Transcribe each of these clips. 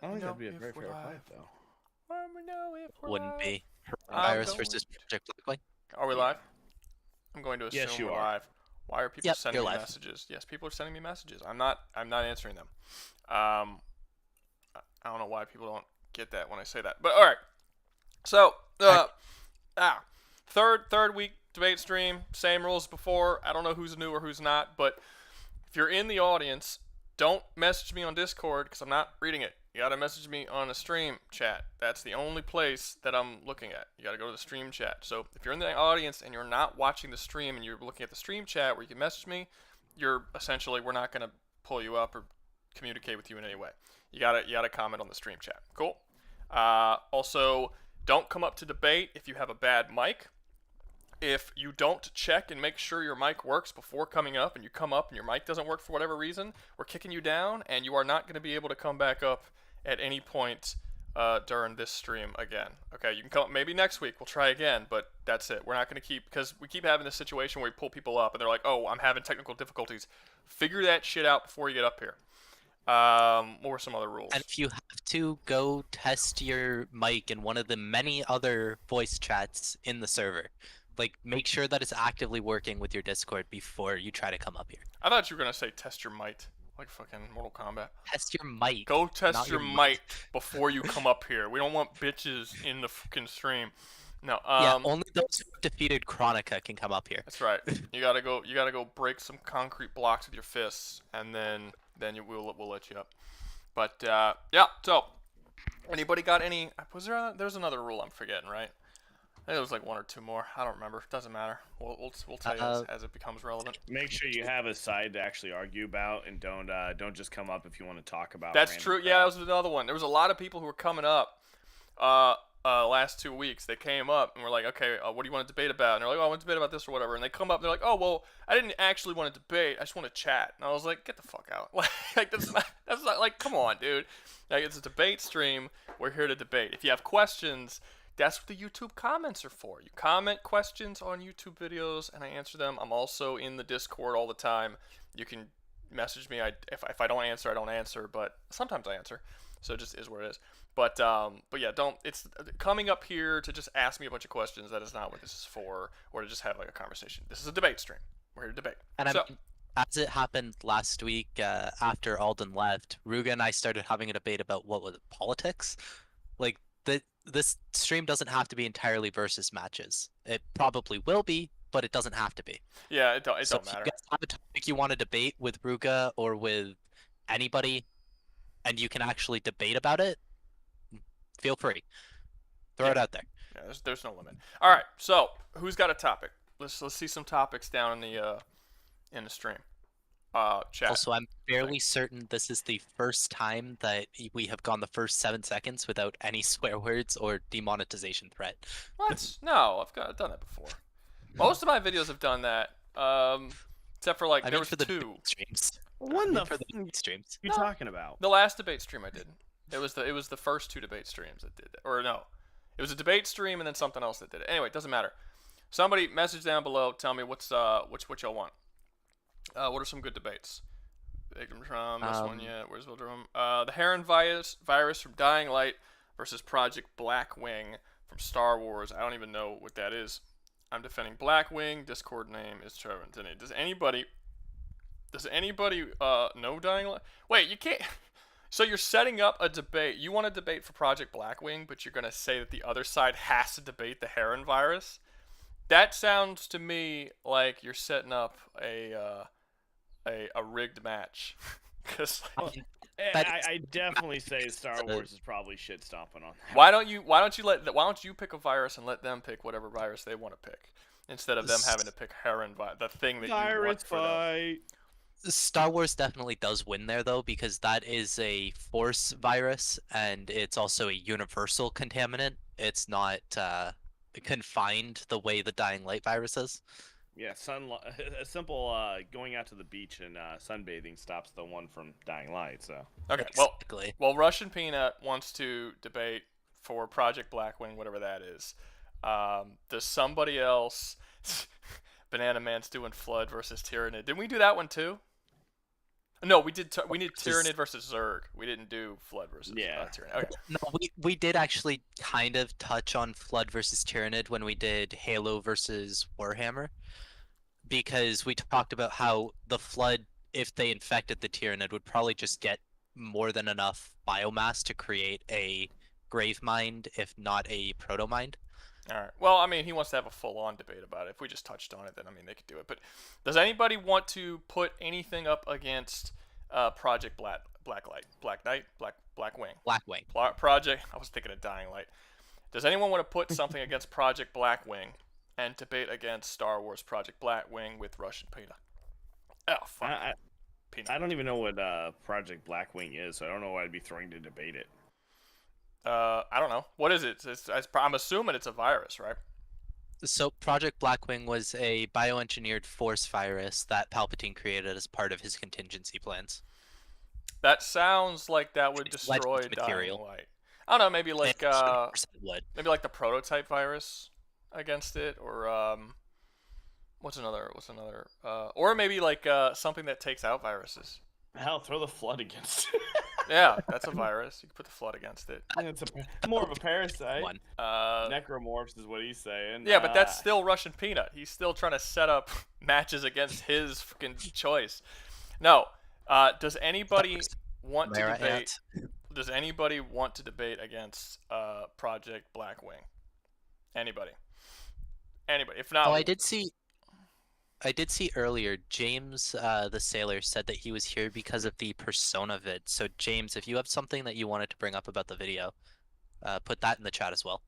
I don't think that'd be a very fair fight, though. Let me know if we're Wouldn't live. be. I'm Virus going versus Project Blackwing. Are we live? I'm going to Yes, assume you we're are. live. Why are people Yep, sending you're me live. messages? Yes, people are sending me messages. I'm not answering them. I don't know why people don't get that when I say that. But all right. So, third week debate stream, same rules before. I don't know who's new or who's not, but if you're in the audience, don't message me on Discord because I'm not reading it. You gotta message me on a stream chat. That's the only place that I'm looking at. You gotta go to the stream chat. So if you're in the audience and you're not watching the stream and you're looking at the stream chat where you can message me, we're not gonna pull you up or communicate with you in any way. You gotta comment on the stream chat. Cool. Also, don't come up to debate if you have a bad mic. If you don't check and make sure your mic works before coming up and you come up and your mic doesn't work for whatever reason, we're kicking you down and you are not going to be able to come back up at any point during this stream again. Okay, you can come maybe next week. We'll try again, but that's it. We're not going to because we keep having this situation where we pull people up and they're like, oh, I'm having technical difficulties. Figure that shit out before you get up here. What were some other rules? And if you have to, go test your mic in one of the many other voice chats in the server. Like, make sure that it's actively working with your Discord before you try to come up here. I thought you were going to say test your might, like fucking Mortal Kombat. Test your mic. Go test your might might before you come up here. We don't want bitches in the fucking stream. No. Yeah, only those who defeated Chronica can come up here. That's right. You gotta go break some concrete blocks with your fists, and then we'll let you up. But yeah. So, anybody got any? There's another rule I'm forgetting, right? I think it was like one or two more. I don't remember. Doesn't matter. We'll tell you as it becomes relevant. Make sure you have a side to actually argue about, and don't just come up if you want to talk about. That's true. Crap. Yeah, that was another one. There was a lot of people who were coming up. Last 2 weeks, they came up and were like, okay, what do you want to debate about? And they're like, oh, I want to debate about this or whatever. And they come up and they're like, oh, well, I didn't actually want to debate. I just want to chat. And I was like, get the fuck out. Like, that's not, like, come on, dude. Like, it's a debate stream. We're here to debate. If you have questions, that's what the YouTube comments are for. You comment questions on YouTube videos, and I answer them. I'm also in the Discord all the time. You can message me. If I don't answer, I don't answer, but sometimes I answer. So it just is what it is. But yeah, it's coming up here to just ask me a bunch of questions. That is not what this is for, or to just have like a conversation. This is a debate stream. We're here to debate. And I mean, as it happened last week, after Alden left, Rouga and I started having a debate about what was it, politics. Like this stream doesn't have to be entirely versus matches. It probably will be, but it doesn't have to be. Yeah, it don't So matter. if you guys have a topic you want to debate with Rouga or with anybody, and you can actually debate about it, feel free. Throw it out there. Yeah, there's no limit. All right, so who's got a topic? Let's see some topics down in the stream. Chat. Also, I'm fairly certain this is the first time that we have gone the first 7 seconds without any swear words or demonetization threat. What? No, I've done that before. Most of my videos have done that. Except for like there was for the two streams. What the for the streams? you talking about? The last debate stream I did. It was the first 2 debate streams that did that. Or no. It was a debate stream and then something else that did it. Anyway, it doesn't matter. Somebody message down below, tell me what y'all want. What are some good debates? This one, yeah. Where's Wildrum? The Heron virus from Dying Light versus Project Blackwing from Star Wars. I don't even know what that is. I'm defending Blackwing. Discord name is Trevor. Does anybody know Dying Light? Wait, you can't. So you're setting up a debate. You want to debate for Project Blackwing, but you're going to say that the other side has to debate the Heron virus? That sounds to me like you're setting up a rigged match. Cause I definitely say Star Wars is probably shit stomping on that. Why don't you pick a virus and let them pick whatever virus they want to pick instead of them having to pick Heron the thing that you want for them. Star Wars definitely does win there though, because that is a force virus and it's also a universal contaminant. It's not confined the way the Dying Light virus is. Yeah, a simple going out to the beach and sunbathing stops the one from Dying Light. So okay, exactly. well, Russian Peanut wants to debate for Project Blackwing, whatever that is. Does somebody else? Banana Man's doing Flood versus Tyrannid. Didn't we do that one too? No, we did versus- Tyranid versus Zerg. We didn't do Flood versus Tyranid. Okay. No, we did actually kind of touch on Flood versus Tyranid when we did Halo versus Warhammer, because we talked about how the Flood, if they infected the Tyranid, would probably just get more than enough biomass to create a Grave Mind, if not a Proto Mind. All right. Well, I mean, he wants to have a full-on debate about it. If we just touched on it, then I mean, they could do it. But does anybody want to put anything up against Project Blacklight, Black Knight, Blackwing? Blackwing. Project. I was thinking of Dying Light. Does anyone want to put something against Project Blackwing and debate against Star Wars Project Blackwing with Russian Peanut? Oh, fuck. Peanut. I don't even know what Project Blackwing is, so I don't know why I'd be throwing to debate it. I don't know. What is it? I'm assuming it's a virus, right? So Project Blackwing was a bioengineered force virus that Palpatine created as part of his contingency plans. That sounds like that would It's destroy legend material. Dying Light. I don't know, maybe like It 100% would. maybe like the prototype virus against it, or what's another or maybe like something that takes out viruses. Hell, throw the Flood against it. Yeah, that's a virus. You can put the Flood against it. It's more of a parasite. One. Necromorphs is what he's saying. Yeah, but that's still Russian Peanut. He's still trying to set up matches against his fucking choice. No. Does anybody want to debate? Does anybody want to debate against Project Blackwing? Anybody? If not, Oh, I did see earlier, James, the sailor, said that he was here because of the Persona vid. So, James, if you have something that you wanted to bring up about the video, put that in the chat as well.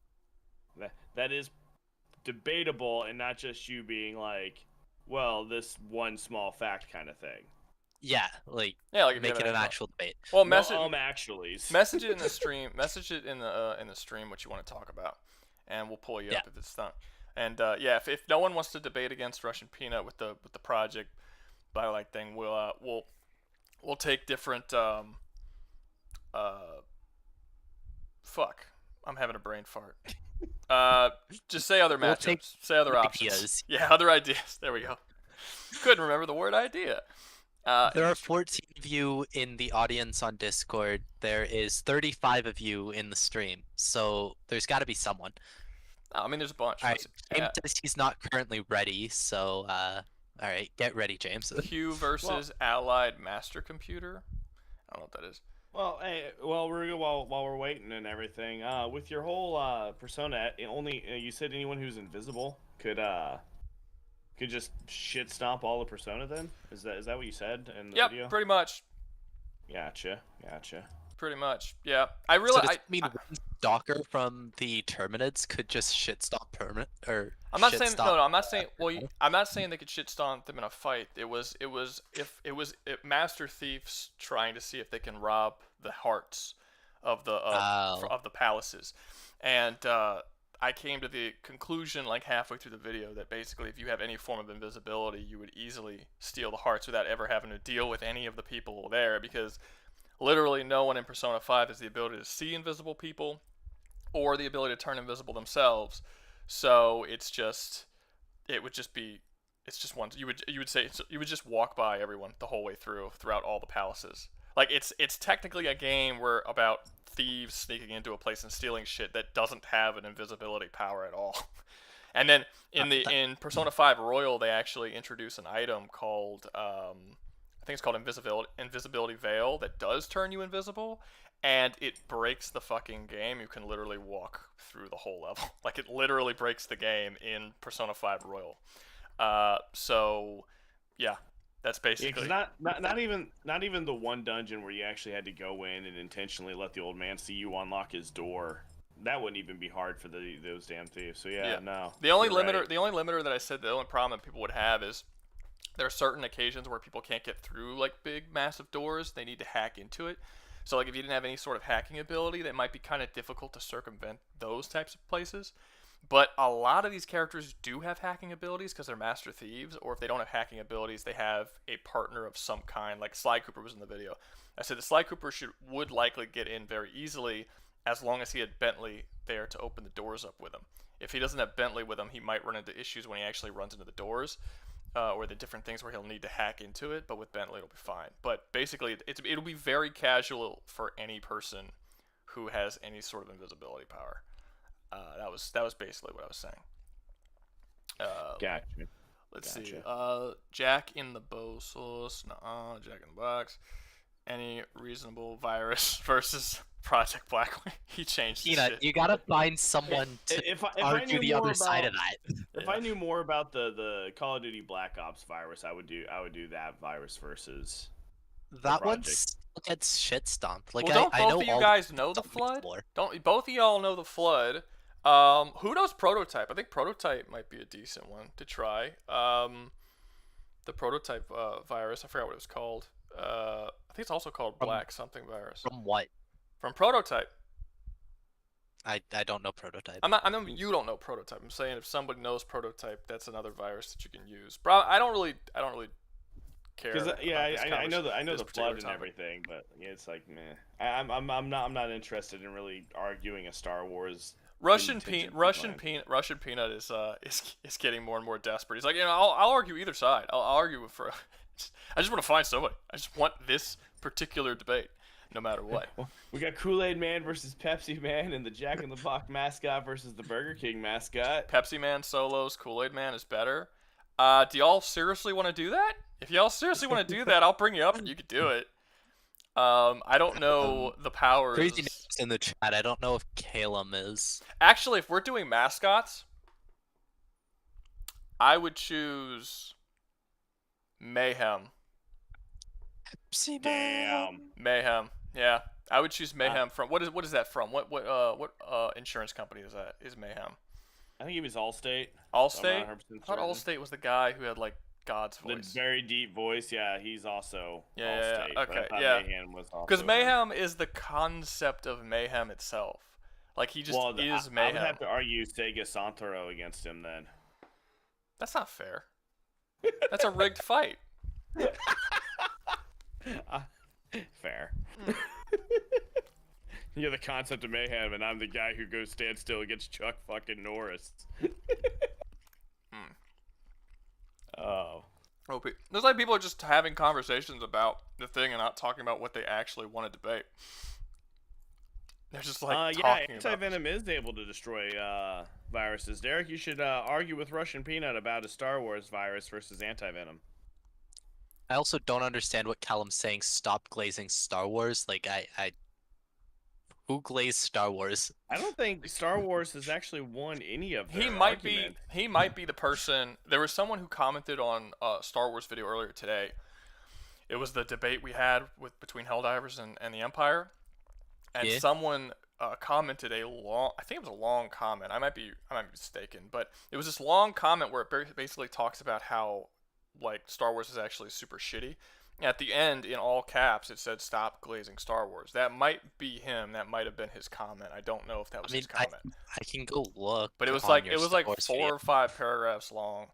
That is debatable, and not just you being like, well, this one small fact kind of thing. Yeah, like if make you it have an actual debate. Well, Message it in the stream. Message it in the stream what you want to talk about, and we'll pull you up if it's done. And if no one wants to debate against Russian Peanut with the Project Blacklight thing, we'll take different fuck. I'm having a brain fart. Just say other matchups. Say other options. Ideas. Yeah, other ideas. There we go. Couldn't remember the word idea. There are 14 of you in the audience on Discord. There is 35 of you in the stream. So there's got to be someone. I mean, there's a bunch. All right. James says he's not currently ready, so all right, get ready, James. Q versus Allied Master Computer. I don't know what that is. Well, hey, while we're waiting and everything, with your whole persona, only you said anyone who's invisible could just shit stomp all the persona. Then is that what you said in the video? Yep, pretty much. Gotcha. Pretty much, yeah. I really. So does it mean one stalker from the Terminids could just shit stomp permanent or? I'm not saying no. I'm not saying. Well, I'm not saying they could shit stomp them in a fight. It was Master Thieves trying to see if they can rob the hearts of the palaces, and I came to the conclusion like halfway through the video that basically if you have any form of invisibility, you would easily steal the hearts without ever having to deal with any of the people there, because literally no one in Persona 5 has the ability to see invisible people or the ability to turn invisible themselves. So it's just one. You would just walk by everyone the whole way throughout all the palaces. Like it's technically a game where about thieves sneaking into a place and stealing shit that doesn't have an invisibility power at all. And then in Persona 5 Royal, they actually introduce an item called I think it's called Invisibility Veil that does turn you invisible, and it breaks the fucking game. You can literally walk through the whole level. Like, it literally breaks the game in Persona 5 Royal. So yeah, that's basically not even the one dungeon where you actually had to go in and intentionally let the old man see you unlock his door. That wouldn't even be hard for those damn thieves. So yeah. No. The only limiter that I said, the only problem that people would have is there are certain occasions where people can't get through like big massive doors. They need to hack into it. So like if you didn't have any sort of hacking ability, that might be kind of difficult to circumvent those types of places. But a lot of these characters do have hacking abilities because they're master thieves, or if they don't have hacking abilities, they have a partner of some kind. Like Sly Cooper was in the video. I said the Sly Cooper would likely get in very easily as long as he had Bentley there to open the doors up with him. If he doesn't have Bentley with him, he might run into issues when he actually runs into the doors. or the different things where he'll need to hack into it. But with Bentley, it'll be fine. But basically, it'll be very casual for any person who has any sort of invisibility power. That was basically what I was saying. Gotcha. Let's see. Jack in the bow sauce. Nuh-uh. Jack in the box. Any reasonable virus versus Project Blackwing? He changed his shit. You gotta find someone to argue the other side of that. If I knew more about the Call of Duty Black Ops virus, I would do that virus versus that one gets shit stomped. Like, well, don't I both know of you guys know the Flood? Don't both of y'all know the Flood? Who knows Prototype? I think Prototype might be a decent one to try. The Prototype virus, I forgot what it was called. I think it's also called Black something virus. From what? From Prototype. I don't know Prototype. I know you don't know Prototype. I'm saying if somebody knows Prototype, that's another virus that you can use. Bro, I don't really care. I know the Flood and everything, but yeah, it's like meh. I'm not interested in really arguing a Star Wars. Russian Peanut is getting more and more desperate. He's like, I'll argue either side. I'll argue for. I just want to find somebody. I just want this particular debate, no matter what. We got Kool-Aid Man versus Pepsi Man, and the Jack in the Box mascot versus the Burger King mascot. Pepsi Man solos, Kool-Aid Man is better. Do y'all seriously want to do that? If y'all seriously want to do that, I'll bring you up and you could do it. I don't know the powers. Crazy in the chat. I don't know if Calum is. Actually, if we're doing mascots, I would choose Mayhem. Damn. Mayhem. Yeah, I would choose Mayhem from what is that from? What insurance company is that? Is Mayhem? I think he was Allstate. Allstate? I thought Allstate was the guy who had like God's voice. The very deep voice. Yeah, he's also Allstate. Yeah. Okay, yeah. Because Mayhem is the concept of Mayhem itself. Like he just is Mayhem. I would have to argue Sega Santoro against him then. That's not fair. That's a rigged fight. Fair. You're the concept of Mayhem, and I'm the guy who goes stand still against Chuck fucking Norris. Oh. There's like people are just having conversations about the thing and not talking about what they actually want to debate. They're just like talking Anti-Venom is able to destroy viruses. Derek, you should argue with Russian Peanut about a Star Wars virus versus Anti-Venom. I also don't understand what Callum's saying. Stop glazing Star Wars. Like who glazed Star Wars? I don't think Star Wars has actually won any of their He might be the person. There was someone who commented on a Star Wars video earlier today. It was the debate we had between Helldivers and the Empire, and someone commented I think it was a long comment. I might be mistaken, but it was this long comment where it basically talks about how like Star Wars is actually super shitty. At the end, in all caps, it said "Stop glazing Star Wars." That might be him. That might have been his comment. I don't know if that was his comment. I can go look. But it was like 4 or 5 paragraphs long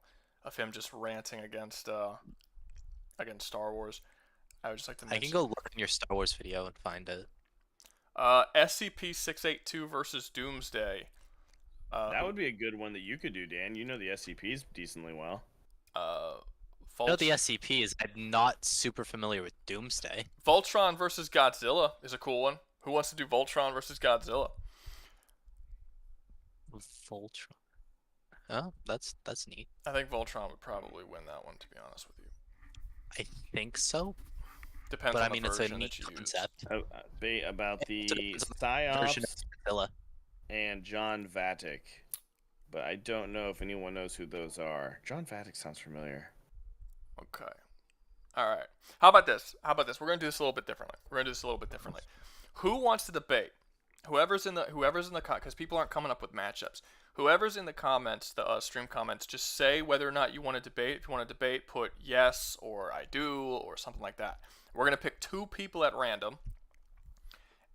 of him just ranting against Star Wars. I would just like to mention. I can go look in your Star Wars video and find it. SCP-682 versus Doomsday. That would be a good one that you could do, Dan. You know the SCPs decently well. I know the SCP is. I'm not super familiar with Doomsday. Voltron versus Godzilla is a cool one. Who wants to do Voltron versus Godzilla? Voltron. Oh, that's neat. I think Voltron would probably win that one, to be honest with you. I think so. Depends on the version that you concept. About the Psyops and John Vatic. But I don't know if anyone knows who those are. John Vatic sounds familiar. Okay. All right. How about this? We're gonna do this a little bit differently. Who wants to debate? Whoever's in the because people aren't coming up with matchups. Whoever's in the comments, the stream comments, just say whether or not you want to debate. If you want to debate, put yes or I do or something like that. We're gonna pick 2 people at random,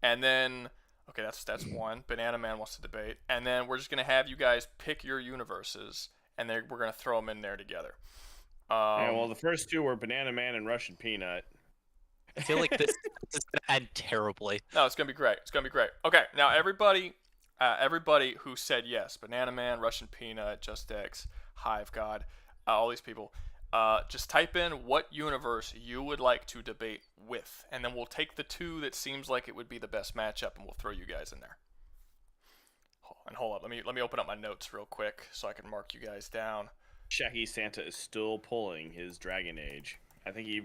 and then that's one. Banana Man wants to debate, and then we're just gonna have you guys pick your universes, and then we're gonna throw them in there together. Um, the first 2 were Banana Man and Russian Peanut. I feel like this is gonna end terribly. No, it's gonna be great. Okay, now everybody who said yes, Banana Man, Russian Peanut, Just X, Hive God, all these people, just type in what universe you would like to debate with, and then we'll take the two that seems like it would be the best matchup, and we'll throw you guys in there. And hold up, let me open up my notes real quick so I can mark you guys down. Shaggy Santa is still pulling his Dragon Age. I think he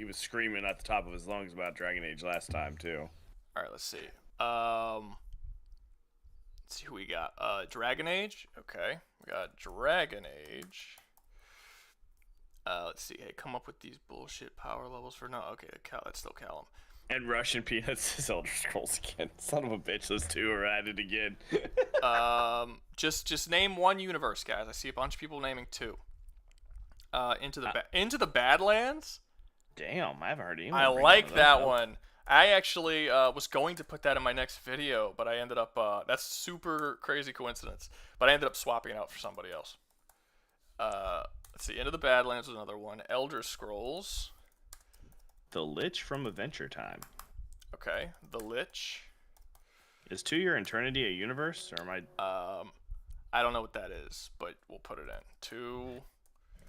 was screaming at the top of his lungs about Dragon Age last time too. All right, let's see. Let's see who we got. Dragon Age. Okay, we got Dragon Age. Let's see. Hey, come up with these bullshit power levels for no. Okay, that's still Callum. And Russian Peanuts is Elder Scrolls again. Son of a bitch, those two are added again. Just name one universe, guys. I see a bunch of people naming two. Into the Badlands. Damn, I haven't heard anyone. I like that one. I actually was going to put that in my next video, but I ended up. That's super crazy coincidence. But I ended up swapping it out for somebody else. Let's see. Into the Badlands was another one. Elder Scrolls. The Lich from Adventure Time. Okay, the Lich. Is To Your Eternity a universe, or am I? I don't know what that is, but we'll put it in. To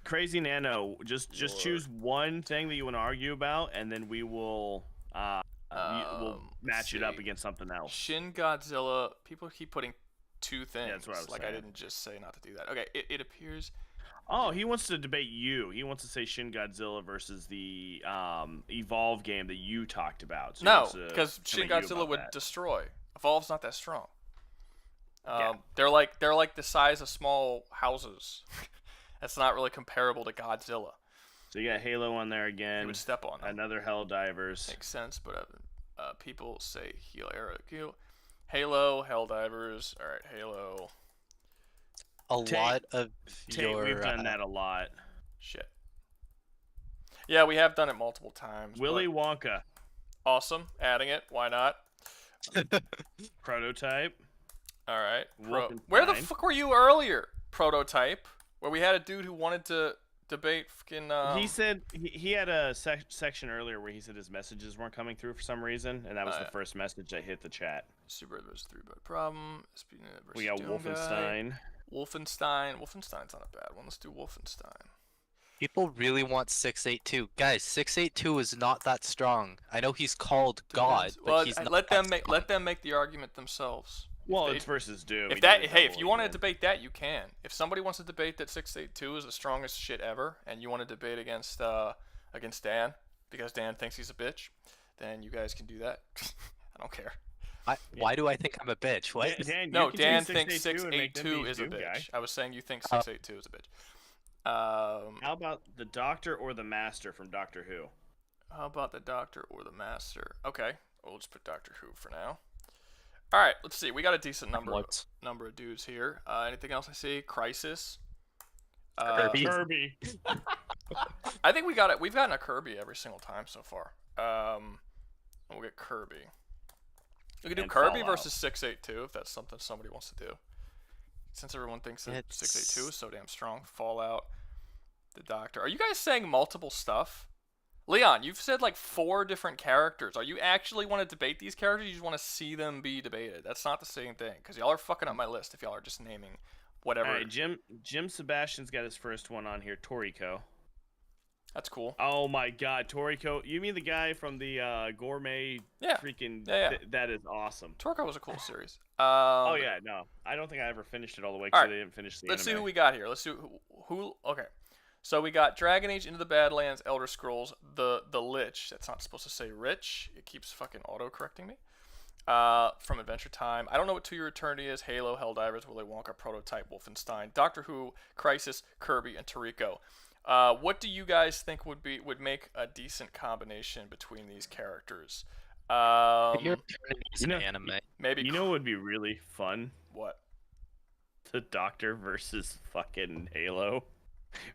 Crazy Nano, just choose one thing that you want to argue about, and then we will we'll match it up against something else. Shin Godzilla. People keep putting two things. Yeah, that's what I was like saying. I didn't just say not to do that. Okay, it appears. Oh, he wants to debate you. He wants to say Shin Godzilla versus the Evolve game that you talked about. So no, because Shin Godzilla would destroy. Evolve's not that strong. Yeah. They're like the size of small houses. That's not really comparable to Godzilla. So you got Halo on there again. You would step on them. Another Helldivers. Makes sense, but people say Halo, Helldivers. All right, Halo. Lot of your... We've done that a lot. Shit. Yeah, we have done it multiple times. Willy Wonka. Awesome. Adding it. Why not? Prototype. All right. Where the fuck were you earlier? Prototype. Where we had a dude who wanted to debate fucking... He said he had a section earlier where he said his messages weren't coming through for some reason, and that was the first message that hit the chat. Super versus 3-bot problem. We got Wolfenstein. Wolfenstein's not a bad one. Let's do Wolfenstein. People really want 682. Guys, 682 is not that strong. I know he's called God, but he's not let them make the argument themselves. Well, it's versus Doom. If you want to debate that, you can. If somebody wants to debate that 682 is the strongest shit ever, and you want to debate against Dan because Dan thinks he's a bitch, then you guys can do that. I don't care. Why do I think I'm a bitch? What? Dan thinks 682 is a bitch. Guy. I was saying you think 682 is a bitch. How about the Doctor or the Master from Doctor Who? How about the Doctor or the Master? Okay, we'll just put Doctor Who for now. All right, let's see. We got a decent number of dudes here. Anything else I see? Crisis. Kirby. I think we got it. We've gotten a Kirby every single time so far. We'll get Kirby. We can do Kirby versus 682 if that's something somebody wants to do. Since everyone thinks that 682 is so damn strong. Fallout. The Doctor. Are you guys saying multiple stuff? Leon, you've said like 4 different characters. Are you actually want to debate these characters? You just want to see them be debated? That's not the same thing. Because y'all are fucking up my list if y'all are just naming whatever. All right, Jim Sebastian's got his first one on here. Toriko. That's cool. Oh my god, Toriko. You mean the guy from the gourmet freaking... Yeah. That is awesome. Toriko was a cool series. Oh yeah, no. I don't think I ever finished it all the way because they didn't finish the Let's anime. see who we got here. Let's see who... Okay. So we got Dragon Age, Into the Badlands, Elder Scrolls, the Lich. That's not supposed to say rich. It keeps fucking auto-correcting me. From Adventure Time. I don't know what To Your Eternity is. Halo, Helldivers, Willy Wonka, Prototype, Wolfenstein, Doctor Who, Crisis, Kirby, and Toriko. What do you guys think would make a decent combination between these characters? Your Eternity's an anime. Maybe. You know what would be really fun? What? The Doctor versus fucking Halo.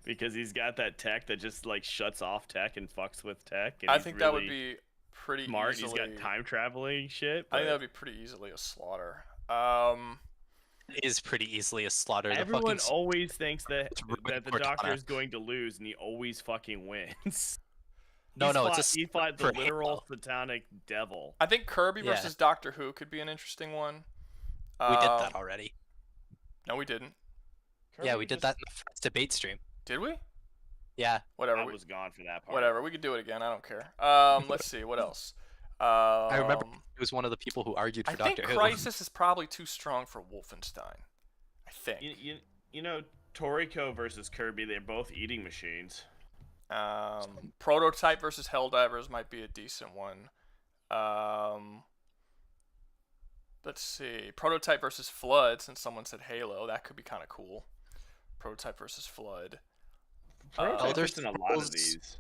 Because he's got that tech that just like shuts off tech and fucks with tech. And I think that would be pretty smart. Easily... He's got time traveling shit. I think that would be pretty easily a slaughter. It is pretty easily a slaughter. Everyone always thinks that the Doctor is going to lose, and he always fucking wins. He fought the literal satanic devil. I think Kirby versus Doctor Who could be an interesting one. We did that already. No, we didn't. Yeah, we did that in the first debate stream. Did we? Yeah. Whatever. I was gone for that part. Whatever. We could do it again. I don't care. Let's see. What else? I remember he was one of the people who argued for I think Doctor Who. Crisis is probably too strong for Wolfenstein. I think. You know, Toriko versus Kirby, they're both eating machines. Prototype versus Helldivers might be a decent one. Let's see. Prototype versus Flood, since someone said Halo. That could be kind of cool. Prototype versus Flood. Prototype's in a lot of these.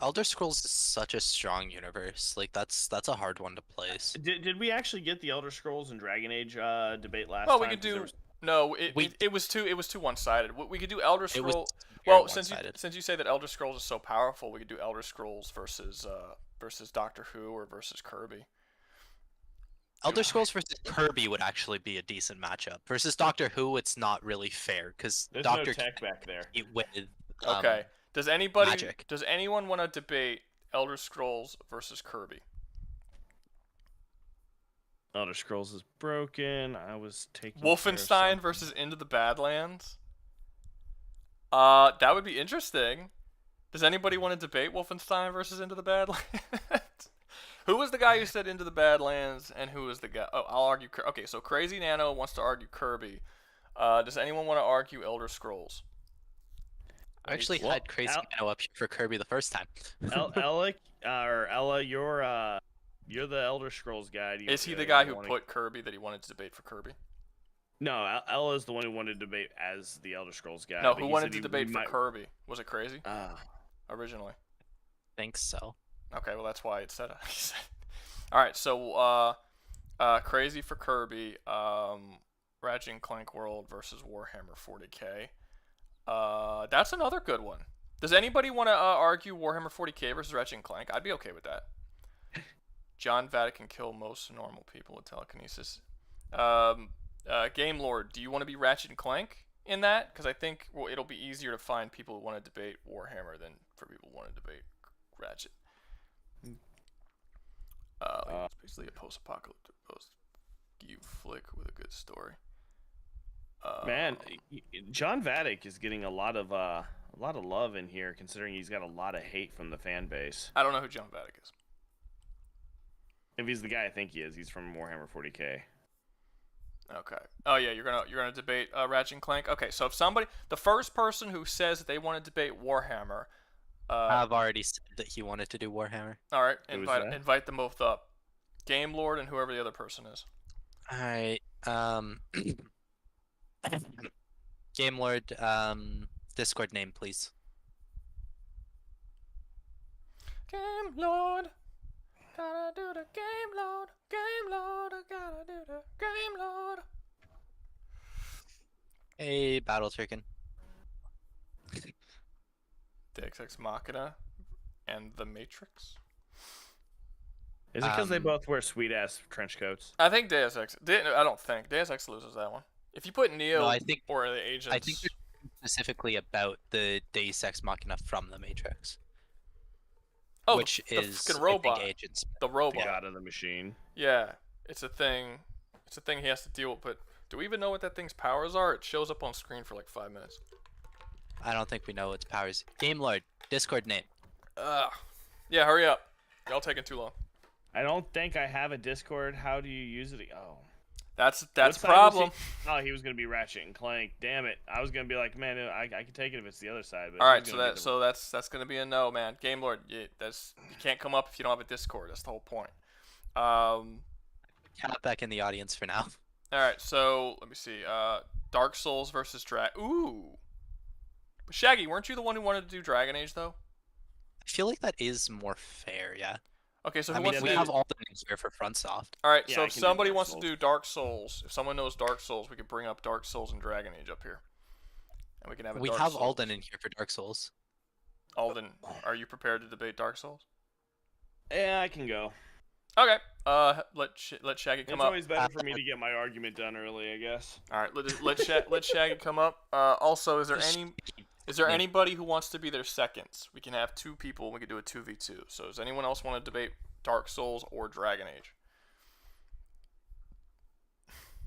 Elder Scrolls is such a strong universe. Like that's a hard one to place. Did we actually get the Elder Scrolls and Dragon Age debate last Oh, time? we could do. No, it was too one-sided. We could do Elder It was Scrolls. very Well, since you say that Elder Scrolls is so powerful, we could do Elder Scrolls versus Doctor Who or versus Kirby. Elder Scrolls versus Kirby would actually be a decent matchup. Versus Doctor Who, it's not really fair because There's Doctor no tech back there. with Okay. Does Magic. anyone want to debate Elder Scrolls versus Kirby? Elder Scrolls is broken. I was taking Wolfenstein versus Into the Badlands? That would be interesting. Does anybody want to debate Wolfenstein versus Into the Badlands? Who was the guy who said Into the Badlands, and who was the guy? Oh, I'll argue. Okay, so Crazy Nano wants to argue Kirby. Does anyone want to argue Elder Scrolls? I actually had Crazy Nano up here for Kirby the first time. Ella, you're the Elder Scrolls guy. Is he the guy who put Kirby that he wanted to debate for Kirby? No, Ella's the one who wanted to debate as the Elder Scrolls guy. No, who wanted to debate for Kirby? Was it Crazy? Originally. Think so. Okay, well that's why it said it. Alright, so Crazy for Kirby, Ratchet and Clank World versus Warhammer 40k. That's another good one. Does anybody want to argue Warhammer 40k versus Ratchet and Clank? I'd be okay with that. John Vatican kill most normal people with telekinesis. Game Lord, do you want to be Ratchet and Clank in that? Because I think it'll be easier to find people who want to debate Warhammer than for people who want to debate Ratchet. It's basically a post-apocalyptic post-you flick with a good story. Man, John Vatic is getting a lot of love in here, considering he's got a lot of hate from the fan base. I don't know who John Vatic is. If he's the guy I think he is, he's from Warhammer 40k. Okay. Oh yeah, you're gonna debate Ratchet and Clank. Okay, so if the first person who says that they want to debate Warhammer, I've already said that he wanted to do Warhammer. All right, invite them both up. Game Lord and whoever the other person is. All right. Game Lord, Discord name, please. Game Lord, gotta do the Game Lord. Game Lord, I gotta do the Game Lord. Hey, Battle Chicken. Deus Ex Machina and The Matrix. Is it because they both wear sweet ass trench coats? I think Deus Ex. I don't think Deus Ex loses that one. If you put Neo or the agents, I think specifically about the Deus Ex Machina from The Matrix. Oh, which is the robot. Agents. The robot. God of the machine. Yeah, it's a thing. It's a thing he has to deal with. But do we even know what that thing's powers are? It shows up on screen for like 5 minutes. I don't think we know its powers. Game Lord, Discord name. Yeah, hurry up. Y'all taking too long. I don't think I have a Discord. How do you use it? Oh. That's a problem. He was gonna be Ratchet and Clank. Damn it! I was gonna be like, man, I can take it if it's the other side. But all right, so that's gonna be a no, man. Game Lord, you can't come up if you don't have a Discord. That's the whole point. Cat back in the audience for now. All right, so let me see. Dark Souls versus Ooh. But Shaggy, weren't you the one who wanted to do Dragon Age though? I feel like that is more fair, yeah. Okay, so we have all the names here for FrontSoft. All right, so if somebody wants to do Dark Souls, if someone knows Dark Souls, we could bring up Dark Souls and Dragon Age up here, and we can have. We have Alden in here for Dark Souls. Alden, are you prepared to debate Dark Souls? Yeah, I can go. Okay. Let Shaggy come up. It's always better for me to get my argument done early, I guess. All right, let Shaggy come up. Also, is there anybody who wants to be their seconds? We can have 2 people. We could do a 2v2. So does anyone else want to debate Dark Souls or Dragon Age?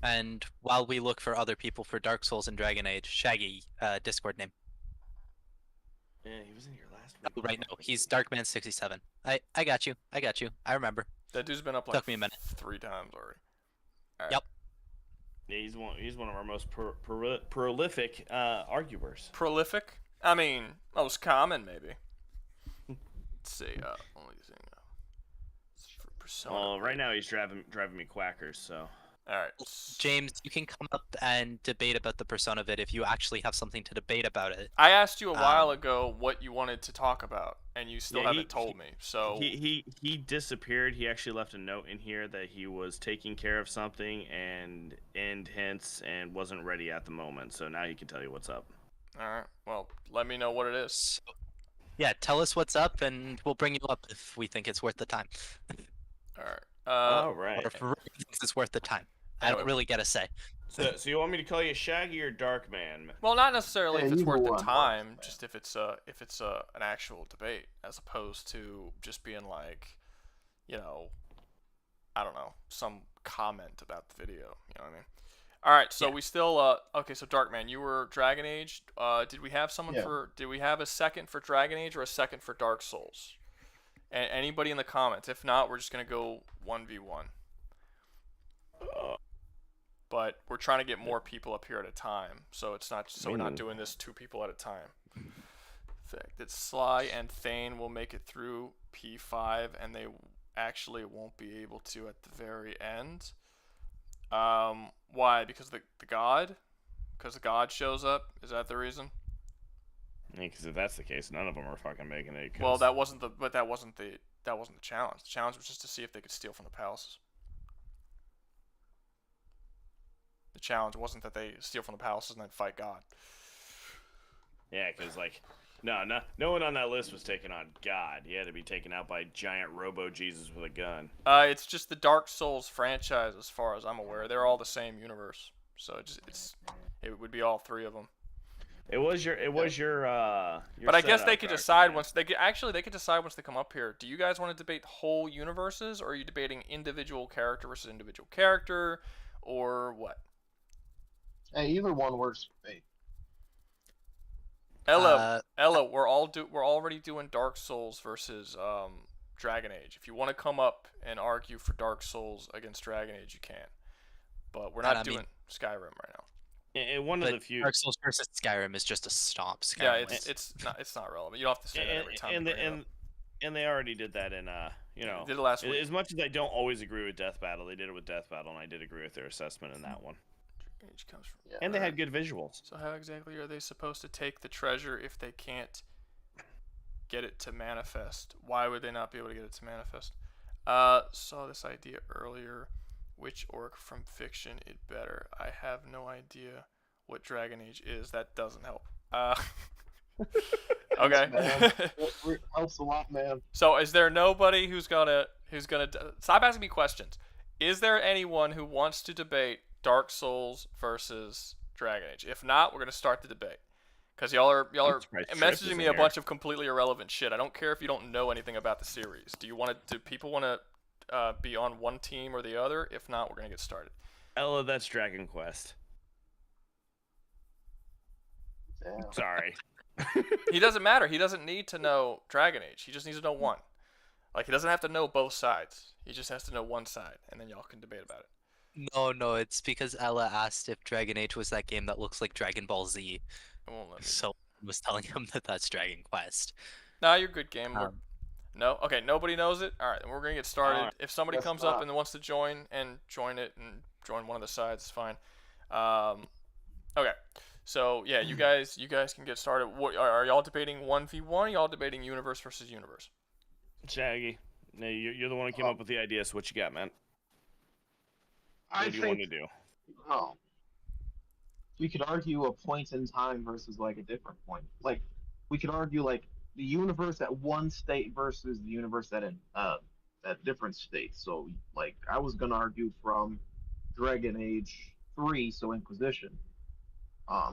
And while we look for other people for Dark Souls and Dragon Age, Shaggy, Discord name. Yeah, he was in here last Oh, week. right, no, he's Darkman 67. I got you. I remember. That dude's been up like Took me a minute. 3 times already. All right. Yep. Yeah, he's one of our most prolific arguers. Prolific? I mean, most common maybe. Let's see. Only thing. For Persona. Well, right now he's driving me quackers. So. All right. James, you can come up and debate about the Persona vid if you actually have something to debate about it. I asked you a while ago what you wanted to talk about, and you still haven't told me. So he disappeared. He actually left a note in here that he was taking care of something and hints and wasn't ready at the moment. So now he can tell you what's up. All right. Well, let me know what it is. So, yeah, tell us what's up, and we'll bring you up if we think it's worth the time. All right. All right. Or if Ruben thinks it's worth the time. I don't really get a say. So you want me to call you Shaggy or Dark Man? Well, not necessarily if it's worth the time, works, just if it's an actual debate, as opposed to just being like, you know, I don't know, some comment about the video. You know what I mean? All right. So we still okay. So Darkman, you were Dragon Age. Did we have someone for? Did we have a second for Dragon Age or a second for Dark Souls? Anybody in the comments? If not, we're just gonna go 1v1. But we're trying to get more people up here at a time, so it's not we're not doing this 2 people at a time. Fact that Sly and Thane will make it through P5, and they actually won't be able to at the very end. Why? Because the god? Because the god shows up? Is that the reason? Yeah, because if that's the case, none of them are fucking making it. Well, that wasn't the challenge. The challenge was just to see if they could steal from the palaces. The challenge wasn't that they steal from the palaces and then fight God. Yeah, because like, no one on that list was taking on God. He had to be taken out by giant Robo Jesus with a gun. It's just the Dark Souls franchise, as far as I'm aware. They're all the same universe, so it would be all 3 of them. It was your But I guess they could decide once they could decide once they come up here. Do you guys want to debate whole universes, or are you debating individual character versus individual character, or what? Hey, either one works for me. Ella, we're already doing Dark Souls versus Dragon Age. If you want to come up and argue for Dark Souls against Dragon Age, you can. But we're not doing Skyrim right now. And one of the few Dark Souls versus Skyrim is just a stomp. Skyrim yeah, it's not relevant. You don't have to say that every time. And they already did that in they did it last week. As much as I don't always agree with Death Battle, they did it with Death Battle, and I did agree with their assessment in that one. Comes from, and they had good visuals. So how exactly are they supposed to take the treasure if they can't get it to manifest? Why would they not be able to get it to manifest? Saw this idea earlier. Which orc from fiction is better? I have no idea what Dragon Age is. That doesn't help. Okay. It helps a lot, man. So is there nobody who's gonna stop asking me questions? Is there anyone who wants to debate Dark Souls versus Dragon Age? If not, we're gonna start the debate. Because y'all are messaging me a bunch of completely irrelevant shit. I don't care if you don't know anything about the series. Do people want to be on one team or the other? If not, we're gonna get started. Ella, that's Dragon Quest. Damn. Sorry. He doesn't matter. He doesn't need to know Dragon Age. He just needs to know one. Like, he doesn't have to know both sides. He just has to know one side, and then y'all can debate about it. No, it's because Ella asked if Dragon Age was that game that looks like Dragon Ball Z. So I was telling him that that's Dragon Quest. Nah, you're good, game. No? Okay, nobody knows it? Alright, then we're going to get started. Right. If somebody comes up and wants to join it and join one of the sides, it's fine. Okay. So, yeah, you guys can get started. Are y'all debating 1v1 or y'all debating universe versus universe? Shaggy, no, you're the one who came up with the idea, so what you got, man? What do you want to do? Oh. We could argue a point in time versus, like, a different point. Like, we could argue, like, the universe at one state versus the universe at different states. So, like, I was going to argue from Dragon Age 3, so Inquisition.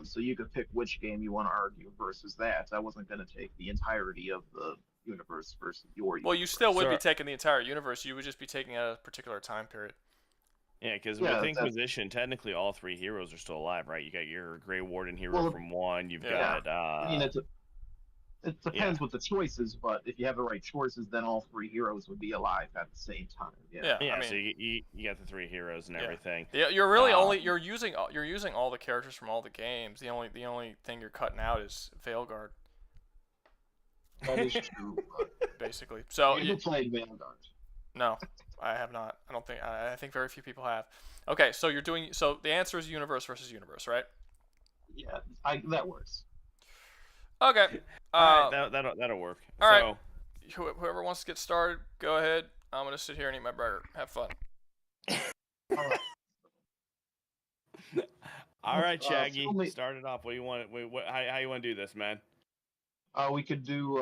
So you could pick which game you want to argue versus that. I wasn't going to take the entirety of the universe versus your universe. Well, you still would be taking the entire universe. You would just be taking a particular time period. Yeah, because with Inquisition, technically all 3 heroes are still alive, right? You got your Grey Warden hero from 1. You've got... I mean, It depends what the choice is, but if you have the right choices, then all 3 heroes would be alive at the same time. Yeah. Yeah, I mean, so you got the 3 heroes and everything. Yeah, you're really you're using all the characters from all the games. The only thing you're cutting out is Veilguard. That is true. But basically. So you played Vanguard. No, I have not. I don't think. I think very few people have. Okay, so you're doing. So the answer is universe versus universe, right? Yeah, that works. Okay. All right, that'll work. All right. Whoever wants to get started, go ahead. I'm gonna sit here and eat my burger. Have fun. All right, Shaggy. Start it off. What do you want? How you want to do this, man? We could do.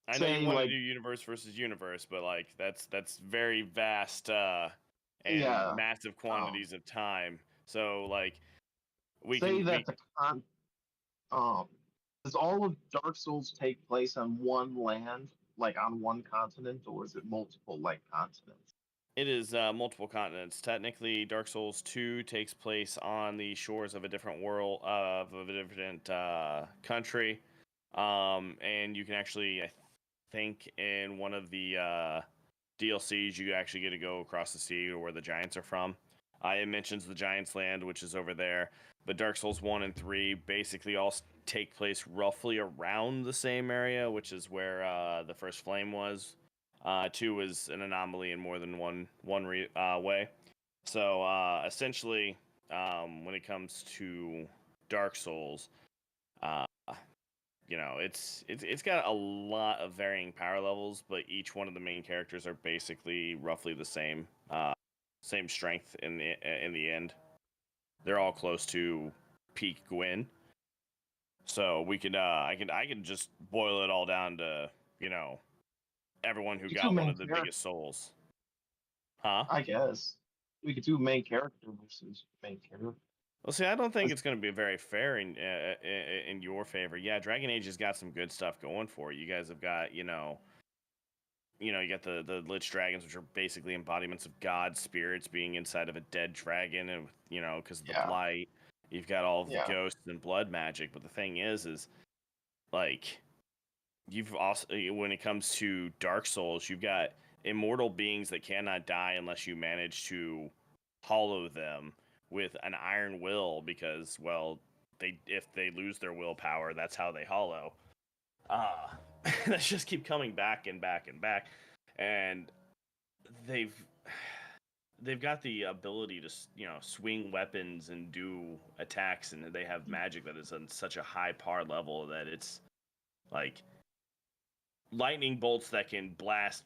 I know you want to do universe versus universe, but like that's very vast and massive quantities of time. So like we say can that does all of Dark Souls take place on one land, like on one continent, or is it multiple like continents? It is multiple continents. Technically, Dark Souls 2 takes place on the shores of a different world, of a different country, and you can actually, I think, in one of the DLCs, you actually get to go across the sea to where the giants are from. It mentions the Giants' Land, which is over there. But Dark Souls 1 and 3 basically all take place roughly around the same area, which is where the first flame was. 2 is an anomaly in more than one way. So essentially, when it comes to Dark Souls, it's got a lot of varying power levels, but each one of the main characters are basically roughly the same strength in the end. They're all close to peak Gwyn. So we could I can just boil it all down to everyone who got one of the biggest souls. Huh? I guess we could do main character versus main character. Well, see, I don't think it's going to be very fair in your favor. Yeah, Dragon Age has got some good stuff going for it. You guys have got, you got the Lich dragons, which are basically embodiments of God spirits being inside of a dead dragon, and because of the blight. You've got all of the ghosts and blood magic, but the thing is like, you've also, when it comes to Dark Souls, you've got immortal beings that cannot die unless you manage to hollow them with an iron will, because, well, if they lose their willpower, that's how they hollow. They just keep coming back and back and back, and they've got the ability to swing weapons and do attacks, and they have magic that is on such a high par level that it's like lightning bolts that can blast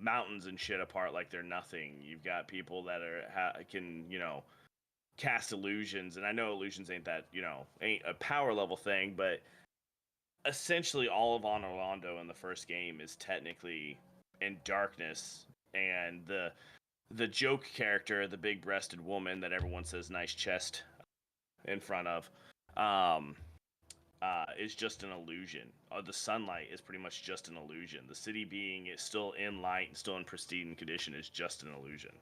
mountains and shit apart like they're nothing. You've got people that can cast illusions, and I know illusions ain't a power level thing, but essentially all of Honor Londo in the first game is technically in darkness, and the joke character, the big-breasted woman that everyone says nice chest in front of, is just an illusion. The sunlight is pretty much just an illusion. The city being is still in light and still in pristine condition is just an illusion.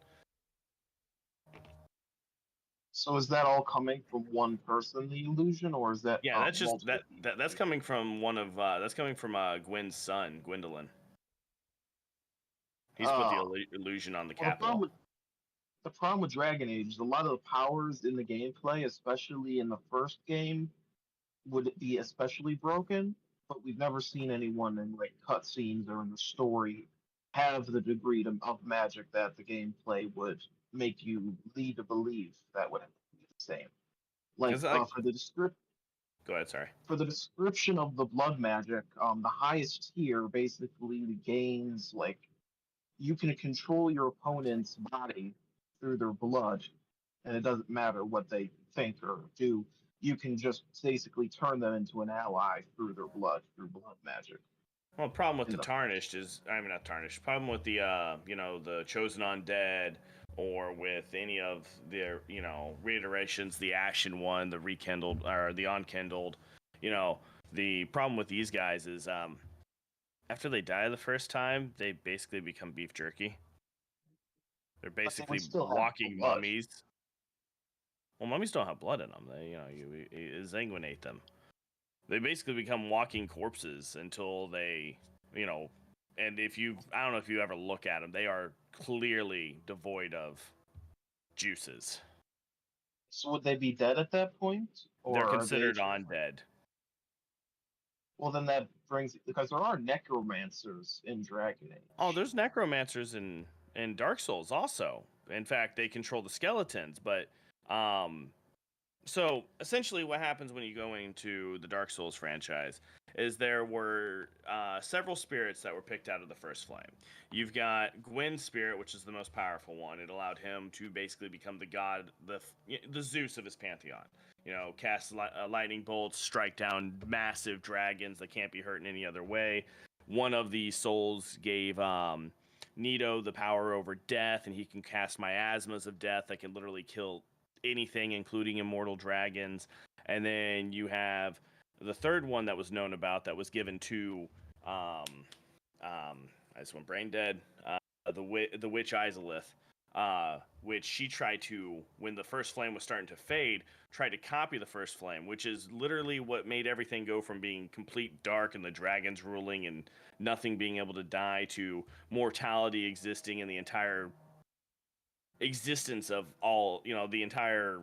So is that all coming from one person, the illusion, or is that that's just that's coming from Gwyn's son, Gwendolyn. He's put the illusion on the capital. The problem with Dragon Age is a lot of the powers in the gameplay, especially in the first game, would be especially broken, but we've never seen anyone in like cutscenes or in the story have the degree of magic that the gameplay would make you lead to believe that would be the same. For the description. Go ahead, sorry. For the description of the blood magic, the highest tier basically gains you can control your opponent's body through their blood, and it doesn't matter what they think or do. You can just basically turn them into an ally through their blood, through blood magic. Well, the problem with the Tarnished is, not Tarnished. Problem with the, the Chosen Undead, or with any of their, reiterations, the Ashen One, the Rekindled, or the Unkindled, the problem with these guys is, after they die the first time, they basically become beef jerky. They're basically walking mummies. Well, mummies don't have blood in them. They, you exsanguinate them. They basically become walking corpses until they, you know, and I don't know if you ever look at them, they are clearly devoid of juices. So would they be dead at that point, or They're are they? considered undead. Well, then that brings, because there are necromancers in Dragon Age. Oh, there's necromancers in Dark Souls also. In fact, they control the skeletons, but so essentially what happens when you go into the Dark Souls franchise is there were several spirits that were picked out of the first flame. You've got Gwyn's spirit, which is the most powerful one. It allowed him to basically become the god, the Zeus of his pantheon. You know, cast lightning bolts, strike down massive dragons that can't be hurt in any other way. One of the souls gave Nito the power over death, and he can cast miasmas of death that can literally kill anything, including immortal dragons. And then you have the third one that was known about that was given to I just went brain dead. The witch Izalith, which she tried to, when the first flame was starting to fade, tried to copy the first flame, which is literally what made everything go from being complete dark and the dragons ruling and nothing being able to die to mortality existing in the entire existence of all, you know, the entire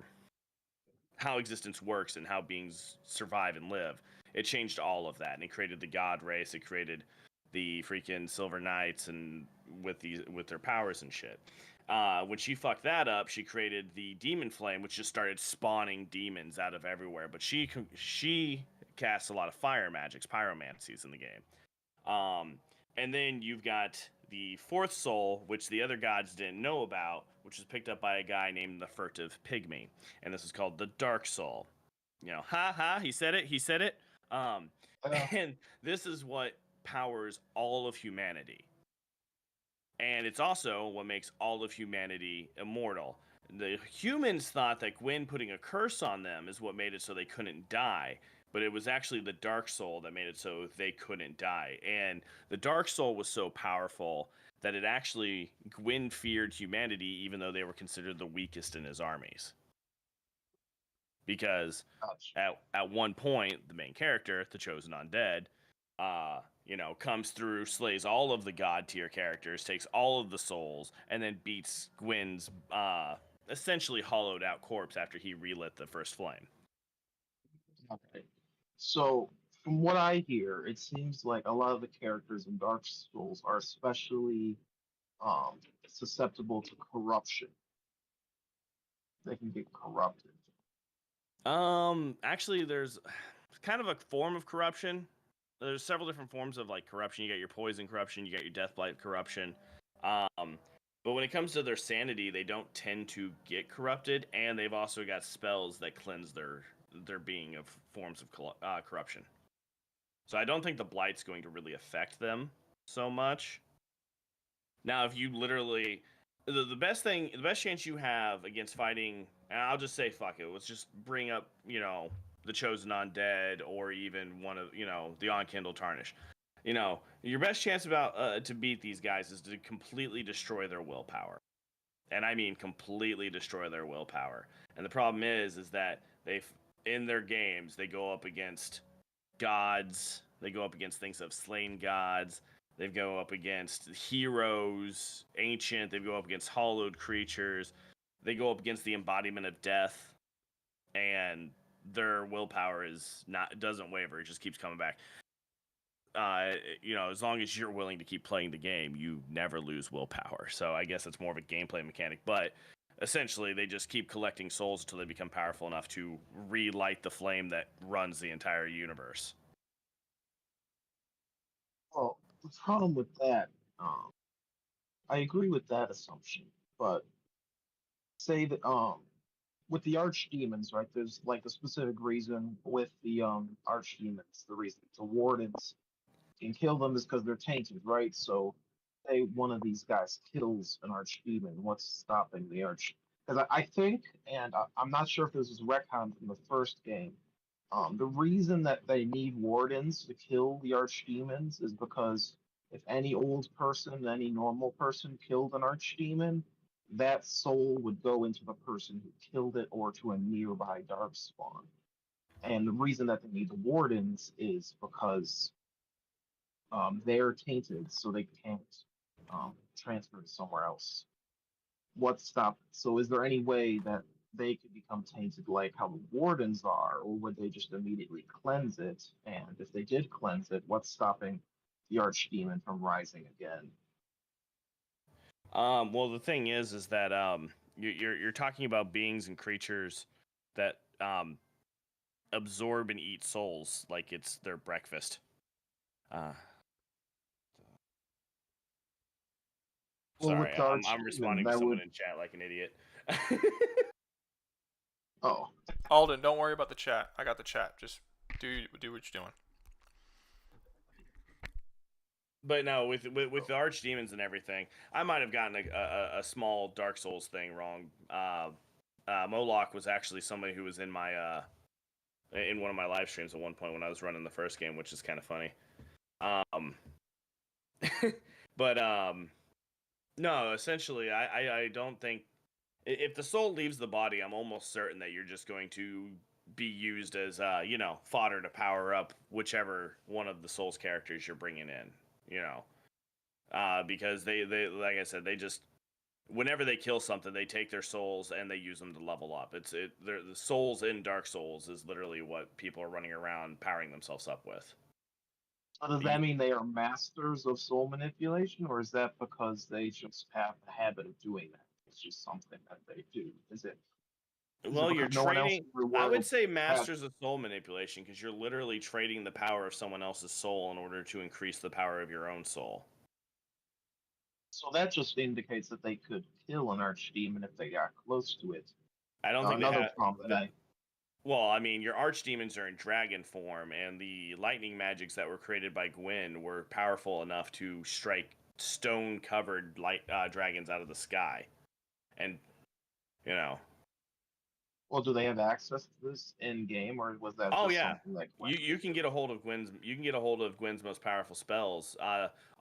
how existence works and how beings survive and live. It changed all of that, and it created the god race. It created the freaking Silver Knights and with their powers and shit. When she fucked that up, she created the Demon Flame, which just started spawning demons out of everywhere. But she casts a lot of fire magics, pyromancies in the game. And then you've got the fourth soul, which the other gods didn't know about, which was picked up by a guy named the Furtive Pygmy, and this is called the Dark Soul. You know, he said it. And this is what powers all of humanity. And it's also what makes all of humanity immortal. The humans thought that Gwyn putting a curse on them is what made it so they couldn't die. But it was actually the Dark Soul that made it so they couldn't die. And the Dark Soul was so powerful that it actually, Gwyn feared humanity even though they were considered the weakest in his armies. Because at one point, the main character, the Chosen Undead, comes through, slays all of the god tier characters, takes all of the souls, and then beats Gwyn's essentially hollowed out corpse after he relit the first flame. Okay. So, from what I hear, it seems like a lot of the characters in Dark Souls are especially susceptible to corruption. They can get corrupted. Actually, there's kind of a form of corruption. There's several different forms of like corruption. You got your poison corruption, you got your deathblight corruption. But when it comes to their sanity, they don't tend to get corrupted, and they've also got spells that cleanse their being of forms of corruption. So I don't think the blight's going to really affect them so much. Now, if you literally, the best chance you have against fighting, and I'll just say fuck it, let's just bring up, the Chosen Undead or even one of, the Unkindled Tarnish. Your best chance to beat these guys is to completely destroy their willpower. And I mean completely destroy their willpower. And the problem is that in their games, they go up against gods. They go up against things that have slain gods. They go up against heroes, ancient. They go up against hollowed creatures. They go up against the embodiment of death. And their willpower doesn't waver. It just keeps coming back. As long as you're willing to keep playing the game, you never lose willpower. So I guess it's more of a gameplay mechanic. But essentially, they just keep collecting souls until they become powerful enough to relight the flame that runs the entire universe. Well, the problem with that, I agree with that assumption, but say that with the archdemons, right? There's like a specific reason with the archdemons. The reason the wardens can kill them is because they're tainted, right? So, say one of these guys kills an archdemon, what's stopping the arch? Because I think, and I'm not sure if this was retconned from the first game. The reason that they need wardens to kill the archdemons is because if any old person, any normal person killed an archdemon, that soul would go into the person who killed it or to a nearby darkspawn. And the reason that they need the wardens is because they're tainted, so they can't transfer to somewhere else. What's stopping? So, is there any way that they could become tainted like how the wardens are, or would they just immediately cleanse it? And if they did cleanse it, what's stopping the archdemon from rising again? Well, the thing is that you're talking about beings and creatures that absorb and eat souls like it's their breakfast. Well, Sorry, with the I'm archdemon, responding to that someone would. in chat like an idiot. Oh, Alden, don't worry about the chat. I got the chat. Just do what you're doing. But no, with the archdemons and everything, I might have gotten a small Dark Souls thing wrong. Moloch was actually somebody who was in my in one of my live streams at one point when I was running the first game, which is kind of funny. But no, essentially, I don't think if the soul leaves the body, I'm almost certain that you're just going to be used as fodder to power up whichever one of the soul's characters you're bringing in. Because they like I said, they just whenever they kill something, they take their souls and they use them to level up. The souls in Dark Souls is literally what people are running around powering themselves up with. so does that mean they are masters of soul manipulation, or is that because they just have the habit of doing that? It's just something that they do. Is it Well, you're because no one else trading. in the I would world say has? masters of soul manipulation because you're literally trading the power of someone else's soul in order to increase the power of your own soul. So that just indicates that they could kill an archdemon if they got close to it. I don't think they Another have. problem that I Well, I mean, your archdemons are in dragon form, and the lightning magics that were created by Gwyn were powerful enough to strike stone-covered light dragons out of the sky, and you know. well, do they have access to this in game, or was that Oh just yeah, something like you can get a hold of Gwyn's most powerful spells.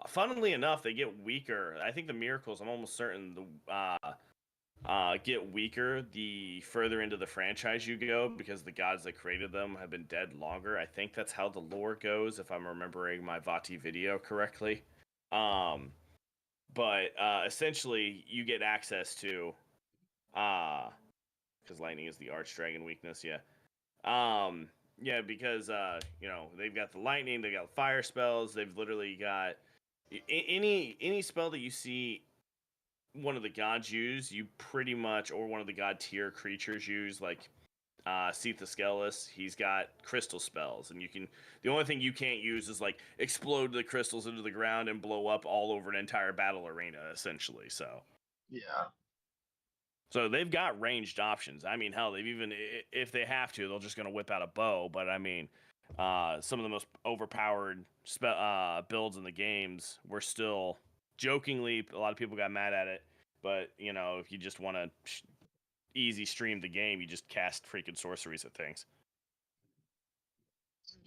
Funnily enough, they get weaker. I think the miracles. I'm almost certain get weaker the further into the franchise you go because the gods that created them have been dead longer. I think that's how the lore goes, if I'm remembering my Vati video correctly. But essentially, you get access to because lightning is the archdragon weakness. Yeah. Yeah, because they've got the lightning, they got fire spells, they've literally got any spell that you see one of the gods use, you pretty much, or one of the god tier creatures use, like Sithaskelis, he's got crystal spells, and the only thing you can't use is like explode the crystals into the ground and blow up all over an entire battle arena, essentially. yeah. So they've got ranged options. I mean, hell, they've even, if they have to, they're just going to whip out a bow. But I mean, some of the most overpowered builds in the games were still, jokingly, a lot of people got mad at it. But, if you just want to easy stream the game, you just cast freaking sorceries at things.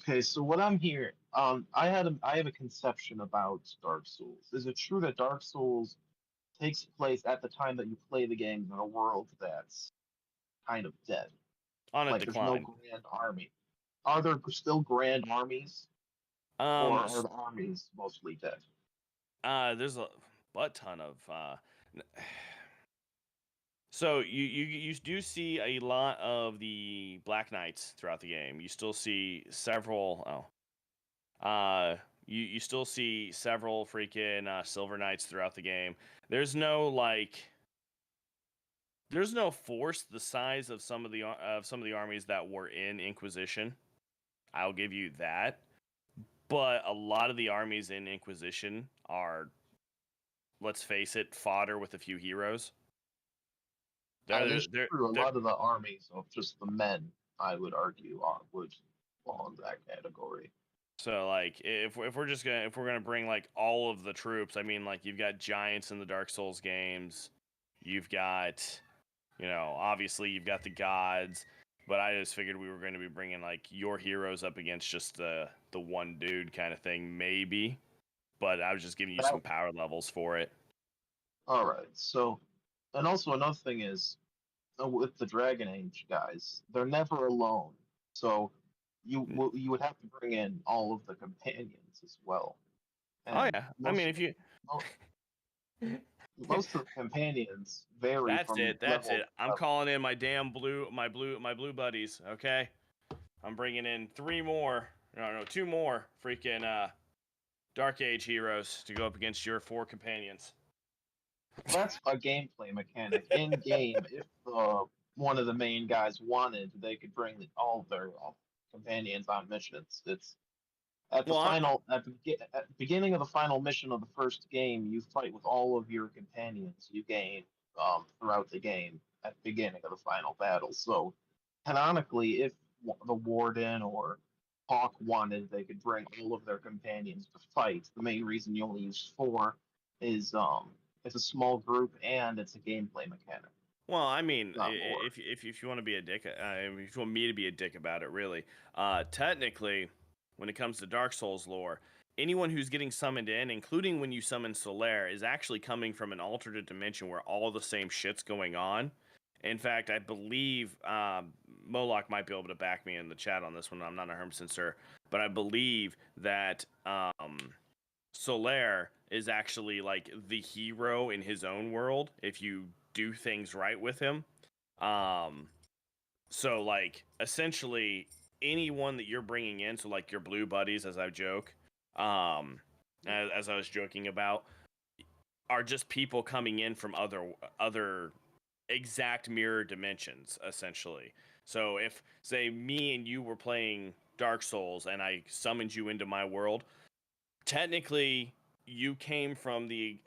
Okay, so what I'm hearing, I have a conception about Dark Souls. Is it true that Dark Souls takes place at the time that you play the game in a world that's kind of dead? On a Like there's no decline. grand army. Are there still grand armies, or are the armies mostly dead? There's a butt ton of so you do see a lot of the Black Knights throughout the game. You still see several you still see several freaking Silver Knights throughout the game. There's no force the size of some of the armies that were in Inquisition. I'll give you that. But a lot of the armies in Inquisition are, let's face it, fodder with a few heroes. That's true. A lot of the armies of just the men, I would argue, would fall in that category. So like if we're gonna bring like all of the troops, I mean, like, you've got giants in the Dark Souls games, you've got, obviously you've got the gods, but I just figured we were going to be bringing like your heroes up against just the one dude kind of thing, maybe. But I was just giving you some power levels for it. All right. So, and also another thing is with the Dragon Age guys, they're never alone. So you would have to bring in all of the companions as well. Oh And yeah, I mean, if you most of the companions vary that's from it, that's level it. to I'm level. calling in my blue buddies. Okay, I'm bringing in 3 more. No, 2 more freaking Dark Age heroes to go up against your 4 companions. That's a gameplay mechanic. In game, if one of the main guys wanted, they could bring all their companions on missions. It's Well, at the beginning of the final mission of the first game, you fight with all of your companions you gain throughout the game at the beginning of the final battle. So canonically, if the warden or Hawk wanted, they could bring all of their companions to fight. The main reason you only use 4 is it's a small group and it's a gameplay mechanic, well, I mean, not more. if you want to be a dick, if you want me to be a dick about it, really, technically, when it comes to Dark Souls lore, anyone who's getting summoned in, including when you summon Solaire, is actually coming from an alternate dimension where all the same shit's going on. In fact, I believe Moloch might be able to back me in the chat on this one. I'm not 100% sure, but I believe that Solaire is actually like the hero in his own world if you do things right with him. So like essentially anyone that you're bringing in, so like your blue buddies, as I joke, as I was joking about, are just people coming in from other exact mirror dimensions, essentially. So if say me and you were playing Dark Souls and I summoned you into my world, technically you came from the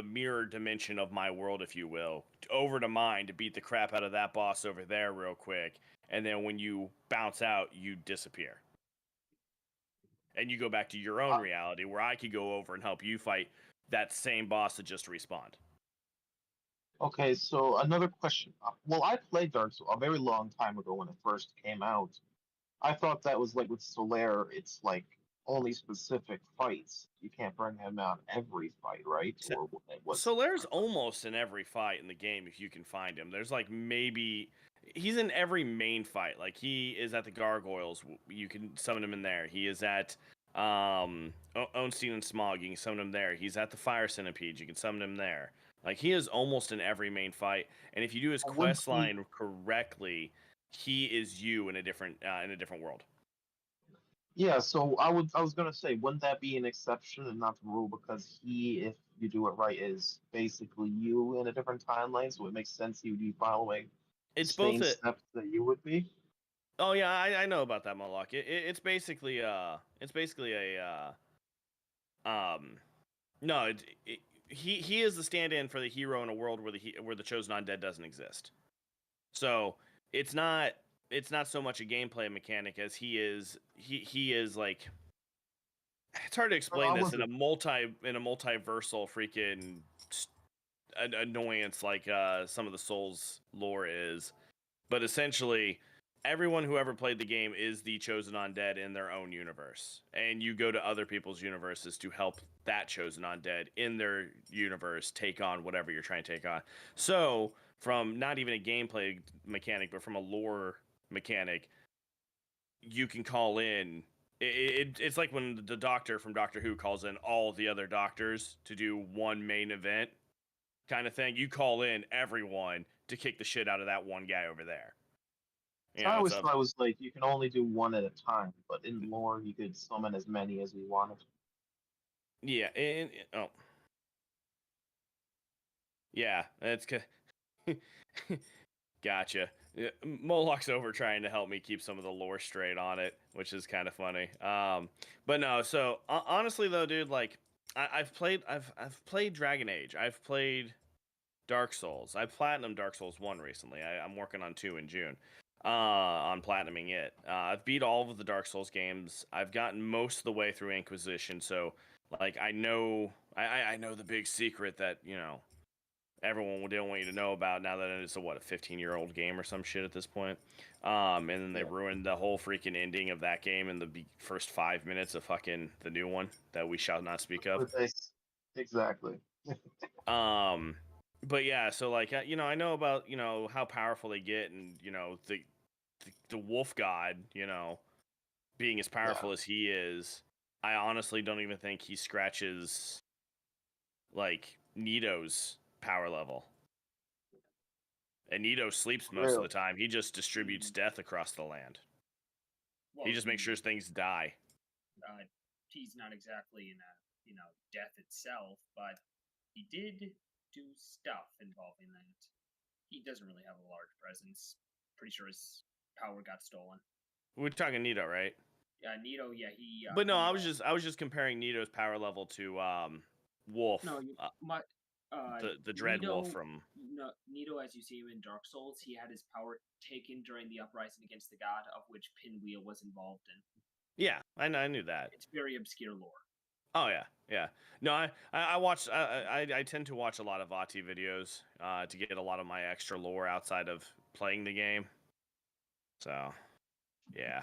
mirror dimension of my world, if you will, over to mine to beat the crap out of that boss over there real quick, and then when you bounce out, you disappear, and you go back to your own Uh, reality where I could go over and help you fight that same boss that just respawned. Okay, so another question. Well, I played Dark Souls a very long time ago when it first came out. I thought that was like with Solaire, it's like only specific fights. You can't bring him out every fight, right? So, Or what's Solaire's almost in every fight in the game if you can find him. There's like maybe he's in every main fight. Like he is at the Gargoyles, you can summon him in there. He is at Onstein and Smog, you can summon him there. He's at the Fire Centipede, you can summon him there. Like he is almost in every main fight, and if you do his would quest he? line correctly, he is you in a different world. Yeah, so I was gonna say, wouldn't that be an exception and not the rule? Because he, if you do it right, is basically you in a different timeline, so it makes sense he would be following the It's both same a steps that you would be. Oh yeah, I know about that, Moloch. It's basically a no, he is the stand-in for the hero in a world where the chosen undead doesn't exist. So it's not so much a gameplay mechanic as he is like, it's hard to No, explain I this in a wasn't. multiversal freaking annoyance like some of the Souls lore is, but essentially everyone who ever played the game is the chosen undead in their own universe, and you go to other people's universes to help that chosen undead in their universe take on whatever you're trying to take on. So from not even a gameplay mechanic but from a lore mechanic, you can call in it's like when the doctor from Doctor Who calls in all the other doctors to do one main event kind of thing. You call in everyone to kick the shit out of that one guy over there. You So I know, it's always a thought it was like you can only do one at a time, but in lore you could summon as many as you wanted. yeah, oh yeah, that's gotcha. Yeah, Moloch's over trying to help me keep some of the lore straight on it, which is kind of funny. But no, so honestly though, dude, like I've played Dragon Age, I've played Dark Souls, I platinum Dark Souls 1 recently. I'm working on 2 in June. On platinuming it. I've beat all of the Dark Souls games. I've gotten most of the way through Inquisition, so like I know I know the big secret that, you know, everyone didn't want you to know about now that it's a 15-year-old game or some shit at this point. And then they Yeah, ruined the whole freaking ending of that game in the first 5 minutes of fucking the new one that we shall not speak of. but exactly. Um, but yeah, so like you know, I know about, you know, how powerful they get, and you know the wolf god, you know, being as powerful as he is, I honestly don't even think he scratches like Nito's power level. And Nito sleeps most of the time. He just distributes death across the land. Well, He just makes sure things die. He's not exactly in a death itself, but he did do stuff involving that. He doesn't really have a large presence. Pretty sure his power got stolen. We're talking Nito, right? Nito, yeah, he. But no, I was just comparing Nito's power level to Wolf. No, the Dread Nito, Wolf from. No, Nito, as you see him in Dark Souls, he had his power taken during the uprising against the god, of which Pinwheel was involved in. Yeah, I knew that. It's very obscure lore. Oh yeah. No, I watch. I tend to watch a lot of Vati videos to get a lot of my extra lore outside of playing the game. So, yeah,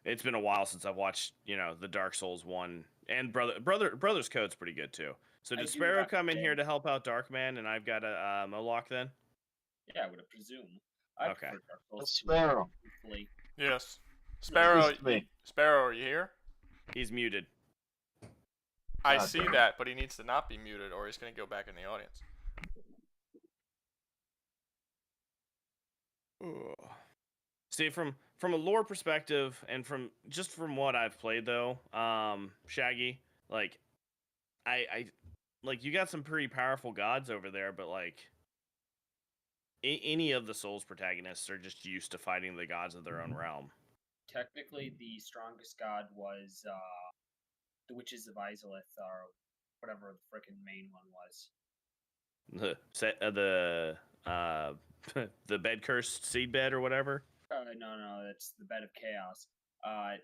it's been a while since I've watched the Dark Souls 1 and Brother's Code's pretty good too. So did Sparrow come in here to help out Darkman, and I've got a Moloch then? Yeah, I would presume. Okay. Sparrow. Yes. Sparrow. Me. Sparrow, are you here? He's muted. I see that, but he needs to not be muted, or he's going to go back in the audience. See, from a lore perspective, and from what I've played though, Shaggy, like, I like you got some pretty powerful gods over there, but like, any of the Souls protagonists are just used to fighting the gods of their own realm. Technically, the strongest god was the Witches of Izalith, or whatever the frickin' main one was. The bed cursed seed bed or whatever. No, that's the Bed of Chaos. The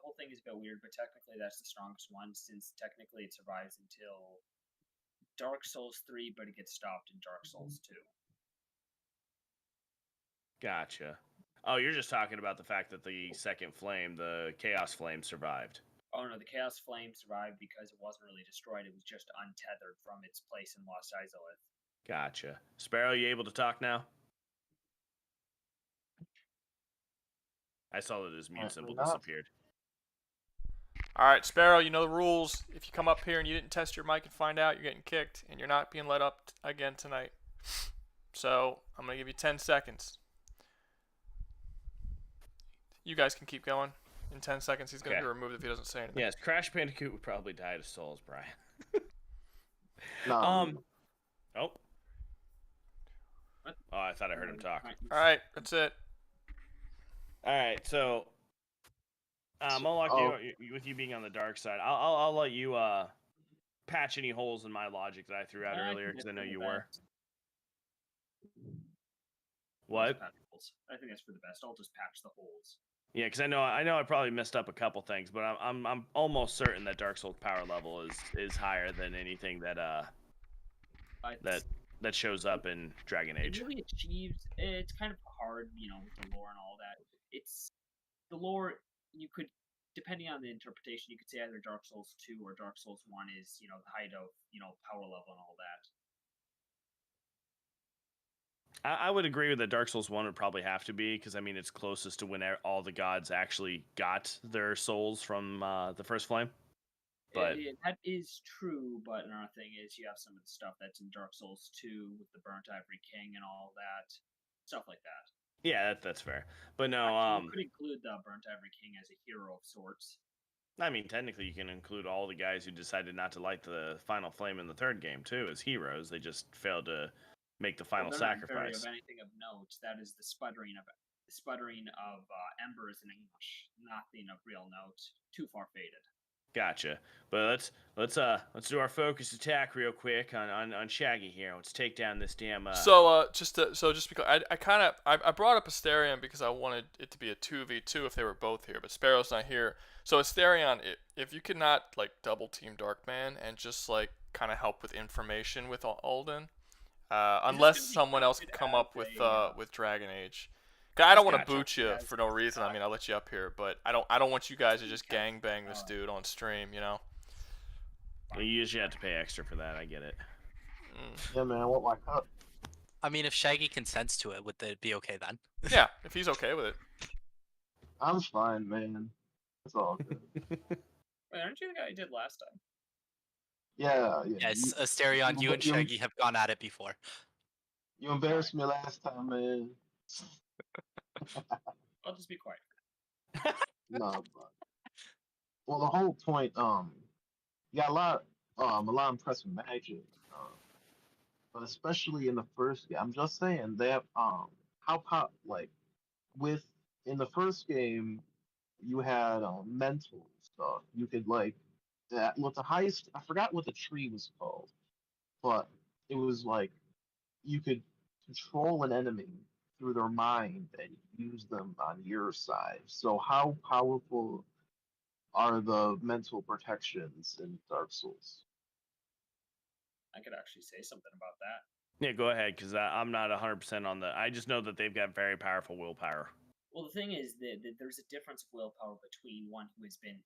whole thing is a bit weird, but technically that's the strongest one, since technically it survives until Dark Souls 3, but it gets stopped in Dark Souls 2. Gotcha. Oh, you're just talking about the fact that the second flame, the Chaos Flame, survived. Oh no, the Chaos Flame survived because it wasn't really destroyed. It was just untethered from its place in Lost Izalith. Gotcha. Sparrow, you able to talk now? I saw that his mute symbol disappeared. All right, Sparrow, you know the rules. If you come up here and you didn't test your mic and find out, you're getting kicked, and you're not being let up again tonight. So I'm going to give you 10 seconds. You guys can keep going. In 10 seconds, he's going to be removed if he doesn't say anything. Yes, Crash Bandicoot would probably die to Souls, Brian. No. Oh. Oh, I thought I heard him talk. All right, that's it. All right, so Moloch, with you being on the dark side, I'll let you patch any holes in my logic that I threw out earlier, because I know you were. What? I think that's for the best. I'll just patch the holes. Yeah, because I know I probably messed up a couple things, but I'm almost certain that Dark Souls power level is higher than anything that shows up in Dragon Age. It really achieves. It's kind of hard, with the lore and all that. It's the lore. You could, depending on the interpretation, you could say either Dark Souls 2 or Dark Souls 1 is the height of power level and all that. I would agree with that. Dark Souls 1 would probably have to be, because I mean it's closest to when all the gods actually got their souls from the first flame. But that is true, but another thing is you have some of the stuff that's in Dark Souls 2 with the Burnt Ivory King and all that, stuff like that. Yeah, that's fair. But no, you could include the Burnt Ivory King as a hero of sorts. I mean, technically, you can include all the guys who decided not to light the final flame in the third game too as heroes. They just failed to make the final sacrifice. Of anything of note, that is the sputtering of embers and ash. Nothing of real note. Too far faded. Gotcha. But let's do our focus attack real quick on Shaggy here. Let's take down this damn. Just because I brought up Asterion because I wanted it to be a 2v2 if they were both here, but Sparrow's not here. So Asterion, if you could not like double team Darkman and just like kind of help with information with Alden, unless someone else can come up with Dragon Age. I don't want to boot you for no reason. I mean, I'll let you up here, but I don't want you guys to just gangbang this dude on stream, You usually have to pay extra for that. I get it. Yeah, man, I want my cup. I mean, if Shaggy consents to it, would it be okay then? Yeah, if he's okay with it. I'm fine, man. It's all good. Wait, aren't you the guy who did last time? Yeah. Yes, Asterion, you and Shaggy have gone at it before. You embarrassed me last time, man. I'll just be quiet. No, but well, the whole point, you got a lot of impressive magic, but especially in the first game. I'm just saying they have how pop like with in the first game you had mental stuff. You could like that with the highest. I forgot what the tree was called, but it was like you could control an enemy through their mind and use them on your side. So how powerful are the mental protections in Dark Souls? I could actually say something about that. Yeah, go ahead, because I'm not 100% on the. I just know that they've got very powerful willpower. Well, the thing is that there's a difference of willpower between one who has been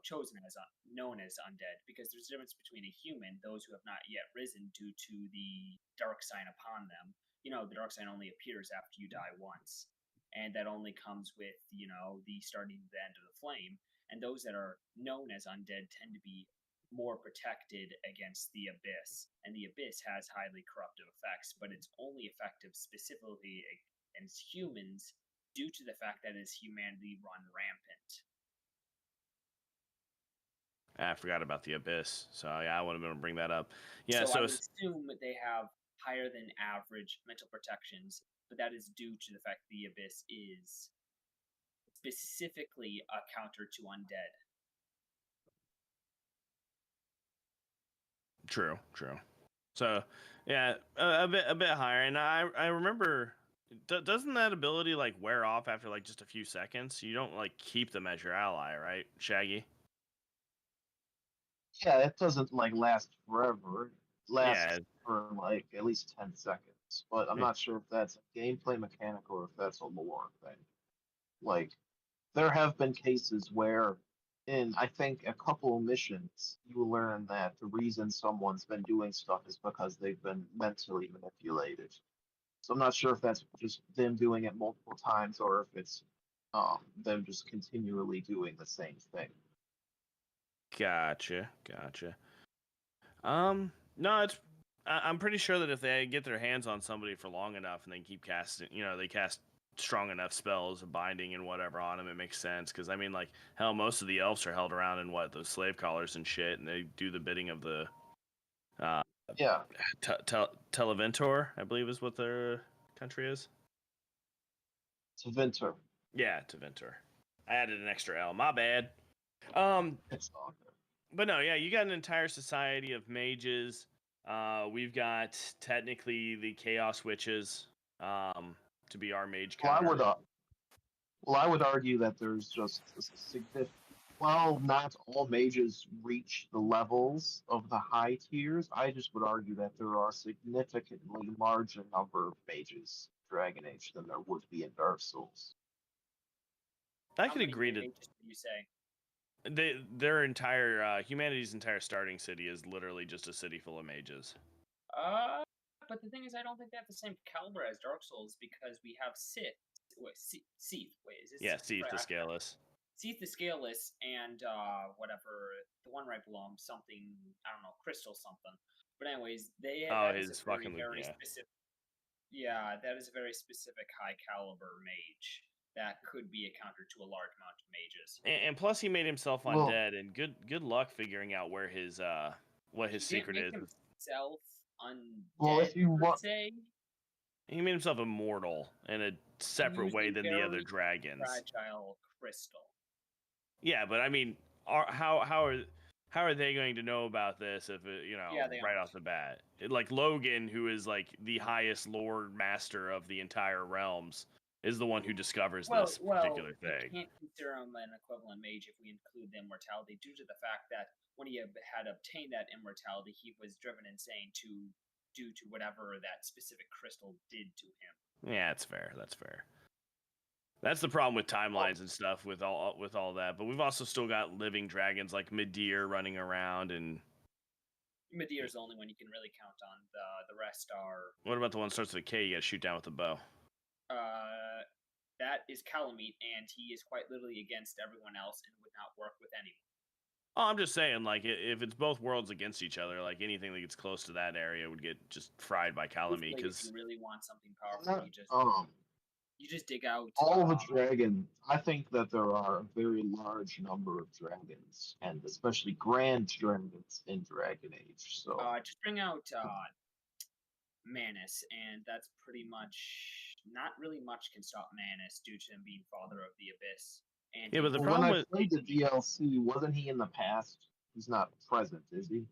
chosen as known as undead, because there's a difference between a human, those who have not yet risen due to the dark sign upon them. The dark sign only appears after you die once, and that only comes with the starting to the end of the flame. And those that are known as undead tend to be more protected against the abyss, and the abyss has highly corruptive effects, but it's only effective specifically against humans due to the fact that as humanity run rampant. I forgot about the abyss, so yeah, I would have been able to bring that up. Yeah, so I would assume that they have higher than average mental protections, but that is due to the fact that the abyss is specifically a counter to undead. True. So yeah, a bit higher, and I remember. Doesn't that ability like wear off after like just a few seconds? You don't like keep them as your ally, right, Shaggy? Yeah, it doesn't like last forever. It lasts Yeah. for like at least 10 seconds. But I'm not sure if that's a gameplay mechanic or if that's a lore thing. Like, there have been cases where in I think a couple of missions you learn that the reason someone's been doing stuff is because they've been mentally manipulated. So I'm not sure if that's just them doing it multiple times or if it's them just continually doing the same thing. Gotcha. No, I'm pretty sure that if they get their hands on somebody for long enough and they keep casting, they cast strong enough spells of binding and whatever on them, it makes sense. Because I mean, like hell, most of the elves are held around in those slave collars and shit, and they do the bidding of the Yeah. Televentor, I believe is what their country is. Tevinter. Yeah, Teventor. I added an extra L. My bad. It's all good. But no, yeah, you got an entire society of mages. We've got technically the Chaos Witches to be our mage counter. I would argue that there's just a significant. Well, not all mages reach the levels of the high tiers. I just would argue that there are significantly larger number of mages in Dragon Age than there would be in Dark Souls. I could agree to. Mages do you say? Their entire humanity's entire starting city is literally just a city full of mages. But the thing is, I don't think they have the same caliber as Dark Souls because we have Sith. Seath. Wait, is it? Yeah, Seath the Scaleless. Seath the Scaleless and whatever the one right below him, something I don't know, Crystal something. But anyways, they his fucking very specific. Yeah, that is a very specific high caliber mage that could be a counter to a large amount of mages. And plus, he made himself undead, and good luck figuring out where his what his secret is. Himself undead. Well, if you want, he made himself immortal in a separate way than the other dragons. Fragile crystal. Yeah, but I mean, how are they going to know about this if right off the bat? Like Logan, who is like the highest lord master of the entire realms, is the one who discovers this particular thing. We can't consider him an equivalent mage if we include the immortality, due to the fact that when he had obtained that immortality, he was driven insane due to whatever that specific crystal did to him. Yeah, that's fair. That's the problem with timelines and stuff with all that. But we've also still got living dragons like Midir running around, and Midir's the only one you can really count on. The rest are. What about the one that starts with a K? You got to shoot down with a bow. That that is Calamite, and he is quite literally against everyone else and would not work with anyone. Oh, I'm just saying, like, if it's both worlds against each other, like, anything that gets close to that area would get just fried by Calamite, Basically, if because... you really want something I'm powerful, not, you just dig out all the dragons. I think that there are a very large number of dragons, and especially grand dragons in Dragon Age. So just bring out Manus, and that's pretty much not really much can stop Manus due to him being father of the abyss. And Yeah, but the when problem I with... played the DLC, wasn't he in the past? He's not present, is he?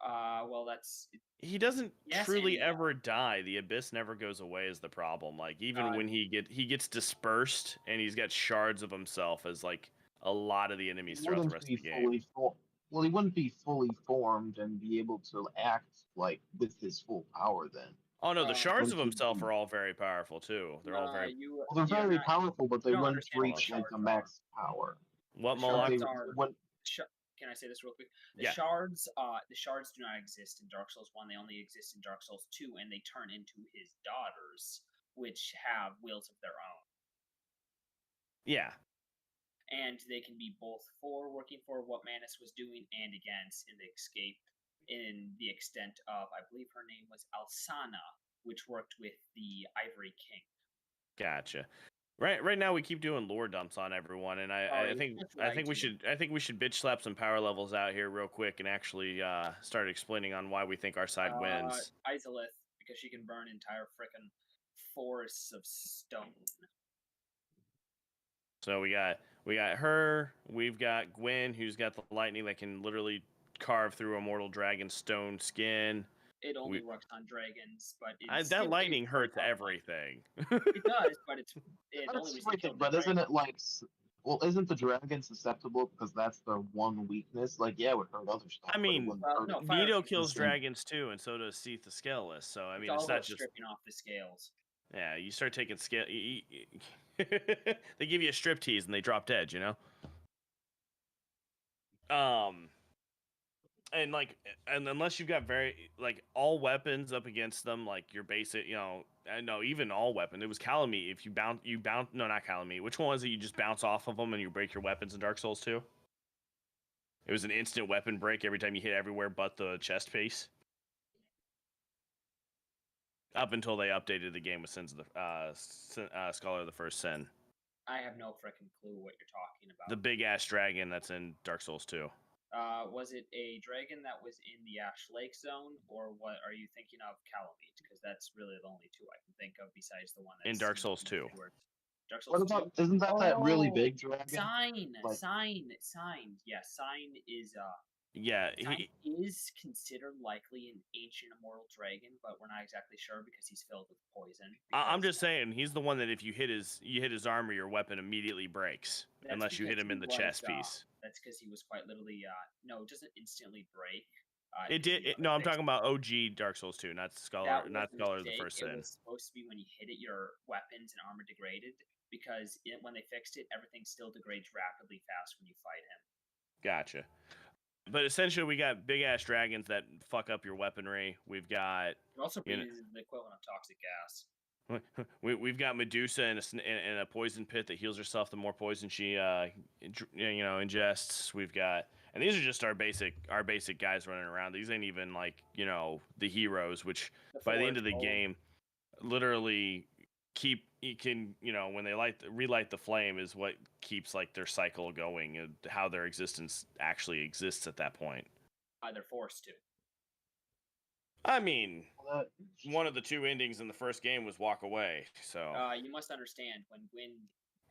well, that's He doesn't Yes truly and no. ever die. The abyss never goes away is the problem. Like, even when he gets dispersed and he's got shards of himself as, like, a lot of the enemies He throughout the wouldn't rest of be the game. well, he wouldn't be fully formed and be able to act like with his full power then. Oh no, the shards of Wouldn't he himself be- are all very powerful too. They're all very... you. Well, they're you're very not- powerful, but they you don't wouldn't understand what reach like the shards max power. What, The Moloch? shards They are. wouldn't- Can I say this real quick? The Yeah. shards do not exist in Dark Souls 1. They only exist in Dark Souls 2, and they turn into his daughters, which have wills of their own. Yeah. And they can be both working for what Manus was doing and against in the escape, in the extent of, I believe her name was Alsana, which worked with the Ivory King. Gotcha. Right now we keep doing lore dumps on everyone, and I think we should bitch slap some power levels out here real quick and actually start explaining on why we think our side wins. Izalith, because she can burn entire frickin' forests of stone. So we got her, we've got Gwen, who's got the lightning that can literally carve through a mortal dragon's stone skin. It only works on dragons, but that lightning hurts everything. It does, but it only That's everything, but isn't it like? Well, isn't the dragon susceptible because that's their one weakness? Like, yeah, it would hurt other stuff. I mean, fire Nito can kills consume. dragons too, and so does Seath the Scaleless. So I mean, all it's not about just stripping off the scales. Yeah, you start taking scale. They give you a strip tease and they drop dead, you know. And like, and unless you've got very like all weapons up against them, like your basic, you know, no, even all weapon. It was Calamite. If you bounce, no, not Calamite. Which one was it? You just bounce off of them and you break your weapons in Dark Souls 2? It was an instant weapon break every time you hit everywhere but the chest piece. Up until they updated the game with Sins of the Scholar of the First Sin. I have no freaking clue what you're talking about. The big ass dragon that's in Dark Souls 2. Was it a dragon that was in the Ash Lake zone, or what are you thinking of, Calamite? Because that's really the only two I can think of besides the one that's in Dark Souls 2. Dark Souls What about? 2? Isn't that really big dragon? Sign. Yeah, Sign is Sign is considered likely an ancient immortal dragon, but we're not exactly sure because he's filled with poison. I'm just saying he's the one that if you hit his armor, your weapon immediately breaks unless you hit him in the chest piece. That's because he was quite literally no, it doesn't instantly break. It did. No, I'm talking about OG Dark Souls 2, not Scholar of the First Sin. It was supposed to be when you hit it, your weapons and armor degraded because when they fixed it, everything still degrades rapidly fast when you fight him. Gotcha. But essentially, we got big ass dragons that fuck up your weaponry. We've got it also breathes the equivalent of toxic gas. We've got Medusa in a poison pit that heals herself the more poison she ingests. We've got, and these are just our basic guys running around. These ain't even like the heroes, which by the end of the game, literally when they relight the flame is what keeps like their cycle going and how their existence actually exists at that point. They're forced to. I mean, one of the two endings in the first game was walk away. So you must understand when Gwyn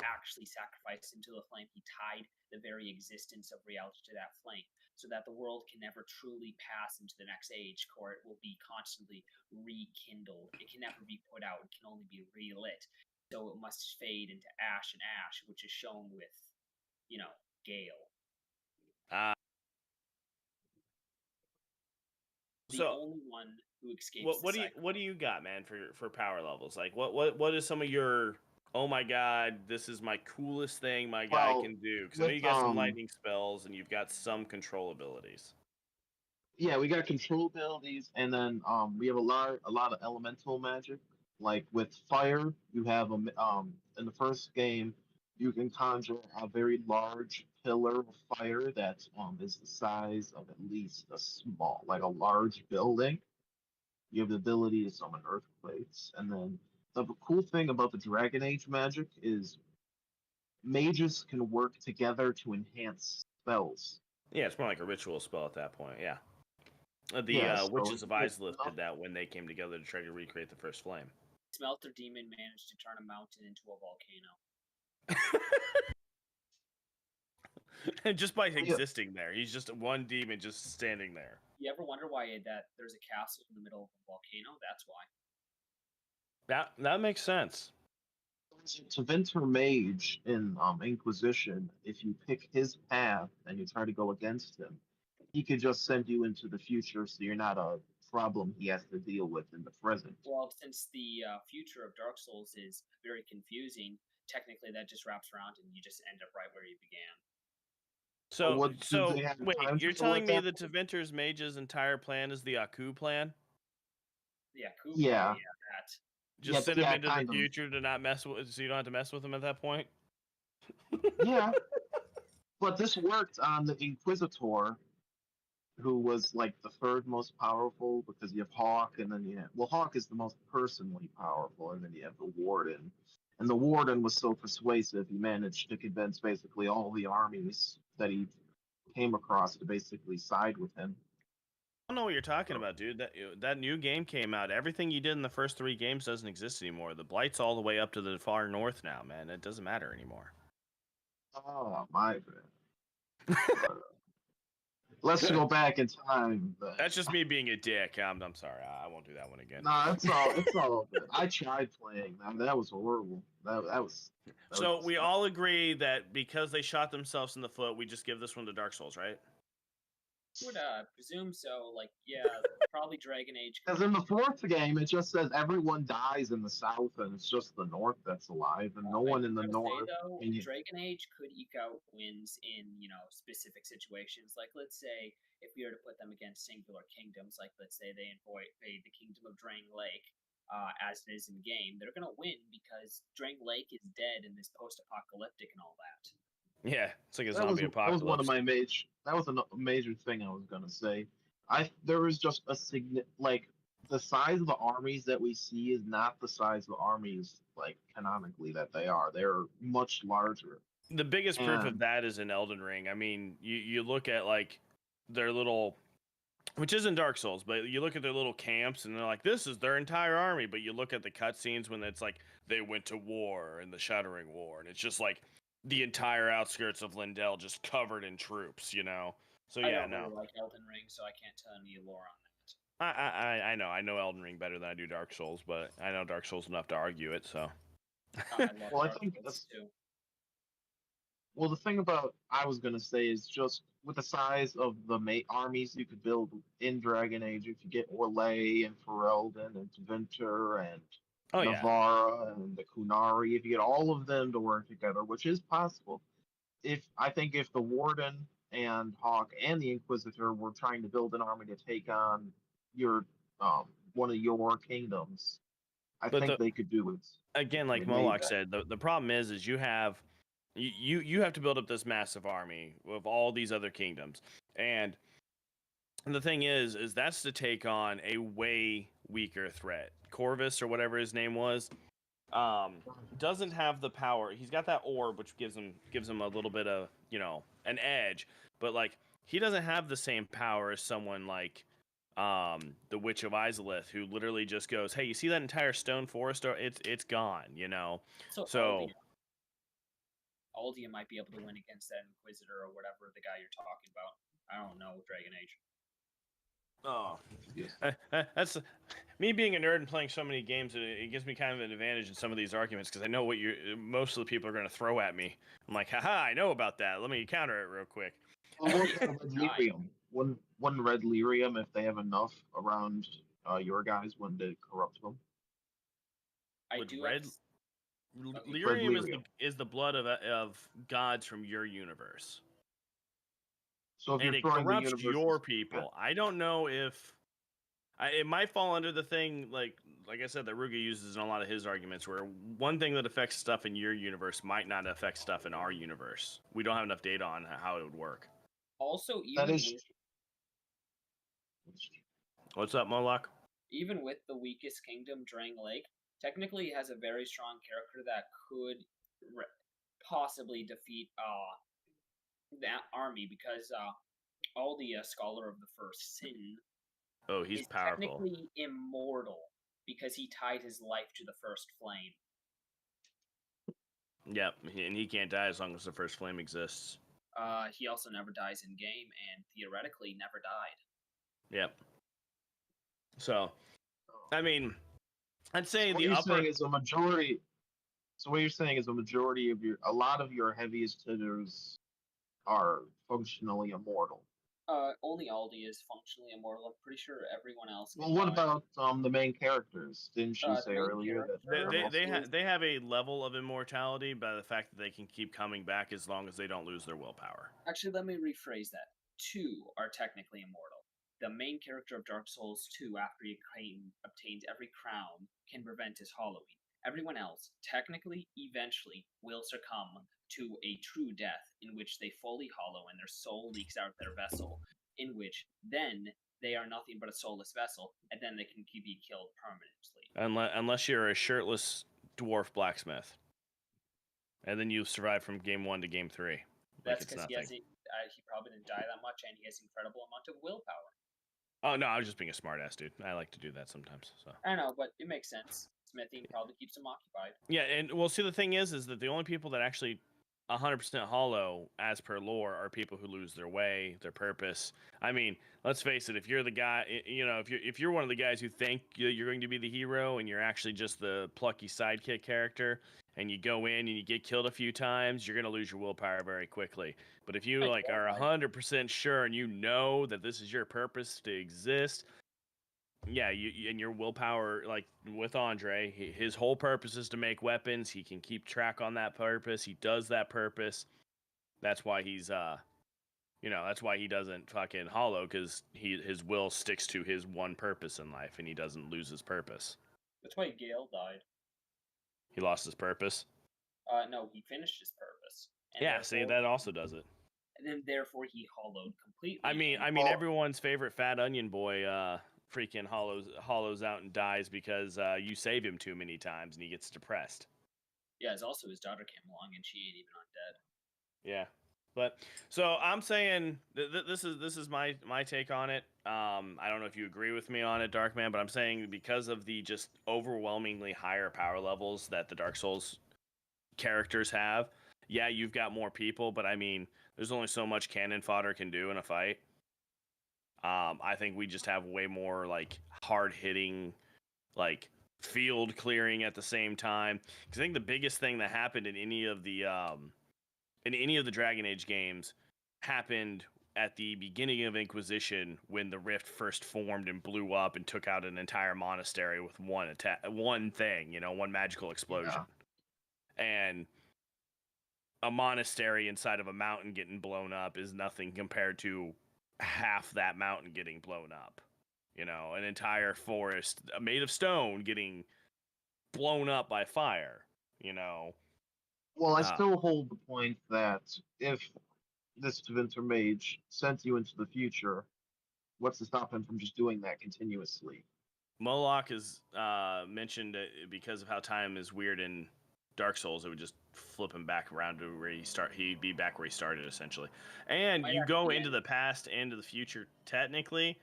actually sacrificed into the flame, he tied the very existence of reality to that flame, so that the world can never truly pass into the next age, or it will be constantly rekindled. It can never be put out. It can only be relit. So it must fade into ash and ash, which is shown with, Gale. The only one who escapes. What do you got, man, for power levels? Like what is some of your, oh my god, this is my coolest thing my guy can do? Because I know you got some lightning spells and you've got some control abilities. Yeah, we got control abilities, and then we have a lot of elemental magic. Like with fire, you have in the first game, you can conjure a very large pillar of fire that is the size of at least a small, like a large building. You have the ability to summon earthquakes, and then the cool thing about the Dragon Age magic is mages can work together to enhance spells. Yeah, it's more like a ritual spell at that point. Yeah. The Yeah, so Witches of it's Izalith not- did that when they came together to try to recreate the first flame. Smelter Demon managed to turn a mountain into a volcano. And just by Yeah. existing there, he's just one demon just standing there. You ever wonder why that there's a castle in the middle of a volcano? That's why. That makes sense. To Vinter Mage in Inquisition, if you pick his path and you try to go against him, he could just send you into the future, so you're not a problem he has to deal with in the present. Well, since the future of Dark Souls is very confusing, technically that just wraps around and you just end up right where you began. So, what do so they have wait, time you're to telling me select that that? Tevinter's Mage's entire plan is the Aku plan? Yeah, cool. Yeah. That. Just send him into the kind of. future to not mess with, so you don't have to mess with him at that point. Yeah, but this worked on the Inquisitor, who was like the third most powerful because you have Hawk, and then Hawk is the most personally powerful, and then you have the Warden. And the Warden was so persuasive, he managed to convince basically all the armies that he came across to basically side with him. I don't know what you're talking about, dude. That new game came out. Everything you did in the first 3 games doesn't exist anymore. The Blight's all the way up to the far north now, man. It doesn't matter anymore. Oh, my bad. Let's go back in time. But... That's just me being a dick. I'm sorry. I won't do that one again. Nah, it's all good. I tried playing that. That was horrible. That was So we all agree that because they shot themselves in the foot, we just give this one to Dark Souls, right? Would presume so. Like, yeah, probably Dragon Age. Because in the fourth game, it just says everyone dies in the south, and it's just the north that's alive, and no one in the north. Say, though, Dragon Age could eke out wins in specific situations. Like, let's say if we were to put them against singular kingdoms, like let's say they invade the kingdom of Drang Lake, as it is in game, they're gonna win because Drang Lake is dead and is post-apocalyptic and all that. Yeah, it's like a zombie apocalypse. That was one of my major. That was a major thing I was gonna say. There was just a like the size of the armies that we see is not the size of the armies like canonically that they are. They're much larger. The biggest proof of that is in Elden Ring. I mean, you look at like their little, which isn't Dark Souls, but you look at their little camps and they're like, this is their entire army. But you look at the cutscenes when it's like they went to war in the Shuddering War, and it's just like the entire outskirts of Lindell just covered in troops, So yeah, I don't no. really like Elden Ring, so I can't tell any lore on that. I know Elden Ring better than I do Dark Souls, but I know Dark Souls enough to argue it. So. I love Well, I Dark think Souls that's too. Well, the thing about I was gonna say is just with the size of the armies you could build in Dragon Age, if you get Orlais and Ferelden and Tevinter and Navarra and the Kunari, if you get all of them to work together, which is possible. I think if the Warden and Hawk and the Inquisitor were trying to build an army to take on your one of your kingdoms, I think they could do it. Again, like Moloch said, the problem is you have you have to build up this massive army of all these other kingdoms, and the thing is that's to take on a way weaker threat. Corvus or whatever his name was, doesn't have the power. He's got that orb which gives him a little bit of an edge, but like he doesn't have the same power as someone like the Witch of Izalith, who literally just goes, hey, you see that entire stone forest? It's gone, So Aldia might be able to win against that Inquisitor or whatever the guy you're talking about. I don't know Dragon Age. Oh, that's me being a nerd and playing so many games. It gives me kind of an advantage in some of these arguments because I know what most of the people are going to throw at me. I'm like, haha, I know about that. Let me counter it real quick. One red lyrium, if they have enough around your guys, when to corrupt them. Lyrium is the blood of gods from your universe. So if and it corrupts your people. I don't know if It might fall under the thing, like I said, that Rouga uses in a lot of his arguments, where one thing that affects stuff in your universe might not affect stuff in our universe. We don't have enough data on how it would work. Also, That even is. What's up, Moloch? with the weakest kingdom, Drang Lake, technically has a very strong character that could possibly defeat that army, because Aldi, a scholar of the first sin, Oh, he's is powerful. technically immortal because he tied his life to the first flame. Yep, and he can't die as long as the first flame exists. He also never dies in game, and theoretically never died. Yep. So, I mean, I'd say So what the you're upper. saying is a majority. So what you're saying is a lot of your heaviest hitters are functionally immortal. Only Aldi is functionally immortal. I'm pretty sure everyone else. Well, what about the main characters? Didn't she The say main earlier that character- They have a level of immortality by the fact that they can keep coming back as long as they don't lose their willpower. Actually, let me rephrase that. 2 are technically immortal. The main character of Dark Souls 2, after he obtains every crown, can prevent his hollowing. Everyone else, technically, eventually, will succumb to a true death, in which they fully hollow and their soul leaks out of their vessel, in which then they are nothing but a soulless vessel, and then they can be killed permanently. Unless you're a shirtless dwarf blacksmith, and then you survive from game 1 to game 3. That's because he probably didn't die that much, and he has incredible amount of willpower. Oh no, I was just being a smartass, dude. I like to do that sometimes. So I know, but it makes sense. Smithing probably keeps him occupied. yeah, and well, see, the thing is that the only people that actually 100% hollow, as per lore, are people who lose their way, their purpose. I mean, let's face it. If you're the guy, you know, if you're one of the guys who think you're going to be the hero and you're actually just the plucky sidekick character, and you go in and you get killed a few times, you're going to lose your willpower very quickly. But if you like are 100% sure and you know that this is your purpose to exist, yeah, you and your willpower, like with Andre, his whole purpose is to make weapons. He can keep track on that purpose. He does that purpose. That's why he's that's why he doesn't fucking hollow, because his will sticks to his one purpose in life, and he doesn't lose his purpose. That's why Gale died. He lost his purpose. No, he finished his purpose. Yeah, see, that also does it. And then therefore he hollowed completely. I mean, everyone's favorite fat onion boy freaking hollows out and dies because you save him too many times and he gets depressed. Yeah, it's also his daughter came along and she ain't even undead. Yeah, but so I'm saying this is my take on it. I don't know if you agree with me on it, Darkman, but I'm saying because of the just overwhelmingly higher power levels that the Dark Souls characters have, yeah, you've got more people, but I mean, there's only so much cannon fodder can do in a fight. I think we just have way more like hard hitting, like field clearing at the same time. Because I think the biggest thing that happened in any of the Dragon Age games happened at the beginning of Inquisition, when the Rift first formed and blew up and took out an entire monastery with one thing, one magical explosion. Yeah. And a monastery inside of a mountain getting blown up is nothing compared to half that mountain getting blown up. An entire forest made of stone getting blown up by fire. Well, I still hold the point that if this Vinter Mage sent you into the future, what's to stop him from just doing that continuously? Moloch has mentioned that because of how time is weird in Dark Souls, it would just flip him back around to where he'd be back where he started, essentially. And you go into the past and to the future, technically,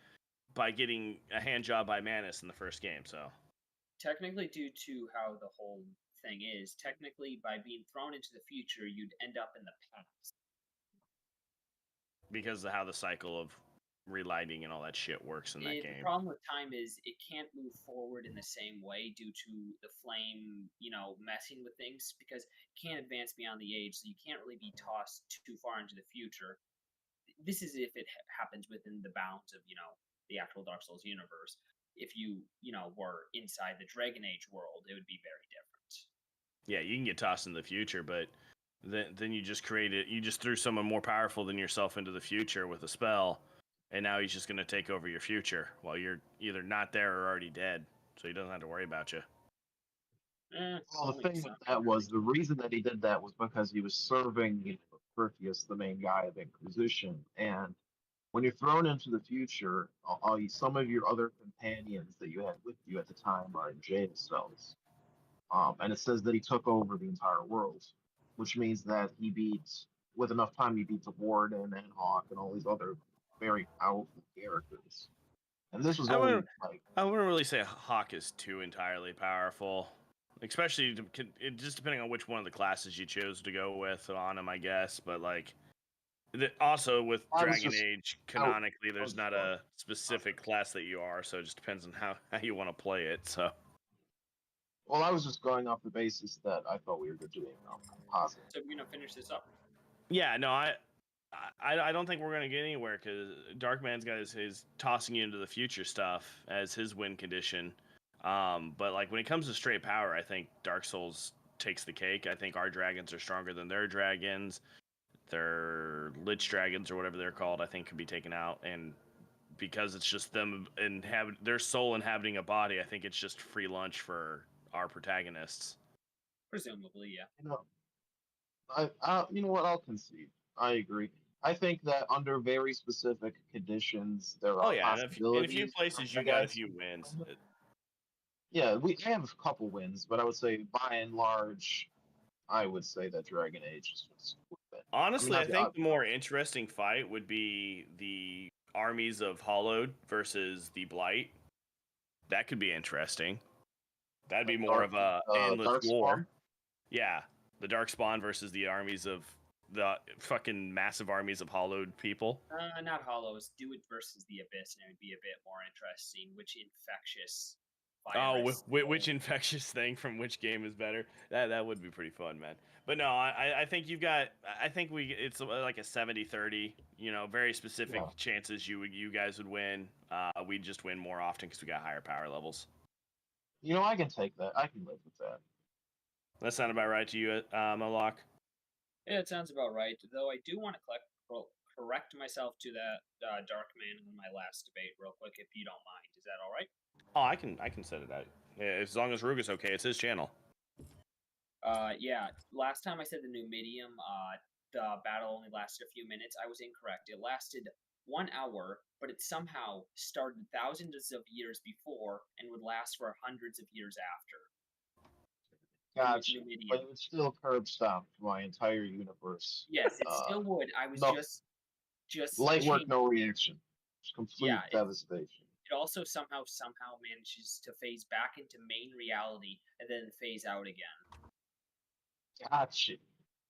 by getting a hand job by Manus in the first game, so. Technically, due to how the whole thing is, technically, by being thrown into the future, you'd end up in the past. Because of how the cycle of relighting and all that shit works in that game. The problem with time is it can't move forward in the same way due to the flame, messing with things, because it can't advance beyond the age, so you can't really be tossed too far into the future. This is if it happens within the bounds of, the actual Dark Souls universe. If you, were inside the Dragon Age world, it would be very different. Yeah, you can get tossed in the future, but then you just threw someone more powerful than yourself into the future with a spell, and now he's just gonna take over your future while you're either not there or already dead, so he doesn't have to worry about you. Well, the thing with that was the reason that he did that was because he was serving, Perfius, the main guy of Inquisition, and when you're thrown into the future, some of your other companions that you had with you at the time are in jail cells. And it says that he took over the entire world, which means that with enough time, he beats Warden and Hawk and all these other very powerful characters. And this was I only wouldn't, like, I wouldn't really say Hawk is too entirely powerful, especially just depending on which one of the classes you chose to go with on him, I guess. But like, also with Dragon Age, canonically, there's not a specific class that you are, so it just depends on how you want to play it. So. well, I was just going off the basis that I thought we were doing positive. So we're gonna finish this up. Yeah, no, I don't think we're gonna get anywhere because Darkman's got his tossing you into the future stuff as his win condition. But like when it comes to straight power, I think Dark Souls takes the cake. I think our dragons are stronger than their dragons. Their Lich dragons or whatever they're called, I think could be taken out. And because it's just them and have their soul inhabiting a body, I think it's just free lunch for our protagonists. Presumably, yeah. You know what? I'll concede. I agree. I think that under very specific conditions, there are in possibilities. a few places, you got a few wins. Yeah, we have a couple wins, but I would say by and large, I would say that Dragon Age is just. Honestly, I think the more interesting fight would be the armies of Hollowed versus the Blight. That could be interesting. That'd be more of a endless war. Yeah, the Darkspawn versus the armies of the fucking massive armies of Hollowed people. Not Hollows. Do it versus the Abyss, and it would be a bit more interesting. Which infectious virus? Which infectious thing from which game is better? That would be pretty fun, man. But no, I think you've got. I think it's like a 70-30. Very specific chances you guys would win. We'd just win more often because we got higher power levels. I can take that. I can live with that. That sound about right to you, Moloch? Yeah, it sounds about right. Though I do want to correct myself to that Darkman on my last debate real quick, if you don't mind. Is that all right? Oh, I can set it out. Yeah, as long as Rouga's okay, it's his channel. Yeah. Last time I said the Numidium, the battle only lasted a few minutes. I was incorrect. It lasted 1 hour, but it somehow started thousands of years before and would last for hundreds of years after. Gotcha. But it would still curb stop my entire universe. Yes, it still would. I was just light work, no reaction. Just complete devastation. It also somehow manages to phase back into main reality and then phase out again. Gotcha.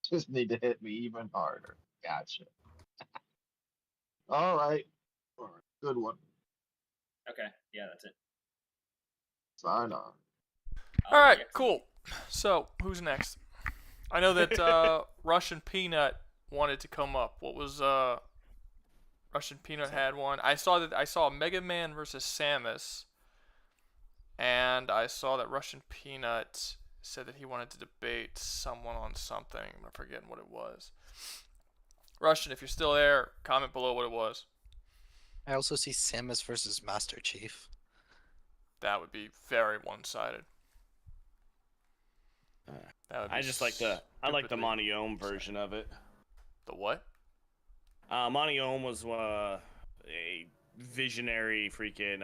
Just need to hit me even harder. Gotcha. All right. Good one. Okay. Yeah, that's it. Sign on. All right, cool. So, who's next? I know that Russian Peanut wanted to come up. What was Russian Peanut had one? I saw Mega Man versus Samus, and I saw that Russian Peanut said that he wanted to debate someone on something. I'm forgetting what it was. Russian, if you're still there, comment below what it was. I also see Samus versus Master Chief. That would be very one-sided. I just like the Monoyome version of it. The what? Monoyome was a visionary freaking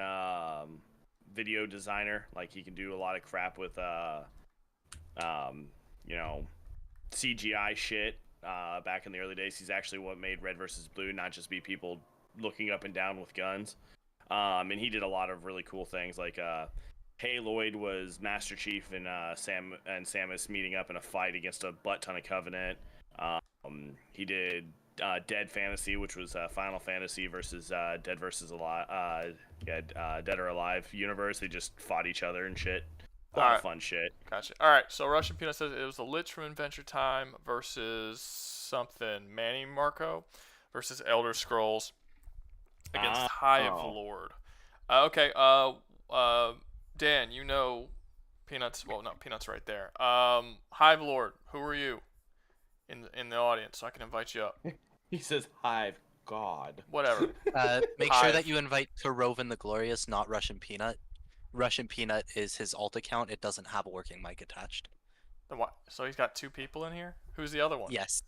video designer. Like he can do a lot of crap with CGI shit. Back in the early days, he's actually what made Red versus Blue not just be people looking up and down with guns. And he did a lot of really cool things like Haloid was Master Chief and Samus meeting up in a fight against a butt ton of Covenant. He did Dead Fantasy, which was Final Fantasy versus Dead versus Alive. Dead or Alive universe. They just fought each other and shit. A lot of fun shit. Gotcha. All right, so Russian Peanut says it was the Lich from Adventure Time versus something Mannimarco versus Elder Scrolls against Hive Lord. Okay, Dan, Peanuts. Well, not Peanuts right there. Hive Lord, who are you in the audience so I can invite you up? He says Hive. God. Whatever. Make sure that Hive. you invite Karovan the Glorious, not Russian Peanut. Russian Peanut is his alt account. It doesn't have a working mic attached. Then what? So he's got 2 people in here? Who's the other one? Yes.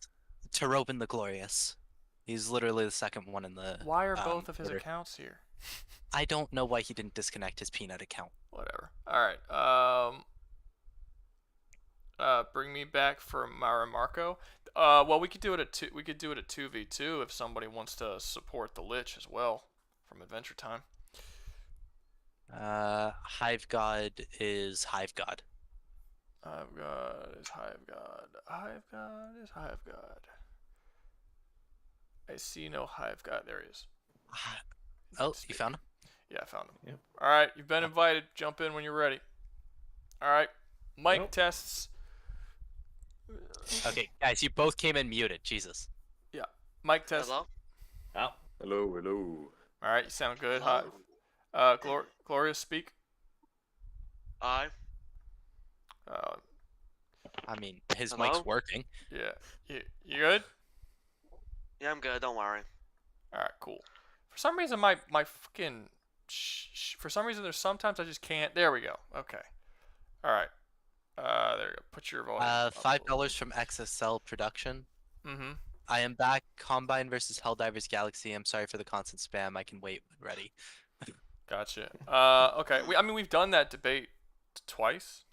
Taroban the Glorious. He's literally the second one in the. Why are both of his order. accounts here? I don't know why he didn't disconnect his Peanut account. Whatever. Alright. Bring me back for Mannimarco. Well, we could do it at 2v2 if somebody wants to support the Lich as well from Adventure Time. Hive God is Hive God. Hive God is Hive God. Hive God is Hive God. I see no Hive God. There he is. Oh, you found him? Yeah, I found him. Yep. Alright, you've been invited. Jump in when you're ready. Alright. Mic Nope. tests. Okay, guys, you both came in muted. Jesus. Yeah. Mic test. Hello? Oh. Hello. Alright, you sound good. Hello? Gloria, speak. Hi. I mean, his Hello? mic's working. Yeah. You good? Yeah, I'm good. Don't worry. Alright, cool. For some reason, my fucking... for some reason, there's sometimes I just can't... There we go. Okay. Alright. There you go. Put your volume up a little. $5 from XSL Production. Mm-hmm. I am back. Combine versus Helldivers Galaxy. I'm sorry for the constant spam. I can wait when ready. Gotcha. Okay. I mean, we've done that debate twice,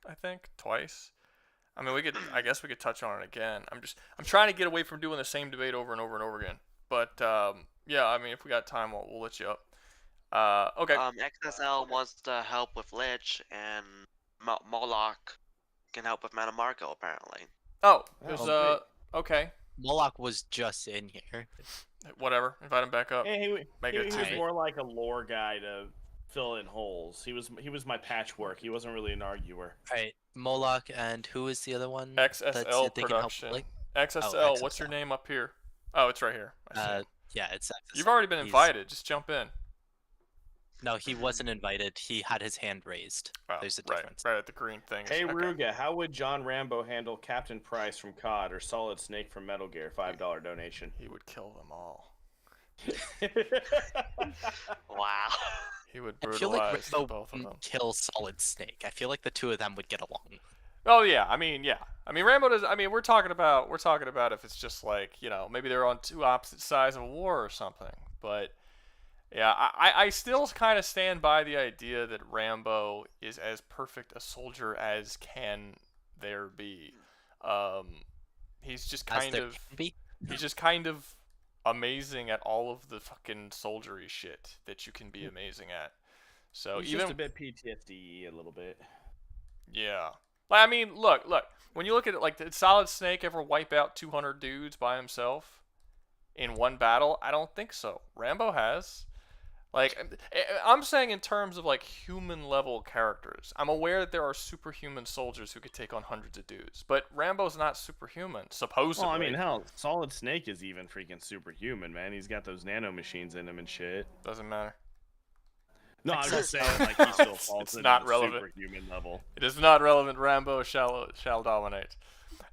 I think. Twice. I mean, I guess we could touch on it again. I'm trying to get away from doing the same debate over and over and over again. But, yeah, I mean, if we got time, we'll let you up. Okay. XSL wants to help with Lich, and Moloch can help with Mannimarco, apparently. Oh, Oh, there's, great. okay. Moloch was just in here. Whatever. Invite him back up. Hey, Make he it was two. more like a lore guy to fill in holes. He was my patchwork. He wasn't really an arguer. Alright, Moloch, and who is the other one? that's XSL thinking help Production. Blake? XSL, what's XSL. your name up here? Oh, it's right here. I see it. Yeah, it's XSL. You've already been He's- invited. Just jump in. No, he wasn't invited. He had his hand raised. Oh, There's a right, difference. right at the green thing. Hey, Okay. Rouga, how would John Rambo handle Captain Price from COD or Solid Snake from Metal Gear? $5 donation. He would kill them all. Wow. He would I feel like brutalize Rambo both of them. wouldn't kill Solid Snake. I feel like the two of them would get along. Oh yeah, I mean Rambo does. I mean, we're talking about if it's just like, maybe they're on two opposite sides of a war or something. But yeah, I still kind of stand by the idea that Rambo is as perfect a soldier as can there be. He's just As kind there of can be. he's just kind of amazing at all of the fucking soldiery shit that you can be amazing at. So He's even just a bit PTSD, a little bit. yeah. Like, I mean, look. When you look at it, like, did Solid Snake ever wipe out 200 dudes by himself in one battle? I don't think so. Rambo has. Like, I'm saying in terms of, like, human-level characters. I'm aware that there are superhuman soldiers who could take on hundreds of dudes. But Rambo's not superhuman, supposedly. Well, I mean, hell, Solid Snake is even freaking superhuman, man. He's got those nanomachines in him and shit. Doesn't matter. No, I'm just saying, like, he still falls It's into not the relevant. superhuman level. It is not relevant. Rambo shall dominate.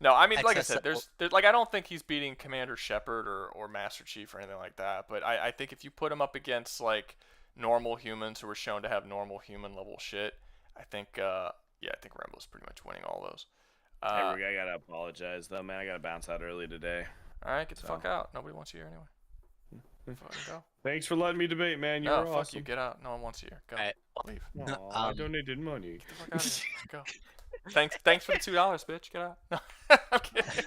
No, I mean, like I said, there's like, I don't think he's beating Commander Shepard or Master Chief or anything like that. But I think if you put him up against, like, normal humans who are shown to have normal human level shit, I think Rambo's pretty much winning all those. Hey, Rick, I gotta apologize, though, man. I gotta bounce out early today. All right, get the So. fuck out. Nobody wants you here anyway. Fucking go. Thanks for letting me debate, man. You're No, awesome. fuck you. Get out. No one wants you here. Go. Alright, Leave. Aw, I donated money. Get the fuck out of here. Go. Thanks for the $2, bitch. Get out. No, I'm kidding.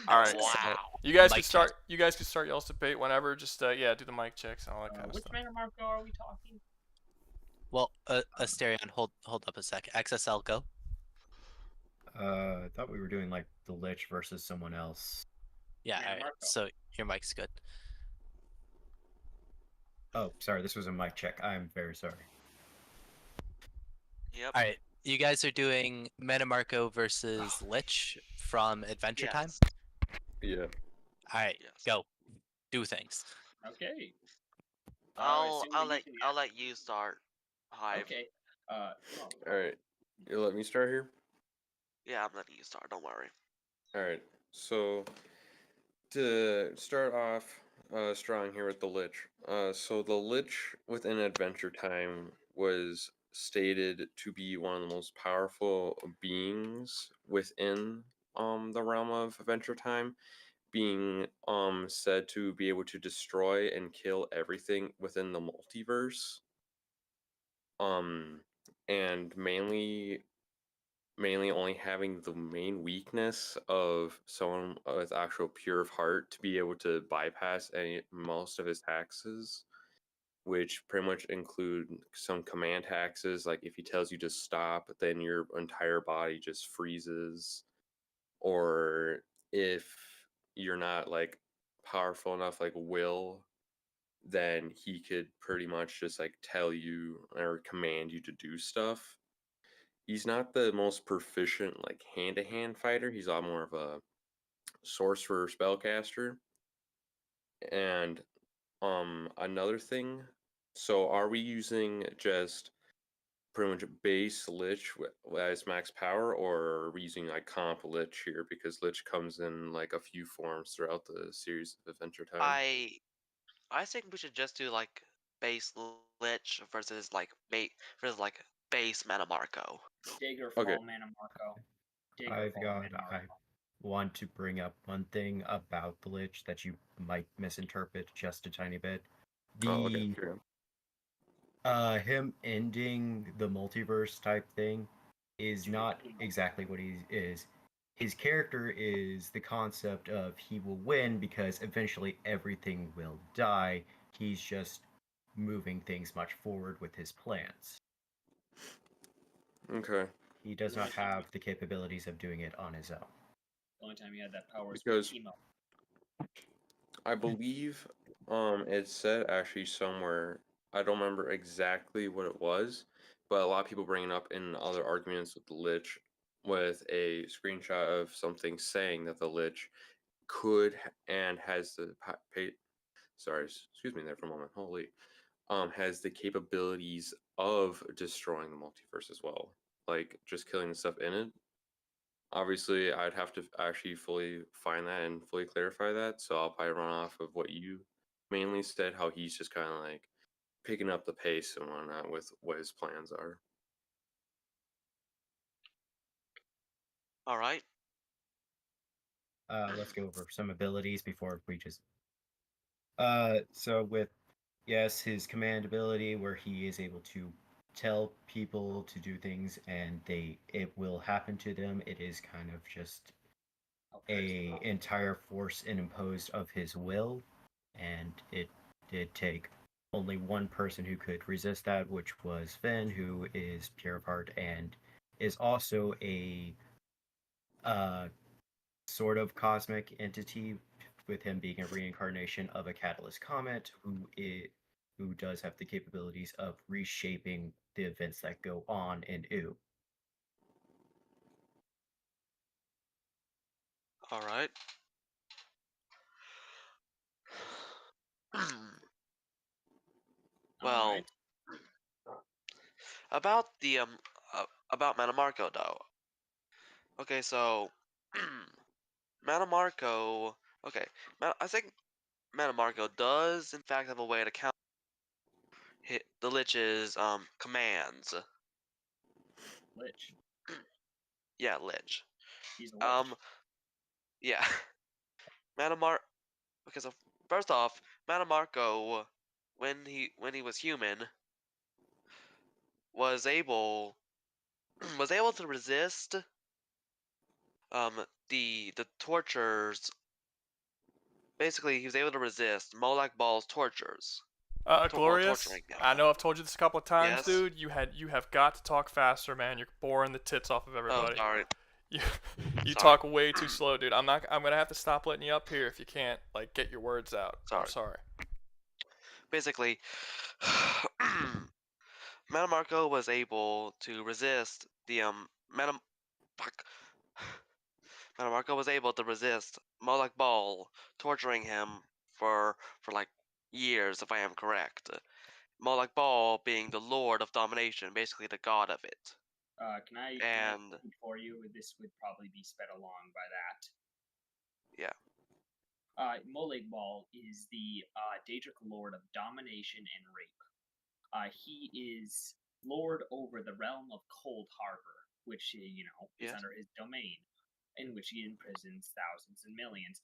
All right. Wow. You guys Mic can start. You guys can start y'all's debate whenever. Just do the mic checks and all that kind of Which stuff. Mannimarco are we talking? Well, Asterion, hold up a sec. XSL, go. I thought we were doing like the Lich versus someone else. Yeah, Yeah, alright. Marco. So your mic's good. Oh, sorry, this was a mic check. I'm very sorry. Yep. Alright, you guys are doing Mannimarco versus Lich from Adventure Time? Yes. Yeah. Alright, Yes. go. Do things. Okay. I'll assuming you can- let you start. Hive. Okay. Alright. You let me start here? Yeah, I'm letting you start. Don't worry. Alright. So, to start off strong here with the Lich. So the Lich within Adventure Time was stated to be one of the most powerful beings within the realm of Adventure Time, being said to be able to destroy and kill everything within the multiverse. And mainly only having the main weakness of someone with actual pure of heart to be able to bypass most of his taxes, which pretty much include some command taxes. Like if he tells you to stop, then your entire body just freezes, or if you're not like powerful enough, like will, then he could pretty much just like tell you or command you to do stuff. He's not the most proficient like hand-to-hand fighter. He's a lot more of a sorcerer spellcaster. And another thing, so are we using just pretty much base Lich as max power, or are we using like comp Lich here, because Lich comes in like a few forms throughout the series of Adventure Time? I think we should just do like base Lich versus like base Mannimarco. Daggerfall Okay. Mannimarco. I Mannimarco. want to bring up one thing about the Lich that you might misinterpret just a tiny bit. Okay, sure. Him ending the multiverse type thing is not exactly what he is. His character is the concept of he will win because eventually everything will die. He's just moving things much forward with his plans. Okay. He does not have the capabilities of doing it on his own. The only time he had that power was Because chemo. I believe it said actually somewhere, I don't remember exactly what it was, but a lot of people bring it up in other arguments with the Lich, with a screenshot of something saying that the Lich could and has the sorry, excuse me there for a moment. Holy, has the capabilities of destroying the multiverse as well, like just killing the stuff in it. Obviously, I'd have to actually fully find that and fully clarify that. So I'll probably run off of what you mainly said, how he's just kind of like picking up the pace and whatnot with what his plans are. All right. Let's go over some abilities before we just. So with yes, his command ability where he is able to tell people to do things and it will happen to them. It is kind of just a entire force and imposed of his will, and it did take only one person who could resist that, which was Finn, who is pure of heart and is also a sort of cosmic entity, with him being a reincarnation of a catalyst comet who does have the capabilities of reshaping the events that go on in U. All right. Well, Alright. about the about Mannimarco though. Okay, so Mannimarco. Okay, I think Mannimarco does in fact have a way to count hit the Lich's commands. Lich. Yeah, Lich. He's a lich. Yeah. Okay, so first off, Mannimarco, when he was human, was able to resist the tortures. Basically, he was able to resist Molak Ball's tortures. Glorious. Torturing him. I know I've told you this a couple of times, Yes. dude. You have got to talk faster, man. You're boring the tits off of everybody. Oh, sorry. You Sorry. talk way too slow, dude. I'm gonna have to stop letting you up here if you can't like get your words out. Sorry. I'm sorry. Basically, Mannimarco was able to resist the Mannimarco was able to resist Molak Ball torturing him for like years, if I am correct. Molak Ball being the Lord of Domination, basically the god of it. Can I speak for you? This would probably be sped along by that. Yeah. Molag Bal is the Daedric Lord of Domination and Rape. He is lord over the realm of Cold Harbor, which, is Yes. under his domain, in which he imprisons thousands and millions.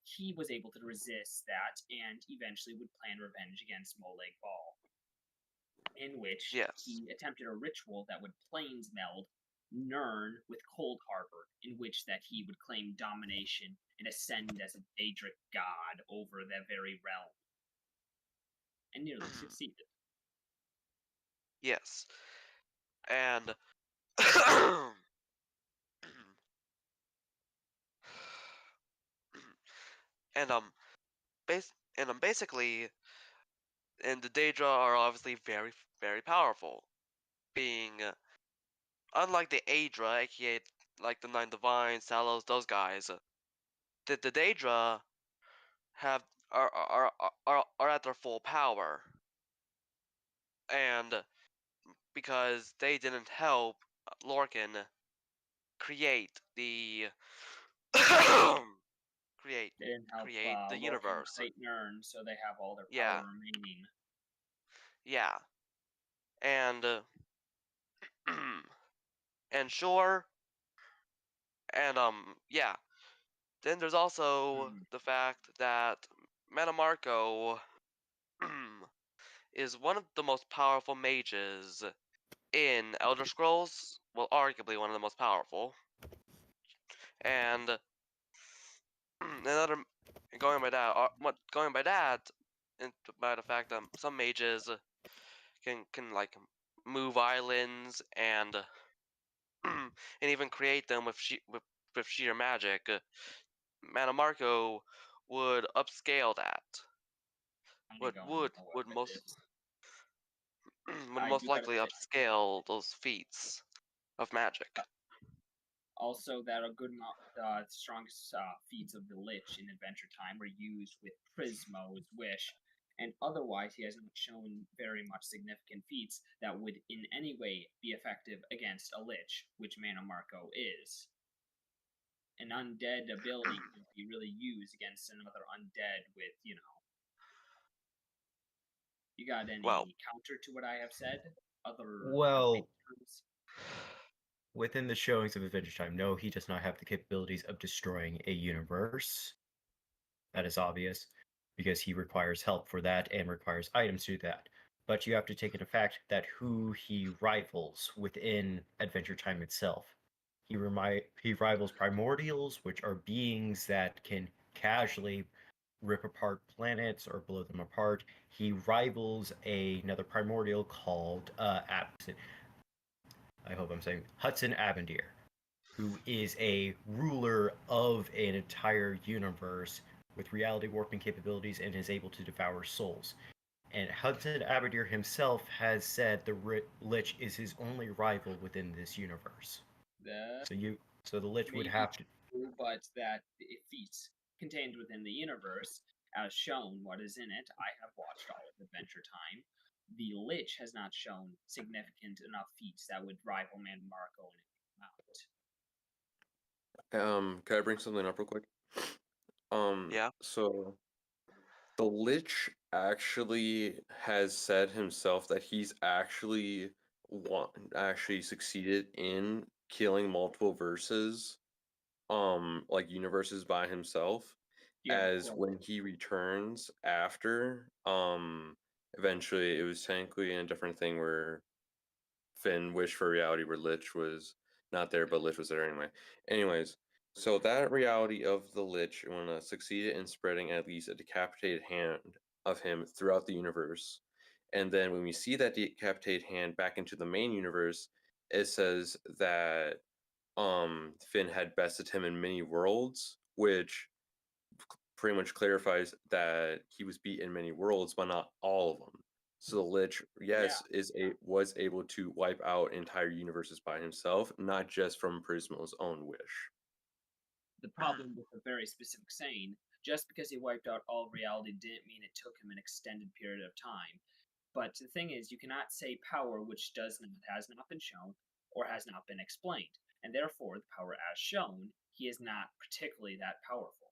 He was able to resist that and eventually would plan revenge against Molag Bal, in which Yes. he attempted a ritual that would planes meld Nirn with Cold Harbor, in which that he would claim domination and ascend as a Daedric god over that very realm, and nearly succeeded. Yes. And and basically, and the Daedra are obviously very, very powerful, being unlike the Aedra, aka like the Nine Divines, Salos, those guys. The Daedra have are at their full power, and because they didn't help Lorcan create the create They didn't help create the Lorcan universe. create Nirn, so they have all their Yeah. power remaining. Yeah. And and sure, and yeah. Then there's also the fact that Mannimarco is one of the most powerful mages in Elder Scrolls. Well, arguably one of the most powerful. And another going by that, and by the fact that some mages can like move islands and and even create them with sheer magic. Mannimarco would upscale that. Would most would I most do gotta likely say- upscale those feats of magic. Also, that a good strongest feats of the Lich in Adventure Time were used with Prismo's Wish, and otherwise he has not shown very much significant feats that would in any way be effective against a Lich, which Mannimarco is. An undead ability can be really used against another undead with, You got any counter to what I have said? Well, within the showings of Adventure Time, no, he does not have the capabilities of destroying a universe. That is obvious, because he requires help for that and requires items to do that. But you have to take into fact that who he rivals within Adventure Time itself. He rivals primordials, which are beings that can casually rip apart planets or blow them apart. He rivals another primordial called I hope I'm saying Hudson Abendir, who is a ruler of an entire universe with reality warping capabilities and is able to devour souls. And Hudson Abendir himself has said the Lich is his only rival within this universe. So the Lich would have to. True, but that feats contained within the universe, as shown what is in it, I have watched all of Adventure Time. The Lich has not shown significant enough feats that would rival Mannimarco in amount. Can I bring something up real quick? Yeah. So the Lich actually has said himself that he's actually succeeded in killing multiple like universes by himself. As when he returns after, eventually it was technically in a different thing where Finn wished for a reality where Lich was not there, but Lich was there anyway. Anyways, so that reality of the Lich succeeded in spreading at least a decapitated hand of him throughout the universe. And then when we see that decapitated hand back into the main universe, it says that Finn had bested him in many worlds, which pretty much clarifies that he was beat in many worlds, but not all of them. So the Lich, was able to wipe out entire universes by himself, not just from Prismo's own wish. The problem with a very specific saying, just because he wiped out all reality didn't mean it took him an extended period of time. But the thing is, you cannot say power which has not been shown or has not been explained, and therefore the power as shown, he is not particularly that powerful.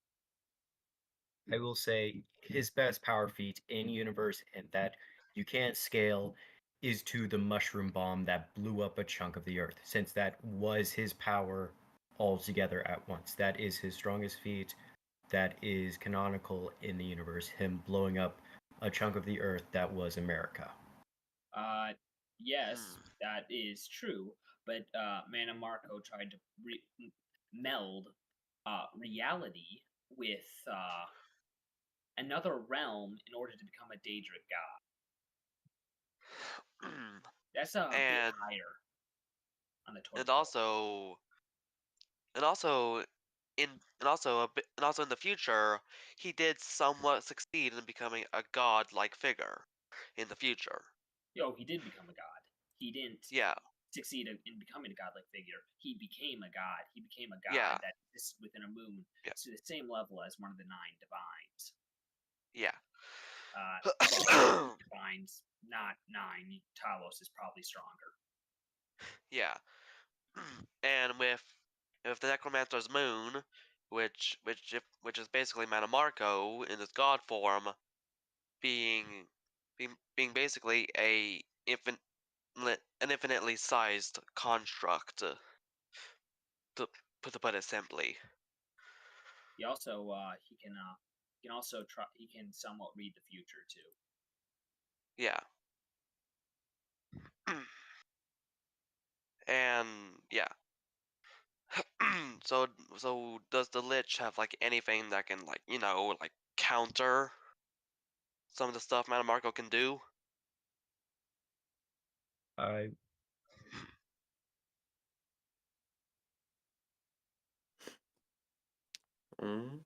I will say his best power feat in universe and that you can't scale is to the mushroom bomb that blew up a chunk of the earth, since that was his power altogether at once. That is his strongest feat. That is canonical in the universe, him blowing up a chunk of the earth that was America. Yes, that is true. But Mannimarco tried to meld reality with another realm in order to become a Daedric god. That's a bit and higher on the totem and pole. also and also in the future, he did somewhat succeed in becoming a god-like figure in the future. Yo, he did become a god. He didn't Yeah, succeed in becoming a godlike figure. He became a god. He became a god yeah, that exists within a moon yeah, to the same level as one of the 9 divines. yeah. Well, divines, not 9. Talos is probably stronger. Yeah. And with the Necromancer's moon, which is basically Mannimarco in his god form, being basically an infinitely sized construct, to put it simply. He also he can also try he can somewhat read the future too. Yeah. And yeah. so does the Lich have like anything that can like like counter some of the stuff Mannimarco can do? I When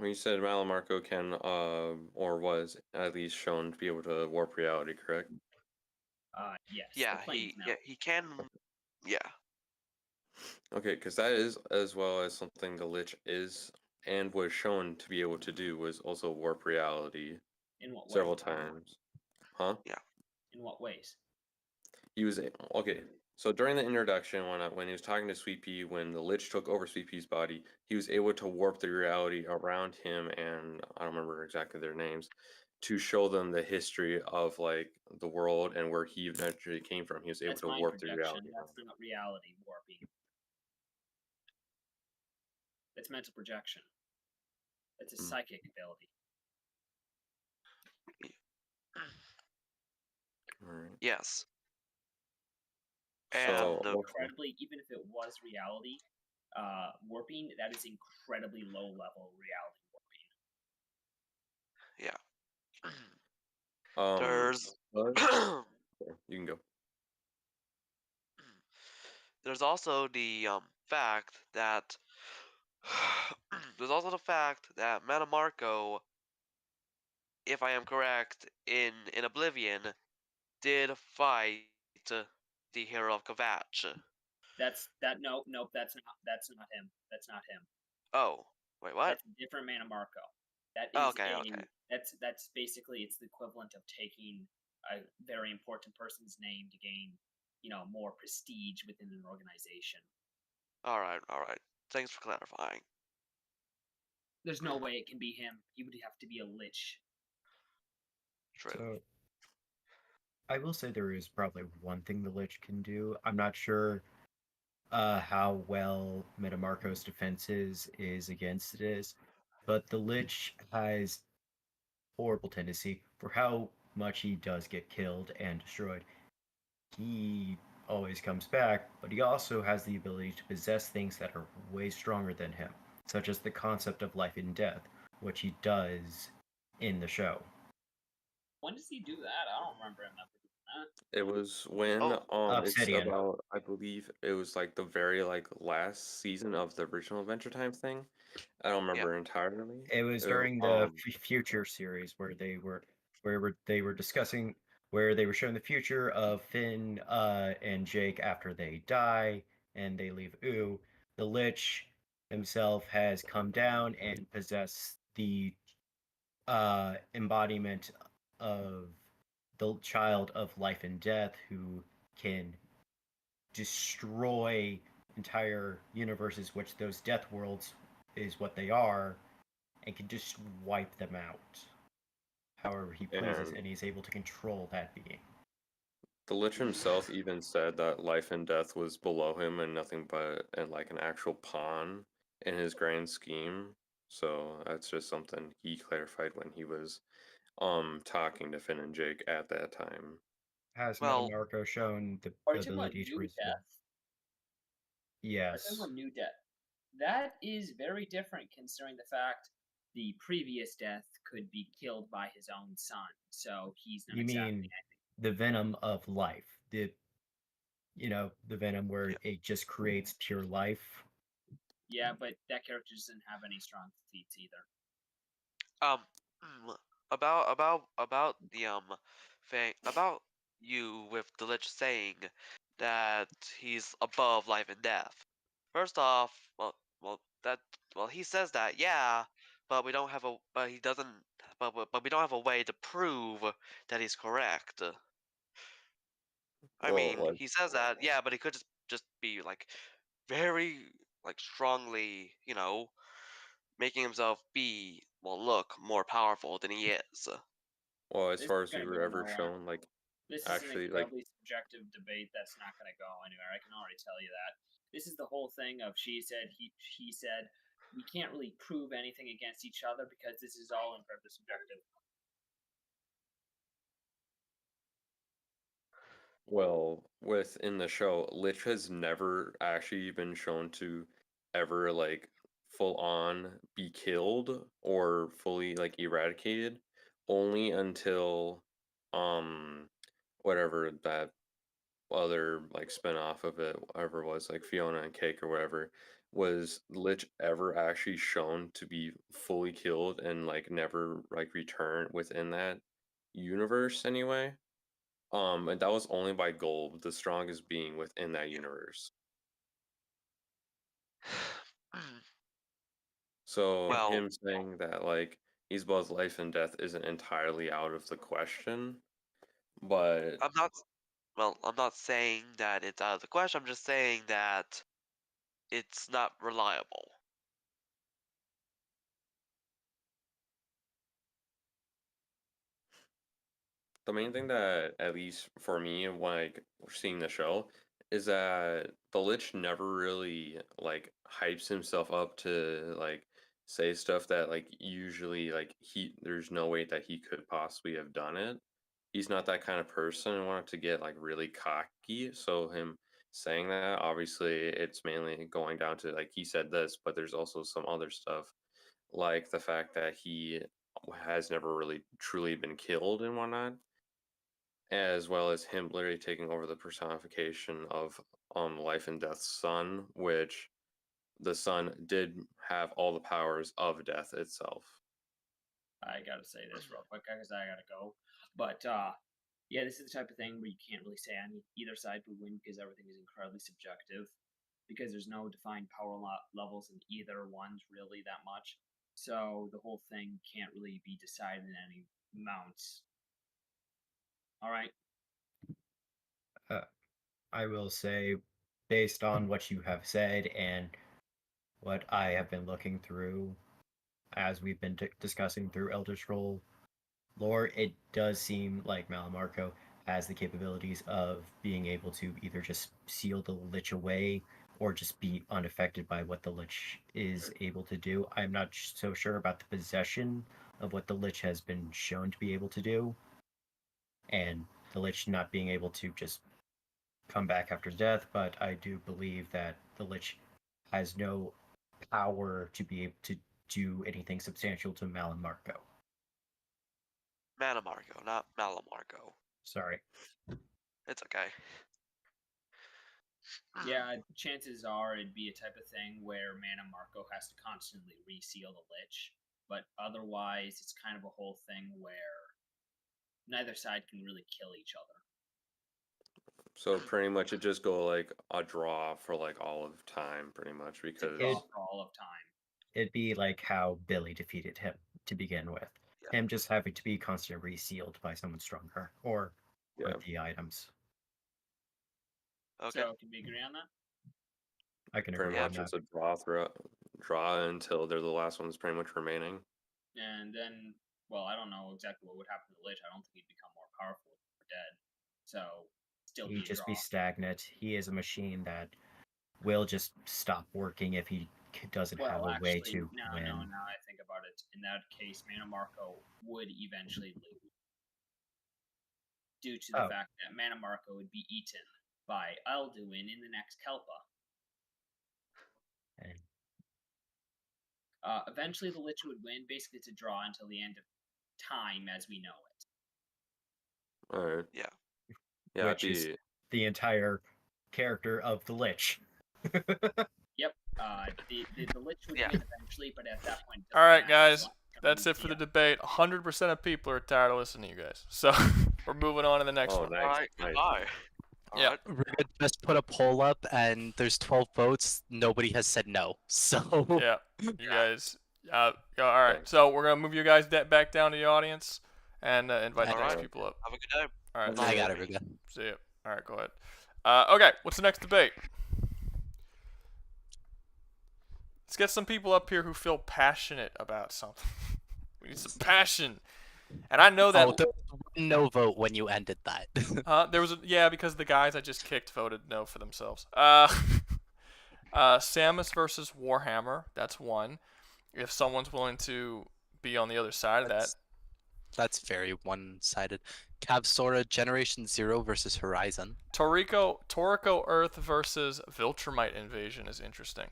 you said Mannimarco can, or was at least shown to be able to warp reality, correct? Yes. Yeah, the planes now. he can. Yeah, Okay, because that is as well as something the Lich is and was shown to be able to do was also warp reality In what way? several times. Huh? yeah. In what ways? He was okay. So during the introduction, when he was talking to Sweet Pea, when the Lich took over Sweet Pea's body, he was able to warp the reality around him, and I don't remember exactly their names, to show them the history of like the world and where he eventually came from. He was able That's to mind warp the projection. reality. That's not reality warping. That's mental projection. That's a psychic ability. Alright. Yes. So And Incredibly, even if it was reality, warping, that is incredibly low level reality warping. yeah. There's you can go. there's also the fact that Mannimarco, if I am correct, in Oblivion, did fight the hero of Kvatch. Nope, that's not him. That's not him. Oh, wait, what? That's a different Mannimarco. That Oh, is okay. that's basically it's the equivalent of taking a very important person's name to gain, more prestige within an organization. All right. Thanks for clarifying. There's no way it can be him. He would have to be a Lich. True. So I will say there is probably one thing the Lich can do. I'm not sure how well Metamarco's defenses is against this, but the Lich has horrible tendency for how much he does get killed and destroyed. He always comes back, but he also has the ability to possess things that are way stronger than him, such as the concept of life and death, which he does in the show. When does he do that? I don't remember him ever doing that. It was when it's Obsidian. about, I believe it was like the very like last season of the original Adventure Time thing. I don't remember entirely. It was during the future series where they were discussing where they were showing the future of Finn and Jake after they die and they leave Ooh. The Lich himself has come down and possessed the embodiment of the child of life and death who can destroy entire universes, which those death worlds is what they are, and can just wipe them out however he pleases, And and he's able to control that being. the Lich himself even said that life and death was below him and nothing but like an actual pawn in his grand scheme. So that's just something he clarified when he was talking to Finn and Jake at that time. Has Well, Mannimarco shown the Are you talking about ability to new resolve? death? Are you talking Yes. about new death? That is very different considering the fact the previous death could be killed by his own son. So he's not You exactly. mean the venom of life? The venom where it just creates pure life. Yeah, but that character doesn't have any strong feats either. about the thing about you with the Lich saying that he's above life and death. First off, he says that, yeah, but we don't have a but he doesn't but we don't have a way to prove that he's correct. I mean, Well, like, he says that, yeah, but he could just be like very like strongly, making himself be look more powerful than he is. well, as This far is as we gonna were go ever nowhere. shown, like, This is an actually, like, incredibly subjective debate that's not going to go anywhere. I can already tell you that. This is the whole thing of she said, he said. We can't really prove anything against each other because this is all incredibly subjective. well, within the show, Lich has never actually been shown to ever like full on be killed or fully like eradicated, only until whatever that other like spin-off of it, whatever it was, like Fiona and Cake or whatever, was Lich ever actually shown to be fully killed and like never like return within that universe anyway. And that was only by Gold, the strongest being within that universe. So Well, him saying that like he's both life and death isn't entirely out of the question, but I'm not I'm not saying that it's out of the question. I'm just saying that it's not reliable. the main thing that, at least for me, when like seeing the show, is that the Lich never really like hypes himself up to like say stuff that like usually like there's no way that he could possibly have done it. He's not that kind of person and wanted to get like really cocky. So him saying that, obviously it's mainly going down to like he said this, but there's also some other stuff like the fact that he has never really truly been killed and whatnot, as well as him literally taking over the personification of Life and Death's son, which the son did have all the powers of death itself. I gotta say this real quick because I gotta go. But yeah, this is the type of thing where you can't really say on either side would win because everything is incredibly subjective. Because there's no defined power levels in either one's really that much. So the whole thing can't really be decided in any amounts. All right. I will say, based on what you have said and what I have been looking through as we've been discussing through Elder Scroll lore, it does seem like Mannimarco has the capabilities of being able to either just seal the Lich away or just be unaffected by what the Lich is able to do. I'm not so sure about the possession of what the Lich has been shown to be able to do, and the Lich not being able to just come back after death, but I do believe that the Lich has no power to be able to do anything substantial to Mannimarco. Mannimarco, not Malamarco. Sorry. It's okay. Yeah, chances are it'd be a type of thing where Mannimarco has to constantly reseal the Lich, but otherwise it's kind of a whole thing where neither side can really kill each other. So pretty much it just go like a draw for like all of time, pretty much, because Draw for all of time. It'd be like how Billy defeated him to begin with. Yeah. Him just having to be constantly resealed by someone stronger or yeah. with the items. Okay. So can we agree on that? I can Pretty agree on much that. it's a draw until they're the last ones pretty much remaining. And then, well, I don't know exactly what would happen to Lich. I don't think he'd become more powerful if he were dead. So, still be He'd a just draw. be stagnant. He is a machine that will just stop working if he doesn't have a way to win. Now I think about it. In that case, Mannimarco would eventually lose. Due to the fact that Mannimarco would be eaten by Alduin in the next Kelpa. And Eventually, the Lich would win. Basically, it's a draw until the end of time as we know it. Alright. Yeah. Yeah, which is the entire character of the Lich. Yep. The Lich would win eventually, but at that point. All right, guys. That's it for the debate. 100% of people are tired of listening to you guys. So we're moving on to the next one. All right, goodbye. Yeah. We're gonna just put a poll up, and there's 12 votes. Nobody has said no. So Yeah, you guys. All right. So we're gonna move you guys back down to the audience and invite the next people up. Have a good day. All right. I got it, Rouga. See you. All right, go ahead. Okay, what's the next debate? Let's get some people up here who feel passionate about something. We need some passion. And I know that. Oh, there was no vote when you ended that. There was because the guys I just kicked voted no for themselves. Samus versus Warhammer. That's one. If someone's willing to be on the other side of that. That's very one-sided. Cavsora Generation 0 versus Horizon. Toriko Earth versus Viltrumite Invasion is interesting.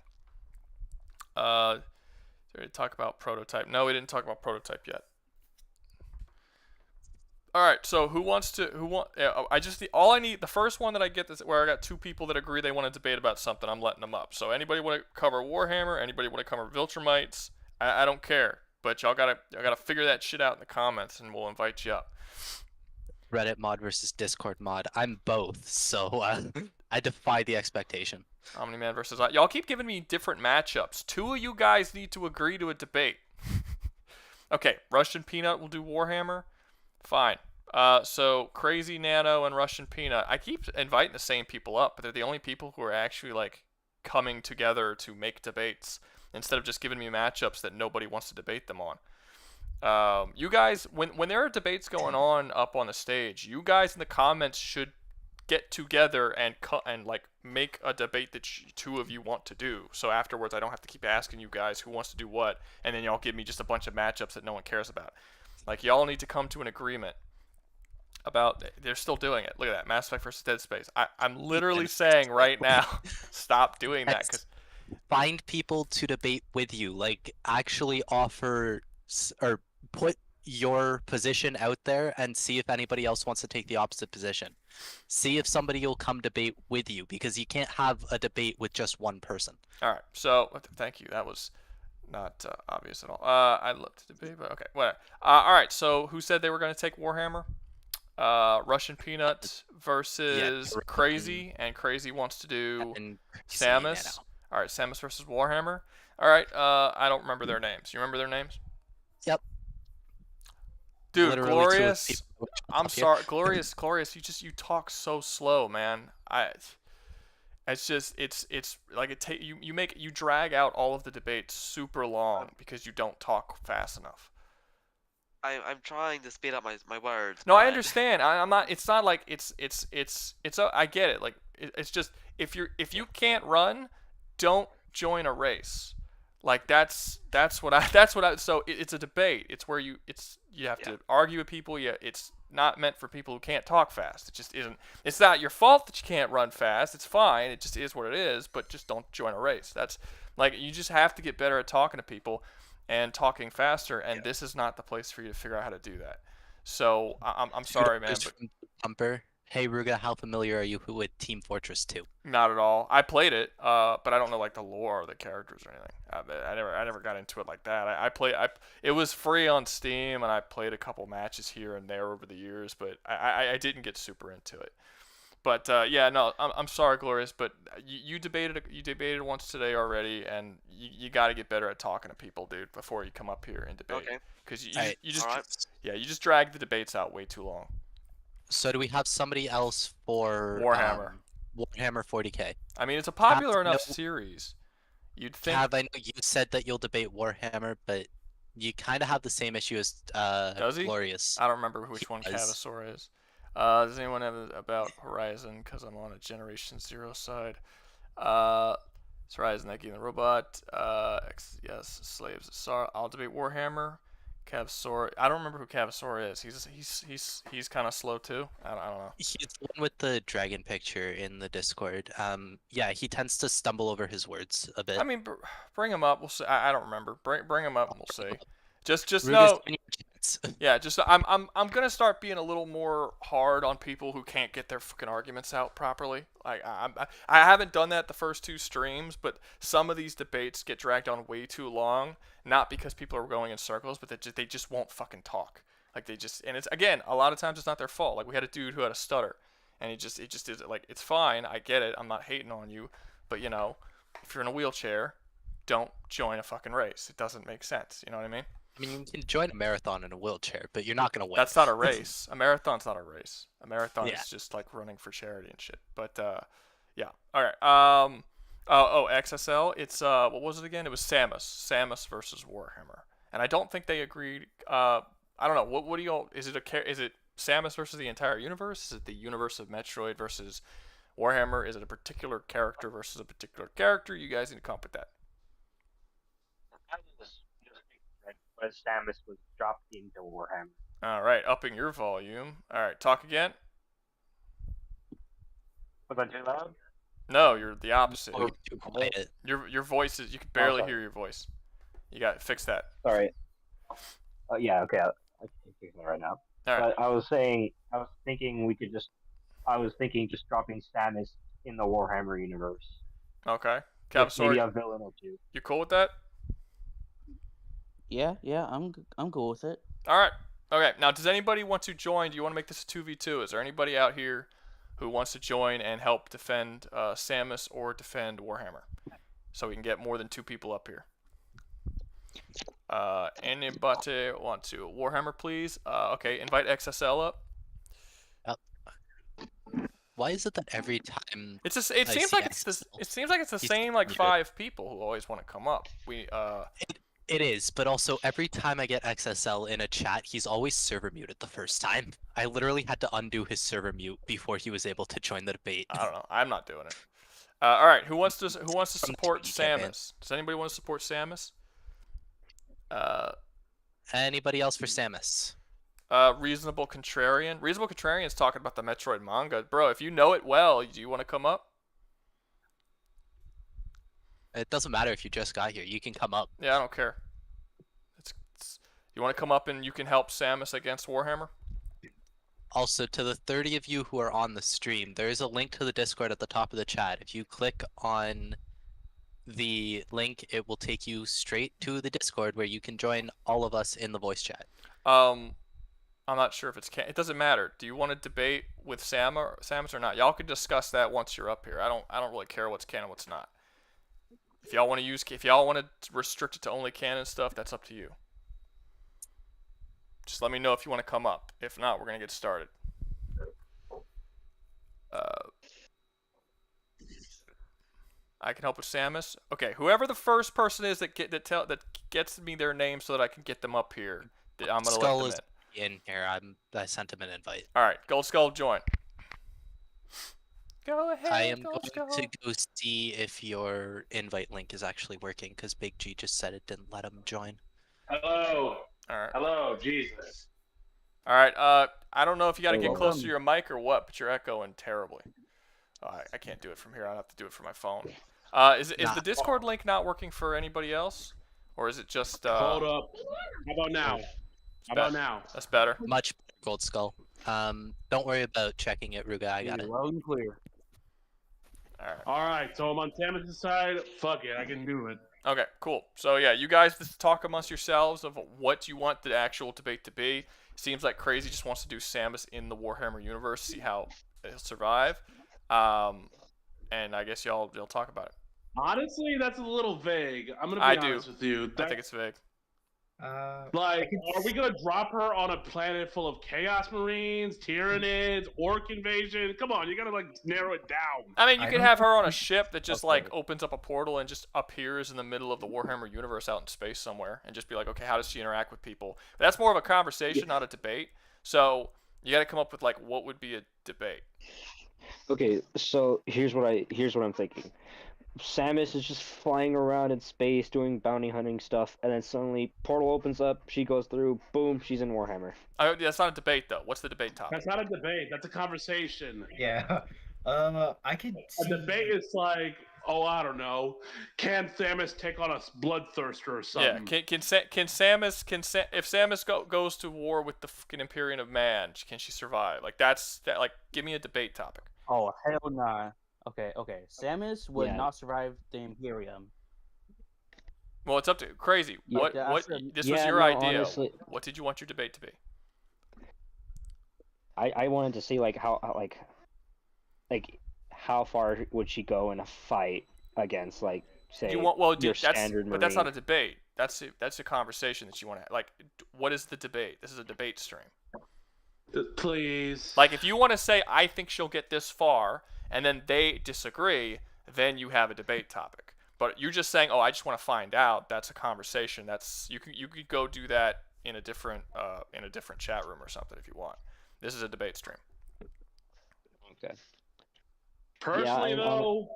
Did we talk about Prototype? No, we didn't talk about Prototype yet. All right, so all I need, the first one that I get is where I got two people that agree they want to debate about something. I'm letting them up. So anybody want to cover Warhammer? Anybody want to cover Viltrumites? I don't care, but y'all gotta figure that shit out in the comments, and we'll invite you up. Reddit mod versus Discord mod. I'm both, so I defy the expectation. Omni-Man versus... Y'all keep giving me different matchups. Two of you guys need to agree to a debate. Okay, Russian Peanut will do Warhammer. Fine. So Crazy Nano and Russian Peanut. I keep inviting the same people up, but they're the only people who are actually like coming together to make debates instead of just giving me matchups that nobody wants to debate them on. You guys, when there are debates going on up on the stage, you guys in the comments should get together and like make a debate that two of you want to do. So afterwards, I don't have to keep asking you guys who wants to do what, and then y'all give me just a bunch of matchups that no one cares about. Like, y'all need to come to an agreement about... They're still doing it. Look at that. Mass Effect versus Dead Space. I'm literally saying right now, stop doing that. Cause... Find people to debate with you. Like, actually offer or put your position out there and see if anybody else wants to take the opposite position. See if somebody will come debate with you, because you can't have a debate with just one person. All right. So, thank you. That was... not obvious at all. I'd love to debate, but okay, whatever. All right, so who said they were going to take Warhammer? Russian Peanut versus Crazy, and Crazy wants to do Samus. All right, Samus versus Warhammer. All right, I don't remember their names. You remember their names? Yep. Dude, Literally Glorious. I'm sorry, Glorious. You talk so slow, man. It's just it's like you drag out all of the debates super long because you don't talk fast enough. I'm trying to speed up my words. No, I understand. I'm not. It's not like it's. I get it. Like it's just if you can't run, don't join a race. Like that's what I. So it's a debate. It's where you have to argue with people. Yeah, it's not meant for people who can't talk fast. It just isn't. It's not your fault that you can't run fast. It's fine. It just is what it is. But just don't join a race. That's like you just have to get better at talking to people and talking faster. And this is not the place for you to figure out how to do that. So I'm sorry, man. But Pumper. Hey Rouga, how familiar are you with Team Fortress 2? Not at all. I played it, but I don't know like the lore or the characters or anything. I never got into it like that. It was free on Steam, and I played a couple matches here and there over the years, but I didn't get super into it. But no, I'm sorry, Glorious, but you debated once today already, and you got to get better at talking to people, dude, before you come up here and debate. Okay. Because you just drag the debates out way too long. So do we have somebody else for Warhammer? Warhammer 40k. I mean, it's a popular enough series. You'd think. I know you said that you'll debate Warhammer, but you kind of have the same issue as Does he? Glorious. I don't remember which one does. Cavasaur is. Does anyone have about Horizon? Because I'm on a Generation 0 side. It's Horizon, that game, the robot. Yes, slaves. Sorry, I'll debate Warhammer. Cavasaur. I don't remember who Cavasaur is. He's kind of slow too. I don't know. He's the one with the dragon picture in the Discord. Yeah, he tends to stumble over his words a bit. I mean, bring him up. We'll see. I don't remember. Bring him up and we'll see. Just Ruga's know. giving you a chance. Yeah, just I'm gonna start being a little more hard on people who can't get their fucking arguments out properly. I haven't done that the first 2 streams, but some of these debates get dragged on way too long. Not because people are going in circles, but they just won't fucking talk. Like and it's again a lot of times it's not their fault. Like we had a dude who had a stutter, and it just is like it's fine. I get it. I'm not hating on you, but you know, if you're in a wheelchair, don't join a fucking race. It doesn't make sense. You know what I mean? I mean, you can join a marathon in a wheelchair, but you're not gonna win. That's not a race. A marathon's not a race. A marathon Yeah. is just like running for charity and shit. But yeah. All right. XSL. It's what was it again? It was Samus versus Warhammer. And I don't think they agreed. I don't know. What do y'all? Is it Samus versus the entire universe? Is it the universe of Metroid versus Warhammer? Is it a particular character versus a particular character? You guys need to come up with that. I was just thinking that Samus was dropped into Warhammer. All right, upping your volume. All right, talk again. Was I too loud? No, you're the opposite. Or too quiet. Your voice is, you can barely hear your voice. You got to fix that. Sorry. Yeah, okay. I can fix it right now. All right. But I was thinking just dropping Samus in the Warhammer universe. Okay. With Cavasaur, maybe a villain or two. you cool with that? Yeah, I'm cool with it. All right. Okay. Now, does anybody want to join? Do you want to make this a 2v2? Is there anybody out here who wants to join and help defend Samus or defend Warhammer? So we can get more than 2 people up here. Anybody want to? Warhammer, please. Okay, invite XSL up. Why is it that every time It seems like it's the He's same like muted. 5 people who always want to come up. it is, but also every time I get XSL in a chat, he's always server muted the first time. I literally had to undo his server mute before he was able to join the debate. I don't know. I'm not doing it. All right. Who wants to From the support Twitch campaign. Samus? Does anybody want to support Samus? Anybody else for Samus? Reasonable Contrarian. Reasonable Contrarian's talking about the Metroid manga, bro. If you know it well, do you want to come up? It doesn't matter if you just got here. You can come up. Yeah, I don't care. You want to come up and you can help Samus against Warhammer? Also, to the 30 of you who are on the stream, there is a link to the Discord at the top of the chat. If you click on the link, it will take you straight to the Discord where you can join all of us in the voice chat. I'm not sure if it doesn't matter. Do you want to debate with Samus or not? Y'all can discuss that once you're up here. I don't really care what's canon, what's not. If y'all want to restrict it to only canon stuff, that's up to you. Just let me know if you want to come up. If not, we're gonna get started. I can help with Samus. Okay, whoever the first person is that gets me their name so that I can get them up here, I'm gonna Skull let is them in here. I sent him an invite. in. All right, Gold Skull, join. Go ahead. I am Gold going Skull. to go see if your invite link is actually working because Big G just said it didn't let him join. Hello. All right. Hello, Jesus. All right. I don't know if you got to get close to welcome. your mic or what, but you're echoing terribly. I can't do it from here. I have to do it from my phone. Is the Discord link not working for anybody else, or is it just? Hold up. How about now? How about now? That's better. Much better, Gold Skull. Don't worry about checking it, Rouga. I got it. Loud and clear. All right. All right. So I'm on Samus' side. Fuck it. I can do it. Okay, cool. So yeah, you guys just talk amongst yourselves of what you want the actual debate to be. Seems like Crazy just wants to do Samus in the Warhammer universe, see how he'll survive. And I guess y'all talk about it. Honestly, that's a little vague. I'm gonna be honest with you. I think it's vague. Like, are we gonna drop her on a planet full of Chaos Marines, Tyranids, Orc invasion? Come on, you gotta like narrow it down. I mean, you I could don't have her think on a we- ship that just Okay. like opens up a portal and just appears in the middle of the Warhammer universe out in space somewhere, and just be like, okay, how does she interact with people? But that's more of a conversation, not a debate. So you got to come up with like what would be a debate. Okay, so here's what I'm thinking. Samus is just flying around in space doing bounty hunting stuff, and then suddenly portal opens up, she goes through, boom, she's in Warhammer. That's not a debate though. What's the debate topic? That's not a debate. That's a conversation. Yeah. I could A see. debate is like, oh, I don't know, can Samus take on a bloodthirster or Yeah, something? can Samus if Samus goes to war with the fucking Imperium of Man, can she survive? Like that's that. Like, give me a debate topic. Oh hell nah. Okay. Samus would Yeah. not survive the Imperium. Well, it's up to Crazy. Yeah, What that's a- this was Yeah, your no, idea. honestly- What did you want your debate to be? I wanted to see like how far would she go in a fight against like say You want your that's standard but that's not a Marine. debate. That's a conversation that you want to like. What is the debate? This is a debate stream. Please. Like if you want to say I think she'll get this far, and then they disagree, then you have a debate topic. But you're just saying, oh, I just want to find out. That's a conversation. That's you could go do that in a different chat room or something if you want. This is a debate stream. Okay. Personally, I'm- though,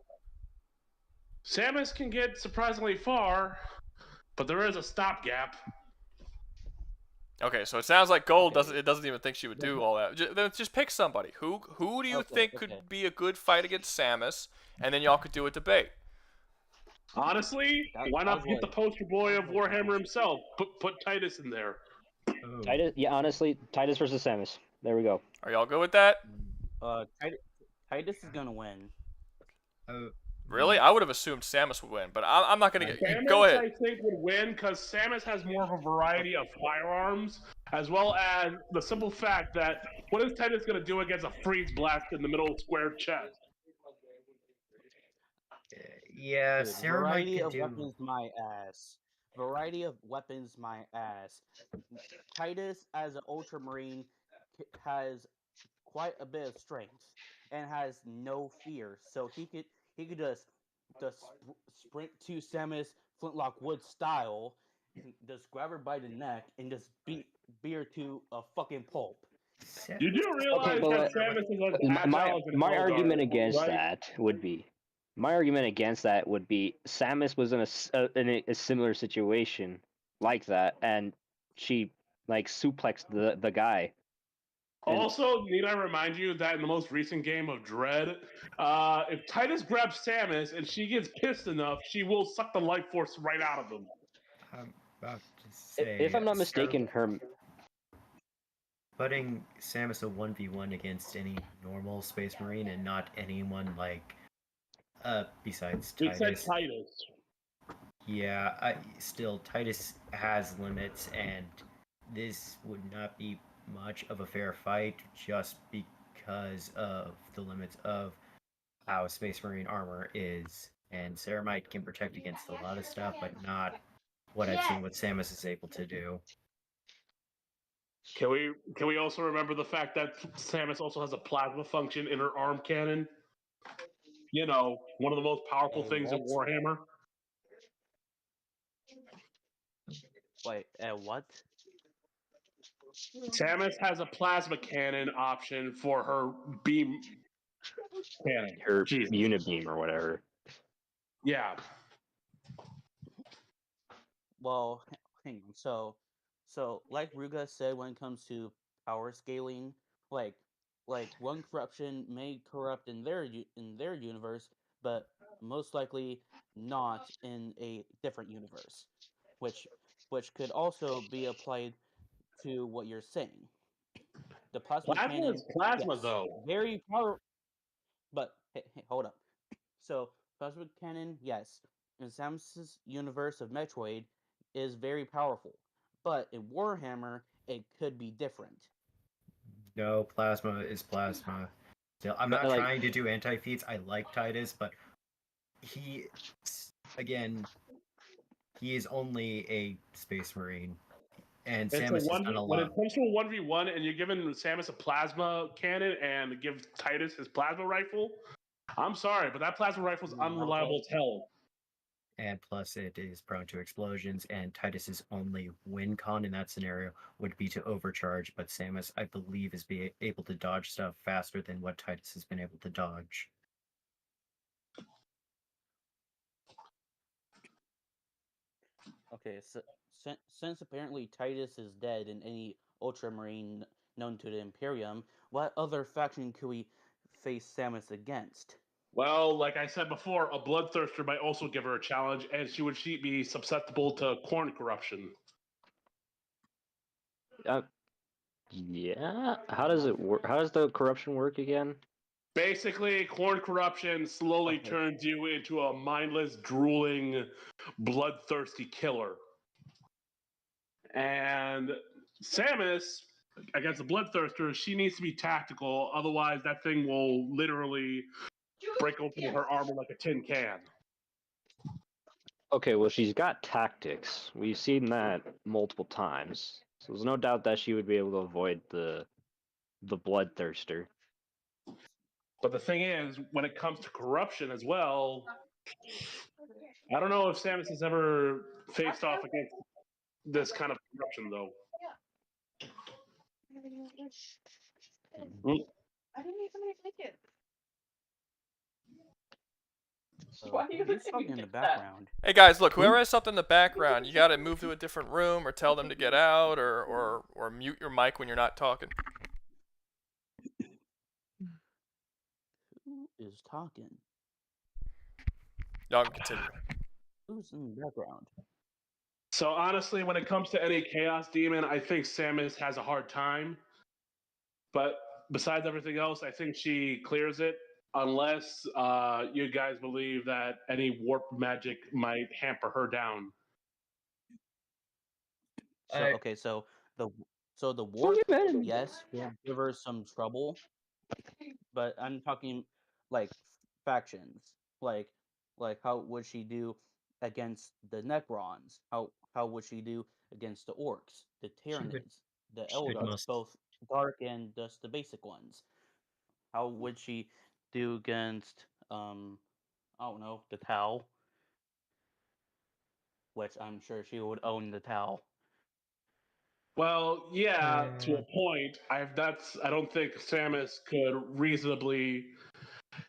Samus can get surprisingly far, but there is a stopgap. Okay, so it sounds like Gold Okay. doesn't even think she would do all that. Just pick somebody. Who do you Okay, think okay. could be a good fight against Samus, and then y'all could do a debate. Honestly, That- why not that get the was- poster boy of that was- Warhammer himself? Put Titus in there. Oh. Titus, yeah, honestly, Titus versus Samus. There we go. Are y'all good with that? Titus is gonna win. Oh, Really? I would have assumed Samus would win, but I'm not gonna get. Samus, Go I ahead. think, would win because Samus has more of a variety of firearms, as well as the simple fact that what is Titus going to do against a freeze blast in the middle square chest? yeah, Dude, Sarah might variety could of do. weapons, my ass. Variety of weapons, my ass. Titus, as an Ultramarine, has quite a bit of strength and has no fear, so he could just sprint to Samus Flintlock Wood style, just grab her by the neck and just beat her to a fucking pulp. You do realize but that Samus is as agile as an my Eldar, argument against right? that would be Samus was in a similar situation like that, and she like suplexed the guy. And- Also, need I remind you that in the most recent game of Dread, if Titus grabs Samus and she gets pissed enough, she will suck the life force right out of him. I'm about to say. If I'm not Sarah mistaken, her putting Samus a 1v1 against any normal Space Marine and not anyone like besides We Titus. said Titus. Yeah, still Titus has limits, and this would not be much of a fair fight just because of the limits of how Space Marine armor is. And Ceramite can protect against a lot of stuff, but not what I've seen what Samus is able to do. Can we also remember the fact that Samus also has a plasma function in her arm cannon? You know, one of the most powerful things in What? Warhammer. Wait, what? Samus has a plasma cannon option for her beam cannon. her Jesus. unibeam or whatever. Yeah. Well, hang on. So like Rouga said, when it comes to power scaling, like one corruption may corrupt in their universe, but most likely not in a different universe, which could also be applied to what you're saying. The plasma Plasma cannon, is plasma, yes, though. very powerful. But hey, hold up. So plasma cannon, yes, in Samus's universe of Metroid, is very powerful. But in Warhammer, it could be different. No, plasma is plasma. Still, I'm But, not like- trying to do anti-feats. I like Titus, but he, again, he is only a Space Marine. And It's Samus has done a when it lot. comes to a 1v1 and you're giving Samus a plasma cannon and give Titus his plasma rifle, I'm sorry, but that plasma rifle is unreliable as hell. And plus, it is prone to explosions, and Titus's only win con in that scenario would be to overcharge, but Samus, I believe, is able to dodge stuff faster than what Titus has been able to dodge. Okay, so, since apparently Titus is dead in any Ultramarine known to the Imperium, what other faction could we face Samus against? Well, like I said before, a bloodthirster might also give her a challenge, and she be susceptible to corn corruption. Yeah. How does it work? How does the corruption work again? Basically, corn corruption slowly Okay. turns you into a mindless, drooling, bloodthirsty killer. And Samus, against a bloodthirster, she needs to be tactical. Otherwise, that thing will literally break open her armor like a tin can. Okay, well, she's got tactics. We've seen that multiple times. So there's no doubt that she would be able to avoid the bloodthirster. But the thing is, when it comes to corruption as well, I don't know if Samus has ever faced off against this kind of corruption, though. Who's talking in the background? Hey guys, look, whoever has something in the background, you gotta move to a different room or tell them to get out or mute your mic when you're not talking. Who is talking? Y'all can continue. Who's in the background? So honestly, when it comes to any Chaos Demon, I think Samus has a hard time. But besides everything else, I think she clears it, unless you guys believe that any warp magic might hamper her down. So the warp, yes, will give her some trouble, but I'm talking like factions, like how would she do against the Necrons? How would she do against the Orcs, the Tyranids, the Eldars, both dark and just the basic ones? How would she do against I don't know, the Tau? Which I'm sure she would own the Tau. Well, yeah, to a point. I don't think Samus could reasonably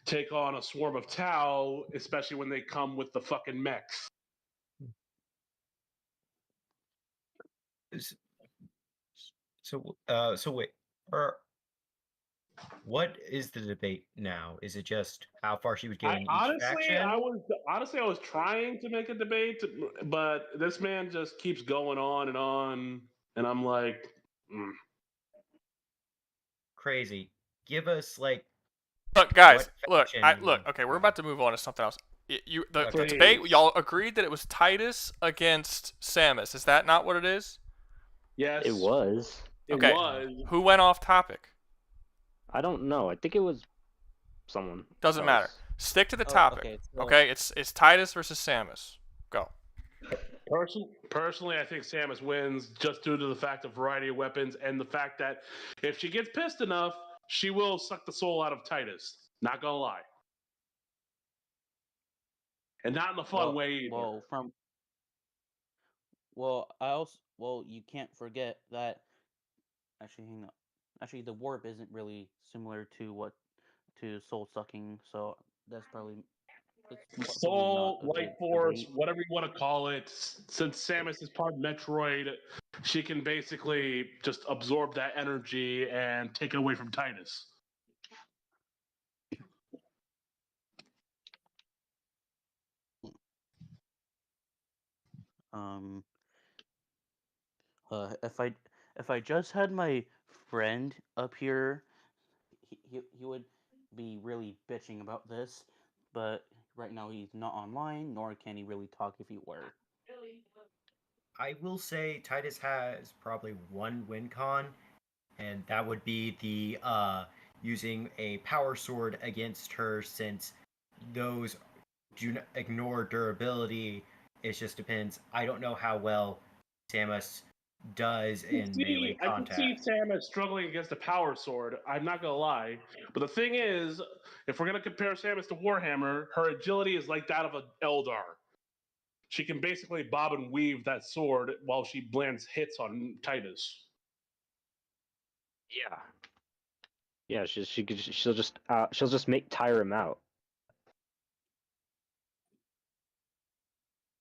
take on a swarm of Tau, especially when they come with the fucking mechs. So wait, what is the debate now? Is it just how far she would get in each faction? I was trying to make a debate, but this man just keeps going on, and I'm like, Crazy. Give us like. Look, guys, what look, faction- okay, we're about to move on to something else. The Please. debate, y'all agreed that it was Titus against Samus. Is that not what it is? Yes, It was. Okay. It was. Who went off topic? I don't know. I think it was someone. Doesn't else. matter. Stick to the topic. Okay, it's Titus versus Samus. Go. Personally, I think Samus wins just due to the fact of variety of weapons and the fact that if she gets pissed enough, she will suck the soul out of Titus. Not gonna lie. And not in a fun way either. You can't forget that. Actually, hang on. Actually, the warp isn't really similar to soul sucking, so that's probably. Soul, light force, whatever you want to call it. Since Samus is part Metroid, she can basically just absorb that energy and take it away from Titus. If I just had my friend up here, he would be really bitching about this, but right now he's not online, nor can he really talk if he were. I will say Titus has probably one win con, and that would be the using a power sword against her, since those do not ignore durability. It just depends. I don't know how well Samus does in melee I can see contact. Samus struggling against a power sword. I'm not gonna lie, but the thing is, if we're gonna compare Samus to Warhammer, her agility is like that of an Eldar. She can basically bob and weave that sword while she lands hits on Titus. Yeah. Yeah, she'll just make tire him out.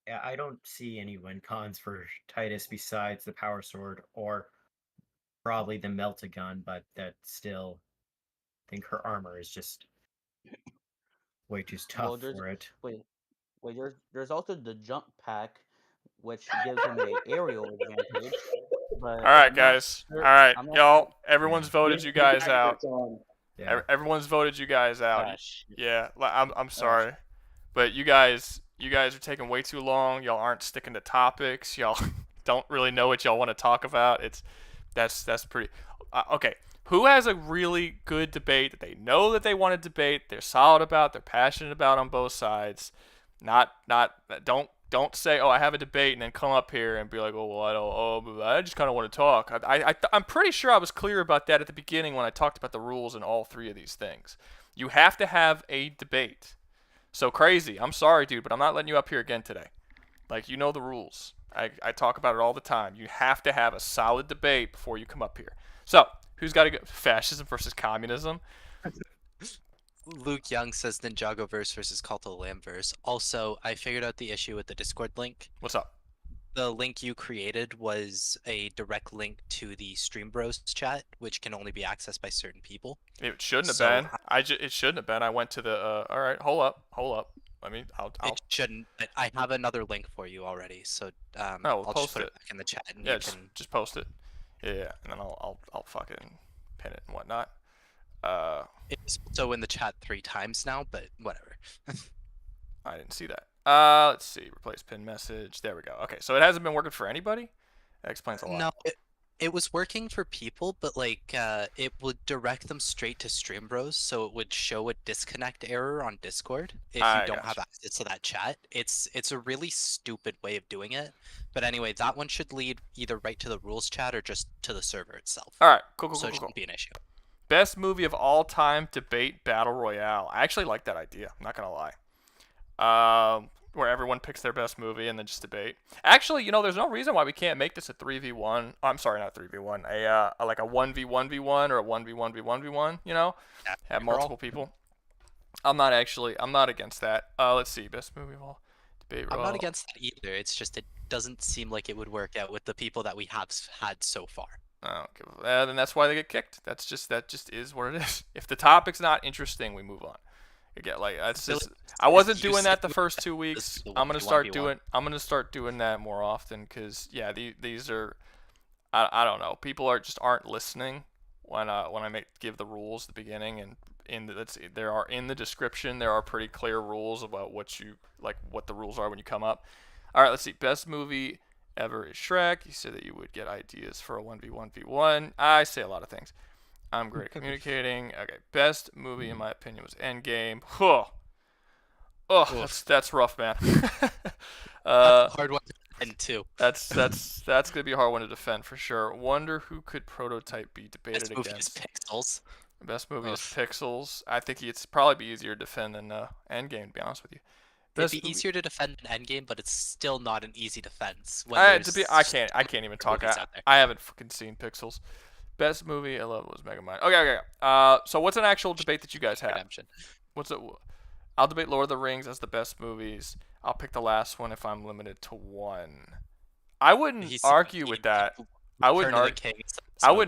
Yeah, I don't see any win cons for Titus besides the power sword or probably the Meltagun, but that still, I think her armor is just way too tough for it. Wait, there's also the jump pack, which gives him a aerial advantage. But All right, I'm not guys. sure. All right, I'm not y'all. Everyone's Yeah. voted you guys out. Yeah. Everyone's voted you guys out. Gosh. Yeah, I'm sorry, but you guys are taking way too long. Y'all aren't sticking to topics. Y'all don't really know what y'all want to talk about. That's pretty. Okay, who has a really good debate that they know that they want to debate? They're solid about. They're passionate about on both sides. Don't say, oh, I have a debate, and then come up here and be like, oh, well, I don't, oh, I just kind of want to talk. I'm pretty sure I was clear about that at the beginning when I talked about the rules in all three of these things. You have to have a debate. So crazy. I'm sorry, dude, but I'm not letting you up here again today. Like, you know the rules. I talk about it all the time. You have to have a solid debate before you come up here. So, who's got to go? Fascism versus communism? Luke Young says Ninjago verse versus Cult of the Lamb verse. Also, I figured out the issue with the Discord link. What's up? The link you created was a direct link to the Stream Bros chat, which can only be accessed by certain people. It shouldn't have So- been. It shouldn't have been. I went to the. All right, hold up. Let me. I'll. It shouldn't. But I have another link for you already, so we'll I'll post just put it. it back in the chat, and Yeah, you just, can. just post it. Yeah, and then I'll fucking pin it and whatnot. It's also in the chat 3 times now, but whatever. I didn't see that. Let's see. Replace pin message. There we go. Okay, so it hasn't been working for anybody? That explains a lot. No, it was working for people, but like it would direct them straight to Stream Bros, so it would show a disconnect error on Discord if I you don't have gotcha. access to that chat. It's a really stupid way of doing it. But anyway, that one should lead either right to the rules chat or just to the server itself. All right, cool. So it shouldn't be an issue. Best movie of all time debate battle royale. I actually like that idea. I'm not gonna lie. Where everyone picks their best movie and then just debate. Actually, there's no reason why we can't make this a 3v1. I'm sorry, not 3v1. Like a 1v1v1 or a 1v1v1v1. Yeah, Have multiple people. I'm not against that. Let's see, best movie of all debate. I'm not against that either. It's just it doesn't seem like it would work out with the people that we have had so far. Then that's why they get kicked. That just is what it is. If the topic's not interesting, we move on. I wasn't doing that the first 2 weeks. I'm gonna start doing that more often because these are I don't know. People aren't listening when I give the rules at the beginning, and in the description there are pretty clear rules about what the rules are when you come up. All right, let's see. Best movie ever is Shrek. You said that you would get ideas for a 1v1v1. I say a lot of things. I'm great at communicating. Okay, best movie in my opinion was Endgame. That's rough, man. That's a hard one to defend too. That's gonna be a hard one to defend for sure. Wonder who could Prototype be debated Best movie against. is Pixels. Best movie is Pixels. I think it's probably be easier to defend than Endgame, to be honest with you. It'd be easier to defend an Endgame, but it's still not an easy defense. I can't even talk. I haven't fucking seen Pixels. Best movie I love was Megamind. Okay. So what's an actual debate that you guys have? Redemption. What's it? I'll debate Lord of the Rings as the best movies. I'll pick the last one if I'm limited to one. I wouldn't argue with that. I wouldn't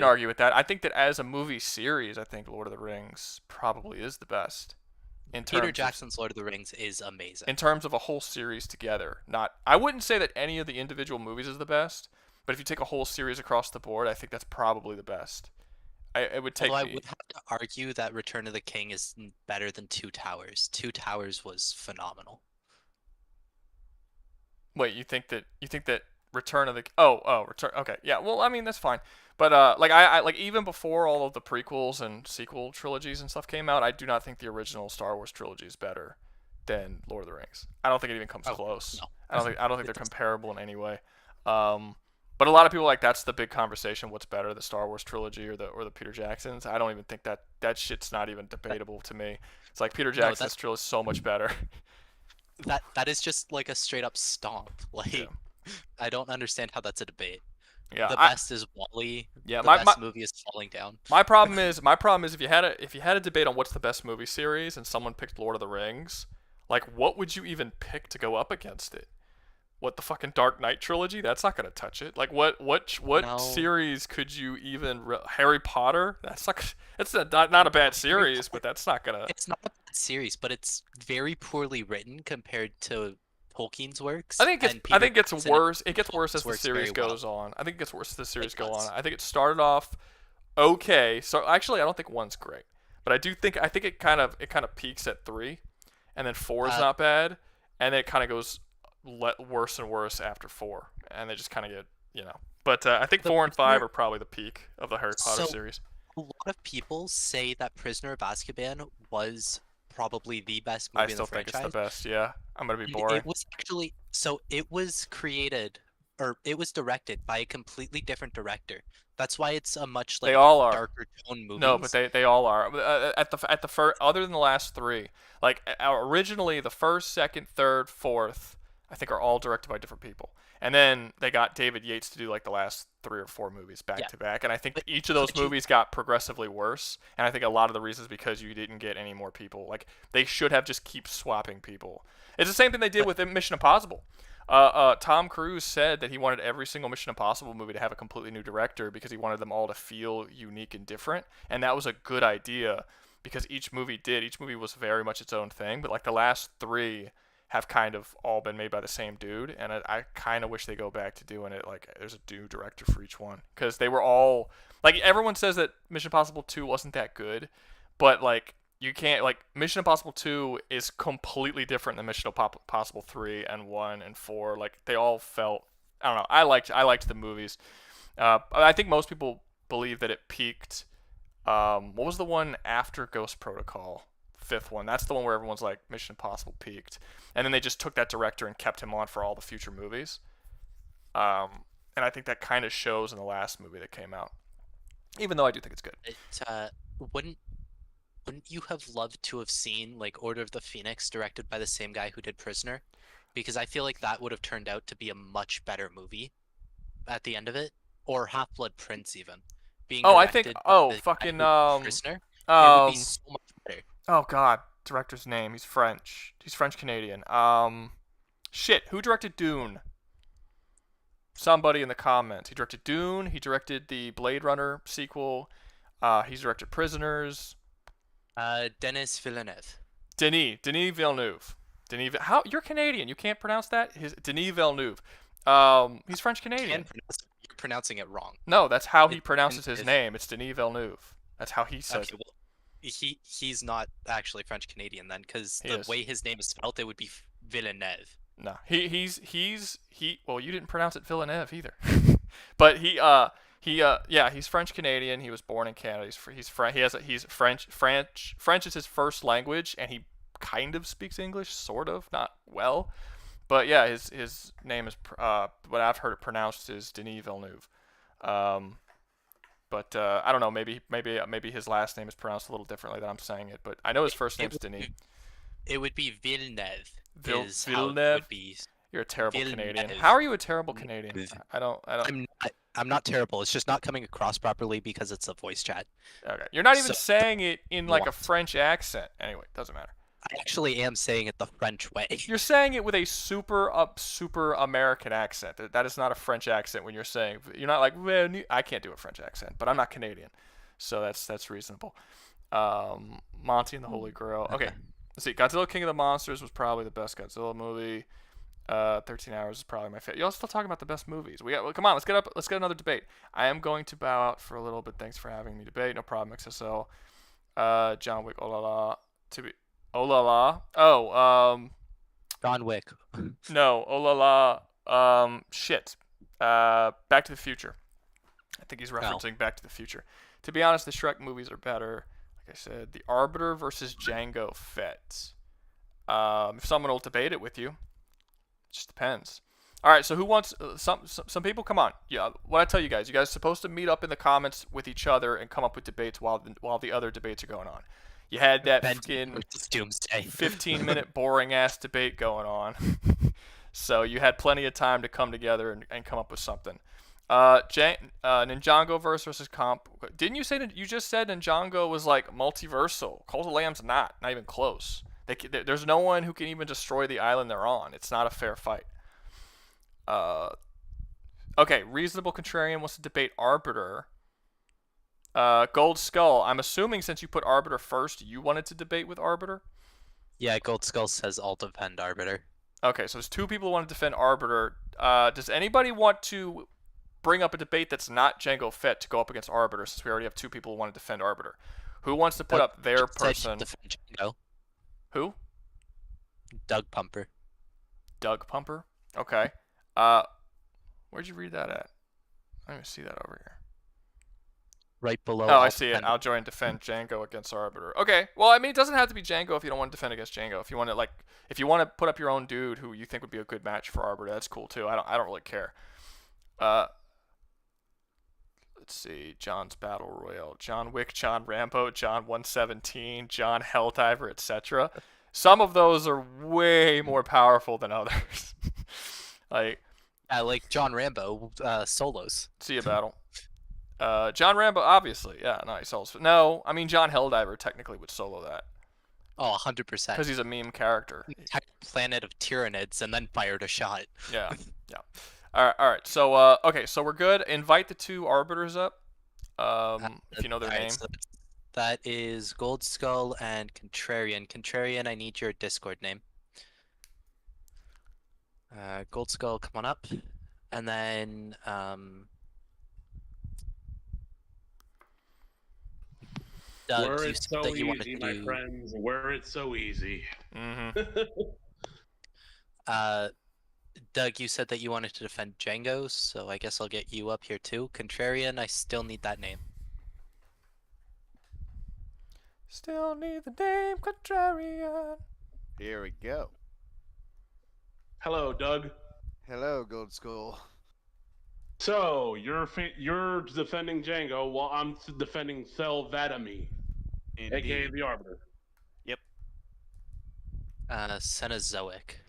argue with that. I think that as a movie series, I think Lord of the Rings probably is the best. Peter Jackson's Lord of the Rings is amazing. In terms of a whole series together. I wouldn't say that any of the individual movies is the best, but if you take a whole series across the board, I think that's probably the best. It would take Although I would have to argue that Return of the King is better than Two Towers. Two Towers was phenomenal. Wait, you think that Return of the Return? Okay, yeah. Well, I mean that's fine, but I even before all of the prequels and sequel trilogies and stuff came out, I do not think the original Star Wars trilogy is better than Lord of the Rings. I don't think it even comes close. No. I don't think they're comparable in any way. But a lot of people like that's the big conversation. What's better, the Star Wars trilogy or the Peter Jackson's? I don't even think that shit's not even debatable to me. It's like Peter Jackson's trilogy is so much better. That is just like a straight up stomp. Like Yeah. I don't understand how that's a debate. Yeah, The best is Wall-E. Yeah, the my best movie is Falling Down. My problem is if you had a debate on what's the best movie series and someone picked Lord of the Rings, like what would you even pick to go up against it? What, the fucking Dark Knight trilogy? That's not gonna touch it. Like what No. series could you even Harry Potter? That's not a bad series, but that's not gonna. It's not a bad series, but it's very poorly written compared to Tolkien's works. I think and it Peter gets Jackson worse. It gets worse as the works series very well. goes on. I think it gets worse as the series go does. on. I think it started off okay. So actually, I don't think 1's great, but I think it kind of peaks at 3, and then 4 is not bad, and then it kind of goes worse and worse after 4, and they just kind of get But I think 4 and 5 are probably the peak of the Harry Potter series. A lot of people say that Prisoner of Azkaban was probably the best movie I still in the think franchise. it's the best. Yeah, I'm gonna be boring. It was actually it was created or it was directed by a completely different director. That's why it's a much They all are. darker tone movie. No, but they all are. At the first, other than the last 3, like originally the first, second, third, fourth, I think are all directed by different people. And then they got David Yates to do like the last 3 or 4 movies back to back. And I think each of those movies got progressively worse. And I think a lot of the reasons because you didn't get any more people. Like they should have just keep swapping people. It's the same thing they did with Mission Impossible. Tom Cruise said that he wanted every single Mission Impossible movie to have a completely new director because he wanted them all to feel unique and different. And that was a good idea because each movie was very much its own thing. But like the last 3 have kind of all been made by the same dude, and I kind of wish they go back to doing it like there's a new director for each one, because they were all like, everyone says that Mission Impossible 2 wasn't that good, but like you can't, like, Mission Impossible 2 is completely different than Mission Impossible 3 and 1 and 4. Like they all felt, I don't know, I liked the movies. I think most people believe that it peaked. What was the one after Ghost Protocol? 5th one. That's the one where everyone's like, Mission Impossible peaked, and then they just took that director and kept him on for all the future movies. And I think that kind of shows in the last movie that came out, even though I do think it's good. Wouldn't you have loved to have seen like Order of the Phoenix directed by the same guy who did Prisoner? Because I feel like that would have turned out to be a much better movie at the end of it, or Half-Blood Prince even. I think fucking Prisoner. It would be so much better. Oh god, director's name. He's French. He's French-Canadian. Shit, who directed Dune? Somebody in the comments. He directed Dune. He directed the Blade Runner sequel. He's directed Prisoners. Denis Villeneuve. Denis Villeneuve. How, you're Canadian? You can't pronounce that? Denis Villeneuve. He's French-Canadian. You're pronouncing it wrong. No, that's how he pronounces his name. It's Denis Villeneuve. That's how he says it. Well, he's not actually French Canadian then, because the way his name is spelled, it would be Villeneuve. No, he's well, you didn't pronounce it Villeneuve either, but he's French Canadian. He was born in Canada. He's French. French is his first language, and he kind of speaks English, sort of, not well, but yeah, his name is what I've heard it pronounced is Denis Villeneuve. But I don't know. Maybe his last name is pronounced a little differently than I'm saying it. But I know his first name's Denis. It would be Villeneuve. Villeneuve. You're a terrible Canadian. How are you a terrible Canadian? I don't. I'm not terrible. It's just not coming across properly because it's a voice chat. Okay. You're not even saying it in like a French accent. Anyway, doesn't matter. I actually am saying it the French way. You're saying it with a super American accent. That is not a French accent when you're saying. You're not like, well, I can't do a French accent, but I'm not Canadian, so that's reasonable. Monty and the Holy Grail. Okay, let's see. Godzilla King of the Monsters was probably the best Godzilla movie. 13 Hours is probably my favorite. Y'all still talking about the best movies. Come on, let's get another debate. I am going to bow out for a little bit. Thanks for having me debate. No problem, XSL. John Wick. Oh la la. Oh la la. Oh, John Wick. No, oh la la. Shit. Back to the Future. I think he's referencing Back to the Future. To be honest, the Shrek movies are better. Like I said, The Arbiter versus Django Fett. If someone will debate it with you, it just depends. All right, so who wants some people? Come on, yeah. What I tell you guys are supposed to meet up in the comments with each other and come up with debates while the other debates are going on. You had that fucking Doomsday 15-minute boring ass debate going on, so you had plenty of time to come together and come up with something. Ninjago versus comp. Didn't you say that you just said Ninjago was like multiversal? Cult of Lamb's not even close. There's no one who can even destroy the island they're on. It's not a fair fight. Okay, Reasonable Contrarian wants to debate Arbiter. Gold Skull, I'm assuming since you put Arbiter first, you wanted to debate with Arbiter? Yeah, Gold Skull says I'll defend Arbiter. Okay, so there's two people who want to defend Arbiter. Does anybody want to bring up a debate that's not Django Fett to go up against Arbiter, since we already have two people who want to defend Arbiter? Who wants to put up their person? Defend Django. Who? Doug Pumper. Doug Pumper? Okay. Where'd you read that at? I don't even see that over here. Right below. Oh, I see it. I'll join defend Django against Arbiter. Okay. Well, I mean, it doesn't have to be Django if you don't want to defend against Django. If you want to if you want to put up your own dude who you think would be a good match for Arbiter, that's cool too. I don't really care. Let's see. John's Battle Royale. John Wick, John Rambo, John 117, John Helldiver, etc. Some of those are way more powerful than others. like John Rambo solos. See a battle. John Rambo, obviously. Yeah, no, he solos. No, I mean, John Helldiver technically would solo that. Oh, 100%. Because he's a meme character. He attacked a planet of Tyranids and then fired a shot. Yeah, yeah. All right. So, okay, so we're good. Invite the two Arbiters up, if you know their name. So that is Gold Skull and Contrarian. Contrarian, I need your Discord name. Gold Skull, come on up. And then, Doug, were you it said so that you wanted easy, to my do... friends, were it so easy. Mm-hmm. Doug, you said that you wanted to defend Django, so I guess I'll get you up here too. Contrarian, I still need that name. Still need the name Contrarian. Here we go. Hello, Doug. Hello, Gold Skull. So you're defending Django while I'm defending Thelvadami, aka the Arbiter. Yep. Cenozoic.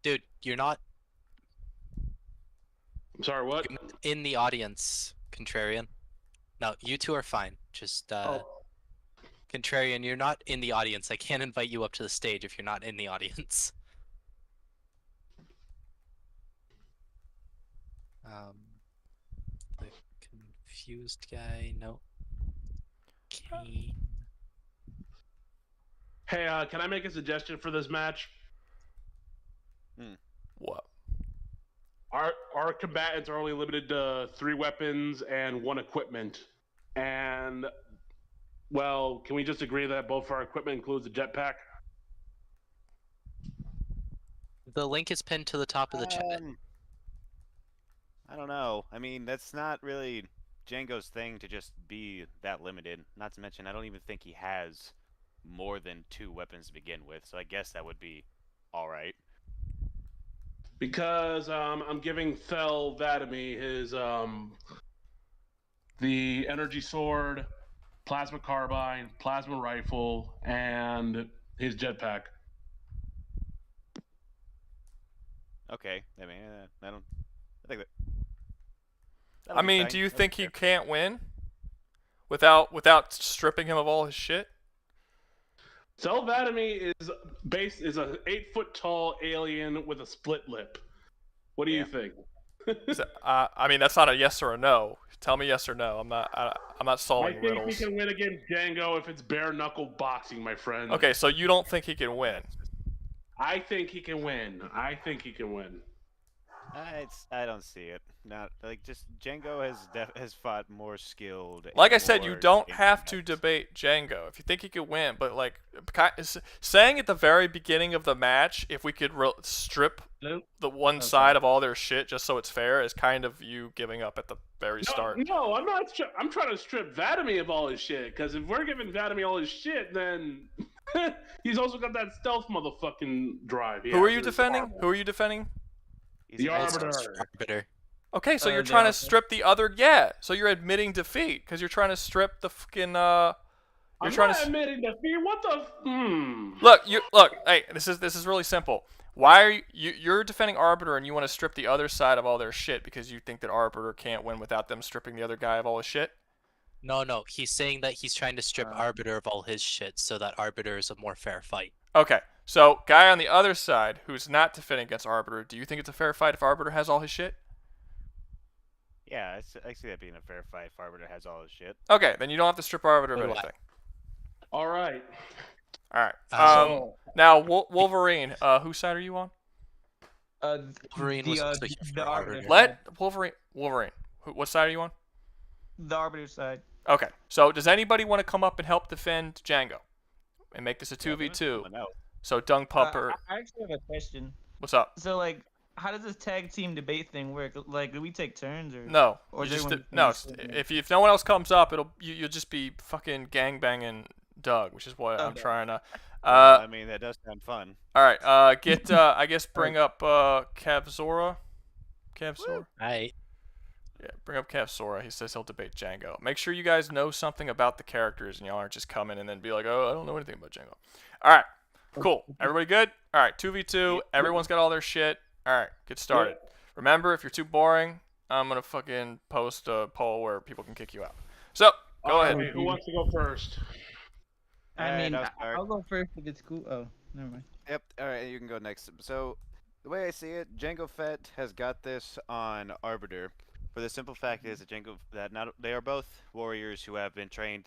Dude, you're not... I'm sorry, what? In the audience, Contrarian. No, you two are fine. Just, Contrarian, you're not in the audience. I can't invite you up to the stage if you're not in the audience. The confused guy, no. Kane. Hey, can I make a suggestion for this match? What? Our combatants are only limited to 3 weapons and 1 equipment. And, well, can we just agree that both our equipment includes a jetpack? The link is pinned to the top of the chat. I don't know. I mean, that's not really Django's thing to just be that limited. Not to mention, I don't even think he has more than 2 weapons to begin with, so I guess that would be alright. Because I'm giving Thelvadami his the energy sword, plasma carbine, plasma rifle, and his jetpack. Okay, I mean, I think that. I mean, do you think he can't win without stripping him of all his shit? Thelvadami is a 8-foot tall alien with a split lip. What do you think? I mean, that's not a yes or a no. Tell me yes or no. I'm not solving riddles. I think he can win against Django if it's bare knuckle boxing, my friend. Okay, so you don't think he can win? I think he can win. I think he can win. I don't see it. Not like just Django has fought more skilled. Like I said, you don't have to debate Django if you think he could win. But like saying at the very beginning of the match, if we could strip the one side of all their shit just so it's fair, is kind of you giving up at the very start. No, I'm not. I'm trying to strip Vadami of all his shit. Because if we're giving Vadami all his shit, then He's also got that stealth motherfucking drive. Who are you defending? Who are you defending? He's The an Arbiter. Arbiter. Okay, so you're the trying to Arbiter. strip the other. Yeah, so you're admitting defeat because you're trying to strip the fucking. You're I'm trying not to. admitting defeat. What the? Look. Hey, this is really simple. Why are you're defending Arbiter and you want to strip the other side of all their shit because you think that Arbiter can't win without them stripping the other guy of all his shit? No, he's saying that he's trying to strip Arbiter of all his shit so that Arbiter is a more fair fight. Okay, so guy on the other side who's not defending against Arbiter, do you think it's a fair fight if Arbiter has all his shit? Yeah, I see that being a fair fight if Arbiter has all his shit. Okay, then you don't have to strip Arbiter of So do I. anything. All right. All right. So- Now Wolverine, whose side are you on? Wolverine was also here for Arbiter. Let Wolverine. What side are you on? The Arbiter side. Okay. So does anybody want to come up and help defend Django, and make this a 2v2? So Dung Pumper. I actually have a question. What's up? So, like, how does this tag team debate thing work? Like, do we take turns or No. Or You is just everyone no. finished? If no one else comes up, you'll just be fucking gangbanging Doug, which is what I'm trying to. I mean, that does sound fun. All right. I guess bring up Kavzora. Kavzora. Alright. Yeah, bring up Kavzora. He says he'll debate Django. Make sure you guys know something about the characters and y'all aren't just coming and then be like, oh, I don't know anything about Django. All right. Cool. Everybody good? All right. 2v2. Everyone's got all their shit. All right. Get started. Remember, if you're too boring, I'm going to fucking post a poll where people can kick you out. So, go ahead. Who wants to go first? I mean, I'll start. I'll go first if it's cool. Oh, never mind. Yep. All right, you can go next. So, the way I see it, Django Fett has got this on Arbiter. For the simple fact is that they are both warriors who have been trained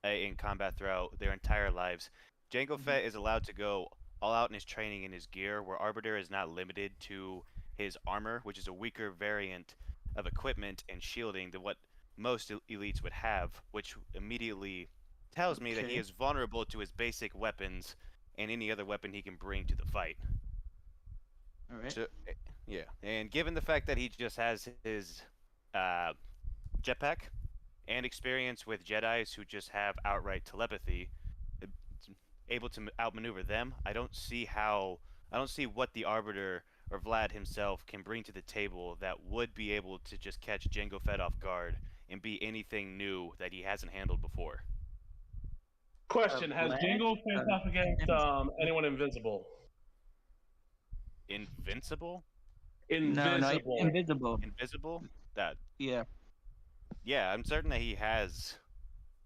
in combat throughout their entire lives. Django Fett is allowed to go all out in his training and his gear, where Arbiter is not limited to his armor, which is a weaker variant of equipment and shielding than what most elites would have, which immediately tells me that he is vulnerable to his basic weapons and any other weapon he can bring to the fight. All right. So, yeah, and given the fact that he just has his jetpack and experience with Jedis who just have outright telepathy, able to outmaneuver them, I don't see what the Arbiter or Vlad himself can bring to the table that would be able to just catch Django Fett off guard and be anything new that he hasn't handled before. Question: Has Django faced off against anyone invisible? Invincible? Invisible. No, invisible. Invisible? That. Yeah. Yeah, I'm certain that he has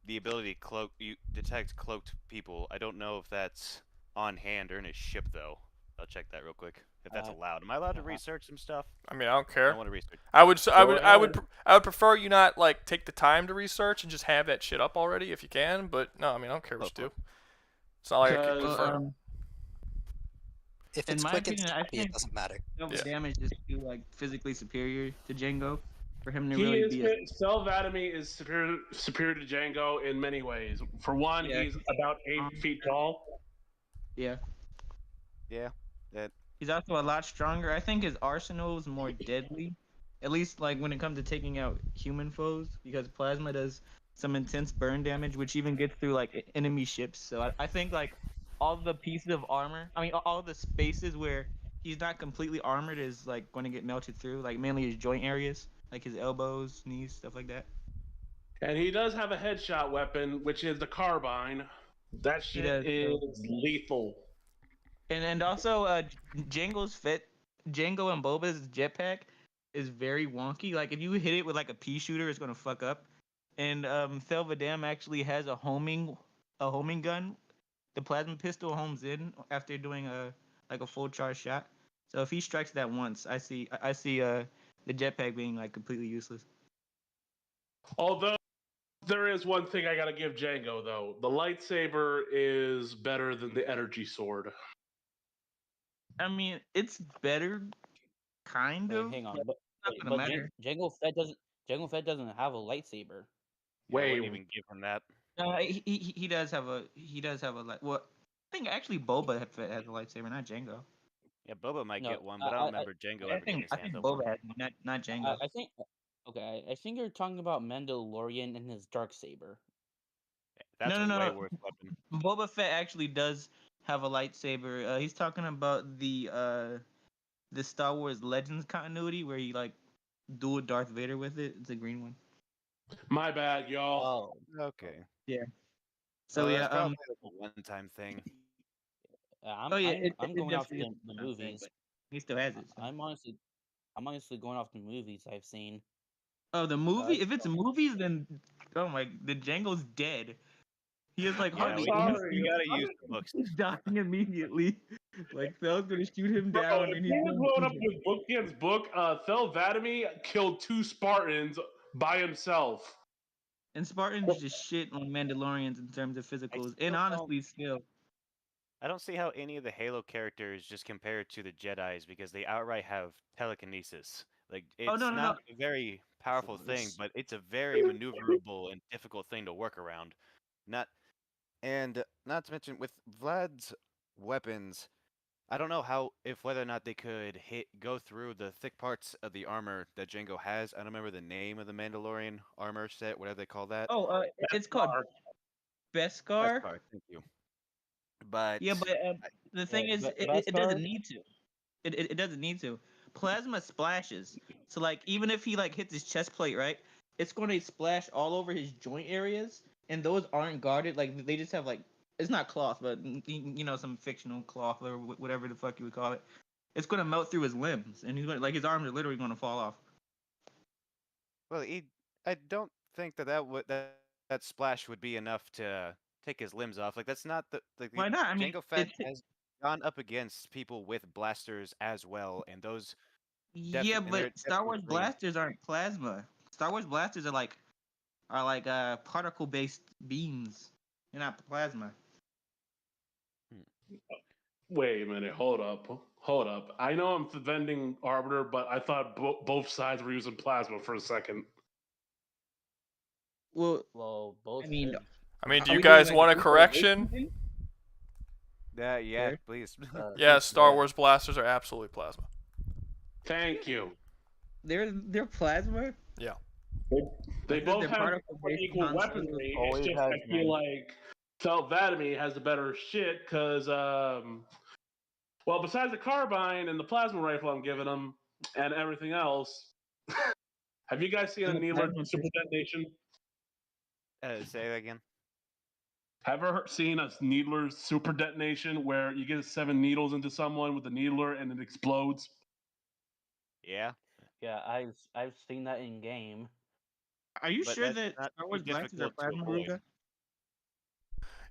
the ability to detect cloaked people. I don't know if that's on hand or in his ship, though. I'll check that real quick. If that's allowed. Am I allowed to research some stuff? I mean, I don't care. I want to research. I would prefer you not like take the time to research and just have that shit up already if you can. But no, I mean, I don't care what you do. It's not like I can confirm. If In it's my quick and opinion, I snappy, it think doesn't matter. Damage is too like physically superior to Django for him to He really is be. Self-Atomy is superior to Django in many ways. For one, he's about 8 feet tall. Yeah. Yeah. That. He's also a lot stronger. I think his arsenal is more deadly, at least like when it comes to taking out human foes, because plasma does some intense burn damage, which even gets through like enemy ships. So I think like all the pieces of armor, I mean all the spaces where he's not completely armored is like going to get melted through, like mainly his joint areas, like his elbows, knees, stuff like that. And he does have a headshot weapon, which is the carbine. That shit is lethal. And also Django and Boba's jetpack is very wonky. Like if you hit it with like a pea shooter, it's gonna fuck up. And Thelvadam actually has a homing gun. The plasma pistol homes in after doing a full charge shot. So if he strikes that once, I see the jetpack being like completely useless. Although there is one thing I gotta give Django though. The lightsaber is better than the energy sword. I mean, it's better, kind of. Hang on, but but, it's not gonna matter. Django Fett doesn't have a lightsaber. Yeah, I wouldn't even give him that. No, he does have a well, I think actually Boba has a lightsaber, not Django. Yeah, Boba might get one, but I don't remember Django ever getting his hands on one. Boba has one, not Django. I think you're talking about Mandalorian and his dark saber. That's no, a no, way no. worse weapon. Boba Fett actually does have a lightsaber. He's talking about the Star Wars Legends continuity where he like duel Darth Vader with it. It's a green one. My bad, y'all. Oh, Okay. Yeah. So Well, yeah, that's probably like a one-time thing. oh yeah, I'm it going off definitely is the a thing, movies. but he still has it. So. I'm honestly going off the movies I've seen. Oh, the movie? If it's So- movies, then oh my, the Django's dead. He has like Yeah, I'm hardly we, any sorry. we gotta feats. use the books. He's dying immediately. Like Fel's gonna shoot him Bro, down, if and he he's was gonna blowing shoot up him. with book against book, Thel Vadamy killed 2 Spartans by himself. And Spartans just shit on Mandalorians in terms of I physicals, still and don't. honestly, skill. I don't see how any of the Halo characters just compare to the Jedi's because they outright have telekinesis. Like Oh no, it's no, no. not a very powerful thing, but it's a very maneuverable and difficult thing to work around. Not and not to mention with Vlad's weapons, I don't know how if whether or not they could go through the thick parts of the armor that Django has. I don't remember the name of the Mandalorian armor set, whatever they call that. Oh, it's called Beskar. Beskar, thank you. But Yeah, but the thing is, it doesn't need to. It doesn't need to. Plasma splashes. So like, even if he like hits his chest plate, right, it's going to splash all over his joint areas, and those aren't guarded. Like they just have like, it's not cloth, but you know, some fictional cloth or whatever the fuck you would call it. It's going to melt through his limbs, and he's like his arms are literally going to fall off. well, I don't think that splash would be enough to take his limbs off. Like that's not Why not? I mean, Jango Fett has gone up against people with blasters as well, and those yeah, they're but Star definitely Wars bringing. blasters aren't plasma. Star Wars blasters are like particle based beams. They're not plasma. Wait a minute, hold up. I know I'm defending Arbiter, but I thought both sides were using plasma for a second. Well, both. I mean, should. I mean, do are you we doing guys like want a an correction? thing? Yeah, Sure. please. Yeah, Star Wars blasters are absolutely plasma. Thank you. They're plasma. Yeah. They Because both they're have particle-based equal constructs. weaponry. It's Always just has I feel been. like Thel Vadamy has the better shit because, well, besides the carbine and the plasma rifle I'm giving him and everything else, have you guys seen a And the Needler plasma Super pistol. Detonation? Say that again. Have you ever seen a Needler Super Detonation where you get 7 needles into someone with a needler and it explodes? Yeah, Yeah, I've seen that in game. Are you but sure that's that not Star too Wars blasters are difficult to plasma, avoid. Ruga?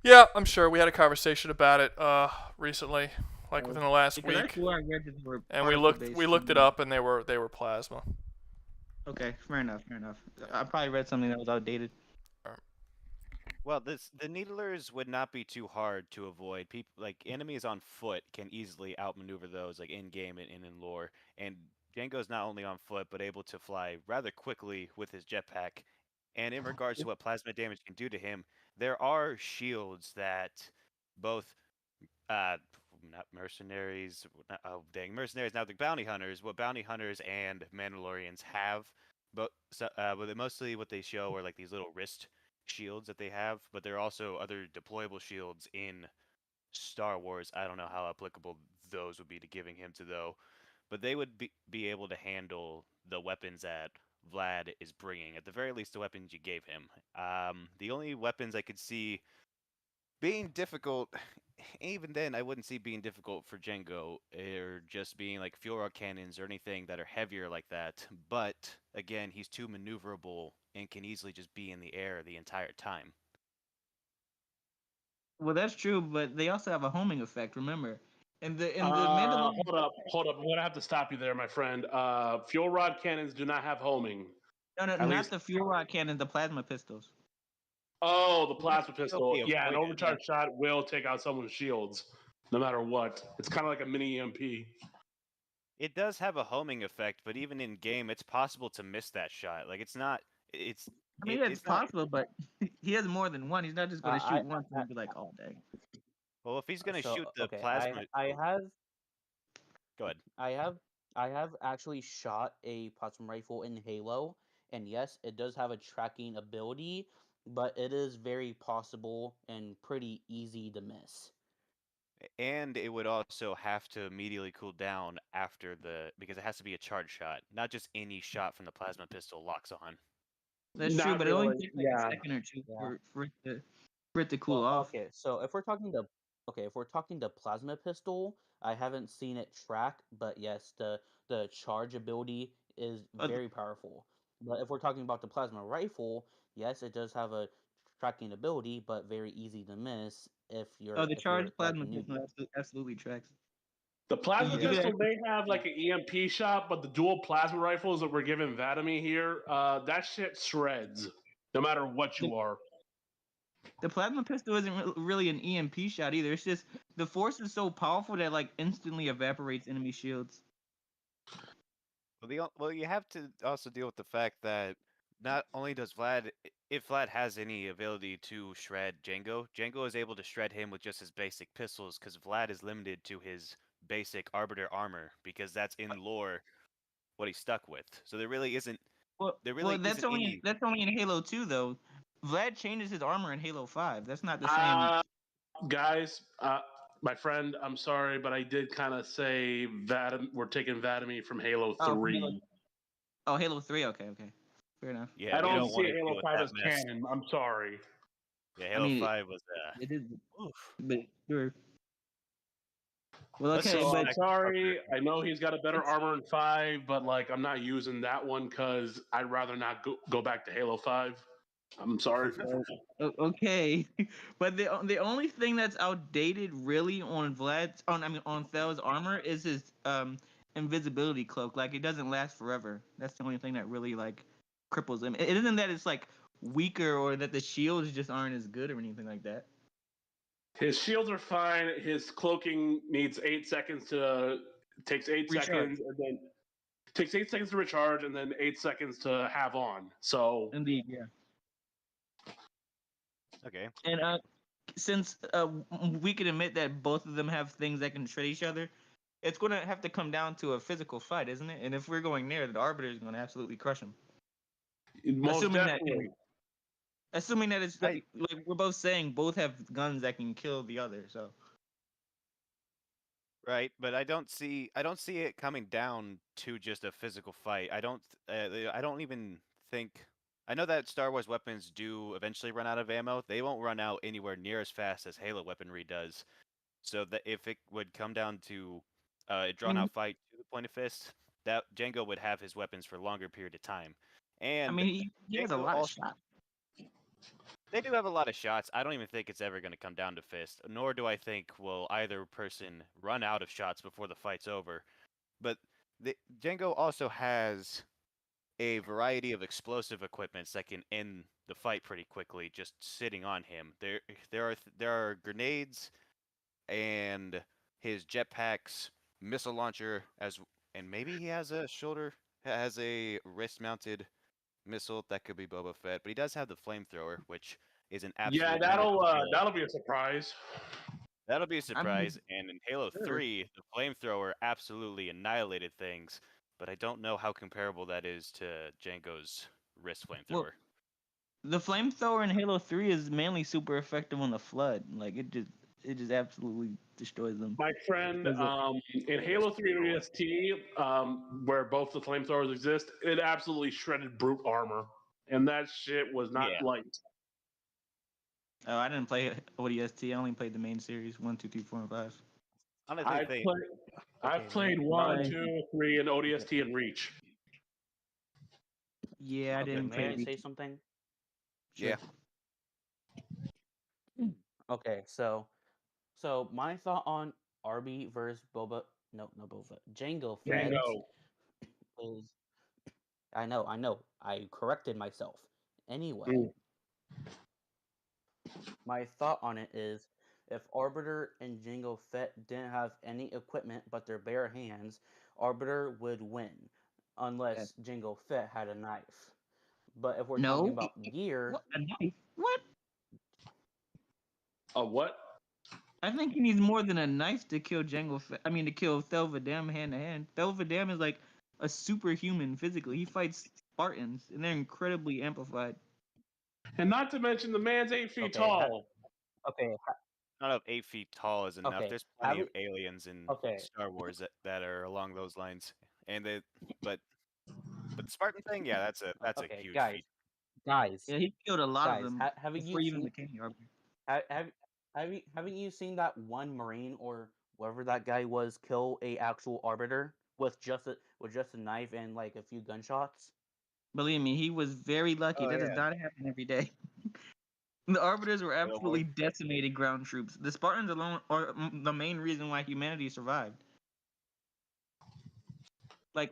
Yeah, I'm sure we had a conversation about it recently, like within the last Because I week, swore I read that they were and particle-based. we looked it up, and they were plasma. Okay, fair enough. I probably read something that was outdated. Well, the needlers would not be too hard to avoid. People like enemies on foot can easily outmaneuver those, like in game and in lore. And Django's not only on foot, but able to fly rather quickly with his jetpack. And in regards to what plasma damage can do to him, there are shields that both not mercenaries, mercenaries, now the bounty hunters, what bounty hunters and Mandalorians have, but mostly what they show are like these little wrist shields that they have, but there are also other deployable shields in Star Wars. I don't know how applicable those would be to giving him to though, but they would be able to handle the weapons that Vlad is bringing. At the very least, the weapons you gave him. The only weapons I could see being difficult, even then, I wouldn't see being difficult for Django, or just being like fuel rod cannons or anything that are heavier like that. But again, he's too maneuverable and can easily just be in the air the entire time. Well, that's true, but they also have a homing effect. Remember, in the Mandalorian. Hold up. I'm gonna have to stop you there, my friend. Fuel rod cannons do not have homing. No, At not least, the fuel rod cannon, the plasma pistols. oh, the plasma Still pistol. be Yeah, an avoided. overcharged shot will take out someone's shields, no matter what. It's kind of like a mini EMP. It does have a homing effect, but even in game, it's possible to miss that shot. Like it's not. It's. I mean, It, yeah, it's it's not. possible, but he has more than one. He's not just going to I, shoot once and be like, "Oh, dang." Well, if he's gonna so shoot the okay, plasma, I have go ahead. I have actually shot a plasma rifle in Halo, and yes, it does have a tracking ability, but it is very possible and pretty easy to miss. And it would also have to immediately cool down after because it has to be a charge shot, not just any shot from the plasma pistol locks on. That's true, Not but it only really. takes like Yeah. a second or two Yeah. for it to cool Well, off. okay, so if we're talking the plasma pistol, I haven't seen it track, but yes, the charge ability is Oh, very powerful. But if we're talking about the plasma rifle, yes, it does have a tracking ability, but very easy to miss if the you're charged like a plasma pistol newbie. absolutely tracks. The plasma You could pistol actually, may have like an EMP shot, but the dual plasma rifles that we're giving Vadami here, that shit shreds, no matter what the, you are. the plasma pistol isn't really an EMP shot either. It's just the force is so powerful that like instantly evaporates enemy shields. Well, you have to also deal with the fact that not only does if Vlad has any ability to shred Django, Django is able to shred him with just his basic pistols because Vlad is limited to his basic Arbiter armor because that's in lore what he's stuck with. So there really isn't That's only any. in Halo 2 though. Vlad changes his armor in Halo 5. That's not the same. Guys, my friend, I'm sorry, but I did kind of say we're taking Vadami from Halo Oh, 3. Halo 3. Okay, fair enough. Yeah, I we don't don't see want to Halo deal with 5 that as mess. canon. I'm sorry. Yeah, I Halo mean, 5 was it is, oof. but sure. Well, Let's okay, just So I'm but sorry. I know he's got a better armor in 5, but like I'm not using that one because I'd rather not go back to Halo 5. I'm sorry. okay, but the only thing that's outdated really on on Thel's armor is his invisibility cloak. Like it doesn't last forever. That's the only thing that really like cripples him. It isn't that it's like weaker or that the shields just aren't as good or anything like that. His shields are fine. His cloaking needs 8 seconds takes 8 Recharge. seconds and then takes 8 seconds to recharge and then 8 seconds to have on. So Indeed, yeah. Okay. And since we can admit that both of them have things that can shred each other, it's gonna have to come down to a physical fight, isn't it? And if we're going there, the Arbiter is gonna absolutely crush him. most Assuming definitely. Assuming that it's like we're both saying both have guns that can kill the other, so. Right, but I don't see it coming down to just a physical fight. I don't even think. I know that Star Wars weapons do eventually run out of ammo. They won't run out anywhere near as fast as Halo weaponry does. So that if it would come down to a drawn-out fight to the point of fist, that Django would have his weapons for a longer period of time. And I mean, he has a lot of shots. They do have a lot of shots. I don't even think it's ever going to come down to fist, nor do I think will either person run out of shots before the fight's over. But Django also has a variety of explosive equipments that can end the fight pretty quickly just sitting on him. There are grenades and his jetpacks, missile launcher, and maybe he has a wrist-mounted missile that could be Boba Fett, but he does have the flamethrower, which is an absolute. Yeah, that'll be a surprise. That'll be a surprise. And in Halo sure. 3, the flamethrower absolutely annihilated things, but I don't know how comparable that is to Django's wrist flamethrower. Well, the flamethrower in Halo 3 is mainly super effective on the Flood. Like it just absolutely destroys them. My friend, in Halo 3 ODST, where both the flamethrowers exist, it absolutely shredded brute armor, and that shit was not light. Oh, I didn't play ODST. I only played the main series 1, 2, 3, 4, and 5. I've played 1, 2, 3, and ODST and Reach. Yeah, I didn't play. May I say something? Sure. Yeah. Okay, so my thought on Arby versus Boba, no Boba, Django Fett is, I know, I corrected myself. Anyway, my thought on it is, if Arbiter and Django Fett didn't have any equipment but their bare hands, Arbiter would win, unless Django Fett had a knife. But if we're talking about gear, What? A knife? What? A what? I think he needs more than a knife to kill Django Fett. I mean, to kill Thelvadam hand to hand. Thelvadam is like a superhuman physically. He fights Spartans, and they're incredibly amplified. And not to mention the man's 8 feet Okay, tall. Okay, I don't know if 8 feet tall is enough. Okay, There's plenty have of aliens in okay, Star Wars that are along those lines, and but the Spartan thing, yeah, that's a okay, huge guys, feat. guys, Yeah, he killed a lot of guys. them Haven't before you he even seen became the Arbiter. haven't you seen that one Marine or whatever that guy was kill a actual Arbiter with just a knife and like a few gunshots? Believe me, he was very lucky. Oh That does yeah. not happen every day. The Arbiters were Halo Wars. absolutely decimating ground troops. The Spartans alone are the main reason why humanity survived. Like,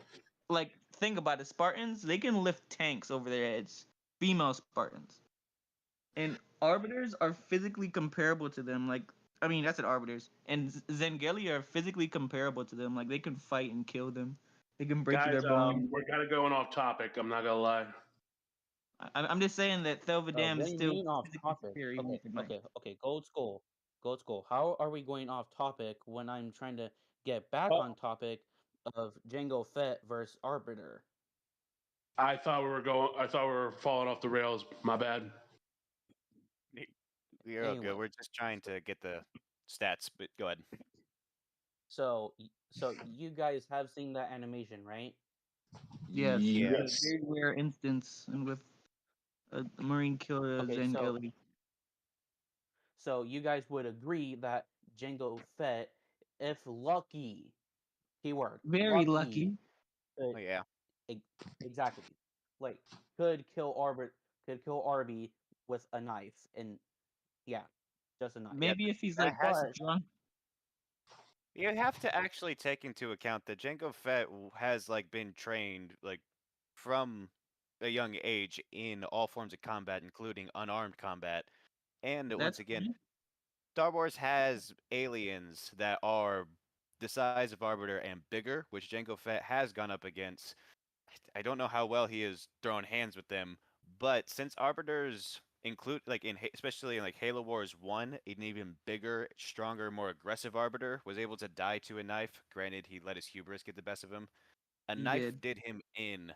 think about it. Spartans, they can lift tanks over their heads. Female Spartans. And Arbiters are physically comparable to them. Like, I mean, that's an Arbiters. And Zengeli are physically comparable to them. Like, they can fight and kill them. They can break through Guys, their bones. we're kind of going off topic. I'm not gonna lie. I'm just saying that Thelvadam What is do you still mean off physically topic? superior even with the knife. Okay. Gold Skull. How are we going off topic when I'm trying to get back Oh. on topic of Django Fett versus Arbiter? I thought we were falling off the rails. My bad. You're all good. Anyway. We're just trying to get the stats, but go ahead. So you guys have seen that animation, right? Yes. Yes. Very rare instance, and with a Marine killer Okay, Zengeli. So you guys would agree that Django Fett, if lucky, keyword Very lucky. Oh yeah. Exactly. Like could kill Arby with a knife, and yeah, just a knife. Maybe if he's that like has But drunk. You have to actually take into account that Django Fett has been trained from a young age in all forms of combat, including unarmed combat. And once again, Star Wars has aliens that are the size of Arbiter and bigger, which Django Fett has gone up against. I don't know how well he has thrown hands with them, but since Arbiters include especially in Halo Wars 1, an even bigger, stronger, more aggressive Arbiter was able to die to a knife. Granted, he let his hubris get the best of him. A knife did him in,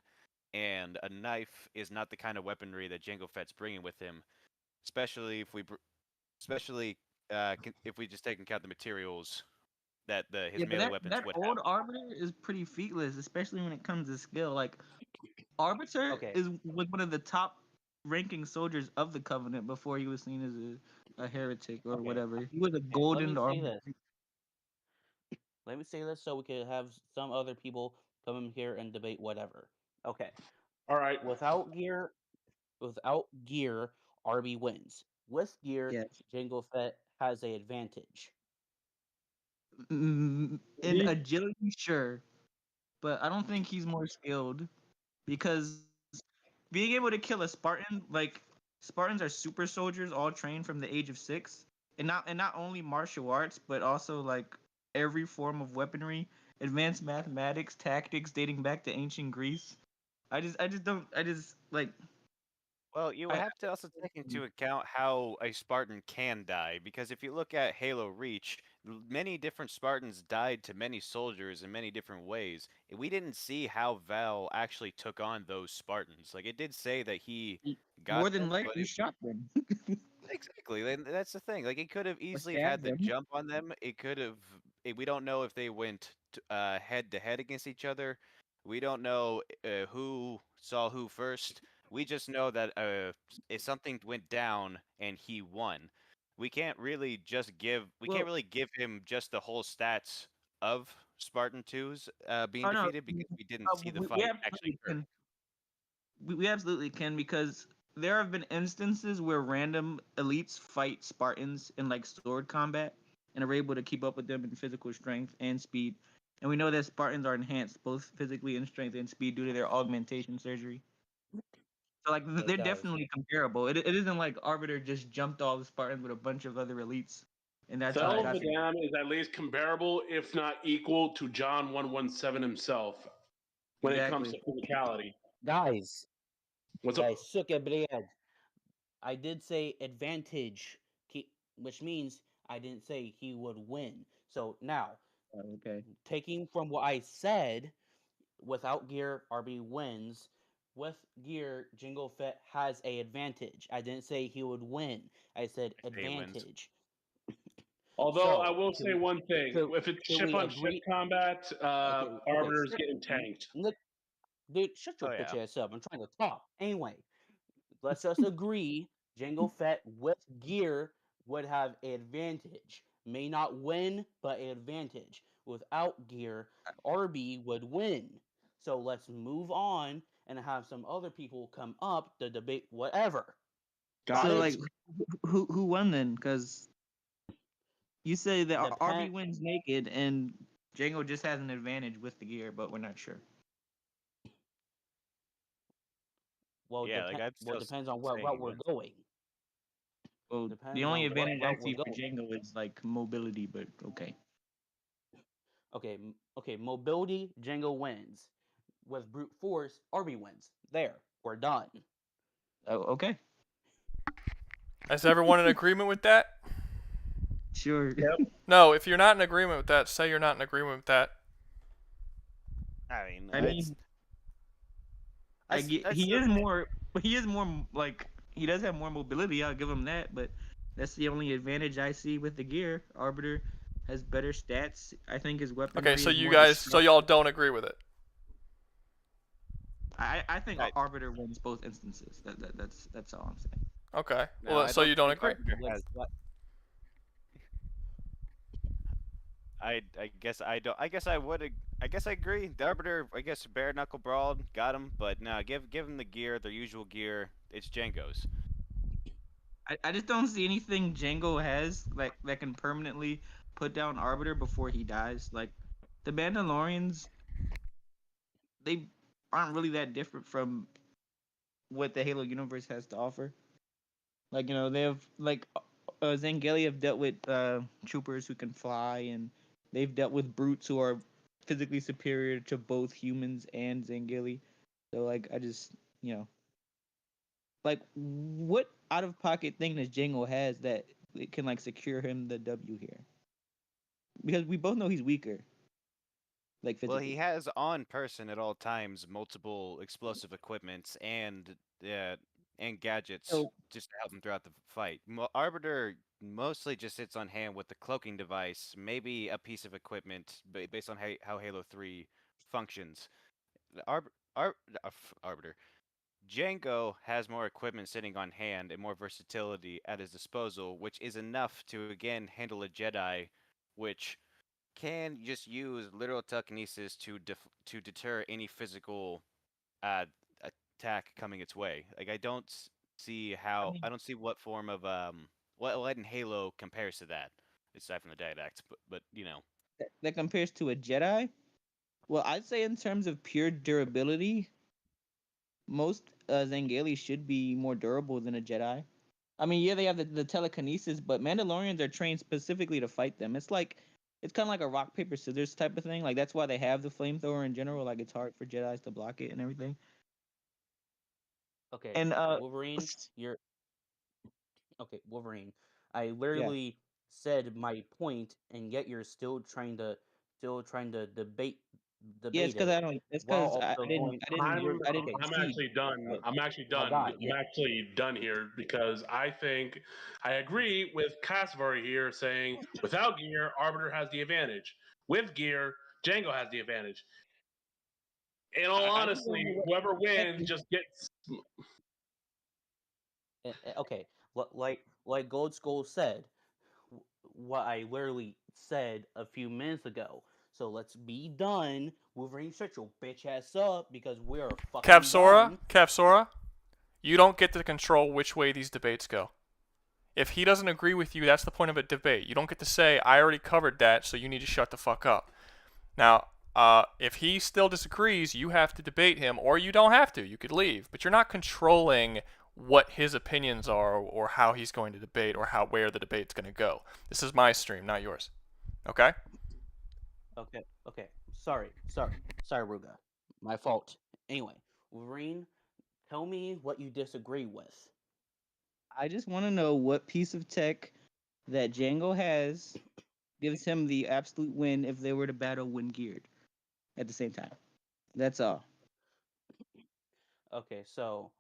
and a knife is not the kind of weaponry that Django Fett's bringing with him, especially if we just take into account the materials that his melee weapons that would old have. Arbiter is pretty featless, especially when it comes to skill. Like Arbiter was one of the top ranking soldiers of the Covenant before he was seen as a heretic or whatever. He was a golden Arbiter. Let me say this so we could have some other people come in here and debate whatever. Okay. All right. Without gear, Arby wins. With gear, Django Fett has an advantage. In agility, sure, but I don't think he's more skilled because being able to kill a Spartan, Spartans are super soldiers, all trained from the age of 6, and not only martial arts, but also every form of weaponry, advanced mathematics, tactics dating back to ancient Greece. Well, you have to also take into account how a Spartan can die, because if you look at Halo Reach, many different Spartans died to many soldiers in many different ways. We didn't see how Val actually took on those Spartans. It did say that he got more than them, likely but shot them. Exactly, and that's the thing. He could have easily stabbed had the them. jump on them. It could have. We don't know if they went head to head against each other. We don't know who saw who first. We just know that if something went down and he won, we can't really just give. We can't really give him just the whole stats of Spartan 2's being defeated because we didn't see the fight actually occur. We absolutely can, because there have been instances where random elites fight Spartans in sword combat and are able to keep up with them in physical strength and speed. And we know that Spartans are enhanced both physically in strength and speed due to their augmentation surgery. So they're definitely comparable. It isn't like Arbiter just jumped all the Spartans with a bunch of other elites. And that's how Thelvadam is at least comparable, if not equal, to John 117 himself when it comes to physicality. Guys, What's up? Suck a bread. I did say advantage, which means I didn't say he would win. So now, taking from what I said, without gear, RB wins. with gear, Jingle Fett has a advantage. I didn't say he would win. I said If he wins. advantage. Although I So, will say one thing: if it's can ship we on ship agree? combat, Arbiter's getting tanked. Nick, dude, shut your Oh, bitch yeah. ass up. I'm trying to talk. Anyway, let's just agree Jango Fett with gear would have advantage. May not win, but advantage. Without gear, RB would win. So let's move on and have some other people come up to debate whatever. Got So it. like, who won then? Because you say that RB Depend- wins naked, and Django just has an advantage with the gear, but we're not sure. Well, Yeah, like, I'd still depends on say what he route we're wins. going. Well, Depends the only on what advantage I route see we're for Django is like mobility, but okay. Okay, mobility, Django wins. With brute force, RB wins. There, we're done. Oh, okay. Is everyone in agreement with that? Sure. Yep. No, if you're not in agreement with that, say you're not in agreement with that. I mean, I mean, he is more. He is more like he does have more mobility. I'll give him that, but that's the only advantage I see with the gear. Arbiter has better stats. I think his weaponry. Okay, so is you more guys, so destructive. y'all don't agree with it. I think Right. Arbiter wins both instances. That's all I'm saying. Okay, No, well, I so you don't think agree. Arbiter has- I guess I don't. I guess I would. I guess I agree. The Arbiter, I guess, bare knuckle brawl got him, but no, give him the gear, their usual gear. It's Django's. I just don't see anything Django has like that can permanently put down Arbiter before he dies. Like the Mandalorians, they aren't really that different from what the Halo universe has to offer. Like they have like Zangali have dealt with troopers who can fly, and they've dealt with brutes who are physically superior to both humans and Zangali. So like I just like what out of pocket thing does Django has that it can like secure him the W here? Because we both know he's weaker. Like physically. Well, he has on person at all times multiple explosive equipments and gadgets So- just to help him throughout the fight. Arbiter mostly just sits on hand with the cloaking device, maybe a piece of equipment based on how Halo 3 functions. The Arbiter. Django has more equipment sitting on hand and more versatility at his disposal, which is enough to again handle a Jedi, which can just use literal telekinesis to deter any physical uh, attack coming its way. Like I don't see how I don't see what form of what in Halo compares to that aside from the Didacts, but that compares to a Jedi. Well, I'd say in terms of pure durability, most Zangali should be more durable than a Jedi. I mean, yeah, they have the telekinesis, but Mandalorians are trained specifically to fight them. It's kind of like a rock paper scissors type of thing. Like that's why they have the flamethrower in general. Like it's hard for Jedi's to block it and everything. Okay, And Wolverine, Wolverine. I literally said my point, and yet you're still trying to debate yeah, it's because it. I don't. It's while because I also didn't. going. I didn't. I didn't I'm concede. actually done. Okay, I'm actually my done. guy, I'm yeah. actually done here because I think I agree with Cassavary here saying without gear, Arbiter has the advantage. With gear, Django has the advantage. In all I just honesty, don't know whoever wins just gets. Okay, like Gold Skull said, what I literally said a few minutes ago. So let's be done. Wolverine, shut your bitch ass up because we're fucking done. Kavsora, you don't get to control which way these debates go. If he doesn't agree with you, that's the point of a debate. You don't get to say, I already covered that, so you need to shut the fuck up. Now, if he still disagrees, you have to debate him, or you don't have to. You could leave. But you're not controlling what his opinions are or how he's going to debate or where the debate's going to go. This is my stream, not yours. Okay? Okay. Sorry, Rouga. My fault. Anyway, Wolverine, tell me what you disagree with. I just want to know what piece of tech that Django has gives him the absolute win if they were to battle when geared at the same time. That's all. Okay, so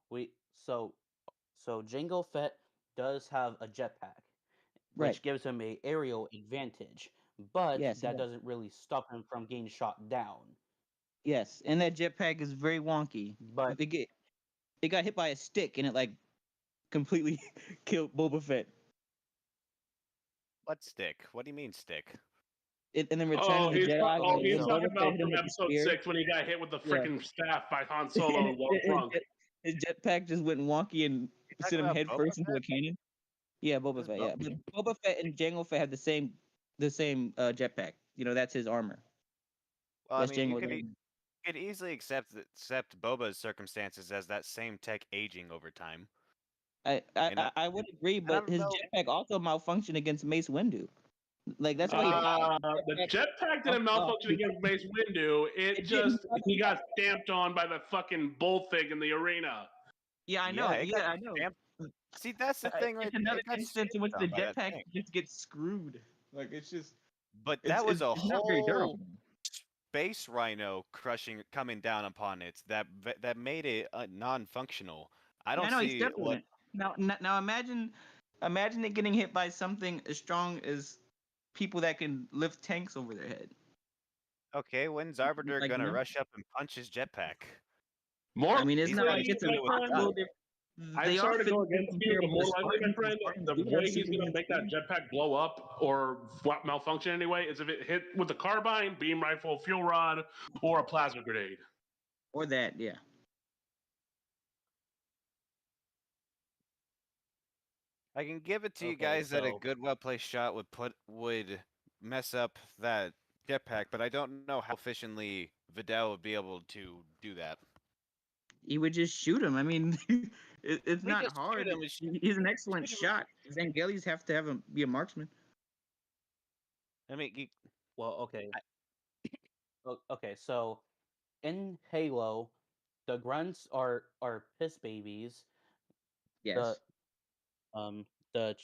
Django Fett does have a jetpack, Right. which gives him a aerial advantage, but Yes. that doesn't really stop him from getting shot down. Yes, and that jetpack is very wonky. But It got hit by a stick and it like completely killed Boba Fett. What stick? What do you mean stick? In the Return Oh, of the Jedi, he's when talking Boba Fett about hit him from with the episode spear. 6 when he got hit with the Yeah. freaking staff by Han Solo while drunk. His jetpack just went wonky and talking sent him about head Boba first into a Fett? canyon. Yeah, Boba This Fett. Boba Yeah, but Boba Fett and Jango Fett have the same jetpack. You know, that's his armor. Well, I That's mean, you Jango's could armor. could easily accept Boba's circumstances as that same tech aging over time. I would agree, I but don't his know. jetpack also malfunctioned against Mace Windu. Like that's why The jetpack didn't malfunction against Mace Windu. He got stamped on by the fucking bull thing in the arena. Yeah, I know. it Yeah, got I know. stamped. See, that's the thing, right? It's another It got instance in which stamped the on by that jetpack thing. just gets screwed. Like it's just. But that was a it's not very whole durable. space rhino coming down upon it that made it non-functional. I don't I know he see stepped on what. it. Now imagine it getting hit by something as strong as people that can lift tanks over their head. Okay, when's Arbiter Like, gonna you know? rush up and punch his jetpack? More I mean, it's He's not already like it's a hit it with little different. I'm They are sorry to go physically against you, but comparable more to likely, my Spartans. friend, Spartans the do have way he's going to Superman make that speed. jetpack blow up or malfunction anyway is if it hit with a carbine, beam rifle, fuel rod, or a plasma grenade. Or that, yeah. I can give it to you Okay, guys that a so- good well-placed shot would mess up that jetpack, but I don't know how efficiently Vidal would be able to do that. He would just shoot him. I mean, it's We not just shoot hard. him and He's an excellent shoot him. shot. Zangelis have to be a marksman. I mean, Well, okay. Okay, so in Halo, the grunts are piss babies. Yes. The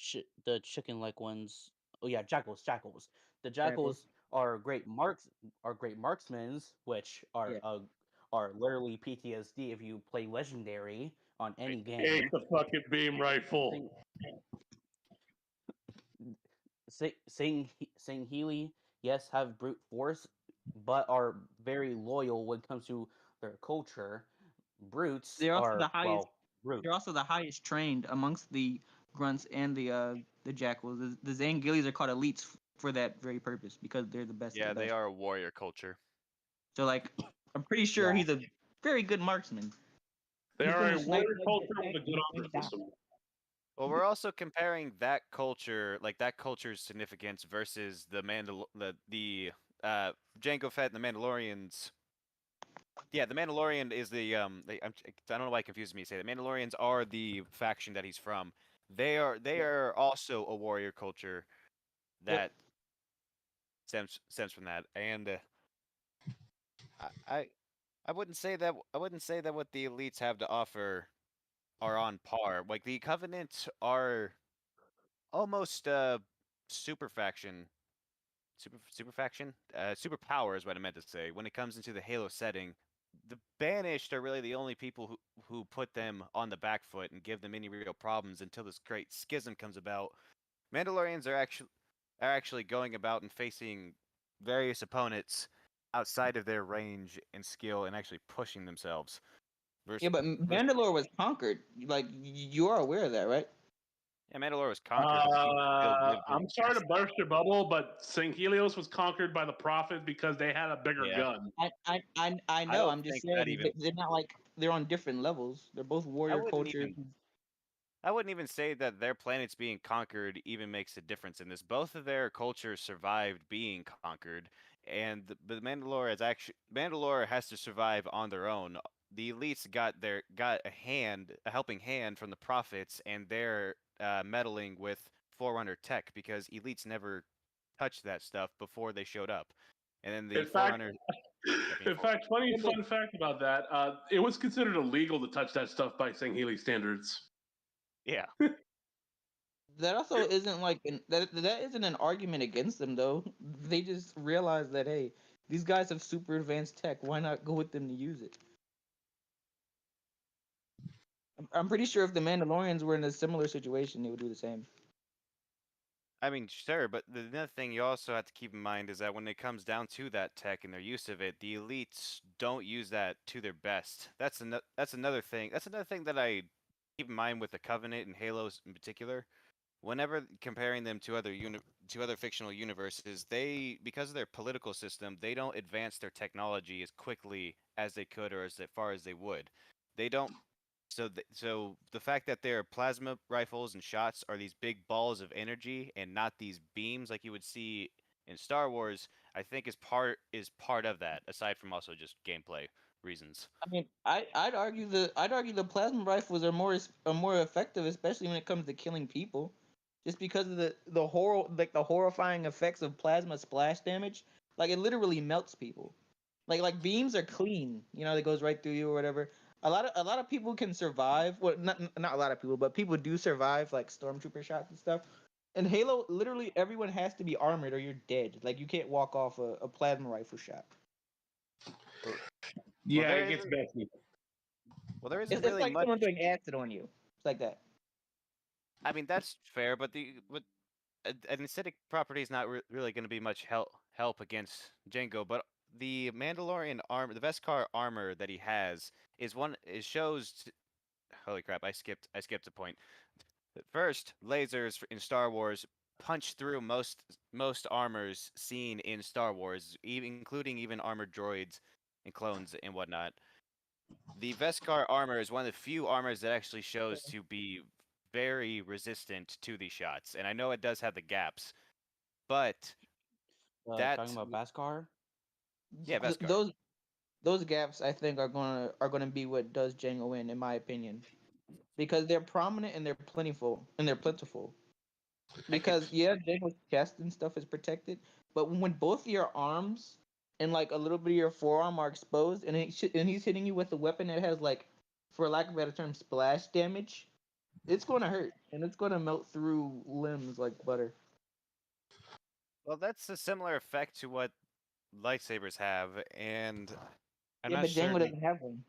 chicken like ones. Oh yeah, jackals. The jackals are great marksmen, which are are literally PTSD if you play legendary on any game. Hate the fucking beam rifle. Saying Healy, yes, have brute force, but are very loyal when it comes to their culture. Brutes They're also are the highest. brutes. They're also the highest trained amongst the grunts and the jackals. The Zangelis are called elites for that very purpose because they're the best. yeah, of the they best. are a warrior culture. So like, I'm pretty sure he's a very good marksman. They He's are gonna a snipe warrior that culture jetpack with a good and honor take down. system. Well, we're also comparing that culture, like that culture's significance, versus the Jango Fett and the Mandalorians. Yeah, the Mandalorian is I don't know why it confuses me to say the Mandalorians are the faction that he's from. They are also a warrior culture that stems from that, and I wouldn't say that what the elites have to offer are on par. Like the Covenant are almost super faction. Super faction? Superpower is what I meant to say. When it comes into the Halo setting, the Banished are really the only people who put them on the back foot and give them any real problems until this great schism comes about. Mandalorians are actually going about and facing various opponents outside of their range and skill and actually pushing themselves. Yeah, but Mandalore was conquered. Like you are aware of that, right? Yeah, Mandalore was conquered. But still lived I'm sorry to burst your bubble, but St. Helios was conquered by the Prophet because they had a bigger gun. I know. I'm just saying they're not like they're on different levels. They're both warrior cultures. I wouldn't even say that their planets being conquered even makes a difference in this. Both of their cultures survived being conquered, and the Mandalore has to survive on their own. The elites got a helping hand from the prophets, and they're meddling with Forerunner tech because elites never touched that stuff before they showed up, and then the Forerunner. In fact, funny fun fact about that: it was considered illegal to touch that stuff by St. Healy standards. Yeah. That also isn't like that isn't an argument against them though. They just realize that hey, these guys have super advanced tech. Why not go with them to use it? I'm pretty sure if the Mandalorians were in a similar situation, they would do the same. I mean, sure, but the another thing you also have to keep in mind is that when it comes down to that tech and their use of it, the elites don't use that to their best. That's another thing. That's another thing that I keep in mind with the Covenant and Halos in particular. Whenever comparing them to other fictional universes, they, because of their political system, they don't advance their technology as quickly as they could or as far as they would. They don't. So the fact that their plasma rifles and shots are these big balls of energy and not these beams like you would see in Star Wars, I think is part of that. Aside from also just gameplay reasons. I mean, I'd argue the plasma rifles are more effective, especially when it comes to killing people, just because of the horrifying effects of plasma splash damage. Like it literally melts people. Like beams are clean, that goes right through you or whatever. A lot of people can survive. Well, not a lot of people, but people do survive like stormtrooper shots and stuff. In Halo, literally everyone has to be armored or you're dead. Like you can't walk off a plasma rifle shot. Yeah, there it gets isn't- messy. Well, there isn't It's really like much. someone doing acid on you. It's like that. I mean, that's fair, but an acidic property is not really going to be much help against Django. But the Mandalorian armor, the Beskar armor that he has, shows. Holy crap! I skipped a point. First, lasers in Star Wars punch through most armors seen in Star Wars, including even armored droids and clones and whatnot. The Beskar armor is one of the few armors that actually shows to be very resistant to these shots, and I know it does have the gaps, but Talking about Baskar? yeah, Beskar. Those gaps I think are gonna be what does Django in my opinion, because they're prominent and they're plentiful. Because yeah, Django's chest and stuff is protected, but when both of your arms and like a little bit of your forearm are exposed, and he's hitting you with a weapon that has like, for lack of a better term, splash damage, it's gonna hurt and it's gonna melt through limbs like butter. Well, that's a similar effect to what lightsabers have, and I'm Yeah, not but Django certain. doesn't have one.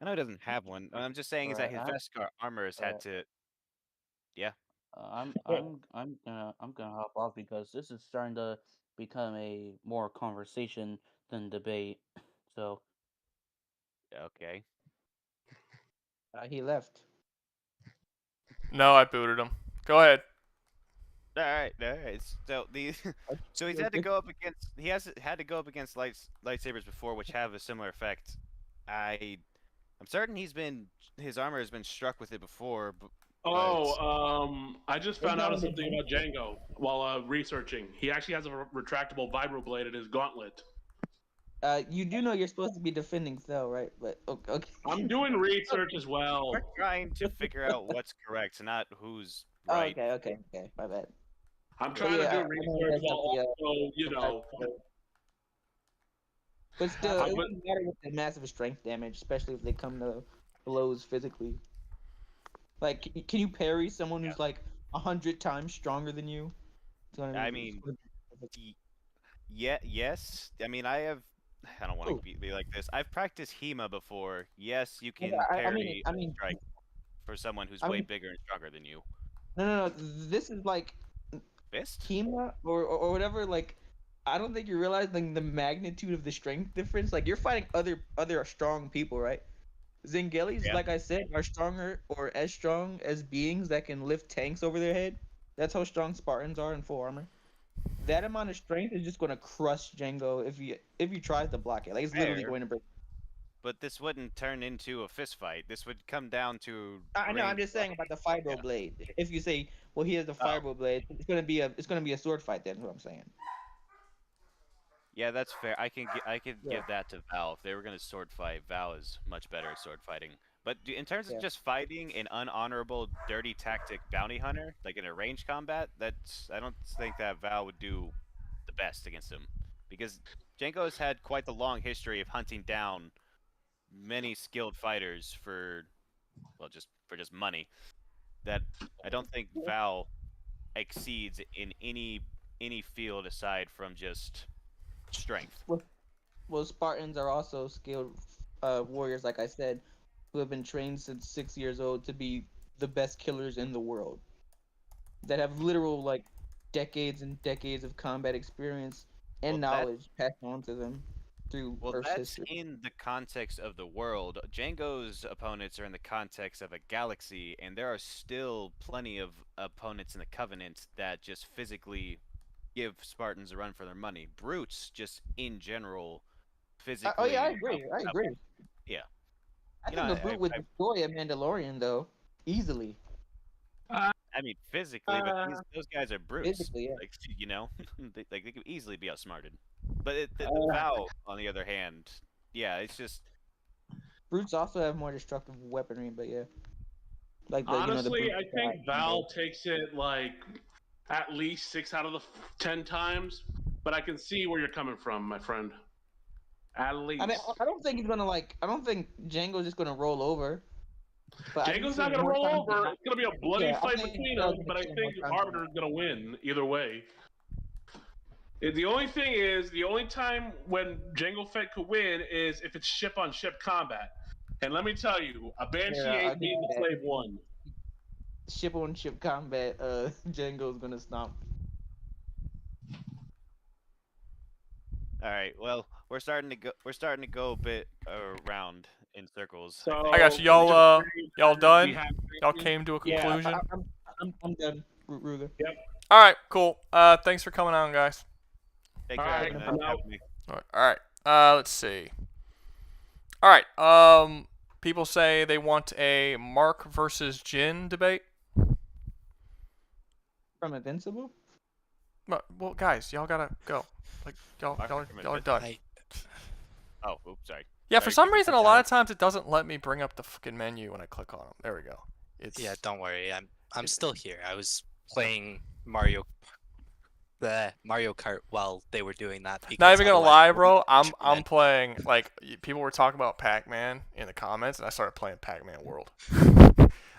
I know he doesn't have one. What I'm just saying is that his Beskar armor has had to. Yeah. I'm gonna hop off because this is starting to become a more conversation than debate. So Okay. He left. No, I booted him. Go ahead. All right. So he's had to go up against. He has had to go up against lightsabers before, which have a similar effect. I'm certain his armor has been struck with it before. I just found out something about Django while researching. He actually has a retractable vibroblade in his gauntlet. You do know you're supposed to be defending Thel, right? But okay. I'm doing research as well. We're trying to figure out what's correct, not who's Oh, right. okay. My bad. I'm trying to do research while also, But still, it doesn't matter with the massive strength damage, especially if they come to blows physically. Like, can you parry someone who's like 100 times stronger than you? I mean, yes. I mean, I don't want to be like this. I've practiced HEMA before. Yes, you can parry a strike for someone who's way bigger and stronger than you. No. This is like Fist? HEMA or whatever. Like, I don't think you realize like the magnitude of the strength difference. Like, you're fighting other strong people, right? Zengelis, like I said, are stronger or as strong as beings that can lift tanks over their head. That's how strong Spartans are in full armor. That amount of strength is just going to crush Django if he tries to block it. Like, it's literally going to break. But this wouldn't turn into a fist fight. This would come down to. I know. I'm just saying about the fibro blade. If you say, well, he has the fibro blade, it's gonna be a sword fight. Then, is what I'm saying. Yeah, that's fair. I could give that to Val. If they were gonna sword fight, Val is much better at sword fighting. But in terms of just fighting an unhonorable, dirty tactic bounty hunter, like in a range combat, I don't think that Val would do the best against him, because Django has had quite the long history of hunting down many skilled fighters for just money. That I don't think Val exceeds in any field aside from just strength. Well, Spartans are also skilled warriors, like I said. who have been trained since 6 years old to be the best killers in the world. That have literal like decades and decades of combat experience and Well, that knowledge passed on to them through Well, Earth's that's history. in the context of the world. Django's opponents are in the context of a galaxy, and there are still plenty of opponents in the Covenant that just physically give Spartans a run for their money. Brutes, just in general, physically. Oh yeah, I agree. I agree. Yeah. I You think know, a brute would destroy a Mandalorian though, easily. I mean, physically, but those guys are brutes. Physically, yeah. Like, you know, they could easily be outsmarted. But the Val, on the other hand, yeah, it's just Brutes also have more destructive weaponry, but yeah. Like the Honestly, brute I think Val takes it like at least 6 out of the 10 times, but I can see where you're coming from, my friend. At least. I mean, I don't think he's gonna like. I don't think Django's just gonna roll over. But Django's not going to roll over. It's going to be a bloody fight think between Val's them, gonna but I kill him more think times than Arbiter's going to win either way. The only thing is, the only time when Django Fett could win is if it's ship-on-ship combat. And let me tell you, a Banshee Yeah, ain't beating the Slave 1. Ship on ship combat, Django's gonna stomp. all right. Well, we're starting to go a bit around in circles. So, I got you. Y'all done? Y'all came to a Yeah, conclusion? I'm done, Rouga. Yep. All right, cool. Thanks for coming on, guys. Take All care. right, man. I'm out. All right. Let's see. All right. People say they want a Mark versus Jin debate. From Invincible? Well, guys, y'all gotta go. Like, y'all are done. Oh, oops, sorry. Yeah, for Sorry, some keep it reason, a down. lot of times it doesn't let me bring up the fucking menu when I click on them. There we go. Yeah, don't worry. I'm still here. I was playing Mario Kart while they were doing that. Not even gonna otherwise lie, I wouldn't bro. have I'm playing, like, people were talking about Pac-Man in the comments, and I started playing Pac-Man World.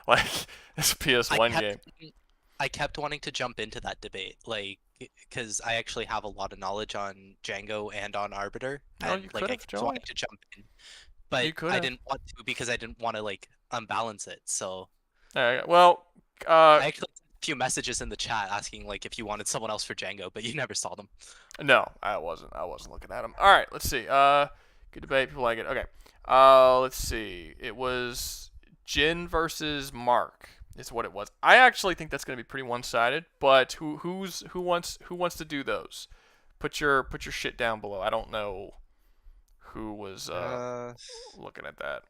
Like, it's a PS1 game. I kept wanting to jump into that debate, like, because I actually have a lot of knowledge on Django and on Arbiter, No, and you like I could've kept wanting joined. to jump in, but You I could've. didn't want to because I didn't want to like unbalance it. So Well, I actually sent a few messages in the chat asking like if you wanted someone else for Django, but you never saw them. No, I wasn't looking at them. All right, let's see. Good debate. People like it. Okay. Let's see. It was Jin versus Mark. Is what it was. I actually think that's going to be pretty one-sided. But who wants to do those? Put your shit down below. I don't know who was looking at that.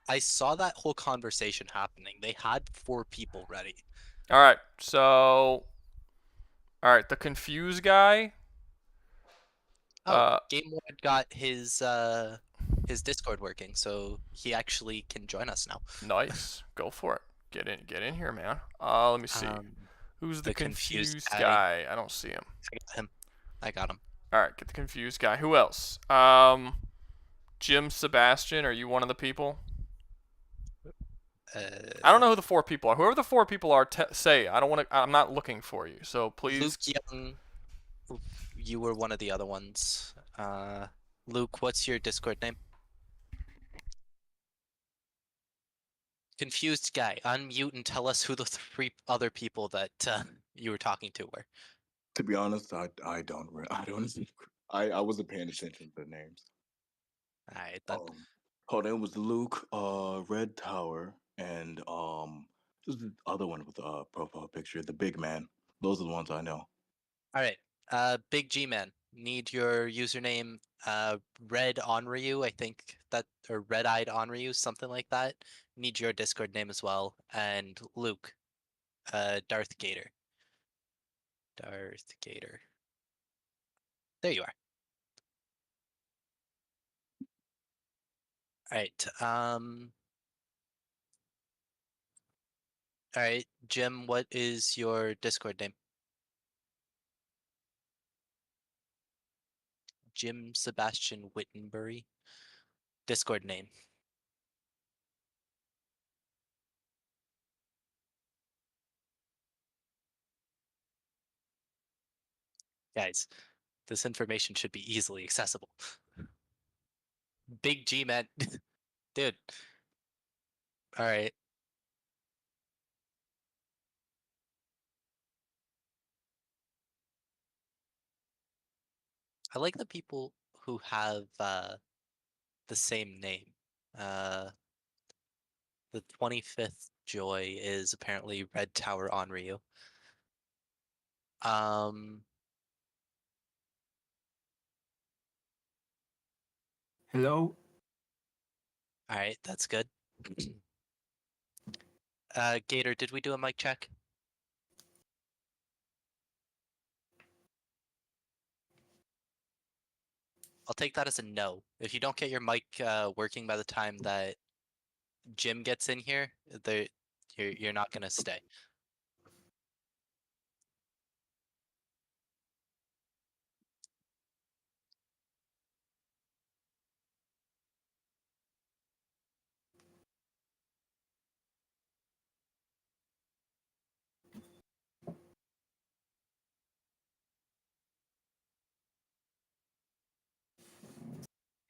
I saw that whole conversation happening. They had 4 people ready. All right. So, all right, the confused guy. Game One got his Discord working, so he actually can join us now. Nice. Go for it. Get in here, man. Let me see. Who's the confused guy? I don't see him. I got him. All right, get the confused guy. Who else? Jim Sebastian, are you one of the people? I don't know who the 4 people are. Whoever the 4 people are, say. I don't want to. I'm not looking for you. So please. Luke Young, you were one of the other ones. Luke, what's your Discord name? Confused guy, unmute and tell us who the 3 other people that you were talking to were. To be honest, I don't. I wasn't paying attention to the names. All right, then. Her name was Luke, Red Tower, and just the other one with the profile picture, the big man. Those are the ones I know. All right, Big G Man. Need your username, Red Onryu, I think that, or Red Eyed Onryu, something like that. Need your Discord name as well, and Luke, Darth Gator. Darth Gator. There you are. All right. All right, Jim. What is your Discord name? Jim Sebastian Wittenbury. Discord name. Guys, this information should be easily accessible. Big G Man, dude. All right. I like the people who have the same name. The 25th Joy is apparently Red Tower on Ryu. Hello. All right, that's good. Gator, did we do a mic check? I'll take that as a no. If you don't get your mic working by the time that Jim gets in here, you're not gonna stay.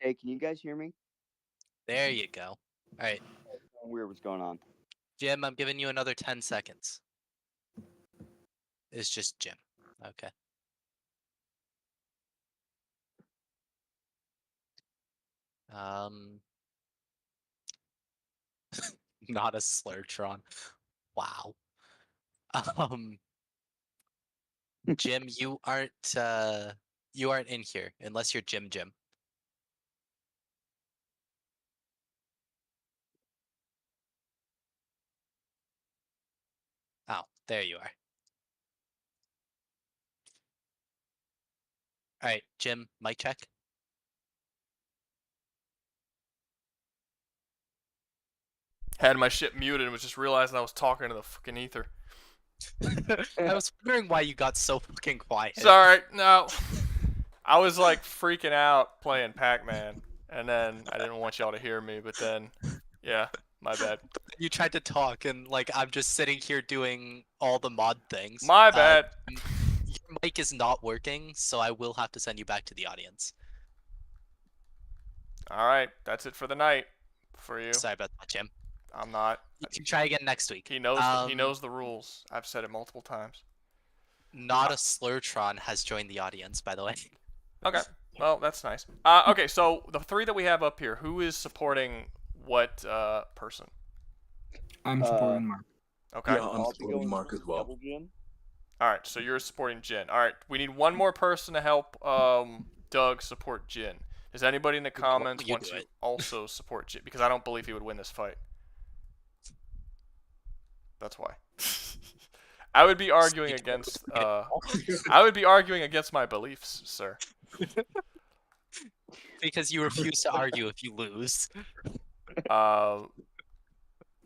Hey, can you guys hear me? There you go. All right, Weird, what's going on? Jim, I'm giving you another 10 seconds. It's just Jim. Okay. Not a Slurtron. Wow. Jim, you aren't in here unless you're Jim. Oh, there you are. All right, Jim, mic check. Had my shit muted and was just realizing I was talking to the fucking ether. I was wondering why you got so fucking quiet. Sorry, no. I was like freaking out playing Pac-Man, and then I didn't want y'all to hear me, but then, yeah, my bad. You tried to talk, and like I'm just sitting here doing all the mod things. My bad. Your mic is not working, so I will have to send you back to the audience. All right, that's it for the night for you. Sorry about that, Jim. I'm not. You can try again next week. He knows. He knows the rules. I've said it multiple times. Not a Slurtron has joined the audience, by the way. Okay. Well, that's nice. Okay, so the three that we have up here, who is supporting what person? I'm supporting Mark. Okay. Yeah, I'm supporting Mark as well. All right, so you're supporting Jin. All right, we need one more person to help Doug support Jin. Does anybody in the comments want to also support Jin? Because I don't believe he would win this fight. That's why. I would be arguing against. I would be arguing against my beliefs, sir. Because you refuse to argue if you lose. Yeah,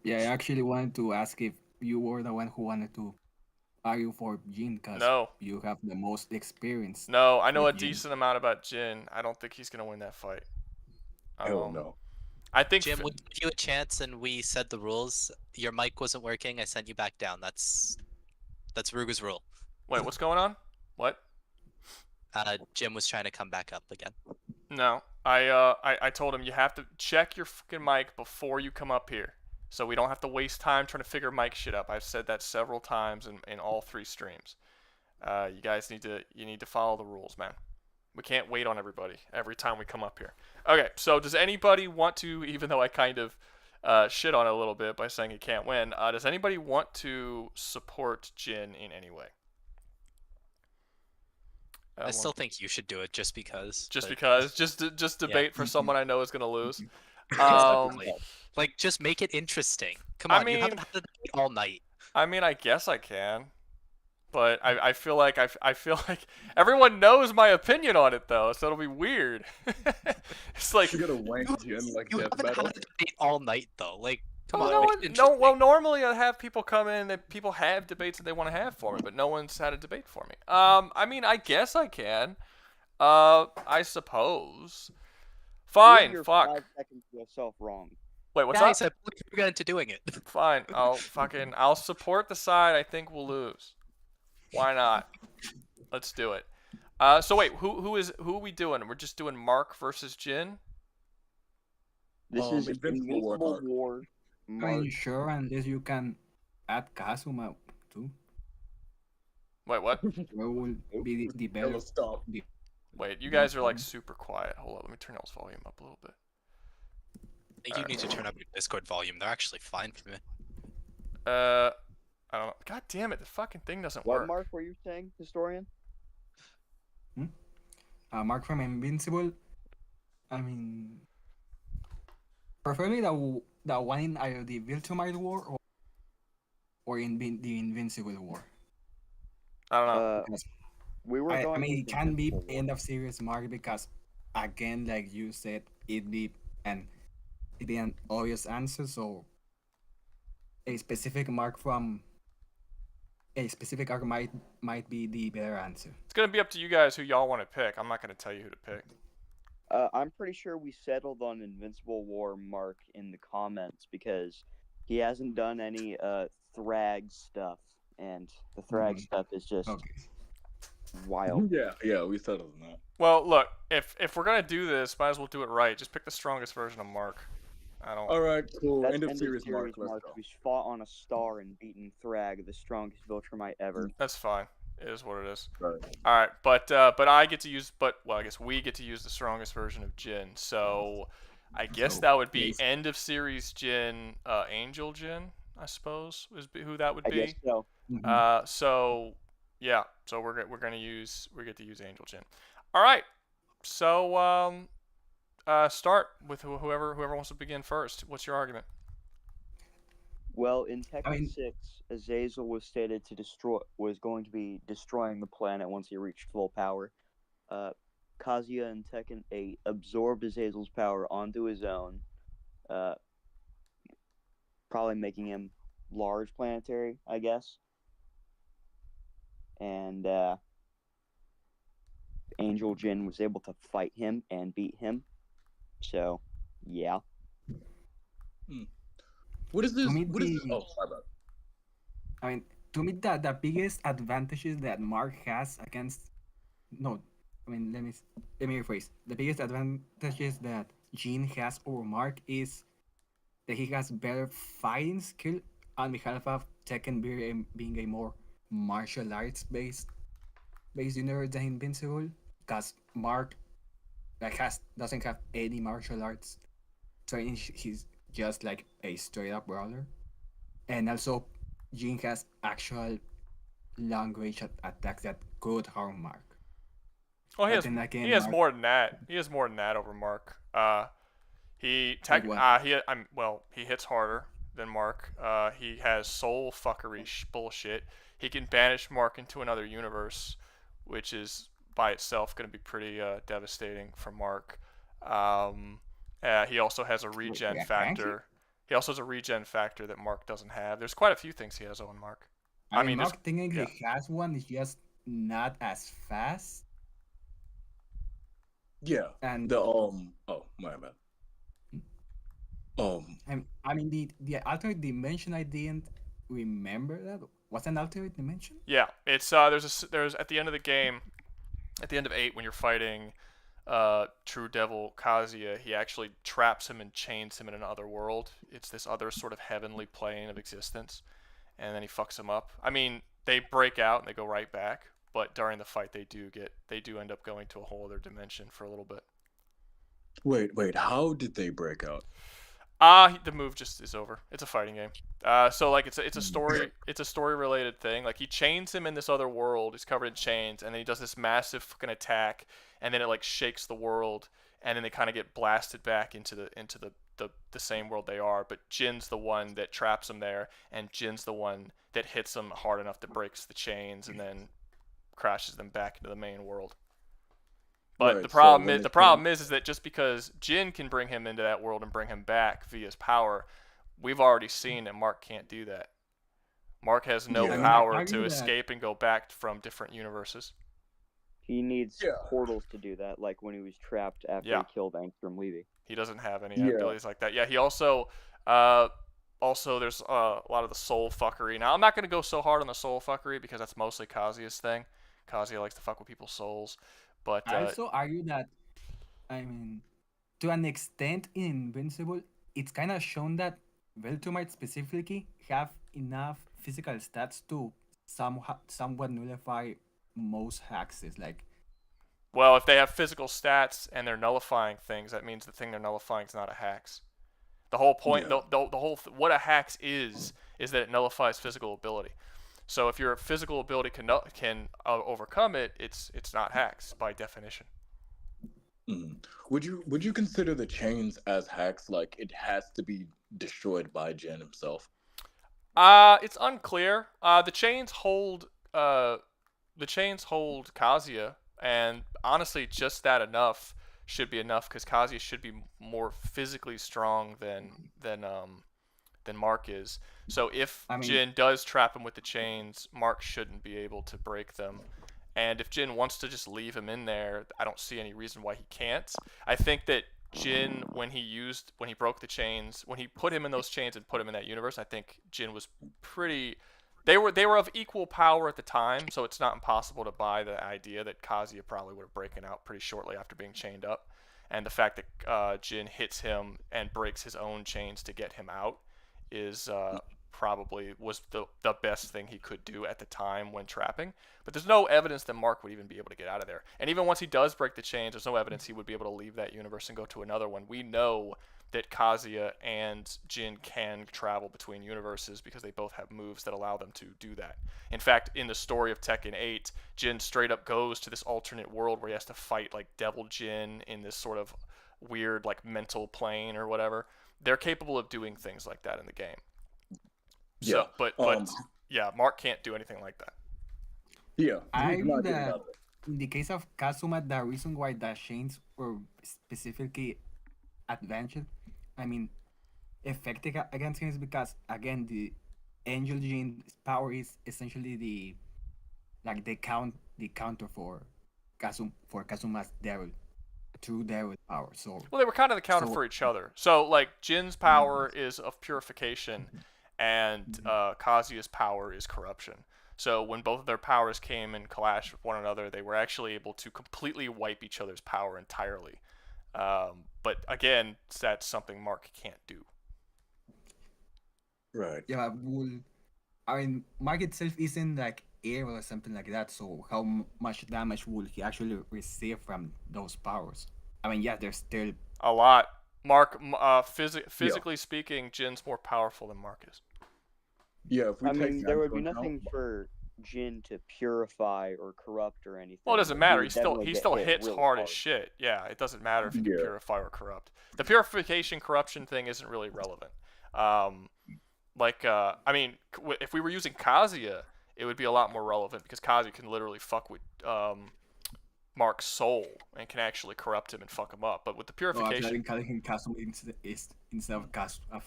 I actually wanted to ask if you were the one who wanted to argue for Jin, because you have the most experience. No, I know a with Jin. decent amount about Jin. I don't think he's gonna win that fight. Hell no. I think Jim, we gave you a chance and we said the rules. Your mic wasn't working. I sent you back down. That's Rouga's rule. Wait, what's going on? What? Jim was trying to come back up again. No, I told him you have to check your fucking mic before you come up here, so we don't have to waste time trying to figure mic shit up. I've said that several times in all three streams. You guys need to follow the rules, man. We can't wait on everybody every time we come up here. Okay, so does anybody want to, even though I kind of shit on it a little bit by saying he can't win, does anybody want to support Jin in any way? I still think you should do it just because. Just because? Just debate for someone I know is going to lose? Like, just make it interesting. Come on, you haven't had a debate all night. I mean, I guess I can. But I feel like everyone knows my opinion on it though, so it'll be weird. It's like you gotta wank Jin like you death haven't battle. had a debate all night though. Like, come on. Well, normally I have people come in that people have debates that they want to have for me, but no one's had a debate for me. I mean, I guess I can. I suppose. Fine. You're Fuck. 5 seconds to yourself wrong. Wait, what's Guys, up? I believe we're going to doing it. Fine. I'll support the side I think will lose. Why not? Let's do it. So wait, who are we doing? We're just doing Mark versus Jin? This is Invincible Invincible Warthog. War I Mark. mean, sure, unless you can add Kazuma too. Wait, what? Where will be the better? Yellow stop. Wait, you guys are like super quiet. Hold on, let me turn y'all's volume up a little bit. I think you need to turn up your Discord volume. They're actually fine for me. I don't know. God damn it, the fucking thing doesn't What, work. Mark, were you saying, historian? Mark from Invincible. I mean, preferably the one in either the Viltrumite War or in the Invincible War. I don't know. We were I going. mean, with it can be Invincible War. end of series Mark because, again, like you said, it'd be an obvious answer. So a specific mark from a specific arc might be the better answer. It's gonna be up to you guys who y'all want to pick. I'm not gonna tell you who to pick. I'm pretty sure we settled on Invincible War Mark in the comments because he hasn't done any Thrag stuff, and the Thrag stuff is just wild. Yeah, we settled on that. Well, look, if we're gonna do this, might as well do it right. Just pick the strongest version of Mark. I don't. All right, cool. That's End of series Mark. Let's go. who's fought on a star and beaten Thrag, the strongest Viltrumite ever. That's fine. It is what it is. Right. All right, but I get to use, I guess we get to use the strongest version of Jin. So I guess that would be end of series Jin, Angel Jin, I suppose is who that would be. I guess so. So yeah, so we get to use Angel Jin. All right, so start with whoever wants to begin first. What's your argument? Well, in Tekken 6, Azazel was stated to was going to be destroying the planet once he reached full power. Kazuya in Tekken 8 absorbed Azazel's power onto his own, probably making him large planetary, I guess. And Angel Jin was able to fight him and beat him. So, yeah. What is this? To me, What is this? Oh, my bad. I mean, to me, the biggest advantages that Mark has against, no, I mean, let me rephrase. The biggest advantages that Jin has over Mark is that he has better fighting skill on behalf of Tekken being a more martial arts based universe than Invincible, because Mark doesn't have any martial arts training. He's just like a straight up brawler, and also Jin has actual long range attacks that could harm Mark. Oh, he has more than that. He has more than that over Mark. He hits harder than Mark. He has soul fuckery bullshit. He can banish Mark into another universe, which is by itself going to be pretty devastating for Mark. He also has a regen factor. He also has a regen factor that Mark doesn't have. There's quite a few things he has on Mark. I mean Mark technically has one, it's just not as fast. Yeah. And oh my bad. I mean the alternate dimension, I didn't remember that. What's an alternate dimension? Yeah, it's there's at the end of the game, at the end of 8 when you're fighting True Devil Kazuya, he actually traps him and chains him in another world. It's this other sort of heavenly plane of existence, and then he fucks him up. I mean, they break out and they go right back, but during the fight they do end up going to a whole other dimension for a little bit. Wait, how did they break out? The move just is over. It's a fighting game. So like it's a story related thing. Like he chains him in this other world. He's covered in chains, and then he does this massive fucking attack, and then it like shakes the world, and then they kind of get blasted back into the same world they are. But Jin's the one that traps him there, and Jin's the one that hits him hard enough that breaks the chains, and then crashes them back into the main world. But Right, the problem is that just because Jin can bring him into that world and bring him back via his power, we've already seen that Mark can't do that. Mark has no power to escape and go back from different universes. He needs portals to do that, like when he was trapped after he killed Angstrom Levy. He doesn't have any abilities like that. Yeah, he also there's a lot of the soul fuckery. Now I'm not gonna go so hard on the soul fuckery because that's mostly Kazuya's thing. Kazuya likes to fuck with people's souls. But I also argue that, I mean, to an extent in Invincible, it's kind of shown that Viltrumite specifically have enough physical stats to somewhat nullify most hexes. Like, Well, if they have physical stats and they're nullifying things, that means the thing they're nullifying is not a hex. The whole point, Yeah. the whole what a hex is that it nullifies physical ability. So if your physical ability can overcome it, it's not hex by definition. Would you consider the chains as hacks? Like it has to be destroyed by Jin himself? It's unclear. The chains hold Kazuya, and honestly, just that enough should be enough because Kazuya should be more physically strong than Mark is. So if Jin does trap him with the chains, Mark shouldn't be able to break them. And if Jin wants to just leave him in there, I don't see any reason why he can't. I think that Jin, when he broke the chains, when he put him in those chains and put him in that universe, I think Jin was pretty. They were of equal power at the time, so it's not impossible to buy the idea that Kazuya probably would have broken out pretty shortly after being chained up. And the fact that Jin hits him and breaks his own chains to get him out is probably was the best thing he could do at the time when trapping. But there's no evidence that Mark would even be able to get out of there. And even once he does break the chains, there's no evidence he would be able to leave that universe and go to another one. We know that Kazuya and Jin can travel between universes because they both have moves that allow them to do that. In fact, in the story of Tekken 8, Jin straight up goes to this alternate world where he has to fight like Devil Jin in this sort of weird like mental plane or whatever. They're capable of doing things like that in the game. Yeah. So, but yeah, Mark can't do anything like that. Yeah. I think that in the case of Kazuma, the reason why the chains were specifically advantage, effective against him is because again the Angel Gene's power is essentially the counter for Kazuma's true devil power. So well, they were kind of the counter for each other. So like Jin's power is of purification, and Kazuya's power is corruption. So when both of their powers came and clashed with one another, they were actually able to completely wipe each other's power entirely. But again, that's something Mark can't do. Right. Yeah, Mark itself isn't like air or something like that. So how much damage will he actually receive from those powers? Yeah, there's still a lot. Mark, physically speaking, Jin's more powerful than Mark is. Yeah, if there would be nothing for Jin to purify or corrupt or anything. Well, it doesn't matter. He still hits really hard as shit. Yeah, it doesn't matter if he can purify or corrupt. The purification corruption thing isn't really relevant. If we were using Kazuya, it would be a lot more relevant because Kazuya can literally fuck with Mark's soul and can actually corrupt him and fuck him up. But with the purification, I've been calling him Kazuma instead of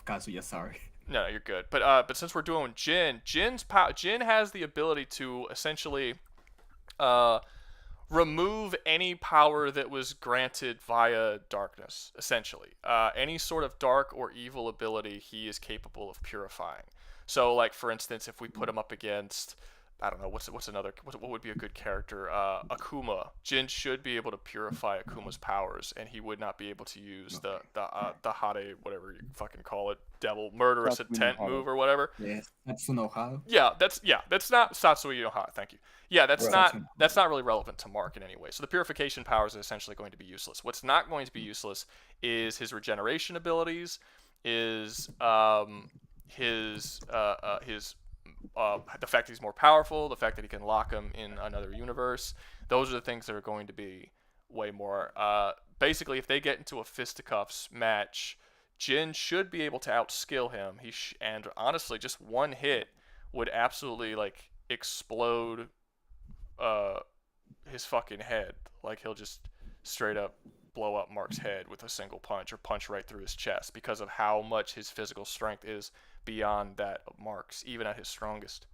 Kazuya. Sorry. No, you're good. But since we're doing Jin, Jin has the ability to essentially remove any power that was granted via darkness. Essentially, any sort of dark or evil ability he is capable of purifying. So, like for instance, if we put him up against, I don't know, what would be a good character? Akuma. Jin should be able to purify Akuma's powers, and he would not be able to use the Hade, whatever you fucking call it, devil murderous intent move or whatever. Yes, Satsuno. That's not Satsuno Hade. Thank you. Yeah, that's not really relevant to Mark in any way. So the purification powers are essentially going to be useless. What's not going to be useless is his regeneration abilities, is the fact that he's more powerful, the fact that he can lock him in another universe. Those are the things that are going to be way more. Basically, if they get into a fisticuffs match, Jin should be able to outskill him. And honestly, just one hit would absolutely explode his fucking head. Like he'll just straight up blow up Mark's head with a single punch or punch right through his chest because of how much his physical strength is beyond that of Mark's, even at his strongest.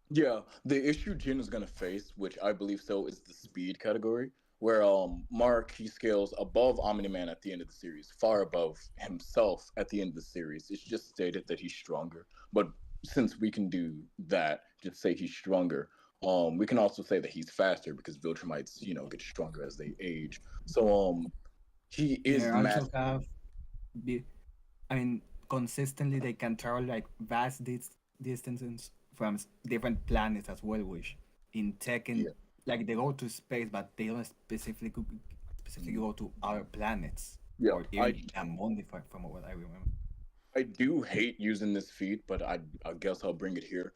Yeah, the issue Jin is going to face, which I believe so, is the speed category, where Mark, he scales above Omni-Man at the end of the series, far above himself at the end of the series. It's just stated that he's stronger, but since we can do that, just say he's stronger, we can also say that he's faster because Viltrumites, get stronger as they age. So he is consistently they can travel like vast distances from different planets as well, which in Tekken, like they go to space, but they don't specifically go to other planets Yeah, or even a moon, from what I remember. I do hate using this feat, but I guess I'll bring it here.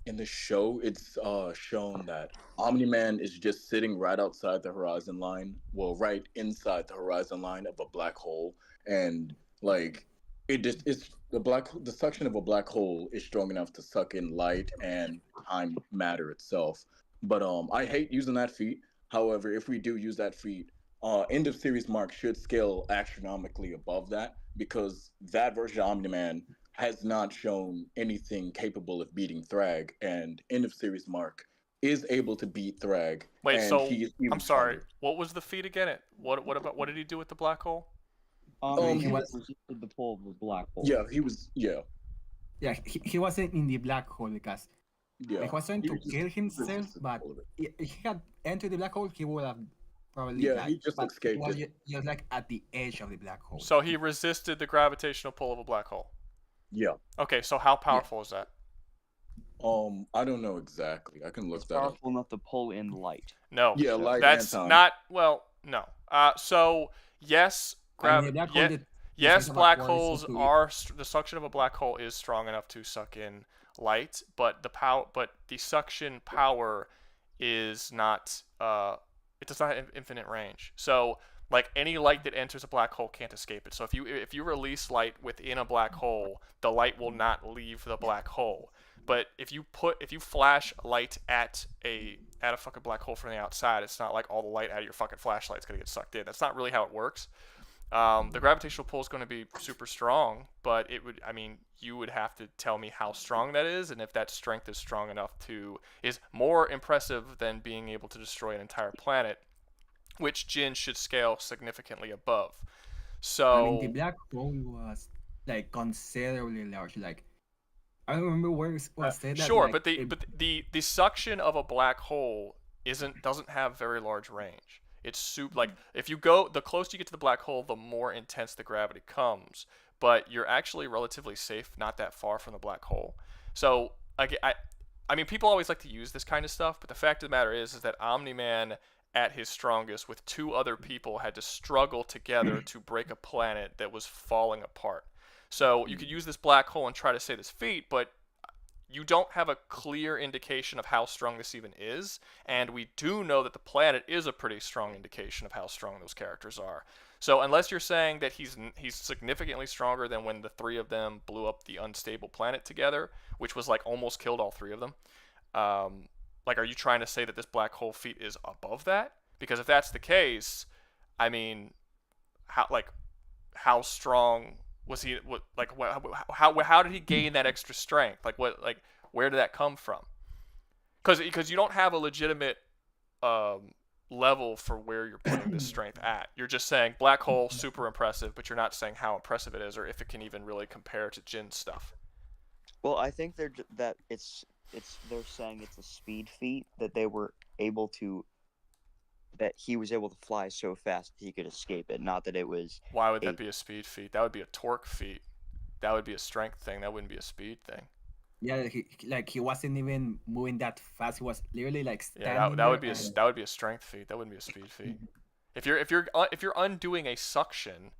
In the show, it's shown that Omni-Man is just sitting right outside the horizon line, well, right inside the horizon line of a black hole, and like it's the suction of a black hole is strong enough to suck in light and time matter itself. But I hate using that feat. However, if we do use that feat, end of series Mark should scale astronomically above that because that version of Omni-Man has not shown anything capable of beating Thrag, and end of series Mark is able to beat Thrag. Wait, and so he is even I'm sorry. stronger. What was the feat again? What did he do with the black hole? He resisted the pull of the black hole. Yeah, he was. Yeah. Yeah, he wasn't in the black hole because Yeah, he was trying he to just kill himself, resisted but all of it. if he had entered the black hole, he would have probably Yeah, died. he just but escaped He was it. just like at the edge of the black hole. So he resisted the gravitational pull of a black hole. Yeah. Okay, so how powerful is that? I don't know exactly. I can look It's that up. powerful enough to pull in light. No. Yeah, light That's and time. not well. No. So yes, I mean, black hole, yes, size of a black quarter is holes equal to- are the suction of a black hole is strong enough to suck in light, but the suction power is not. It does not have infinite range. So like any light that enters a black hole can't escape it. So if you release light within a black hole, the light will not leave the black hole. But if you flash light at a fucking black hole from the outside, it's not like all the light out of your fucking flashlight's gonna get sucked in. That's not really how it works. The gravitational pull is going to be super strong, but you would have to tell me how strong that is, and if that strength is strong enough is more impressive than being able to destroy an entire planet, which Jin should scale significantly above. So I mean, the black hole was like considerably large. Like I don't remember where it was said that. sure, like, but the suction of a black hole doesn't have very large range. It's like if you go the closer you get to the black hole, the more intense the gravity comes. But you're actually relatively safe, not that far from the black hole. So I mean, people always like to use this kind of stuff, but the fact of the matter is that Omni-Man at his strongest with two other people had to struggle together to break a planet that was falling apart. So you could use this black hole and try to say this feat, but you don't have a clear indication of how strong this even is, and we do know that the planet is a pretty strong indication of how strong those characters are. So unless you're saying that he's significantly stronger than when the three of them blew up the unstable planet together, which was like almost killed all three of them, like are you trying to say that this black hole feat is above that? Because if that's the case, I mean, how strong was he? How did he gain that extra strength? Where did that come from? Because you don't have a legitimate level for where you're putting this strength at. You're just saying black hole super impressive, but you're not saying how impressive it is or if it can even really compare to Jin's stuff. Well, I think they're saying it's a speed feat that they were able to. That he was able to fly so fast that he could escape it. Not that it was. Why would that be a speed feat? That would be a torque feat. That would be a strength thing. That wouldn't be a speed thing. Yeah, he wasn't even moving that fast. He was literally like standing. Yeah, that would be a strength feat. That wouldn't be a speed feat. If you're undoing a suction,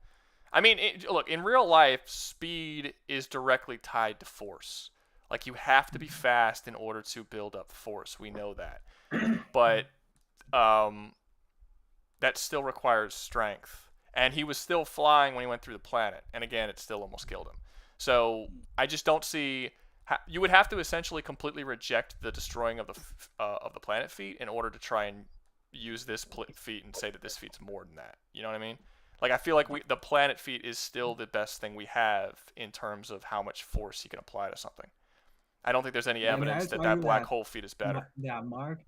I mean, look, in real life, speed is directly tied to force. Like you have to be fast in order to build up force. We know that, but that still requires strength. And he was still flying when he went through the planet. And again, it still almost killed him. So I just don't see. You would have to essentially completely reject the destroying of the planet feat in order to try and use this feat and say that this feat's more than that. You know what I mean? Like I feel like the planet feat is still the best thing we have in terms of how much force he can apply to something. I don't think there's any evidence that black hole feat is better. Yeah, Mark.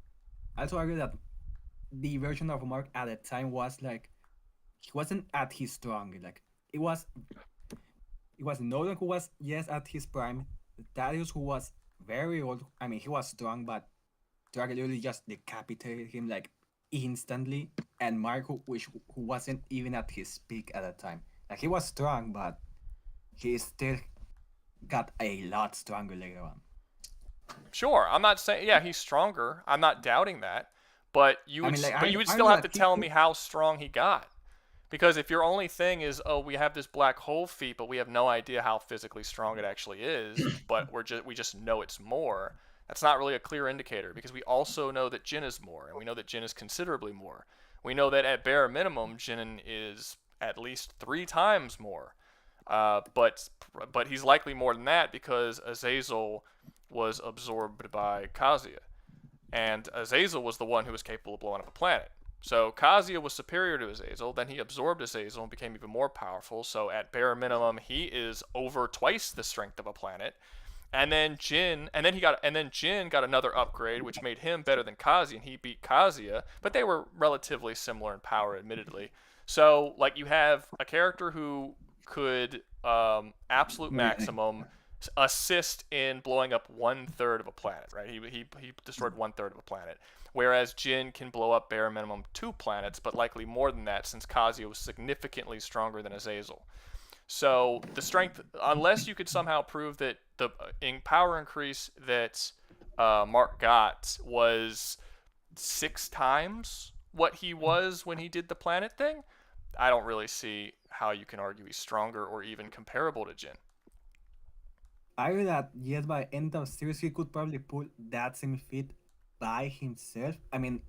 I also argue that the version of Mark at the time was like he wasn't at his strong. Like it was Nolan who was at his prime. Titus who was very old. I mean, he was strong, but Dragon literally just decapitated him like instantly. And Mark who wasn't even at his peak at that time. Like he was strong, but he still got a lot stronger later on. Sure, I'm not saying he's stronger. I'm not doubting that, but you would you would still have to tell me how strong he got. Because if your only thing is, oh, we have this black hole feat, but we have no idea how physically strong it actually is, but we just know it's more, that's not really a clear indicator, because we also know that Jin is more, and we know that Jin is considerably more. We know that at bare minimum, Jin is at least 3 times more. But he's likely more than that because Azazel was absorbed by Kazuya. And Azazel was the one who was capable of blowing up a planet. So Kazuya was superior to Azazel, then he absorbed Azazel and became even more powerful, so at bare minimum he is over twice the strength of a planet. And then Jin got another upgrade which made him better than Kazuya, and he beat Kazuya, but they were relatively similar in power admittedly. So like you have a character who could absolute maximum assist in blowing up 1/3 of a planet, right? He destroyed 1/3 of a planet. Whereas Jin can blow up bare minimum 2 planets, but likely more than that since Kazuya was significantly stronger than Azazel. So the strength, unless you could somehow prove that the power increase that Mark got was 6 times what he was when he did the planet thing, I don't really see how you can argue he's stronger or even comparable to Jin. I read that yes, by end of series he could probably pull that same feat by himself. I mean,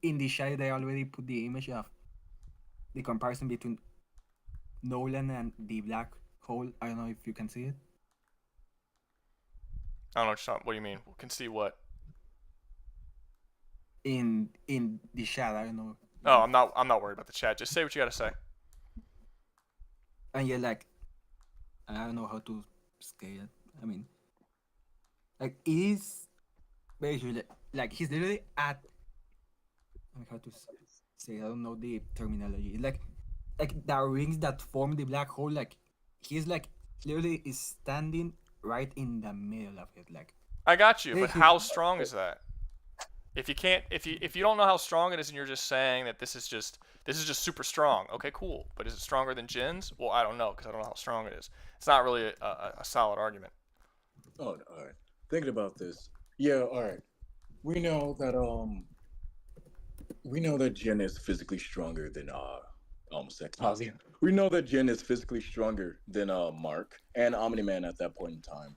in the shadow they already put the image of the comparison between Nolan and the black hole. I don't know if you can see it. I don't know what do you mean? We can see what? In the chat, I don't know. Oh, I'm not worried about the chat. Just say what you gotta say. And yeah, like I don't know how to scale it. I mean, like it is basically like he's literally at. Like how to say? I don't know the terminology. Like the rings that form the black hole. Like he's like literally is standing right in the middle of it. Like I got you, but how strong is that? If you don't know how strong it is, and you're just saying that this is just super strong, okay, cool. But is it stronger than Jin's? Well, I don't know because I don't know how strong it is. It's not really a solid argument. Oh, all right. Thinking about this, yeah, all right. We know that Jin is physically stronger than Kazuya. We know that Jin is physically stronger than Mark and Omni-Man at that point in time.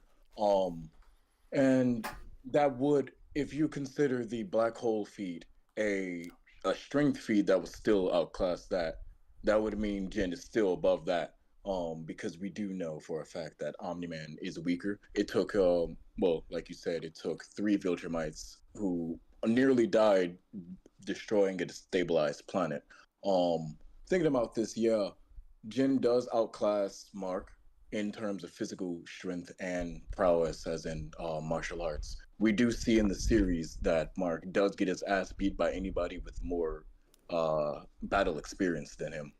And that would, if you consider the black hole feed a strength feed that was still outclassed, that would mean Jin is still above that. Because we do know for a fact that Omni-Man is weaker. It took well, like you said, it took 3 Viltrumites who nearly died destroying a destabilized planet. Thinking about this, yeah, Jin does outclass Mark in terms of physical strength and prowess, as in martial arts. We do see in the series that Mark does get his ass beat by anybody with more battle experience than him.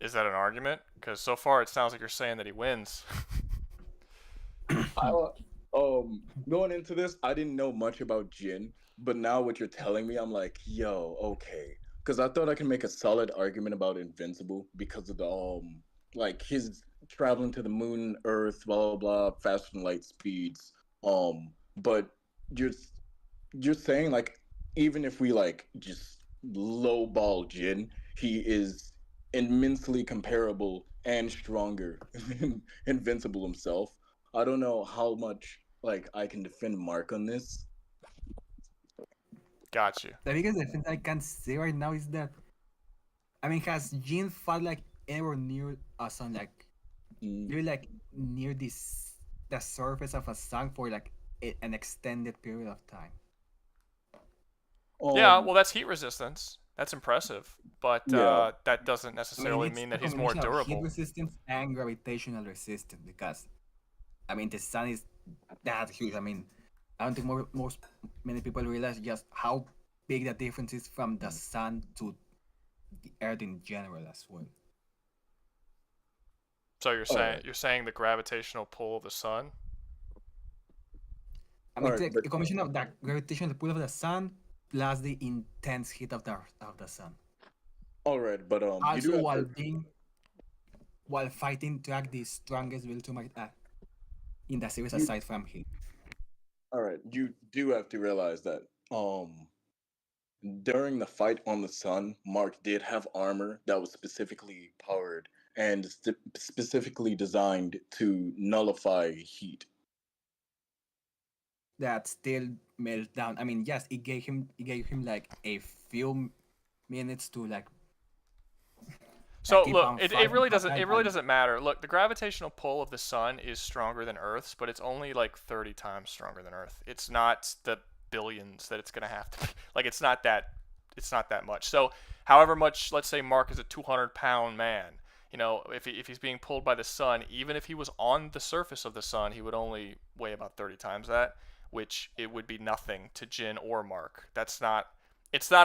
Is that an argument? Because so far it sounds like you're saying that he wins. Going into this, I didn't know much about Jin, but now what you're telling me, I'm like, yo, okay. Because I thought I could make a solid argument about Invincible because of the like his traveling to the moon, Earth, blah blah blah, faster than light speeds. But you're saying like even if we like just lowball Jin, he is immensely comparable and stronger than Invincible himself. I don't know how much like I can defend Mark on this. Got you. The biggest defense I can say right now is that, I mean, has Jin fought like anywhere near a sun, like you're like near the surface of a sun for like an extended period of time? Yeah, well, that's heat resistance. That's impressive, but that doesn't necessarily mean that he's more durable. Heat resistance and gravitational resistance, because I mean the sun is that huge. I mean, I don't think many people realize just how big the difference is from the sun to the Earth in general as well. So you're saying the gravitational pull of the sun? I mean, the combination of the gravitational pull of the sun plus the intense heat of the sun. All right, but you do Also, have while to. while fighting track the strongest will to my in the series You, aside from him. all right, you do have to realize that during the fight on the sun, Mark did have armor that was specifically powered and specifically designed to nullify heat. That still melts down. I mean, yes, it gave him like a few minutes to like So keep look, on it fighting. really But doesn't matter. Look, the gravitational pull of the sun is stronger than Earth's, but it's only like 30 times stronger than Earth. It's not the billions that it's gonna have to be. Like it's not that much. So however much, let's say Mark is a 200-pound man. You know, if he's being pulled by the sun, even if he was on the surface of the sun, he would only weigh about 30 times that, which it would be nothing to Jin or Mark. It's not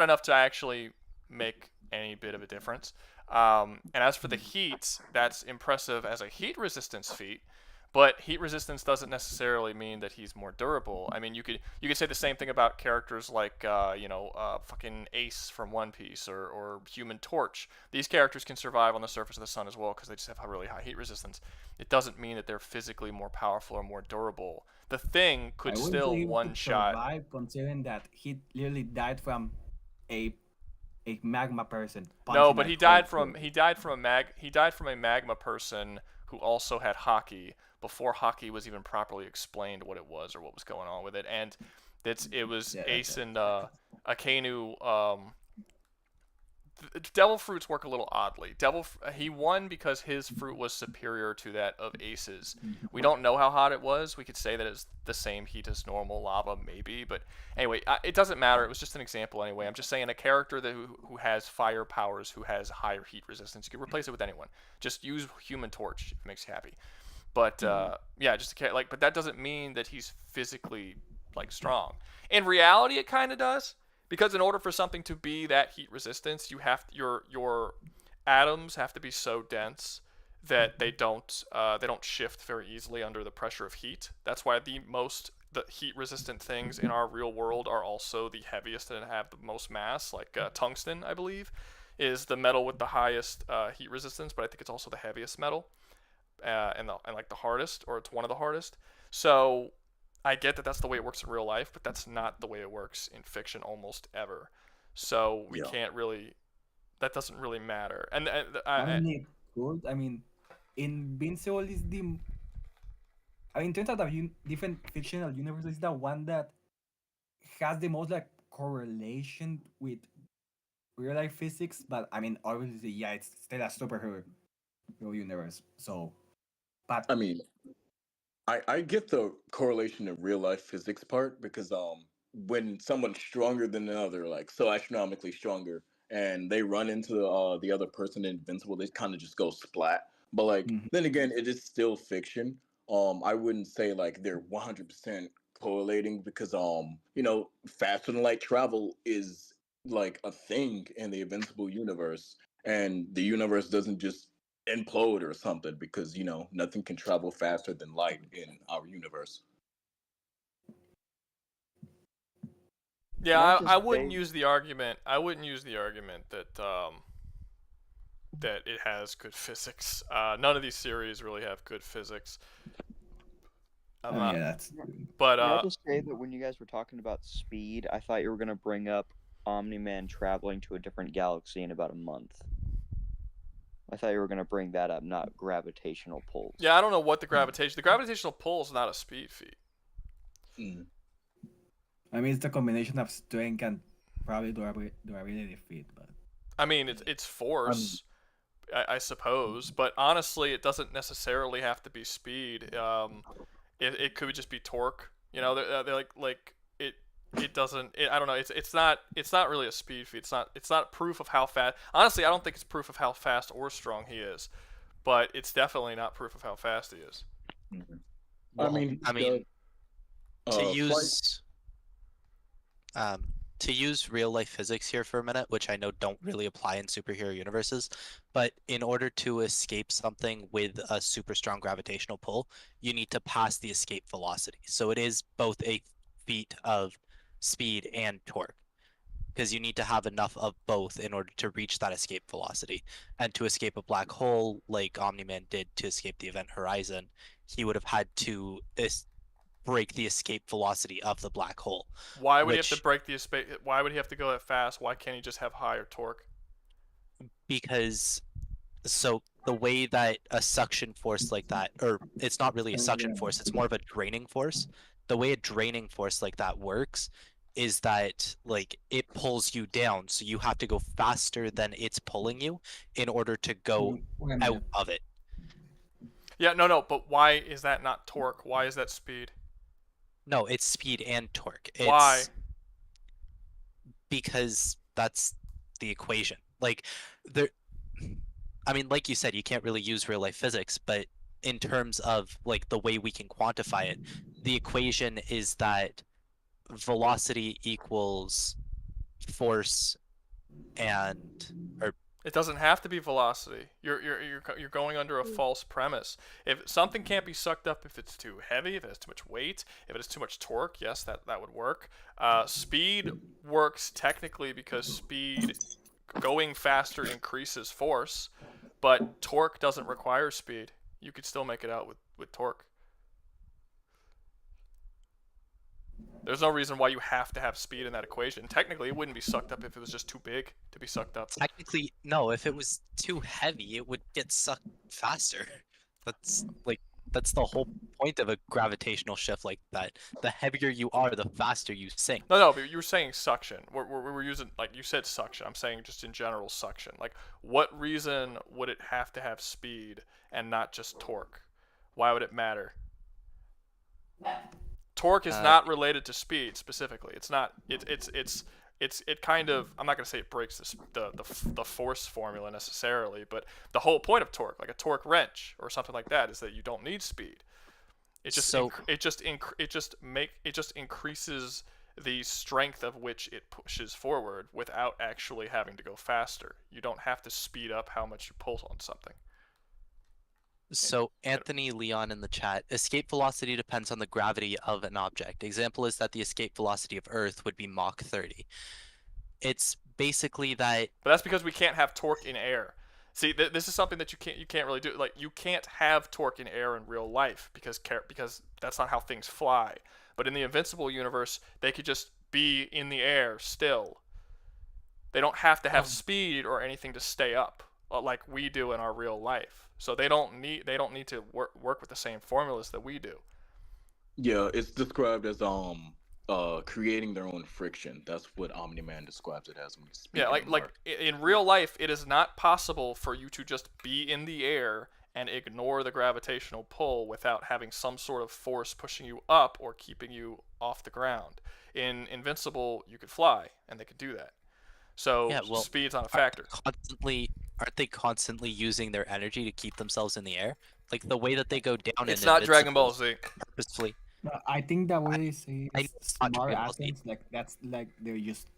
enough to actually make any bit of a difference. And as for the heat, that's impressive as a heat resistance feat, but heat resistance doesn't necessarily mean that he's more durable. I mean, you could say the same thing about characters like fucking Ace from One Piece or Human Torch. These characters can survive on the surface of the sun as well because they just have a really high heat resistance. It doesn't mean that they're physically more powerful or more durable. The thing could I wouldn't still say he one could shot. survive considering that he literally died from a magma person. No, punching but a he hole died through. from a magma person who also had hockey before hockey was even properly explained what it was or what was going on with it, and it was Ace and Akainu. Devil fruits work a little oddly. He won because his fruit was superior to that of Ace's. We don't know how hot it was. We could say that it's the same heat as normal lava, maybe. But anyway, it doesn't matter. It was just an example anyway. I'm just saying a character who has fire powers, who has higher heat resistance, you can replace it with anyone. Just use Human Torch if it makes you happy. But yeah, but that doesn't mean that he's physically like strong. In reality, it kind of does. Because in order for something to be that heat resistance, your atoms have to be so dense that they don't shift very easily under the pressure of heat. That's why the heat resistant things in our real world are also the heaviest and have the most mass. Like tungsten, I believe, is the metal with the highest heat resistance, but I think it's also the heaviest metal and like the hardest, or it's one of the hardest. So I get that that's the way it works in real life, but that's not the way it works in fiction almost ever. So we can't really. That doesn't really matter. And I mean, it could. I mean, Invincible is the. I mean, in terms of different fictional universes, is the one that has the most like correlation with real life physics. But I mean, obviously, yeah, it's still a superhero universe. So, but I mean, I get the correlation to real life physics part because when someone's stronger than another, like so astronomically stronger, and they run into the other person invincible, they kind of just go splat. But like then again, it is still fiction. I wouldn't say like they're 100% correlating because faster than light travel is like a thing in the invincible universe, and the universe doesn't just implode or something because nothing can travel faster than light in our universe. Yeah, I wouldn't use the argument. I wouldn't use the argument that that it has good physics. None of these series really have good physics. Can But I just say that when you guys were talking about speed, I thought you were gonna bring up Omni-Man traveling to a different galaxy in about a month. I thought you were gonna bring that up, not gravitational pulls. Yeah, I don't know what the gravitational pull is not a speed feat. I mean, it's the combination of strength and probably durability feat, but I mean, it's force, I suppose, but honestly, it doesn't necessarily have to be speed. It could just be torque. You know, they're like it doesn't. I don't know. It's not really a speed feat. It's not proof of how fast. Honestly, I don't think it's proof of how fast or strong he is, but it's definitely not proof of how fast he is. Well, I mean, to use real life physics here for a minute, which I know don't really apply in superhero universes, but in order to escape something with a super strong gravitational pull, you need to pass the escape velocity. So it is both a feat of speed and torque. because you need to have enough of both in order to reach that escape velocity. And to escape a black hole, like Omni-Man did to escape the event horizon, he would have had to break the escape velocity of the black hole. Why would he have to break the escape? Why would he have to go that fast? Why can't he just have higher torque? Because so the way that a suction force like that, or it's not really a suction force, it's more of a draining force. The way a draining force like that works is that like it pulls you down, so you have to go faster than it's pulling you in order to go out of it. Yeah, no, but why is that not torque? Why is that speed? No, it's speed and torque. Why? Because that's the equation. Like there, I mean, like you said, you can't really use real life physics, but in terms of like the way we can quantify it, the equation is that velocity equals force or it doesn't have to be velocity. You're going under a false premise. If something can't be sucked up if it's too heavy, if it has too much weight, if it has too much torque, yes, that would work. Speed works technically because speed going faster increases force, but torque doesn't require speed. You could still make it out with torque. There's no reason why you have to have speed in that equation. Technically, it wouldn't be sucked up if it was just too big to be sucked up. Technically, no. If it was too heavy, it would get sucked faster. That's the whole point of a gravitational shift like that. The heavier you are, the faster you sink. No, but you were saying suction. We're using, like, you said suction. I'm saying just in general suction. Like, what reason would it have to have speed and not just torque? Why would it matter? Torque is not related to speed specifically. It's not. It kind of. I'm not gonna say it breaks the force formula necessarily, but the whole point of torque, like a torque wrench or something like that, is that you don't need speed. It just increases the strength of which it pushes forward without actually having to go faster. You don't have to speed up how much you pull on something. So Anthony Leon in the chat, escape velocity depends on the gravity of an object. Example is that the escape velocity of Earth would be Mach 30. It's basically that. But that's because we can't have torque in air. See, this is something that you can't really do. Like, you can't have torque in air in real life because that's not how things fly. But in the Invincible universe, they could just be in the air still. They don't have to have speed or anything to stay up like we do in our real life. So they don't need to work with the same formulas that we do. Yeah, it's described as creating their own friction. That's what Omni-Man describes it as when he's speaking. Yeah, like in real life, it is not possible for you to just be in the air and ignore the gravitational pull without having some sort of force pushing you up or keeping you off the ground. In Invincible, you could fly, and they could do that. So yeah, well, speed's not a factor. Aren't they constantly using their energy to keep themselves in the air? Like the way that they go down. It's not Dragon Ball Z. Purposefully. I think that what they say is smart atoms, like that's like their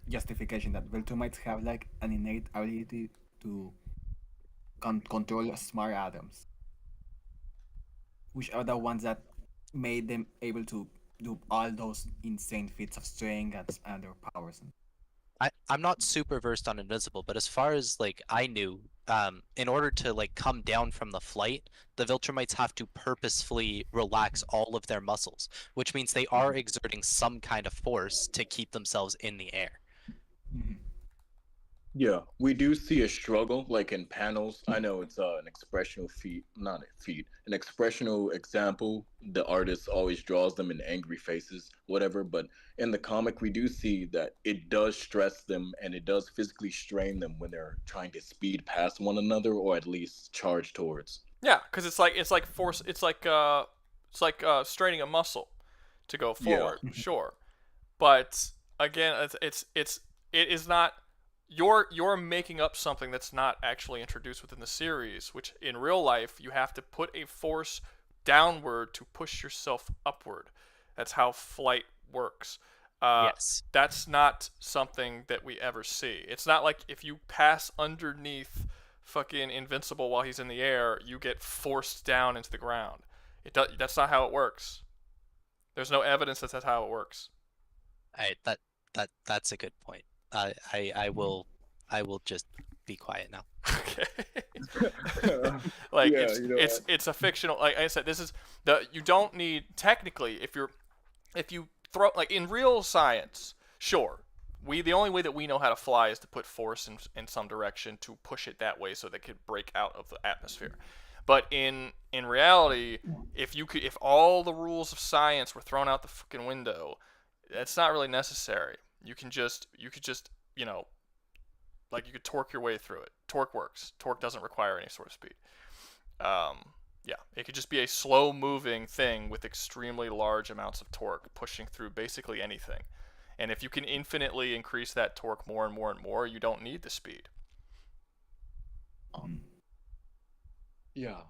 justification that Viltrumites have like an innate ability to control smart atoms, which are the ones that made them able to do all those insane feats of strength and their powers. I'm not super versed on Invincible, but as far as like I knew, in order to like come down from the flight, the Viltrumites have to purposefully relax all of their muscles, which means they are exerting some kind of force to keep themselves in the air. Yeah, we do see a struggle, like in panels. I know it's an expressional feat, not a feat, an expressional example. The artist always draws them in angry faces, whatever. But in the comic, we do see that it does stress them and it does physically strain them when they're trying to speed past one another or at least charge towards. Yeah, because it's like force. It's like straining a muscle to go forward. Yeah. Sure, but again, it is not. You're making up something that's not actually introduced within the series, which in real life you have to put a force downward to push yourself upward. That's how flight works. Yes. That's not something that we ever see. It's not like if you pass underneath fucking Invincible while he's in the air, you get forced down into the ground. That's not how it works. There's no evidence that that's how it works. Alright, that's a good point. I will just be quiet now. Okay. Like Yeah, it's a fictional. Like I said, this is you don't need technically if you throw like in real science, sure. The only way that we know how to fly is to put force in some direction to push it that way so that it could break out of the atmosphere. But in reality, if all the rules of science were thrown out the fucking window, that's not really necessary. You could just like you could torque your way through it. Torque works. Torque doesn't require any sort of speed. Yeah, it could just be a slow-moving thing with extremely large amounts of torque pushing through basically anything. And if you can infinitely increase that torque more and more and more, you don't need the speed. Yeah.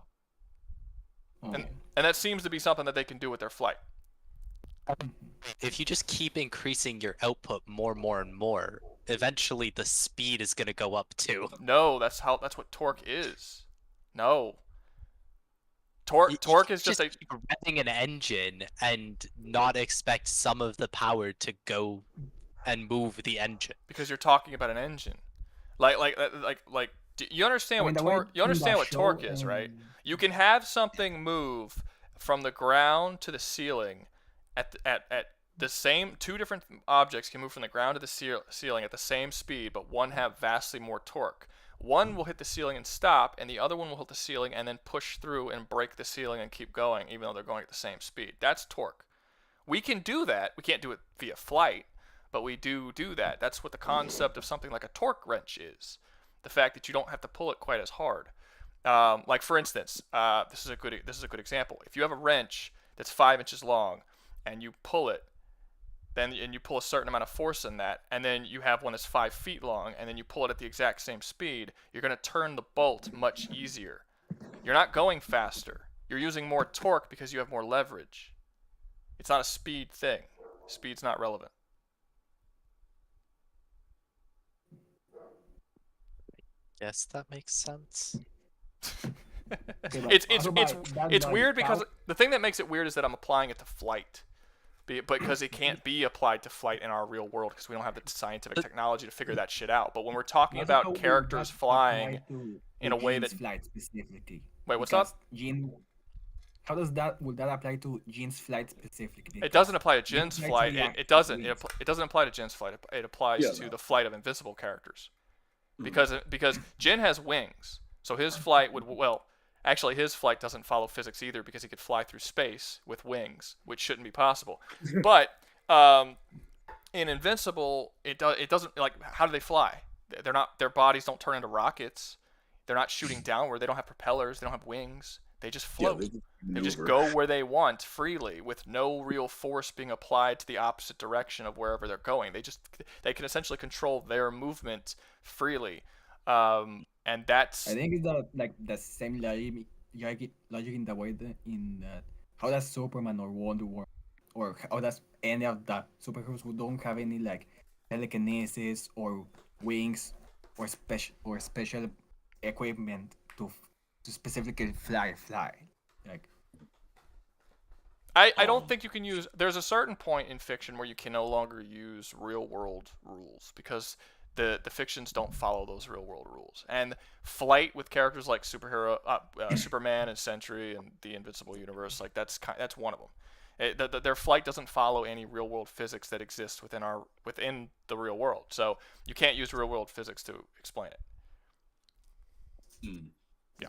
And that seems to be something that they can do with their flight. If you just keep increasing your output more and more, eventually the speed is going to go up too. No, that's what torque is. No. Torque is just revving an engine and not expect some of the power to go and move the engine. Because you're talking about an engine. Like you understand what torque? You understand what torque is, right? You can have something move from the ground to the ceiling at the same two different objects can move from the ground to the ceiling at the same speed, but one have vastly more torque. One will hit the ceiling and stop, and the other one will hit the ceiling and then push through and break the ceiling and keep going, even though they're going at the same speed. That's torque. We can do that. We can't do it via flight, but we do that. That's what the concept of something like a torque wrench is. The fact that you don't have to pull it quite as hard. Like for instance, this is a good example. If you have a wrench that's 5 inches long and you pull it, and you pull a certain amount of force in that, and then you have one that's 5 feet long, and then you pull it at the exact same speed, you're going to turn the bolt much easier. You're not going faster. You're using more torque because you have more leverage. It's not a speed thing. Speed's not relevant. Yes, that makes sense. It's weird because the thing that makes it weird is that I'm applying it to flight. Because it can't be applied to flight in our real world because we don't have the scientific technology to figure that shit out. But when we're talking about characters flying in a way that flight specifically. Wait, what's up? How would that apply to Jin's flight specifically? It doesn't apply to Jin's flight. It doesn't apply to Jin's flight. It applies to the flight of Invincible characters. Because Jin has wings, so his flight would actually, his flight doesn't follow physics either because he could fly through space with wings, which shouldn't be possible. But in Invincible, it doesn't, like, how do they fly? Their bodies don't turn into rockets. They're not shooting downward. They don't have propellers. They don't have wings. They just float. They just go where they want freely with no real force being applied to the opposite direction of wherever they're going. They can essentially control their movement freely. And that's. I think it's the same logic in the way that how does Superman or Wonder Woman or how does any of the superheroes who don't have any like telekinesis or wings or special equipment to specifically fly like. I don't think you can use. There's a certain point in fiction where you can no longer use real world rules because the fictions don't follow those real world rules. And flight with characters like Superman and Sentry and the Invincible universe, like that's one of them. Their flight doesn't follow any real world physics that exist within the real world. So you can't use real world physics to explain it. Yeah.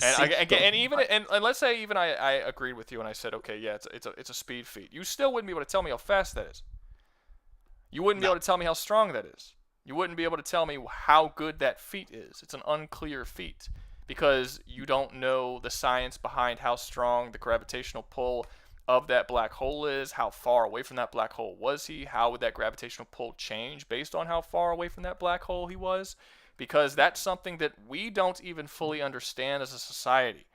And let's say even I agreed with you and I said, okay, yeah, it's a speed feat. You still wouldn't be able to tell me how fast that is. You wouldn't be able to tell me how strong that is. You wouldn't be able to tell me how good that feat is. It's an unclear feat because you don't know the science behind how strong the gravitational pull of that black hole is, how far away from that black hole was he, how would that gravitational pull change based on how far away from that black hole he was, because that's something that we don't even fully understand as a society.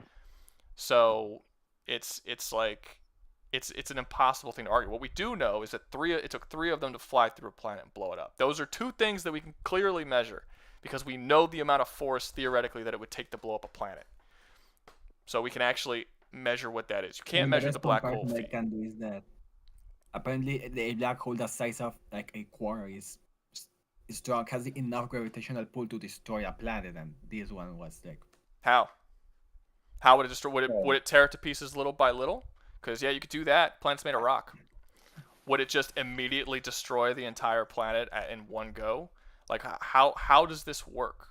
So it's an impossible thing to argue. What we do know is that it took 3 of them to fly through a planet and blow it up. Those are 2 things that we can clearly measure because we know the amount of force theoretically that it would take to blow up a planet. So we can actually measure what that is. You can't measure the black hole feat. What I can do is that apparently a black hole the size of like a quarter is strong, has enough gravitational pull to destroy a planet, and this one was like. How? How would it destroy? Would it tear it to pieces little by little? Because yeah, you could do that. Planet's made of rock. Would it just immediately destroy the entire planet in one go? Like how does this work?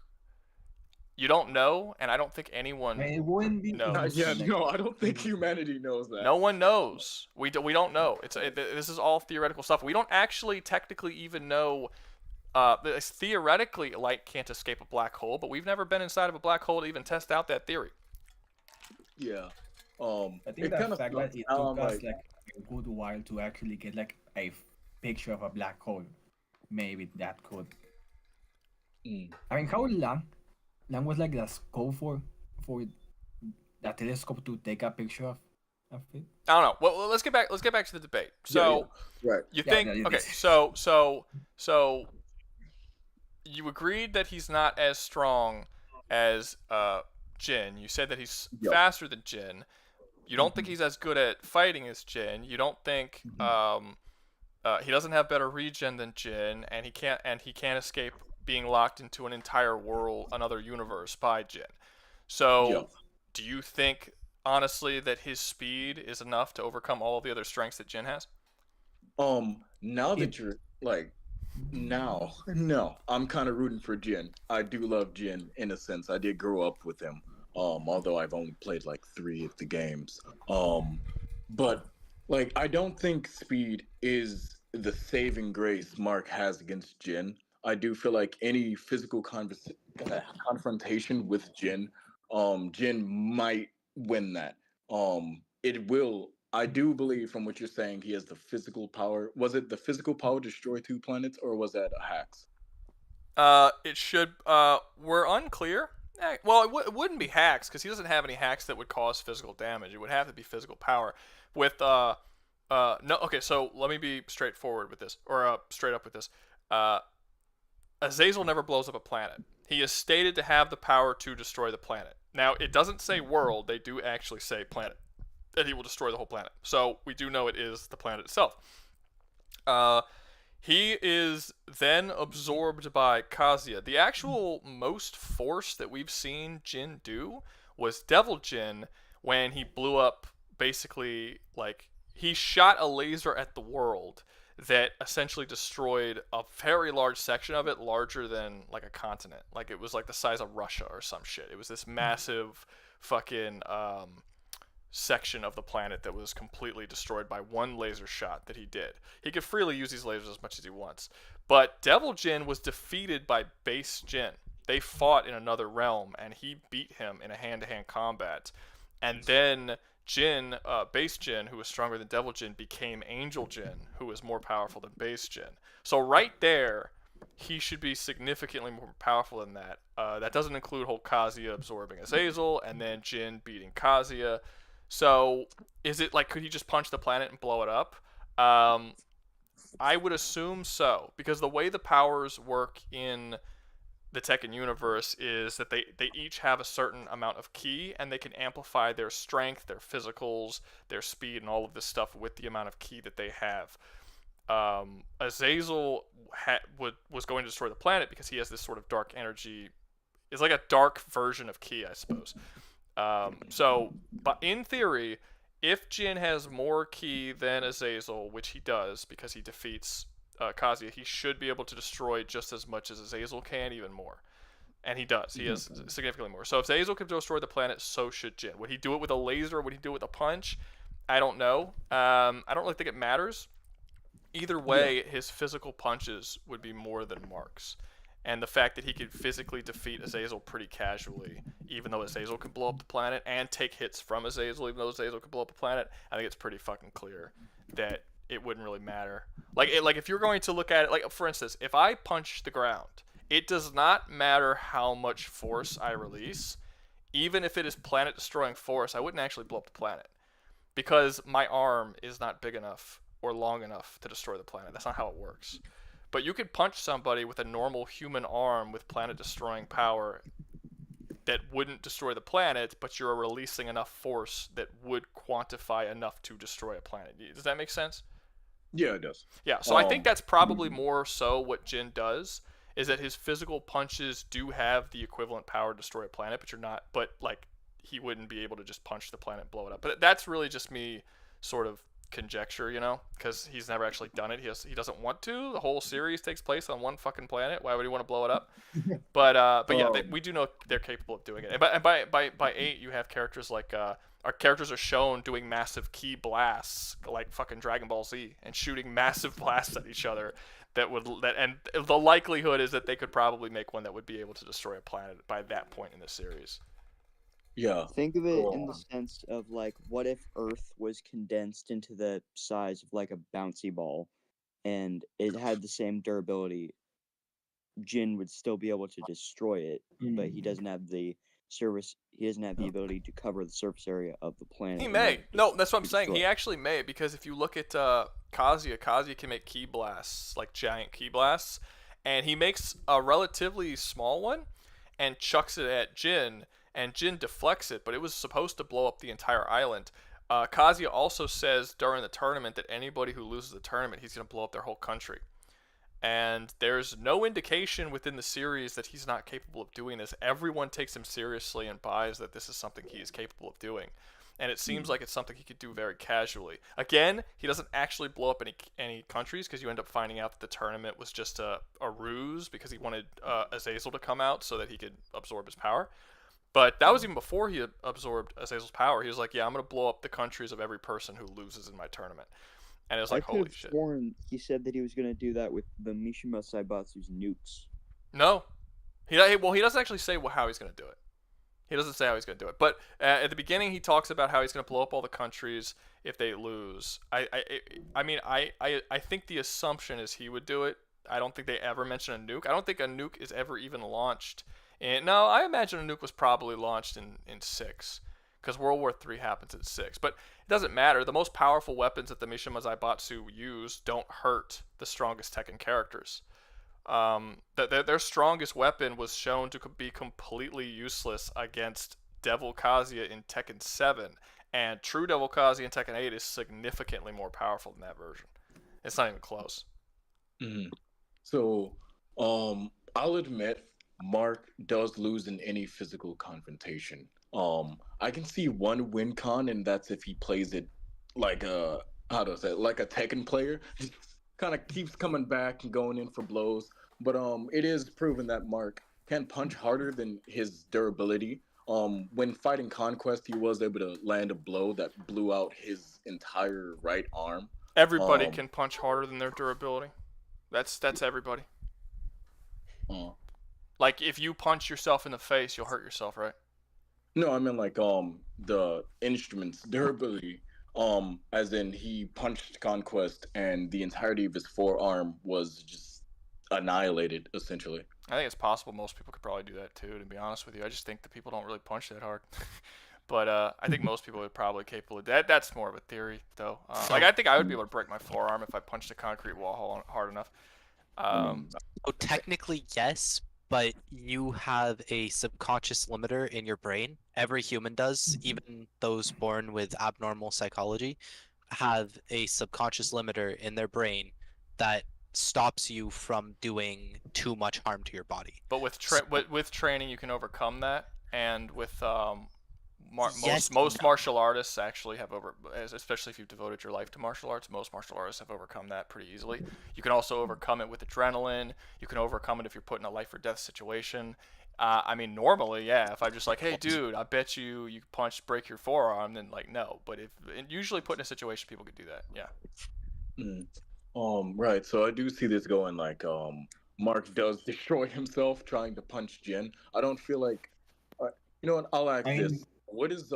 You don't know, and I don't think anyone It wouldn't be knows. Yeah, no, I don't think humanity knows that. No one knows. We don't know. This is all theoretical stuff. We don't actually technically even know. Theoretically, light can't escape a black hole, but we've never been inside of a black hole to even test out that theory. Yeah. I think the fact that it took us like a good while to actually get like a picture of a black hole, maybe that could. I mean, how long was like the scope for the telescope to take a picture of it? I don't know. Well, let's get back to the debate. So, right. You think okay? So you agreed that he's not as strong as Jin. You said that he's faster than Jin. You don't think he's as good at fighting as Jin. You don't think he doesn't have better regen than Jin, and he can't escape being locked into an entire world, another universe by Jin. So, do you think honestly that his speed is enough to overcome all of the other strengths that Jin has? Now that you're like, no, I'm kind of rooting for Jin. I do love Jin in a sense. I did grow up with him, although I've only played like 3 of the games. But like, I don't think speed is the saving grace Mark has against Jin. I do feel like any physical confrontation with Jin, Jin might win that. It will. I do believe from what you're saying, he has the physical power. Was it the physical power to destroy 2 planets, or was that a hacks? It should. We're unclear. Well, it wouldn't be hacks because he doesn't have any hacks that would cause physical damage. It would have to be physical power. With no. Okay, so let me be straightforward with this, or straight up with this. Azazel never blows up a planet. He is stated to have the power to destroy the planet. Now, it doesn't say world. They do actually say planet. That he will destroy the whole planet. So we do know it is the planet itself. He is then absorbed by Kazuya. The actual most force that we've seen Jin do was Devil Jin when he blew up, basically, like, he shot a laser at the world that essentially destroyed a very large section of it, larger than like a continent. Like, it was like the size of Russia or some shit. It was this massive fucking section of the planet that was completely destroyed by one laser shot that he did. He could freely use these lasers as much as he wants. But Devil Jin was defeated by Base Jin. They fought in another realm, and he beat him in a hand-to-hand combat. And then Jin, Base Jin, who was stronger than Devil Jin, became Angel Jin, who was more powerful than Base Jin. So right there, he should be significantly more powerful than that. That doesn't include whole Kazuya absorbing Azazel, and then Jin beating Kazuya. So, is it like, could he just punch the planet and blow it up? I would assume so, because the way the powers work in the Tekken universe is that they each have a certain amount of ki, and they can amplify their strength, their physicals, their speed, and all of this stuff with the amount of ki that they have. Azazel was going to destroy the planet because he has this sort of dark energy. It's like a dark version of ki, I suppose. But in theory, if Jin has more ki than Azazel, which he does because he defeats Kazuya, he should be able to destroy just as much as Azazel can, even more. And he does. He has significantly more. So if Azazel can destroy the planet, so should Jin. Would he do it with a laser? Would he do it with a punch? I don't know. I don't really think it matters. Either way, his physical punches would be more than Mark's. And the fact that he could physically defeat Azazel pretty casually, even though Azazel could blow up the planet, and take hits from Azazel, even though Azazel could blow up a planet, I think it's pretty fucking clear that it wouldn't really matter. Like if you're going to look at it, like, for instance, if I punch the ground, it does not matter how much force I release. Even if it is planet-destroying force, I wouldn't actually blow up the planet. Because my arm is not big enough or long enough to destroy the planet. That's not how it works. But you could punch somebody with a normal human arm with planet-destroying power that wouldn't destroy the planet, but you're releasing enough force that would quantify enough to destroy a planet. Does that make sense? Yeah, it does. Yeah, so I think that's probably more so what Jin does, is that his physical punches do have the equivalent power to destroy a planet, but like he wouldn't be able to just punch the planet and blow it up. But that's really just me sort of conjecture, because he's never actually done it. He doesn't want to. The whole series takes place on one fucking planet. Why would he want to blow it up? But yeah, we do know they're capable of doing it. And by 8, you have characters like our characters are shown doing massive ki blasts like fucking Dragon Ball Z and shooting massive blasts at each other. And the likelihood is that they could probably make one that would be able to destroy a planet by that point in the series. Yeah. Think of it in the sense of like, what if Earth was condensed into the size of like a bouncy ball, and it had the same durability? Jin would still be able to destroy it, but he doesn't have the ability to cover the surface area of the planet. He may. No, that's what I'm saying. He actually may, because if you look at Kazuya can make ki blasts, like giant ki blasts, and he makes a relatively small one and chucks it at Jin, and Jin deflects it, but it was supposed to blow up the entire island. Kazuya also says during the tournament that anybody who loses the tournament, he's going to blow up their whole country. And there's no indication within the series that he's not capable of doing this. Everyone takes him seriously and buys that this is something he is capable of doing. And it seems like it's something he could do very casually. Again, he doesn't actually blow up any countries, because you end up finding out that the tournament was just a ruse because he wanted Azazel to come out so that he could absorb his power. But that was even before he had absorbed Azazel's power. He was like, yeah, I'm going to blow up the countries of every person who loses in my tournament. And it was like, holy shit. Sworn he said that he was going to do that with the Mishima Saibatsu's nukes. No. He doesn't actually say how he's going to do it. He doesn't say how he's going to do it. But at the beginning, he talks about how he's going to blow up all the countries if they lose. I think the assumption is he would do it. I don't think they ever mention a nuke. I don't think a nuke is ever even launched. No, I imagine a nuke was probably launched in 6. Because World War III happens in 6. But it doesn't matter. The most powerful weapons that the Mishima Zaibatsu use don't hurt the strongest Tekken characters. Their strongest weapon was shown to be completely useless against Devil Kazuya in Tekken 7. And true Devil Kazuya in Tekken 8 is significantly more powerful than that version. It's not even close. Mm-hmm. So, I'll admit, Mark does lose in any physical confrontation. I can see one win con, and that's if he plays it like a like a Tekken player. Kind of keeps coming back and going in for blows. But it is proven that Mark can punch harder than his durability. When fighting Conquest, he was able to land a blow that blew out his entire right arm. Everybody can punch harder than their durability. That's everybody. Like, if you punch yourself in the face, you'll hurt yourself, right? No, I mean like the instrument's durability. As in he punched Conquest and the entirety of his forearm was just annihilated, essentially. I think it's possible most people could probably do that too, to be honest with you. I just think that people don't really punch that hard. But I think most people are probably capable of that. That's more of a theory, though. Like, I think I would be able to break my forearm if I punched a concrete wall hard enough. So technically, yes, but you have a subconscious limiter in your brain. Every human does, even those born with abnormal psychology, have a subconscious limiter in their brain that stops you from doing too much harm to your body. But with training, you can overcome that, and with most martial artists actually have especially if you've devoted your life to martial arts, most martial artists have overcome that pretty easily. You can also overcome it with adrenaline. You can overcome it if you're put in a life or death situation. I mean, normally, yeah, if I'm just like, hey, dude, I bet you break your forearm, then like, no. But usually put in a situation, people could do that, yeah. Right. So I do see this going like, Mark does destroy himself trying to punch Jin. I don't feel like, you know what? I'll ask this. What is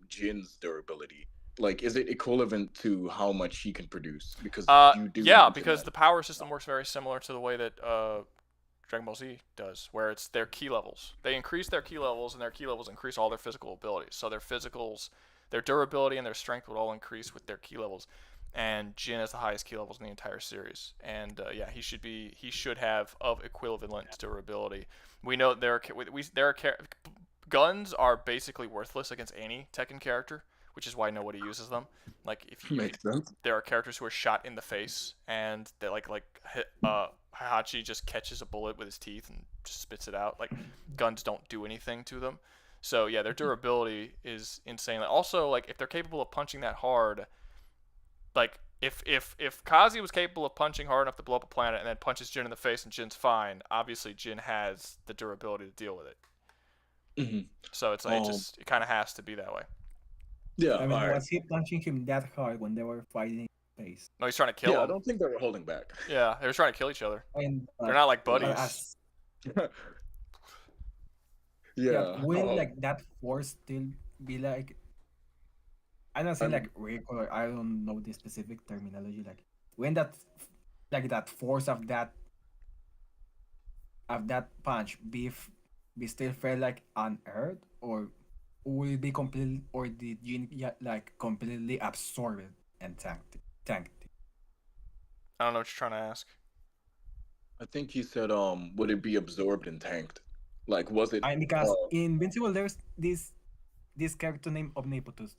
Jin's durability? Like, is it equivalent to how much he can produce? Because because the power system works very similar to the way that Dragon Ball Z does, where it's their key levels. They increase their key levels, and their key levels increase all their physical abilities. So their physicals, their durability, and their strength would all increase with their key levels. And Jin has the highest key levels in the entire series. And he should have of equivalent durability. We know guns are basically worthless against any Tekken character. which is why nobody uses them. Like if you, Makes sense. there are characters who are shot in the face, and they Heihachi just catches a bullet with his teeth and just spits it out. Like guns don't do anything to them. So yeah, their durability is insane. Also, like if they're capable of punching that hard, like if Kazi was capable of punching hard enough to blow up a planet and then punches Jin in the face and Jin's fine, obviously Jin has the durability to deal with it. Mm-hmm. So it's like it kind of has to be that way. Yeah. I mean, was he punching him that hard when they were fighting face? No, he's trying to kill him. I don't think they were holding back. Yeah, they were trying to kill each other. And, they're not like buddies. Will like that force still be like? I don't say like recoil. I don't know the specific terminology. Like when that force of that punch be still felt like on Earth, or will it be completely, or did Jin like completely absorb it and tanked it? I don't know what you're trying to ask. I think he said, would it be absorbed and tanked? Like, was it? Because in Invincible, there's this character named Omnipotus,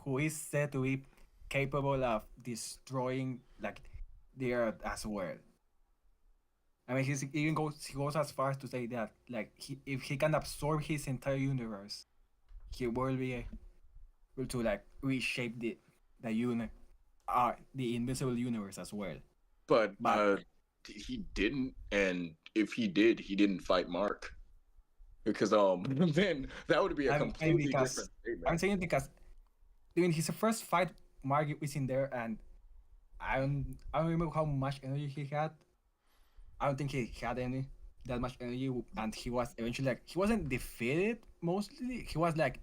who is said to be capable of destroying like the Earth as well. I mean, he goes as far as to say that like if he can absorb his entire universe, he will be able to like reshape the Invincible universe as well. But he didn't, and if he did, he didn't fight Mark. Because then that would be a completely different statement. I'm saying because during his first fight, Mark was in there, and I don't remember how much energy he had. I don't think he had that much energy, and he was eventually like he wasn't defeated. Mostly, he was like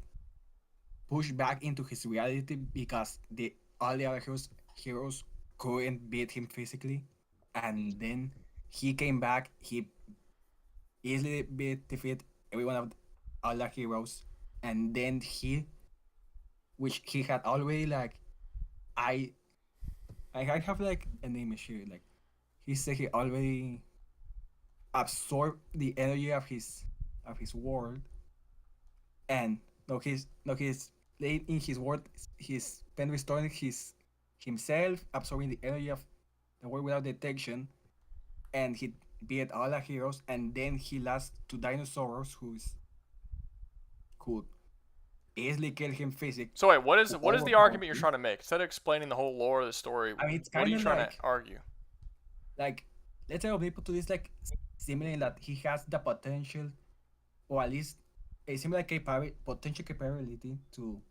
pushed back into his reality because all the other heroes couldn't beat him physically, and then he came back. He easily defeated every one of all the heroes, and then which he had already like I have like a name here, like he said he already absorbed the energy of his world, and he's in his world. He's been restoring himself, absorbing the energy of the world without detection, and he beat all the heroes, and then he lost to dinosaurs who could easily kill him physically. So wait, what is the argument you're trying to make? Instead of explaining the whole lore of the story, I mean, it's what are you trying like, to argue? Like, let's say Omnipotus is like similar in that he has the potential, or at least a similar potential capability to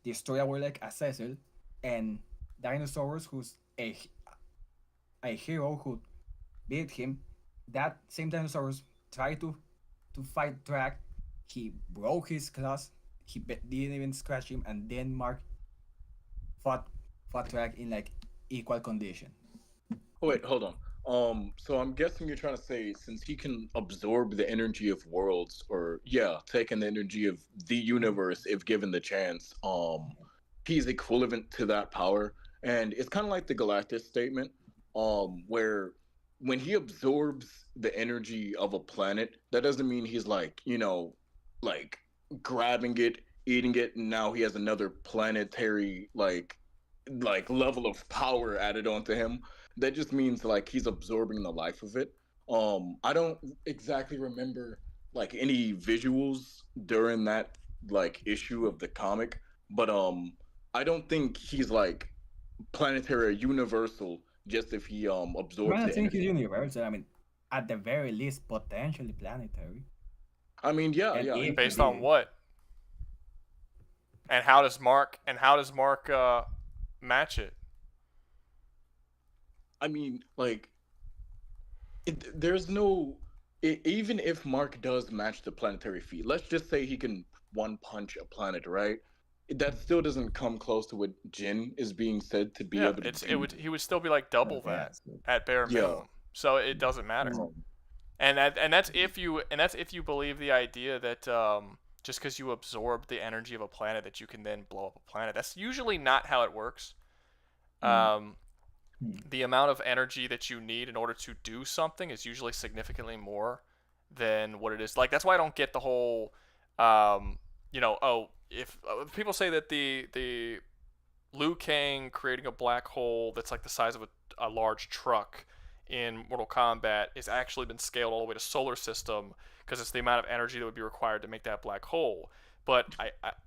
destroy a world like Azazel, and dinosaurs who's a hero who beat him. That same dinosaurs tried to fight Drag. He broke his claws. He didn't even scratch him, and then Mark fought Drag in like equal condition. Oh, wait, hold on. So I'm guessing you're trying to say since he can absorb the energy of worlds, or taking the energy of the universe if given the chance, he's equivalent to that power. And it's kind of like the Galactus statement, where when he absorbs the energy of a planet, that doesn't mean he's like, like grabbing it, eating it, and now he has another planetary like level of power added onto him. That just means like he's absorbing the life of it. I don't exactly remember like any visuals during that like issue of the comic, but I don't think he's like planetary or universal just if he absorbs I the think he's energy. universal. I mean, at the very least, potentially planetary. I mean, Based on what? And how does Mark match it? I mean, like, there's no. Even if Mark does match the planetary feat, let's just say he can one punch a planet, right? That still doesn't come close to what Jin is being said to be able to do. He would still be like double that at bare minimum. So it doesn't matter. And that's if you believe the idea that just because you absorb the energy of a planet that you can then blow up a planet. That's usually not how it works. The amount of energy that you need in order to do something is usually significantly more than what it is. Like that's why I don't get the whole if people say that the Liu Kang creating a black hole that's like the size of a large truck in Mortal Kombat has actually been scaled all the way to solar system because it's the amount of energy that would be required to make that black hole. But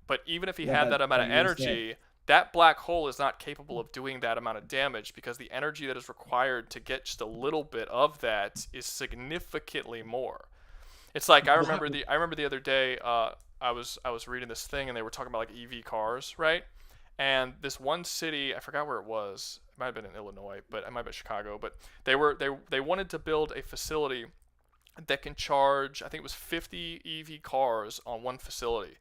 but even if he Yeah, had but that amount of you said- energy, that black hole is not capable of doing that amount of damage because the energy that is required to get just a little bit of that is significantly more. It's like I remember the other day I was reading this thing and they were talking about like EV cars, right? And this one city, I forgot where it was. It might have been in Illinois, but it might have been Chicago. But they wanted to build a facility that can charge, I think it was 50 EV cars on one facility,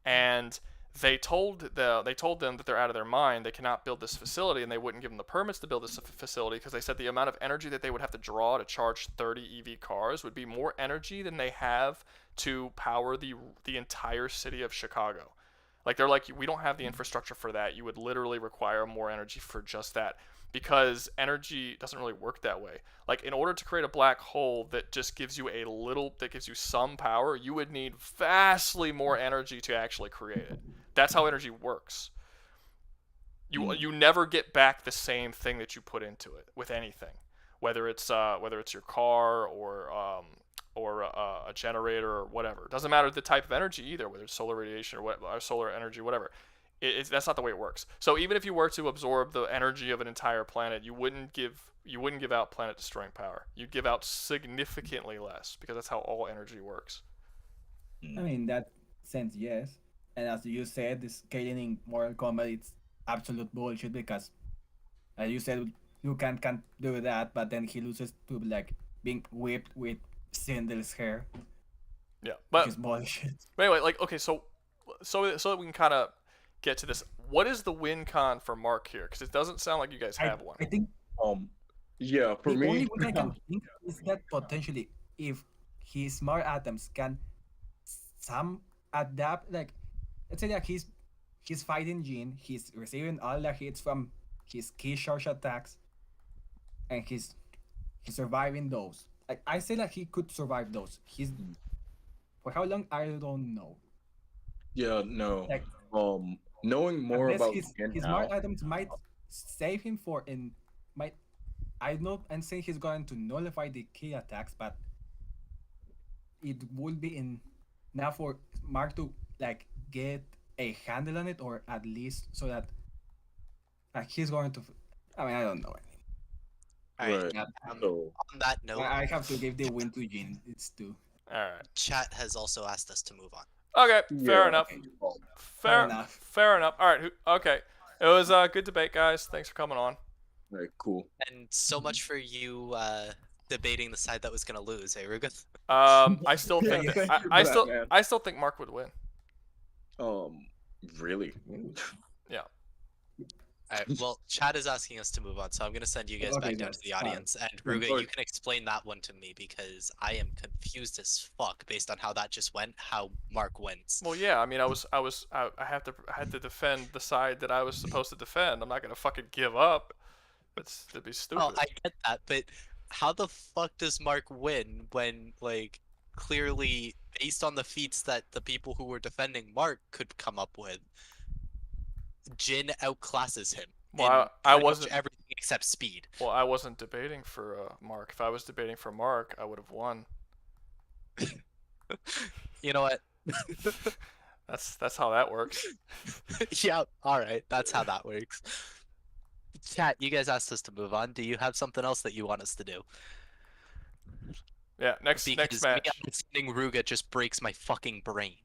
and they told them that they're out of their mind. They cannot build this facility, and they wouldn't give them the permits to build this facility because they said the amount of energy that they would have to draw to charge 30 EV cars would be more energy than they have to power the entire city of Chicago. Like they're like, we don't have the infrastructure for that. You would literally require more energy for just that because energy doesn't really work that way. Like in order to create a black hole that just gives you that gives you some power, you would need vastly more energy to actually create it. That's how energy works. You never get back the same thing that you put into it with anything, whether it's your car or a generator or whatever. It doesn't matter the type of energy either, whether it's solar radiation or solar energy, whatever. That's not the way it works. So even if you were to absorb the energy of an entire planet, you wouldn't give out planet destroying power. You'd give out significantly less because that's how all energy works. I mean, in that sense, yes. And as you said, this scaling in Mortal Kombat, it's absolute bullshit because, as you said, Liu Kang can't do that, but then he loses to like being whipped with Sindel's hair. Yeah, but which is bullshit. But anyway, like okay, so that we can kind of get to this. What is the win con for Mark here? Because it doesn't sound like you guys have one. I think yeah, for the me, only thing I can think is that potentially, if his smart atoms can some adapt, like let's say that he's fighting Jin, he's receiving all the hits from his key charge attacks, and he's surviving those. Like I say that he could survive those. He's for how long I don't know. Yeah, no. Like, knowing more unless about his Jin smart now, items might save him I know I'm saying he's going to nullify the key attacks, but it would be enough for Mark to like get a handle on it, or at least so that he's going to. I mean, I don't know. Alright, Yeah, on that note, I have to give the win to Jin. It's 2. All right. Chat has also asked us to move on. Okay, fair enough. Fair enough. Fair enough. All right. Okay. It was a good debate, guys. Thanks for coming on. Very cool. And so much for you debating the side that was gonna lose, eh, Ruga? I still think thank that, you I for still that, man. I still think Mark would win. Really? Yeah. Alright, well, Chad is asking us to move on, so I'm gonna send you guys Okay, back down that's to the fine. audience. And I'm Ruga, sorry. you can explain that one to me because I am confused as fuck based on how that just went. How Mark wins. Well, yeah. I mean, I had to defend the side that I was supposed to defend. I'm not gonna fucking give up. That'd be stupid. Oh, I get that, but how the fuck does Mark win when, like, clearly based on the feats that the people who were defending Mark could come up with, Jin outclasses him. Well, in I pretty much wasn't. everything except speed. Well, I wasn't debating for Mark. If I was debating for Mark, I would have won. You know what? That's how that works. Yeah, alright, that's how that works. Chat, you guys asked us to move on. Do you have something else that you want us to do? Yeah, next Because match. me understanding Ruga just breaks my fucking brain.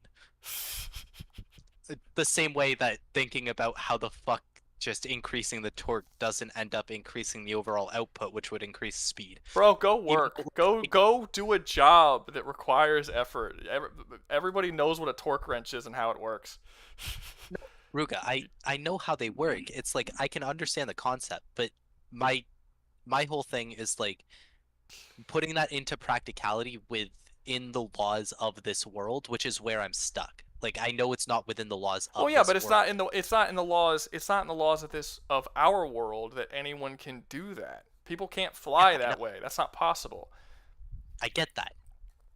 The same way that thinking about how the fuck just increasing the torque doesn't end up increasing the overall output, which would increase speed. Bro, go work. Go do a job that requires effort. Everybody knows what a torque wrench is and how it works. Ruga, I know how they work. It's like I can understand the concept, but my whole thing is like putting that into practicality within the laws of this world, which is where I'm stuck. Like I know it's not within the laws of Well, yeah, this but it's world. not in the laws of our world that anyone can do that. People can't fly that way. That's not possible. I get that.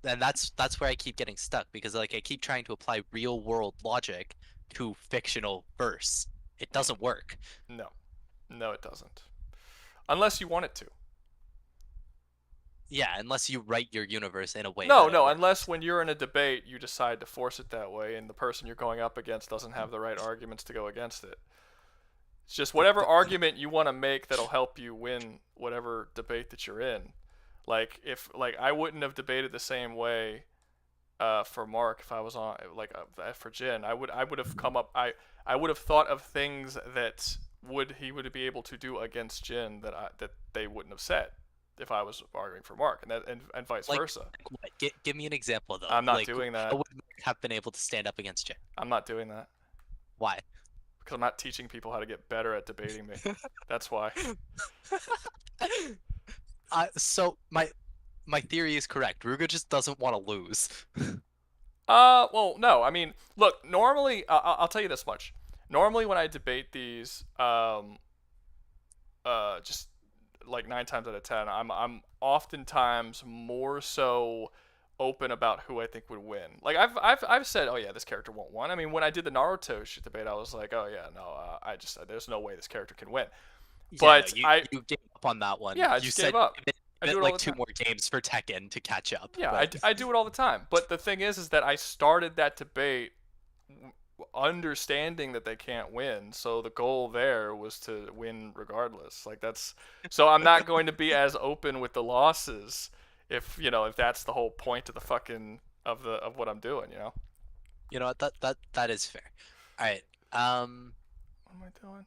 And that's where I keep getting stuck because like I keep trying to apply real world logic to fictional verse. It doesn't work. No, it doesn't. Unless you want it to. Yeah, unless you write your universe in a way. No, that it works. unless when you're in a debate, you decide to force it that way, and the person you're going up against doesn't have the right arguments to go against it. It's just whatever argument you want to make that'll help you win whatever debate that you're in. Like if I wouldn't have debated the same way for Mark if I was on for Jin. I would have come up. I would have thought of things that he would be able to do against Jin that they wouldn't have said if I was arguing for Mark, and vice versa. Give me an example though. I'm not doing that. I wouldn't have been able to stand up against Jin. I'm not doing that. Why? Because I'm not teaching people how to get better at debating me. That's why. So my theory is correct. Rouga just doesn't want to lose. Well, no. I mean, look. Normally, I'll tell you this much. Normally, when I debate these, just like 9 times out of 10, I'm oftentimes more so open about who I think would win. Like I've said, oh yeah, this character won't win. I mean, when I did the Naruto shit debate, I was like, oh yeah, no, there's no way this character can win. But you gave up on that one. Yeah, I you just said gave up. I do it all like the 2 time. more games for Tekken to catch up. Yeah, but... I do it all the time. But the thing is that I started that debate understanding that they can't win. So the goal there was to win regardless. So I'm not going to be as open with the losses if that's the whole point of the fucking of what I'm doing. You know what? That is fair. All right. What am I doing?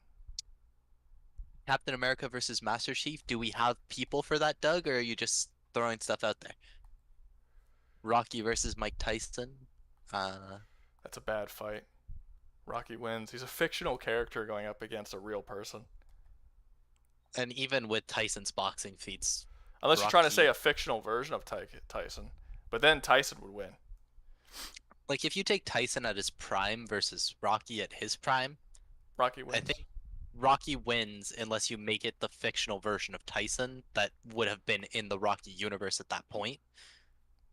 Captain America versus Master Chief. Do we have people for that, Doug, or are you just throwing stuff out there? Rocky versus Mike Tyson. That's a bad fight. Rocky wins. He's a fictional character going up against a real person. And even with Tyson's boxing feats. Unless you're trying to say a fictional version of Tyson. But then Tyson would win. Like, if you take Tyson at his prime versus Rocky at his prime, Rocky wins. I think Rocky wins unless you make it the fictional version of Tyson that would have been in the Rocky universe at that point.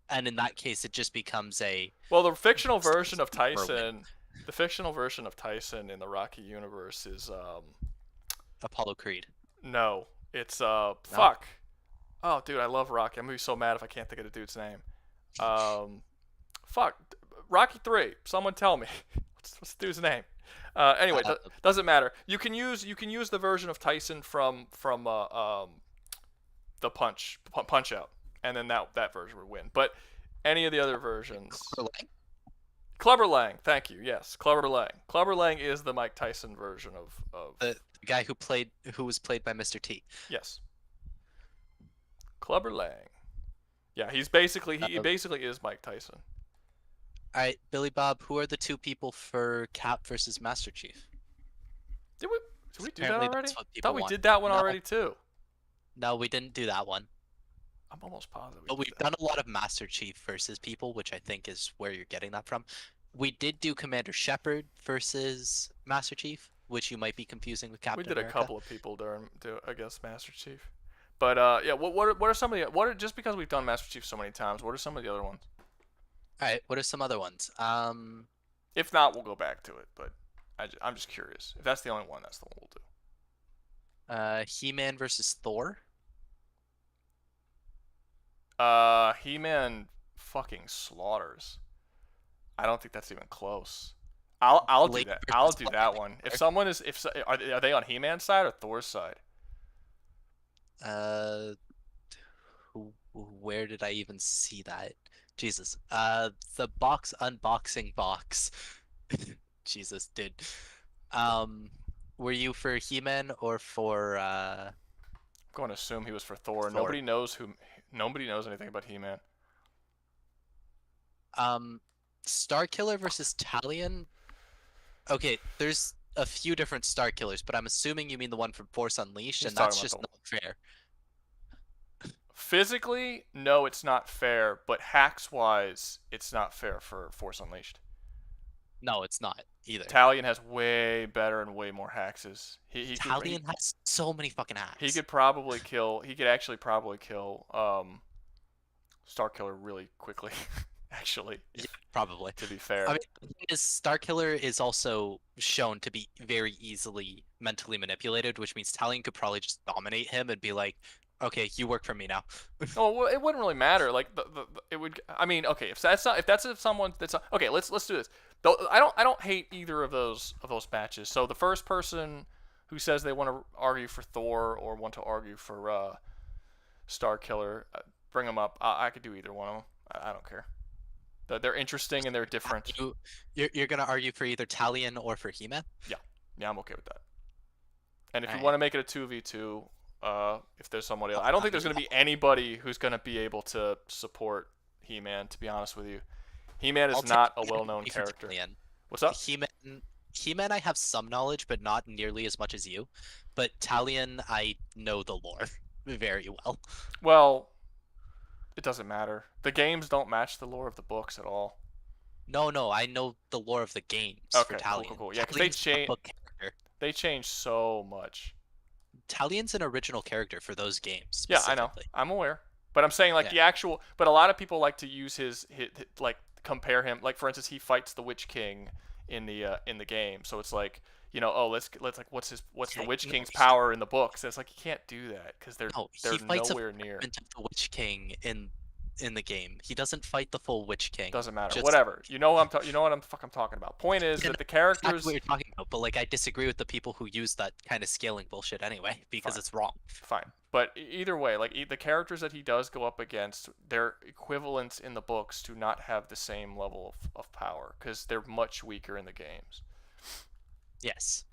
And in that case, it just becomes the fictional version of Tyson... The fictional version of Tyson in the Rocky universe is Apollo Creed. No, it's fuck. Oh, dude, I love Rocky. I'm gonna be so mad if I can't think of the dude's name. Fuck, Rocky 3. Someone tell me. What's the dude's name? Anyway, doesn't matter. You can use the version of Tyson from the Punch Out, and then that version would win. But any of the other versions. Clubber Lang, thank you. Yes, Clubber Lang. Clubber Lang is the Mike Tyson version of the guy who was played by Mr. T. Yes. Clubber Lang. Yeah, he basically is Mike Tyson. All right, Billy Bob, who are the 2 people for Cap versus Master Chief? Did we do that already? I thought we want. did that one already too. No, we didn't do that one. I'm almost positive. But we've done a lot of Master Chief versus people, which I think is where you're getting that from. We did do Commander Shepard versus Master Chief, which you might be confusing with Captain America. We did a couple of people against Master Chief. But yeah, what are some of the just because we've done Master Chief so many times, what are some of the other ones? All right, what are some other ones? If not, we'll go back to it. But I'm just curious. If that's the only one, that's the one we'll do. He-Man versus Thor. He-Man fucking slaughters. I don't think that's even close. I'll do that. I'll do that one. If someone is, are they on He-Man's side or Thor's side? Where did I even see that? Jesus. The box unboxing box. Jesus, dude. Were you for He-Man or for? I'm going to assume he was for Thor. Nobody knows anything about He-Man. Starkiller versus Talion. Okay, there's a few different Starkillers, but I'm assuming you mean the one from Force Unleashed, and that's just not fair. Physically, no, it's not fair, but hacks-wise, it's not fair for Force Unleashed. No, it's not either. Talion has way better and way more haxes. Talion has so many fucking hacks. He could actually probably kill Starkiller really quickly. actually. Yeah, probably. To be fair. I mean, the thing is, Starkiller is also shown to be very easily mentally manipulated, which means Talion could probably just dominate him and be like, "Okay, you work for me now." Oh, well, it wouldn't really matter. Like it would. I mean, okay, if someone that's not, okay, let's do this. Though I don't hate either of those matches. So the first person who says they want to argue for Thor or want to argue for Starkiller, bring them up. I could do either one of them. I don't care. They're interesting and they're different. You're gonna argue for either Talion or for He-Man? Yeah, I'm okay with that. And if you want to make it a 2v2, if there's somebody else, I don't think there's gonna be anybody who's gonna be able to support He-Man. To be honest with you, He-Man is not a well-known character. What's up? He-Man, I have some knowledge, but not nearly as much as you. But Talion, I know the lore very well. Well, it doesn't matter. The games don't match the lore of the books at all. No, I know the lore of the games for Talion. Cool. Yeah, because they changed so much. Talion's an original character for those games. Yeah, I know. I'm aware. But I'm saying, like, the actual... But a lot of people like to use his like, compare him... Like, for instance, he fights the Witch King in the game. So it's like, you know, oh, let's like, what's the Witch King's power in the books? And it's like, you can't do that, because they're nowhere near. The Witch King in the game. He doesn't fight the full Witch King. Doesn't matter. Whatever. You know what I'm talking about. Point is that the characters. Exactly what you're talking about, but like I disagree with the people who use that kind of scaling bullshit anyway because it's wrong. Fine. But either way, like the characters that he does go up against, their equivalents in the books do not have the same level of power because they're much weaker in the games. Yes.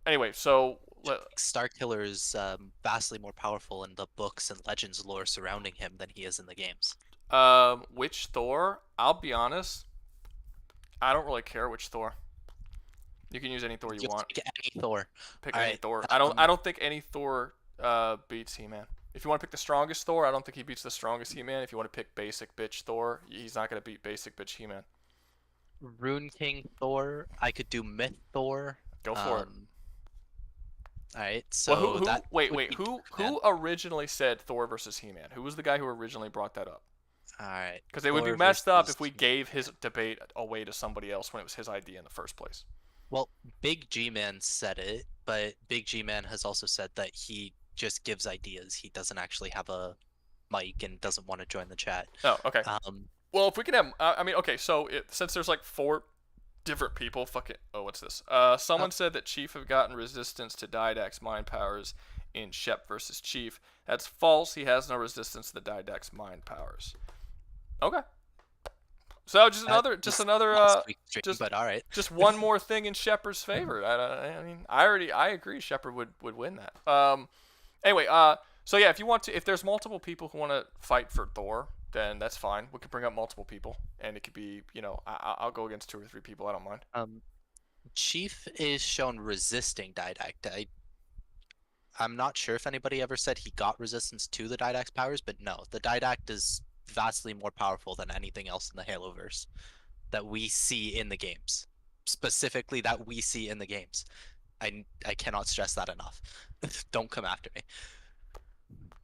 Anyway, so Starkiller is vastly more powerful in the books and legends lore surrounding him than he is in the games. Which Thor? I'll be honest, I don't really care which Thor. You can use any Thor you want. Pick any Thor. Pick any Thor. I don't think any Thor beats He-Man. If you want to pick the strongest Thor, I don't think he beats the strongest He-Man. If you want to pick basic bitch Thor, he's not gonna beat basic bitch He-Man. Rune King Thor. I could do Myth Thor. Go for it. Alright, so who originally said Thor versus He-Man? Who was the guy who originally brought that up? Alright. Because it would be messed up if we gave his debate away to somebody else when it was his idea in the first place. Well, Big G-Man said it, but Big G-Man has also said that he just gives ideas. He doesn't actually have a mic and doesn't want to join the chat. Oh, okay. Well, if we can have... I mean, okay, so since there's like 4 different people, fuck it. Oh, what's this? Someone said that Chief have gotten resistance to Didact's mind powers in Shep versus Chief. That's false. He has no resistance to the Didact's mind powers. Okay. So just another, but all right. Just one more thing in Shepard's favor. I mean, I agree. Shepard would win that. Anyway, so yeah, if there's multiple people who want to fight for Thor, then that's fine. We could bring up multiple people, and it could be, you know, I'll go against 2 or 3 people. I don't mind. Chief is shown resisting Didact. I'm not sure if anybody ever said he got resistance to the Didact's powers, but no, the Didact is vastly more powerful than anything else in the Haloverse that we see in the games. Specifically, that we see in the games. I cannot stress that enough. Don't come after me.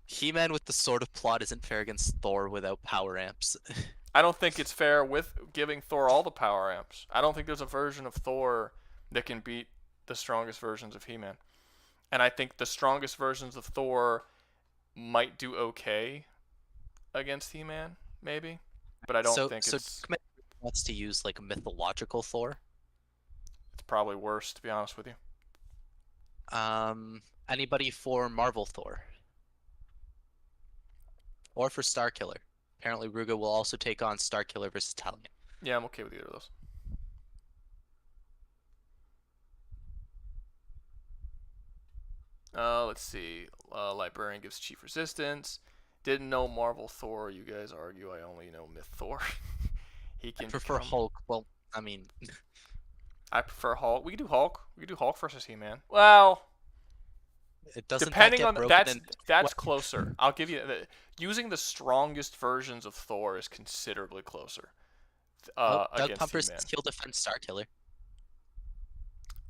He-Man with the Sword of Plot isn't fair against Thor without power amps. I don't think it's fair with giving Thor all the power amps. I don't think there's a version of Thor that can beat the strongest versions of He-Man. And I think the strongest versions of Thor might do okay against He-Man, maybe. But I don't think it's... So wants to use like a mythological Thor? It's probably worse, to be honest with you. Anybody for Marvel Thor? Or for Starkiller? Apparently Rouga will also take on Starkiller versus Talion. Yeah, I'm okay with either of those. Let's see. Librarian gives Chief resistance. Didn't know Marvel Thor. You guys argue. I only know Myth Thor. He can. I prefer Hulk. Well, I mean, I prefer Hulk. We can do Hulk. We can do Hulk versus He-Man. Well, it doesn't. Depending on that's closer. I'll give you using the strongest versions of Thor is considerably closer. Doug Pumper's he'll defend Starkiller.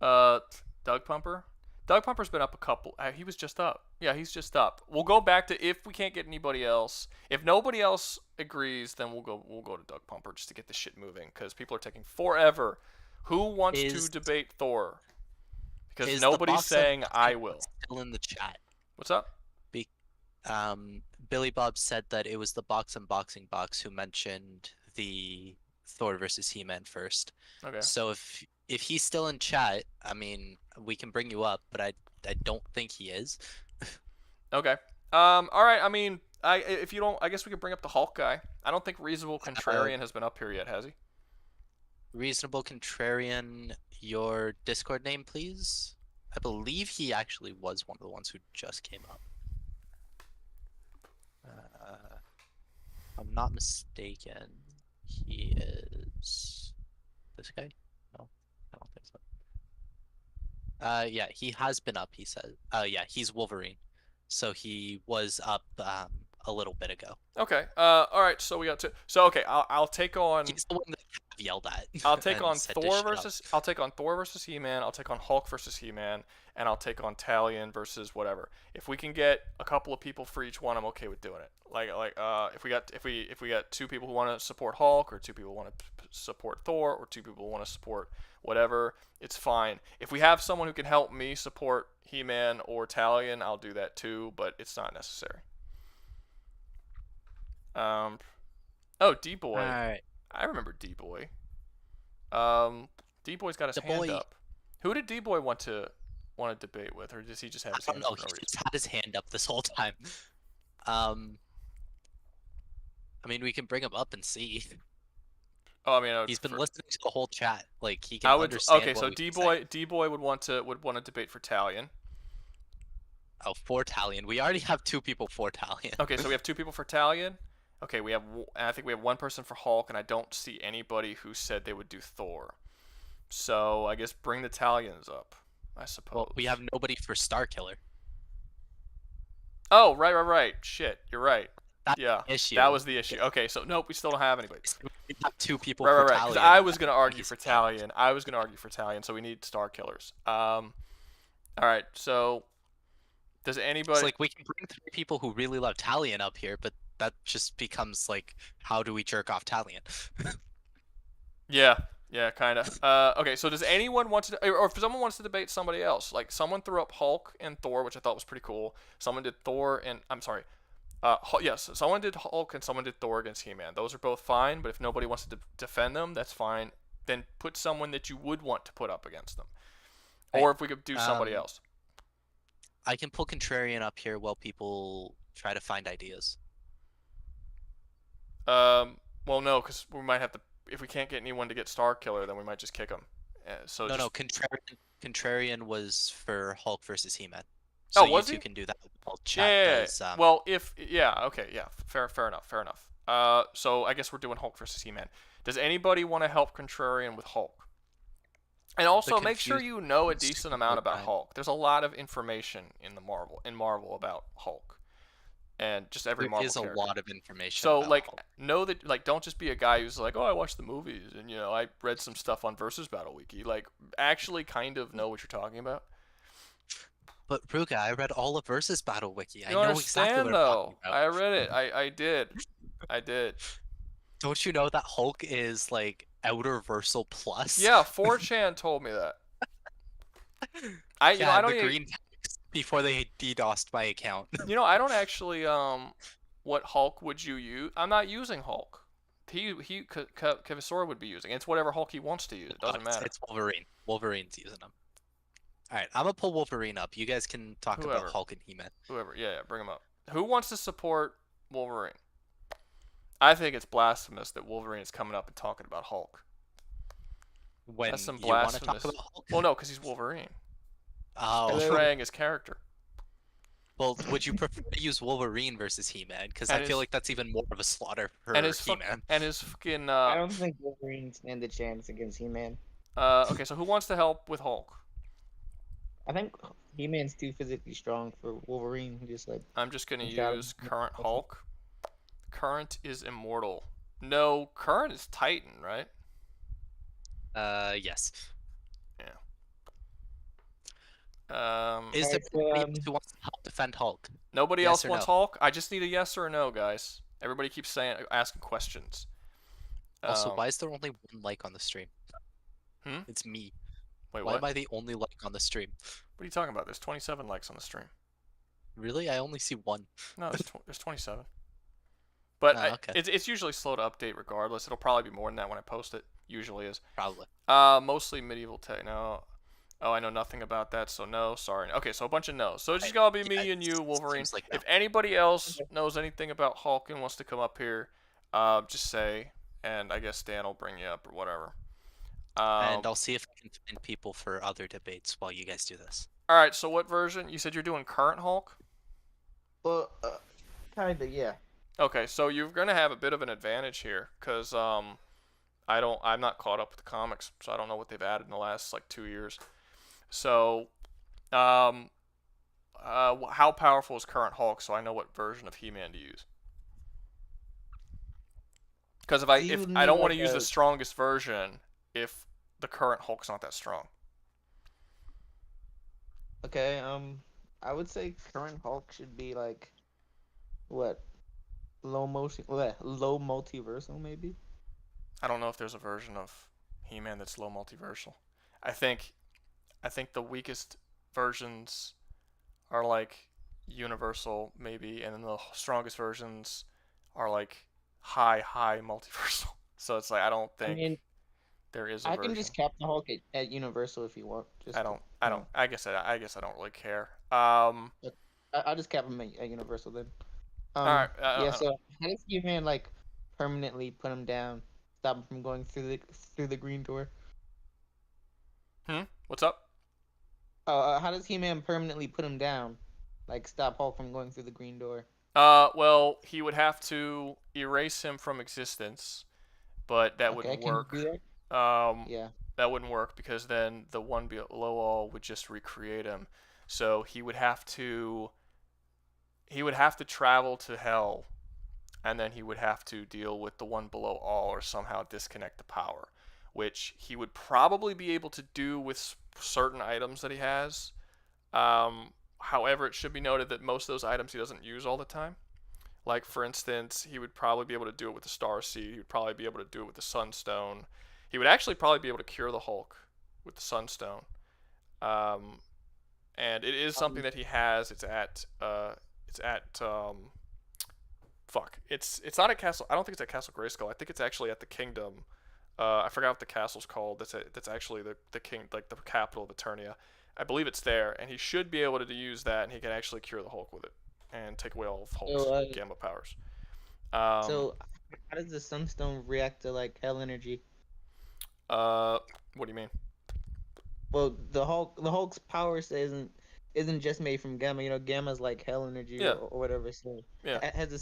Doug Pumper. Doug Pumper's been up a couple. He was just up. Yeah, he's just up. We'll go back to if we can't get anybody else. If nobody else agrees, then we'll go to Doug Pumper just to get this shit moving because people are taking forever. Who wants to debate Thor? Because nobody's saying I will. Still in the chat. What's up? Billy Bob said that it was the Box Unboxing Box who mentioned the Thor versus He-Man first. Okay. So if he's still in chat, I mean, we can bring you up, but I don't think he is. Okay. All right. I mean, if you don't, I guess we could bring up the Hulk guy. I don't think Reasonable Contrarian has been up here yet, has he? Reasonable Contrarian, your Discord name, please. I believe he actually was one of the ones who just came up. If I'm not mistaken, he is this guy? No, I don't think so. Yeah, he has been up, he says. Yeah, he's Wolverine. So he was up a little bit ago. Okay. All right. So we got two. So okay, I'll take on. He's the one that yelled at. I'll take on Thor versus. I'll take on Thor versus He-Man. I'll take on Hulk versus He-Man, and I'll take on Talion versus whatever. If we can get a couple of people for each one, I'm okay with doing it. If we got two people who want to support Hulk, or two people want to support Thor, or two people want to support whatever, it's fine. If we have someone who can help me support He-Man or Talion, I'll do that too, but it's not necessary. Oh, D-Boy. All right. I remember D-Boy. D-Boy's got his hand up. Who did D-Boy want to debate with, or does he just have his hand up? No, he just had his hand up this whole time. I mean, we can bring him up and see. Oh, I mean, he's been listening to the whole chat. Like he can understand. Okay, so D-Boy would want to debate for Talion. Oh, for Talion. We already have two people for Talion. Okay, so we have two people for Talion. Okay, I think we have one person for Hulk, and I don't see anybody who said they would do Thor. So I guess bring the Talions up, I suppose. Well, we have nobody for Starkiller. Oh, right. Shit, you're right. That's yeah, the issue. that was the issue. Okay, so nope, we still don't have anybody. We have two people right, for right. Talion. Because I was gonna argue for Talion. So we need Starkillers. All right. So does anybody? It's like we can bring three people who really love Talion up here, but that just becomes like, how do we jerk off Talion? Yeah, kind of. Okay, so does anyone want to, or if someone wants to debate somebody else, like someone threw up Hulk and Thor, which I thought was pretty cool. Someone did Thor and, I'm sorry, yes, someone did Hulk and someone did Thor against He-Man. Those are both fine, but if nobody wants to defend them, that's fine. Then put someone that you would want to put up against them. Or if we could do somebody else. I can pull Contrarian up here while people try to find ideas. Well, no, because we might have to. If we can't get anyone to get Starkiller, then we might just kick him. No. Contrarian was for Hulk versus He-Man. So was you he? two can do that while chat does. Well, fair enough. So I guess we're doing Hulk versus He-Man. Does anybody want to help Contrarian with Hulk? And also make sure you know a decent amount about Hulk. There's a lot of information in Marvel about Hulk. And just every Marvel character. There is a lot of information. So about Hulk. know that don't just be a guy who's like, oh, I watched the movies and I read some stuff on Versus Battle Wiki. Like actually kind of know what you're talking about. But Rouga, I read all of Versus Battle Wiki. I You know understand exactly what I'm talking about. I read it. I did. Don't you know that Hulk is like Outer Versal Plus? Yeah, 4chan told me that. I don't even... green text before they DDoSed my account. I don't actually what Hulk would you use? I'm not using Hulk. Kevasora would be using. It's whatever Hulk he wants to use. It doesn't matter. It's Wolverine. Wolverine's using them. All right, I'm gonna pull Wolverine up. You guys can talk about Hulk and He-Man. Whoever, yeah, bring him up. Who wants to support Wolverine? I think it's blasphemous that Wolverine is coming up and talking about Hulk. When That's some you want to blasphemous. talk about Hulk? Well, no, because he's Wolverine. Oh. Portraying his character. Well, would you prefer to use Wolverine versus He-Man? Because I feel like that's even more of a slaughter for He-Man. And his fucking. I don't think Wolverine stand a chance against He-Man. Okay, so who wants to help with Hulk? I think He-Man's too physically strong for Wolverine. I'm just gonna use current Hulk. Current is immortal. No, current is Titan, right? Yes. Yeah. Is there Alright, so, anybody else who wants to help defend Hulk? Nobody Yes else or wants no? Hulk? I just need a yes or a no, guys. Everybody keeps asking questions. Also, why is there only one like on the stream? Hmm? It's me. Wait, Why what? am I the only like on the stream? What are you talking about? There's 27 likes on the stream. Really? I only see one. No, there's 27. But Oh, okay. it's usually slow to update regardless. It'll probably be more than that when I post it. Usually is. Probably. Mostly medieval tech. No. Oh, I know nothing about that, so no. Sorry. Okay, so a bunch of no's. So it's just gonna be me and you, Wolverine. Seems like no. If anybody else knows anything about Hulk and wants to come up here, just say, and I guess Dan will bring you up or whatever. And I'll see if I can find people for other debates while you guys do this. All right. So what version? You said you're doing current Hulk. Well, kinda, yeah. Okay, so you're gonna have a bit of an advantage here, cause I'm not caught up with the comics, so I don't know what they've added in the last like 2 years. So, how powerful is current Hulk? So I know what version of He-Man to use. Because if I don't want to use the strongest version, if the current Hulk's not that strong. Okay, I would say current Hulk should be like, what, low multiversal maybe. I don't know if there's a version of He-Man that's low multiversal. I think the weakest versions are like universal maybe, and then the strongest versions are like high multiversal. So it's like I don't think there is a I version. can just cap the Hulk at Universal if you want. I guess I don't really care. I'll just cap him at Universal then. Alright. Yeah. So how does He-Man like permanently put him down, stop him from going through the green door? What's up? How does He-Man permanently put him down, like stop Hulk from going through the green door? Well, he would have to erase him from existence, but that wouldn't work. Can you do that? Yeah. That wouldn't work because then the one below all would just recreate him. So he would have to travel to hell, and then he would have to deal with the one below all or somehow disconnect the power, which he would probably be able to do with certain items that he has. However, it should be noted that most of those items he doesn't use all the time. Like, for instance, he would probably be able to do it with the Star Seed. He would probably be able to do it with the Sunstone. He would actually probably be able to cure the Hulk with the Sunstone. And it is something that he has. It's at it's not at Castle. I don't think it's at Castle Grayskull. I think it's actually at the Kingdom. I forgot what the castle's called. That's actually the king, like the capital of Eternia. I believe it's there, and he should be able to use that, and he can actually cure the Hulk with it and take away all of Hulk's gamma powers. So how does the Sunstone react to like hell energy? What do you mean? Well, the Hulk's power isn't just made from gamma. You know, gamma's like hell energy or whatever. So has the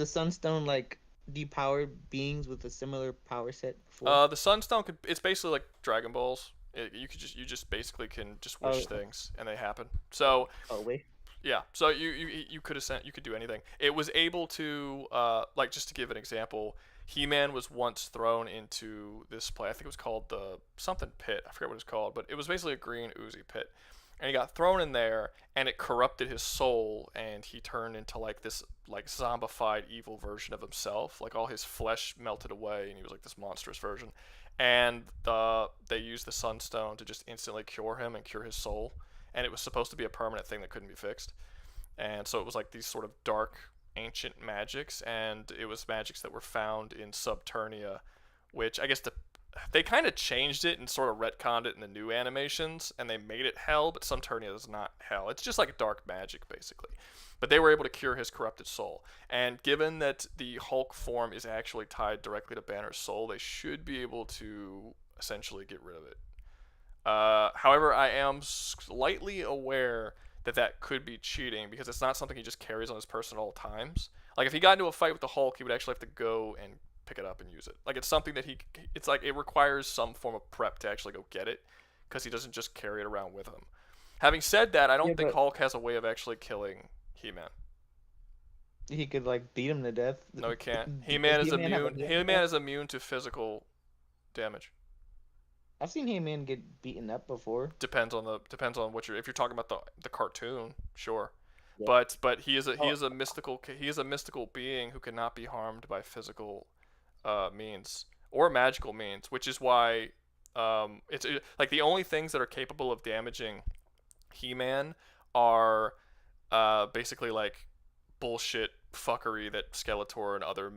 Sunstone like depowered beings with a similar power set before? The Sunstone it's basically like Dragon Balls. You just basically can just wish things and they happen. So yeah, so you could do anything. It was able to like, just to give an example, He-Man was once thrown into this play. I think it was called the something pit. I forget what it's called, but it was basically a green oozy pit. And he got thrown in there, and it corrupted his soul, and he turned into like this like zombified evil version of himself. Like all his flesh melted away, and he was like this monstrous version. And they used the Sunstone to just instantly cure him and cure his soul. And it was supposed to be a permanent thing that couldn't be fixed. And so it was like these sort of dark ancient magics, and it was magics that were found in Subternia, which I guess they kind of changed it and sort of retconned it in the new animations, and they made it hell, but Subternia is not hell. It's just like dark magic, basically. But they were able to cure his corrupted soul. And given that the Hulk form is actually tied directly to Banner's soul, they should be able to essentially get rid of it. However, I am slightly aware that could be cheating, because it's not something he just carries on his person at all times. Like, if he got into a fight with the Hulk, he would actually have to go and pick it up and use it. Like, it's something that it's like it requires some form of prep to actually go get it, because he doesn't just carry it around with him. Having said that, I don't think Hulk has a way of actually killing He-Man. He could like beat him to death. No, he can't. He-Man is immune. He-Man is immune to physical damage. I've seen He-Man get beaten up before. Depends on what you're. If you're talking about the cartoon, sure. Yeah. But he is a mystical being who cannot be harmed by physical means or magical means, which is why it's like the only things that are capable of damaging He-Man are basically like bullshit fuckery that Skeletor and other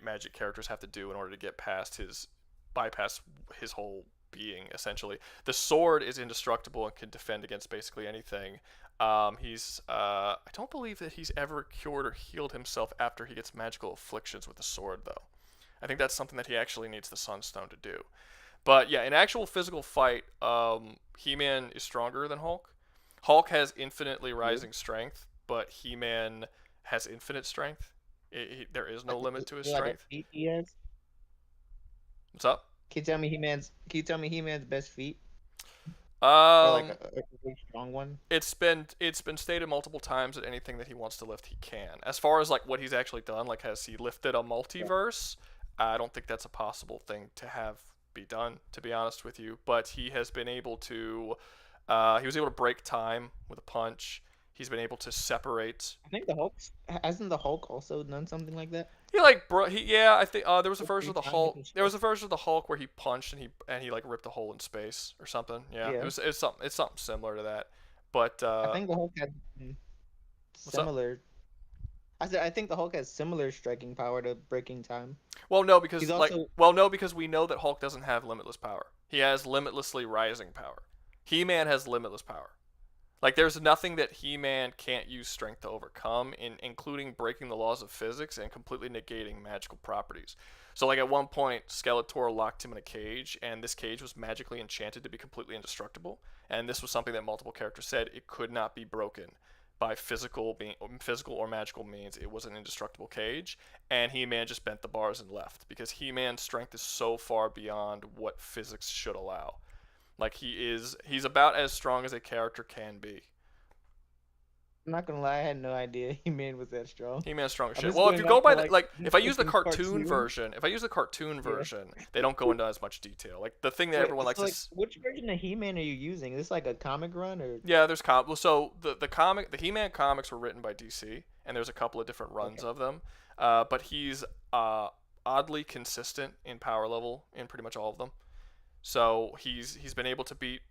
magic characters have to do in order to get bypass his whole being. Essentially, the sword is indestructible and can defend against basically anything. I don't believe that he's ever cured or healed himself after he gets magical afflictions with the sword, though. I think that's something that he actually needs the Sunstone to do. But yeah, in actual physical fight, He-Man is stronger than Hulk. Hulk has infinitely rising strength, but He-Man has infinite strength. There is no limit to his strength. He has? What's up? Can you tell me He-Man's best feat? Or like a really strong one. It's been stated multiple times that anything that he wants to lift, he can. As far as like what he's actually done, like has he lifted a multiverse? I don't think that's a possible thing to have be done, to be honest with you. But he has been able to. He was able to break time with a punch. He's been able to separate. I think hasn't the Hulk also done something like that? I think there was a version of the Hulk. There was a version of the Hulk where he punched and he like ripped a hole in space or something. Yeah. It's something similar to that. But I think the Hulk had similar. I think the Hulk has similar striking power to breaking time. Well, no, because because we know that Hulk doesn't have limitless power. He has limitlessly rising power. He-Man has limitless power. Like, there's nothing that He-Man can't use strength to overcome, including breaking the laws of physics and completely negating magical properties. So, like, at one point, Skeletor locked him in a cage, and this cage was magically enchanted to be completely indestructible. And this was something that multiple characters said it could not be broken by physical or magical means. It was an indestructible cage, and He-Man just bent the bars and left, because He-Man's strength is so far beyond what physics should allow. Like, he's about as strong as a character can be. I'm not gonna lie, I had no idea He-Man was that strong. He-Man's strong as shit. Well, if you go by if I use the cartoon version, they don't go into as much detail. Like, the thing that everyone likes is... Which version of He-Man are you using? Is this like a comic run or? Yeah, there's so the He-Man comics were written by DC, and there's a couple of different runs of them. But he's oddly consistent in power level in pretty much all of them. So he's been able to beat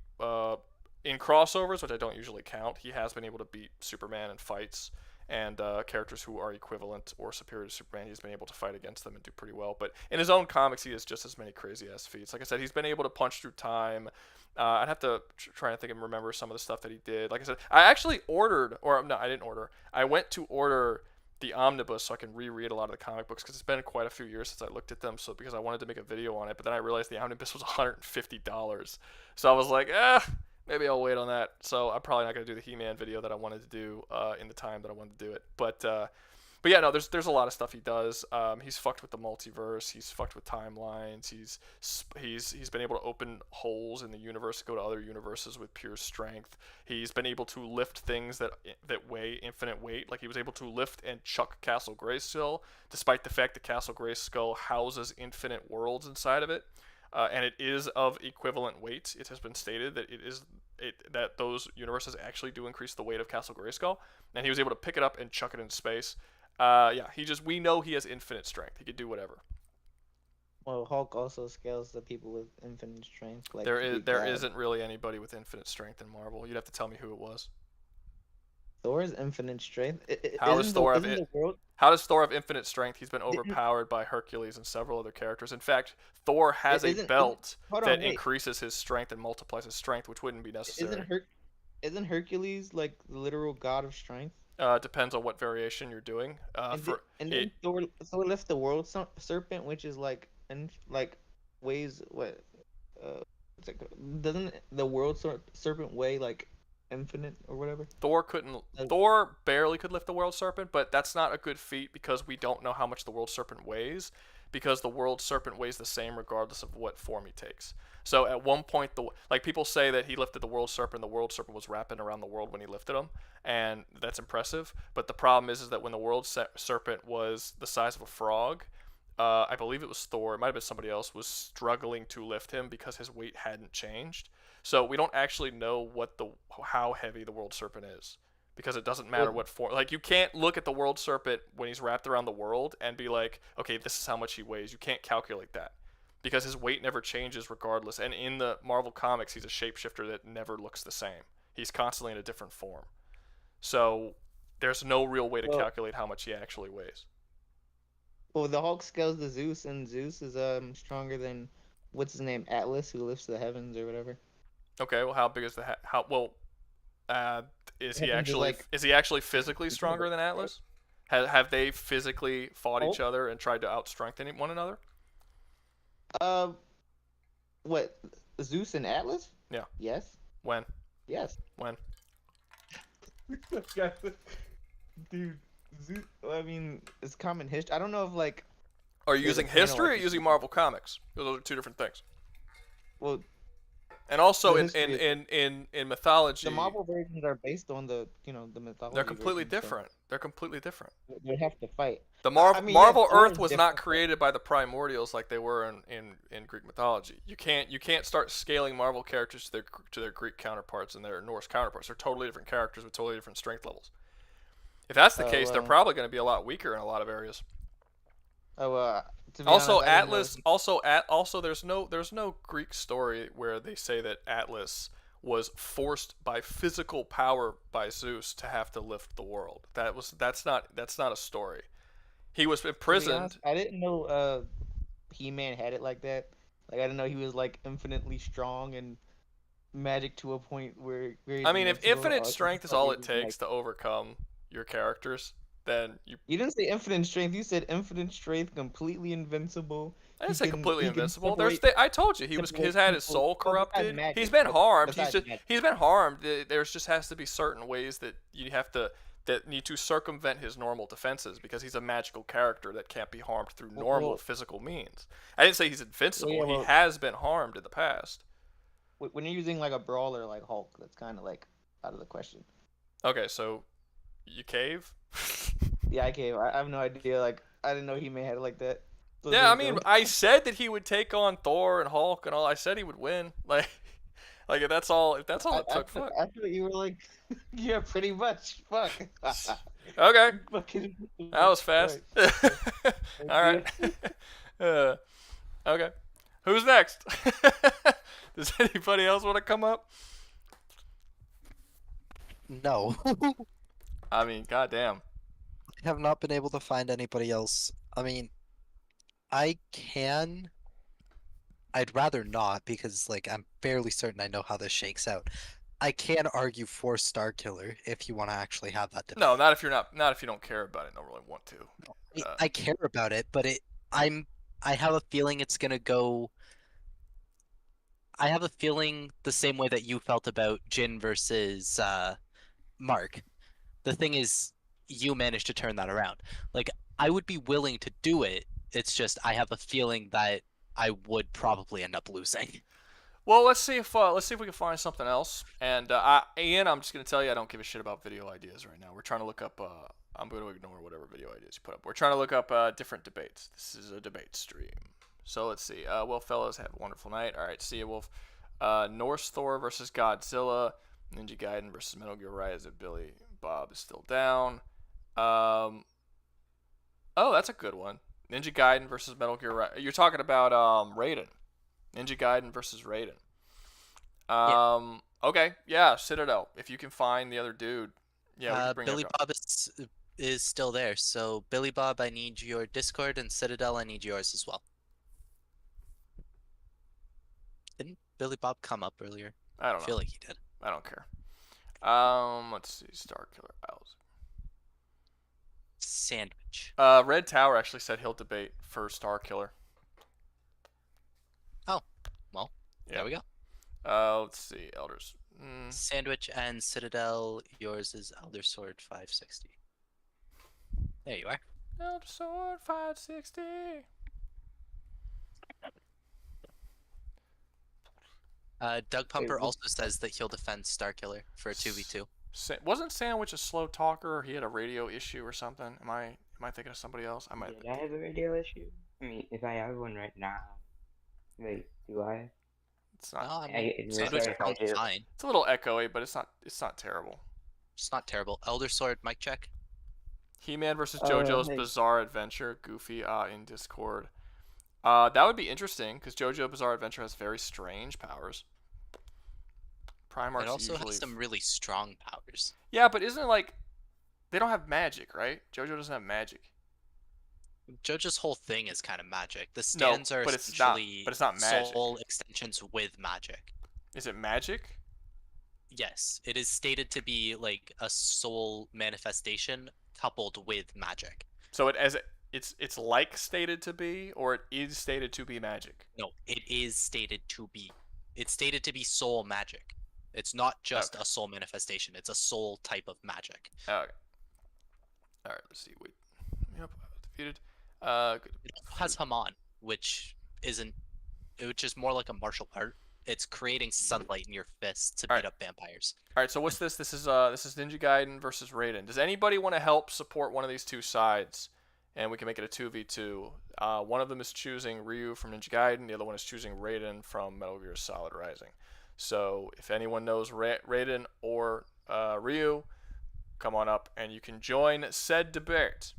in crossovers, which I don't usually count. He has been able to beat Superman in fights, and characters who are equivalent or superior to Superman. He's been able to fight against them and do pretty well. But in his own comics, he has just as many crazy ass feats. Like I said, he's been able to punch through time. I'd have to try and think and remember some of the stuff that he did. Like I said, I actually I didn't order. I went to order the omnibus so I can reread a lot of the comic books, because it's been quite a few years since I looked at them, so because I wanted to make a video on it, but then I realized the omnibus was $150. So I was like, maybe I'll wait on that. So I'm probably not going to do the He-Man video that I wanted to do in the time that I wanted to do it. But yeah, no, there's a lot of stuff he does. He's fucked with the multiverse. He's fucked with timelines. He's been able to open holes in the universe, go to other universes with pure strength. He's been able to lift things that weigh infinite weight. Like, he was able to lift and chuck Castle Grayskull, despite the fact that Castle Grayskull houses infinite worlds inside of it, and it is of equivalent weight. It has been stated that that those universes actually do increase the weight of Castle Grayskull, and he was able to pick it up and chuck it into space. We know he has infinite strength. He could do whatever. Well, Hulk also scales the people with infinite strength. Like, there isn't really anybody with infinite strength in Marvel. You'd have to tell me who it was. Thor's infinite strength. How does Thor have infinite strength? He's been overpowered by Hercules and several other characters. In fact, Thor has a belt that increases his strength and multiplies his strength, which wouldn't be necessary. Isn't Hercules like the literal god of strength? Depends on what variation you're doing. Then Thor left the world serpent, which is weighs what? Doesn't the world serpent weigh like infinite or whatever? Thor barely could lift the world serpent, but that's not a good feat because we don't know how much the world serpent weighs, because the world serpent weighs the same regardless of what form he takes. So at one point, people say that he lifted the world serpent was wrapping around the world when he lifted him, and that's impressive. But the problem is that when the world serpent was the size of a frog, I believe it was Thor, it might have been somebody else, was struggling to lift him because his weight hadn't changed. So we don't actually know how heavy the World Serpent is, because it doesn't matter what form. Like, you can't look at the World Serpent when he's wrapped around the world and be like, okay, this is how much he weighs. You can't calculate that, because his weight never changes regardless. And in the Marvel comics, he's a shapeshifter that never looks the same. He's constantly in a different form. So there's no real way to calculate how much he actually weighs. Well, the Hulk scales the Zeus, and Zeus is stronger than what's his name, Atlas, who lifts the heavens or whatever. Okay, well, how big is is he actually physically stronger than Atlas? Have they physically fought each other and tried to outstrength one another? What, Zeus and Atlas? Yeah. Yes. When? Yes. When? Dude, Zeus. I mean, it's common history. I don't know if like. Are you using history or using Marvel comics? Those are two different things. Well. And also in mythology, the Marvel versions are based on the mythology. They're completely versions, different. So they're completely different. They have to fight. The Marvel Earth was not created by the primordials like they were in Greek mythology. You can't start scaling Marvel characters to their Greek counterparts and their Norse counterparts. They're totally different characters with totally different strength levels. If that's the case, they're probably going to be a lot weaker in a lot of areas. Also, Atlas. Also, there's no Greek story where they say that Atlas was forced by physical power by Zeus to have to lift the world. That's not a story. He was imprisoned. Honest, I didn't know He-Man had it like that. Like, I didn't know he was like infinitely strong and magic to a point where. I mean, if infinite strength is all it takes to overcome your characters, then you didn't say infinite strength. You said infinite strength, completely invincible. I didn't say completely invincible. I told you he's had his soul corrupted. He's been harmed. He's been harmed. There just has to be certain ways that need to circumvent his normal defenses, because he's a magical character that can't be harmed through normal physical means. I didn't say he's invincible. He has been harmed in the past. When you're using like a brawler like Hulk, that's kind of like out of the question. Okay, so you cave? Yeah, I cave. I have no idea. Like, I didn't know He-Man had it like that. So yeah, I mean, I said that he would take on Thor and Hulk and all. I said he would win. Like if that's all it took. Fuck. I thought you were like, yeah, pretty much. Fuck. Okay. That was fast. All right. Okay. Who's next? Does anybody else want to come up? No. I mean, goddamn. I have not been able to find anybody else. I mean, I'd rather not, because like I'm fairly certain I know how this shakes out. I can argue for Starkiller if you want to actually have that debate. No, not if you don't care about it. Don't really want to. I care about it, but I have a feeling it's gonna go. I have a feeling the same way that you felt about Jin versus Mark. The thing is, you managed to turn that around. Like, I would be willing to do it. It's just I have a feeling that I would probably end up losing. Well, let's see if we can find something else. And Ian, I'm just gonna tell you, I don't give a shit about video ideas right now. We're trying to look up. I'm going to ignore whatever video ideas you put up. We're trying to look up different debates. This is a debate stream. So let's see. Well, fellas, have a wonderful night. All right, see you, Wolf. Norse Thor versus Godzilla. Ninja Gaiden versus Metal Gear Rise of Billy Bob is still down. Oh, that's a good one. Ninja Gaiden versus Metal Gear Rise. You're talking about Raiden. Ninja Gaiden versus Raiden. Yeah. Okay, yeah, Citadel. If you can find the other dude, yeah, we can bring Billy Bob is still there. So Billy Bob, I need your Discord, and Citadel, I need yours as well. Didn't Billy Bob come up earlier? I don't know. I feel like he did. I don't care. Let's see. Starkiller Owls. Sandwich. Red Tower actually said he'll debate for Starkiller. Oh, well, there we go. Let's see. Elders. Sandwich and Citadel. Yours is Elder Sword 560. There you are. Elder Sword 560. Doug Pumper also says that he'll defend Starkiller for a 2v2. Wasn't Sandwich a slow talker? He had a radio issue or something. Am I thinking of somebody else? Did I have a radio issue? I mean, if I have one right now, wait, do I? It's not. No, I mean, Is it Elder sorry if I Sword's do? fine. It's a little echoey, but it's not terrible. It's not terrible. Elder Sword, mic check. He-Man versus JoJo's hey. Bizarre Adventure. Goofy in Discord. That would be interesting because JoJo Bizarre Adventure has very strange powers. Primarch's It also usually has some really strong powers. Yeah, but isn't it like they don't have magic, right? JoJo doesn't have magic. JoJo's whole thing is kind of magic. The No, stands are but it's not. essentially But it's not magic. soul extensions with magic. Is it magic? Yes, it is stated to be like a soul manifestation coupled with magic. So it's like stated to be, or it is stated to be magic. No, it is stated to be. It's stated to be soul magic. It's not just a soul manifestation. It's a soul type of magic. Okay. All right. Let's see. Wait. Yep. Defeated. Good. It also has Haman, which is more like a martial art. It's creating sunlight in your fists to beat up vampires. All right. So what's this? This is Ninja Gaiden versus Raiden. Does anybody want to help support one of these two sides? And we can make it a 2v2. One of them is choosing Ryu from Ninja Gaiden. The other one is choosing Raiden from Metal Gear Solid Rising. So if anyone knows Raiden or Ryu, come on up and you can join said debate.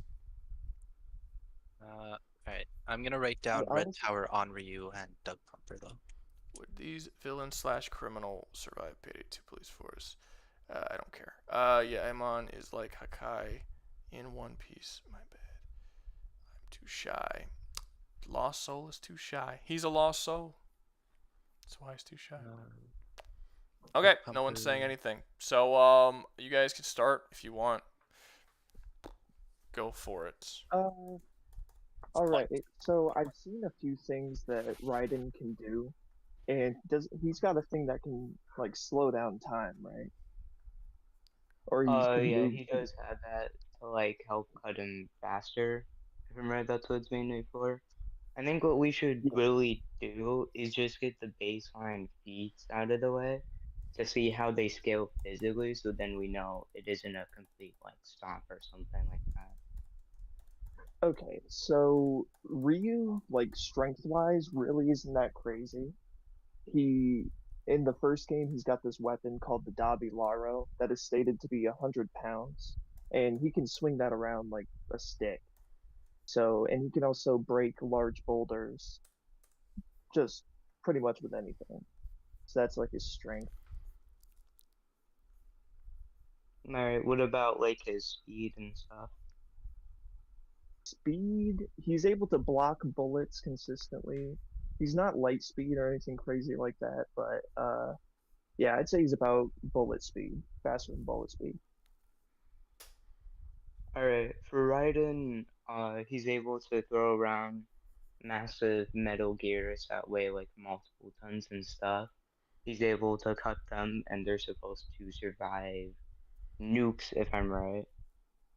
Alright, I'm gonna write down Red Tower on Ryu and Doug Pumper though. Would these villain/criminal survive Payday 2 police force? I don't care. Yeah, Amon is like Hakai in One Piece. My bad. I'm too shy. Lost Soul is too shy. He's a lost soul. That's why he's too shy. Okay, no one's saying anything. So, you guys can start if you want. Go for it. All right. So I've seen a few things that Raiden can do, and he's got a thing that can like slow down time, right? Or yeah, he does have that to like help cut him faster. If I'm right, that's what it's mainly for. I think what we should really do is just get the baseline feats out of the way to see how they scale physically, so then we know it isn't a complete like stomp or something like that. Okay, so Ryu, like strength-wise, really isn't that crazy. In the first game, he's got this weapon called the Dabi Laro that is stated to be 100 pounds, and he can swing that around like a stick. So, and he can also break large boulders, just pretty much with anything. So that's like his strength. Alright, what about like his speed and stuff? Speed, he's able to block bullets consistently. He's not light speed or anything crazy like that, but yeah, I'd say he's about bullet speed, faster than bullet speed. Alright, for Raiden, he's able to throw around massive metal gears that weigh like multiple tons and stuff. He's able to cut them, and they're supposed to survive nukes, if I'm right,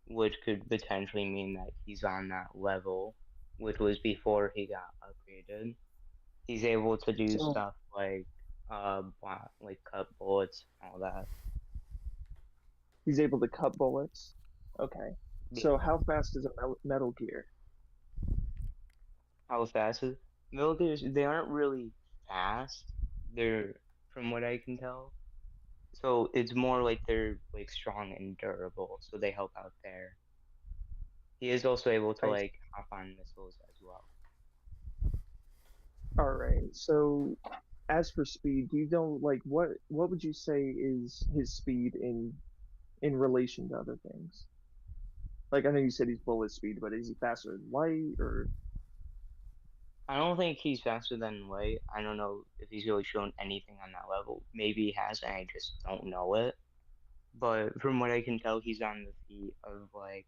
which could potentially mean that he's on that level, which was before he got upgraded. He's able to do stuff like cut bullets and all that. He's able to cut bullets? Okay. So how fast is a Metal Gear? How fast is Metal Gears? They aren't really fast. They're, from what I can tell. So it's more like they're like strong and durable, so they help out there. He is also able to like hop on missiles as well. All right. So, as for speed, do you know like what would you say is his speed in relation to other things? Like I know you said he's bullet speed, but is he faster than light or? I don't think he's faster than light. I don't know if he's really shown anything on that level. Maybe he has, and I just don't know it. But from what I can tell, he's on the feet of like.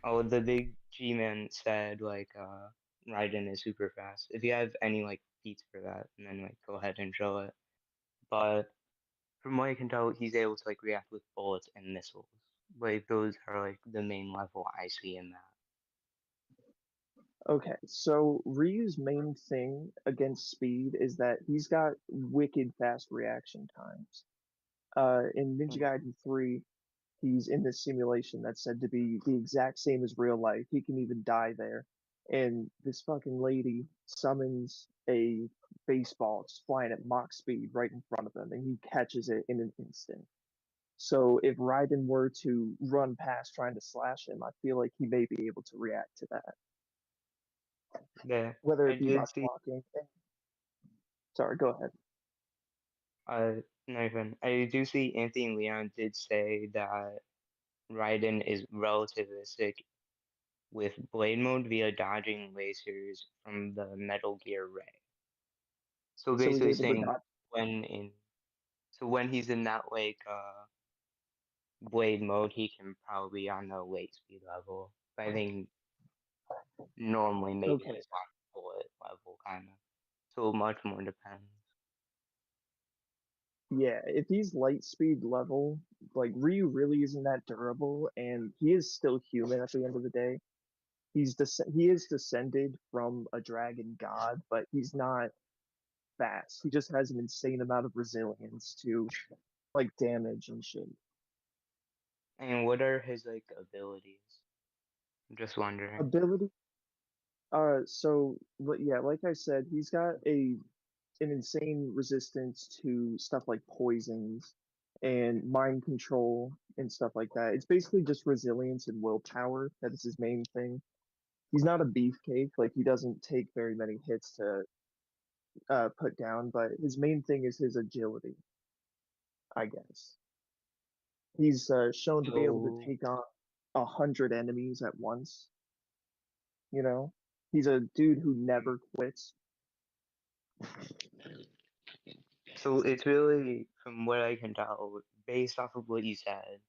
Oh, the big G-man said like Raiden is super fast. If you have any like feats for that, and then like go ahead and show it. But from what I can tell, he's able to like react with bullets and missiles. Like those are like the main level I see in that. Okay, so Ryu's main thing against speed is that he's got wicked fast reaction times. In Ninja Gaiden 3, he's in this simulation that's said to be the exact same as real life. He can even die there. and this fucking lady summons a baseball just flying at Mach speed right in front of him, and he catches it in an instant. So if Raiden were to run past trying to slash him, I feel like he may be able to react to that. Yeah, Whether I it be by did see. blocking. Sorry, go ahead. Nathan, I do see Anthony Leon did say that Raiden is relativistic with blade mode via dodging lasers from the Metal Gear Ray. So So he's basically able to saying dodge. when he's in that like blade mode, he can probably be on the late speed level. But I think normally maybe Okay. he's on bullet level kind of. So much more depends. Yeah, if he's light speed level, like Ryu really isn't that durable, and he is still human at the end of the day. He is descended from a dragon god, but he's not fast. He just has an insane amount of resilience to like damage and shit. And what are his like abilities? I'm just wondering. Ability. So yeah, like I said, he's got an insane resistance to stuff like poisons and mind control and stuff like that. It's basically just resilience and willpower that is his main thing. He's not a beefcake, like he doesn't take very many hits to put down, but his main thing is his agility, I guess. He's shown to be able to take on 100 enemies at once. You know, he's a dude who never quits. So it's really, from what I can tell, based off of what you said,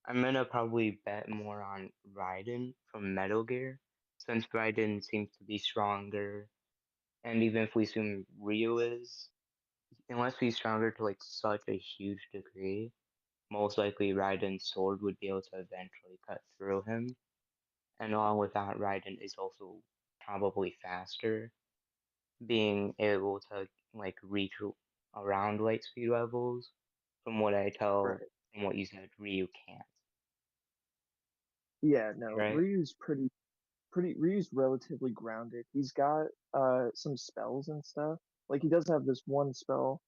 I'm gonna probably bet more on Raiden from Metal Gear, since Raiden seems to be stronger, and even if we assume Ryu is, unless he's stronger to like such a huge degree, most likely Raiden's sword would be able to eventually cut through him. And along with that, Raiden is also probably faster, being able to like reach around light speed levels. From what I tell, Right. from what you said, Ryu can't. Yeah, no, Right? Ryu's Ryu's relatively grounded. He's got some spells and stuff. Like he does have this one spell,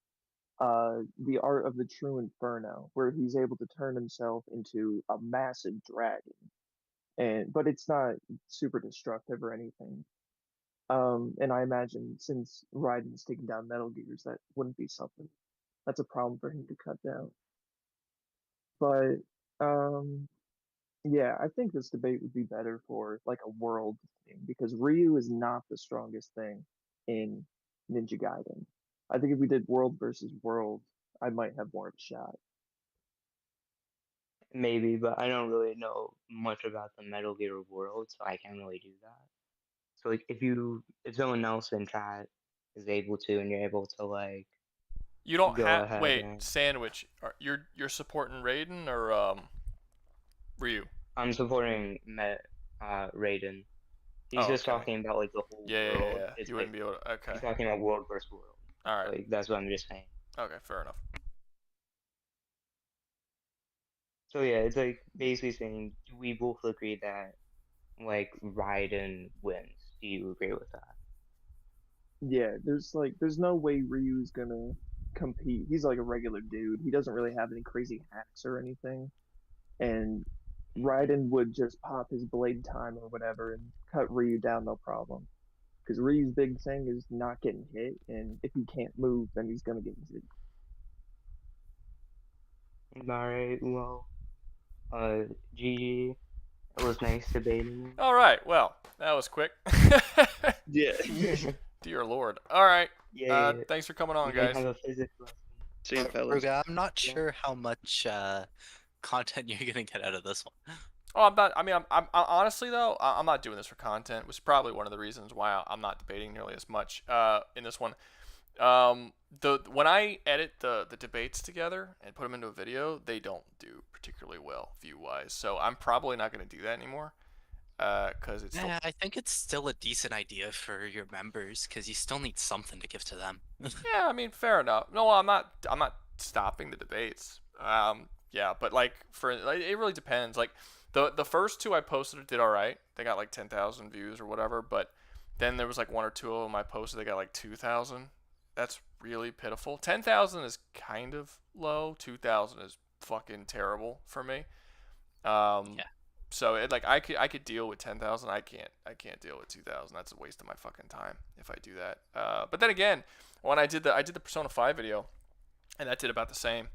the Art of the True Inferno, where he's able to turn himself into a massive dragon. But it's not super destructive or anything. And I imagine since Raiden's taking down Metal Gears, that wouldn't be something that's a problem for him to cut down. But yeah, I think this debate would be better for like a world thing because Ryu is not the strongest thing in Ninja Gaiden. I think if we did world versus world, I might have more of a shot. Maybe, but I don't really know much about the Metal Gear world, so I can't really do that. So like, if someone else in chat is able to, and you're able to like, you don't go have ahead wait and... Sandwich. You're supporting Raiden or Ryu? I'm supporting Raiden. He's just talking about like the whole world. Yeah. It's You like, wouldn't be able to. Okay. He's talking about world versus world. All right. Like that's what I'm just saying. Okay, fair enough. So yeah, it's like basically saying we both agree that like Raiden wins. Do you agree with that? Yeah, there's no way Ryu's gonna compete. He's like a regular dude. He doesn't really have any crazy hacks or anything. And Raiden would just pop his blade time or whatever and cut Ryu down no problem. Because Ryu's big thing is not getting hit, and if he can't move, then he's gonna get hit. Alright, well, GG. It was nice debating. All right, well, that was quick. Yeah. Dear Lord. All right. Yeah. Thanks for coming on, You guys. have a physics lesson. See you, fellas. Rouga, I'm not sure how much content you're gonna get out of this one. Oh, I'm not. I mean, I'm honestly though, I'm not doing this for content. Which is probably one of the reasons why I'm not debating nearly as much in this one. When I edit the debates together and put them into a video, they don't do particularly well view wise. So I'm probably not going to do that anymore. Because it's Yeah, I think it's still a decent idea for your members because you still need something to give to them. Yeah, I mean, fair enough. No, I'm not stopping the debates. Yeah, but like it really depends. Like The first two I posted did all right. They got like 10,000 views or whatever, but then there was like one or two of them I posted. They got like 2,000. That's really pitiful. 10,000 is kind of low. 2,000 is fucking terrible for me. Yeah. So it like I could deal with 10,000. I can't deal with 2,000. That's a waste of my fucking time if I do that. But then again, when I did the Persona 5 video, and that did about the same.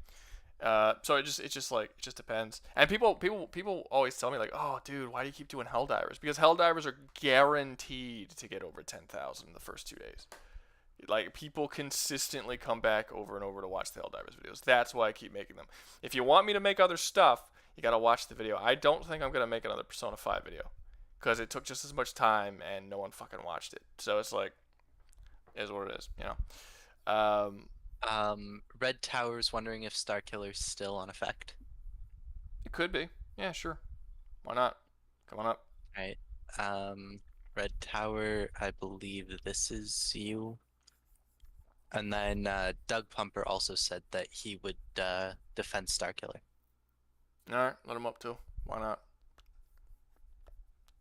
So it just depends. And people always tell me like, oh dude, why do you keep doing Helldivers? Because Helldivers are guaranteed to get over 10,000 in the first 2 days. Like, people consistently come back over and over to watch the Helldivers videos. That's why I keep making them. If you want me to make other stuff, you gotta watch the video. I don't think I'm gonna make another Persona 5 video, because it took just as much time and no one fucking watched it. So it's like, it is what it is, you know. Red Tower's wondering if Starkiller's still on effect. It could be. Yeah, sure. Why not? Come on up. Right. Red Tower, I believe this is you. And then Doug Pumper also said that he would defend Starkiller. Alright, let him up too. Why not?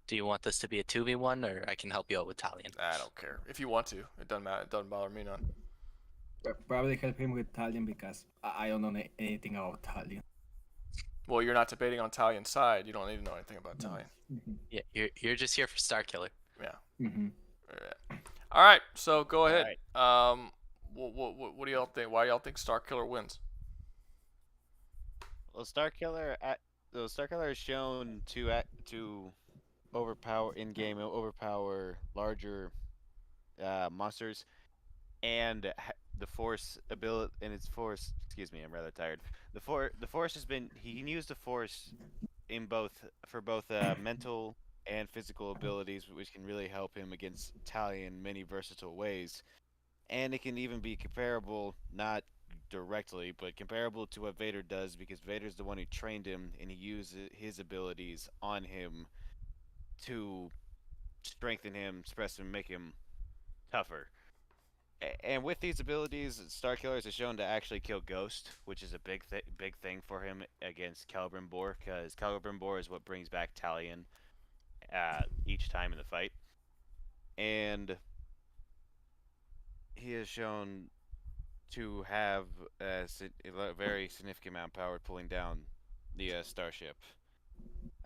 Do you want this to be a 2v1, or I can help you out with Talion? I don't care. If you want to. It doesn't matter. It doesn't bother me none. Probably help him with Talion, because I don't know anything about Talion. Well, you're not debating on Talion's side. You don't need to know anything about Talion. Mm-hmm. Yeah, you're just here for Starkiller. Yeah. Mm-hmm. All right, so go ahead. Right. What do y'all think? Why y'all think Starkiller wins? Well, Starkiller is shown to overpower larger monsters, and the force ability and its force. Excuse me, I'm rather tired. The force has been he can use the force in both mental and physical abilities, which can really help him against Talion in many versatile ways. And it can even be comparable, not directly, but comparable to what Vader does, because Vader's the one who trained him, and he uses his abilities on him to strengthen him, suppress him, make him tougher. And with these abilities, Starkiller is shown to actually kill Ghost, which is a big thing for him against Celebrimbor, because Celebrimbor is what brings back Talion each time in the fight. And he is shown to have a very significant amount of power pulling down the starship.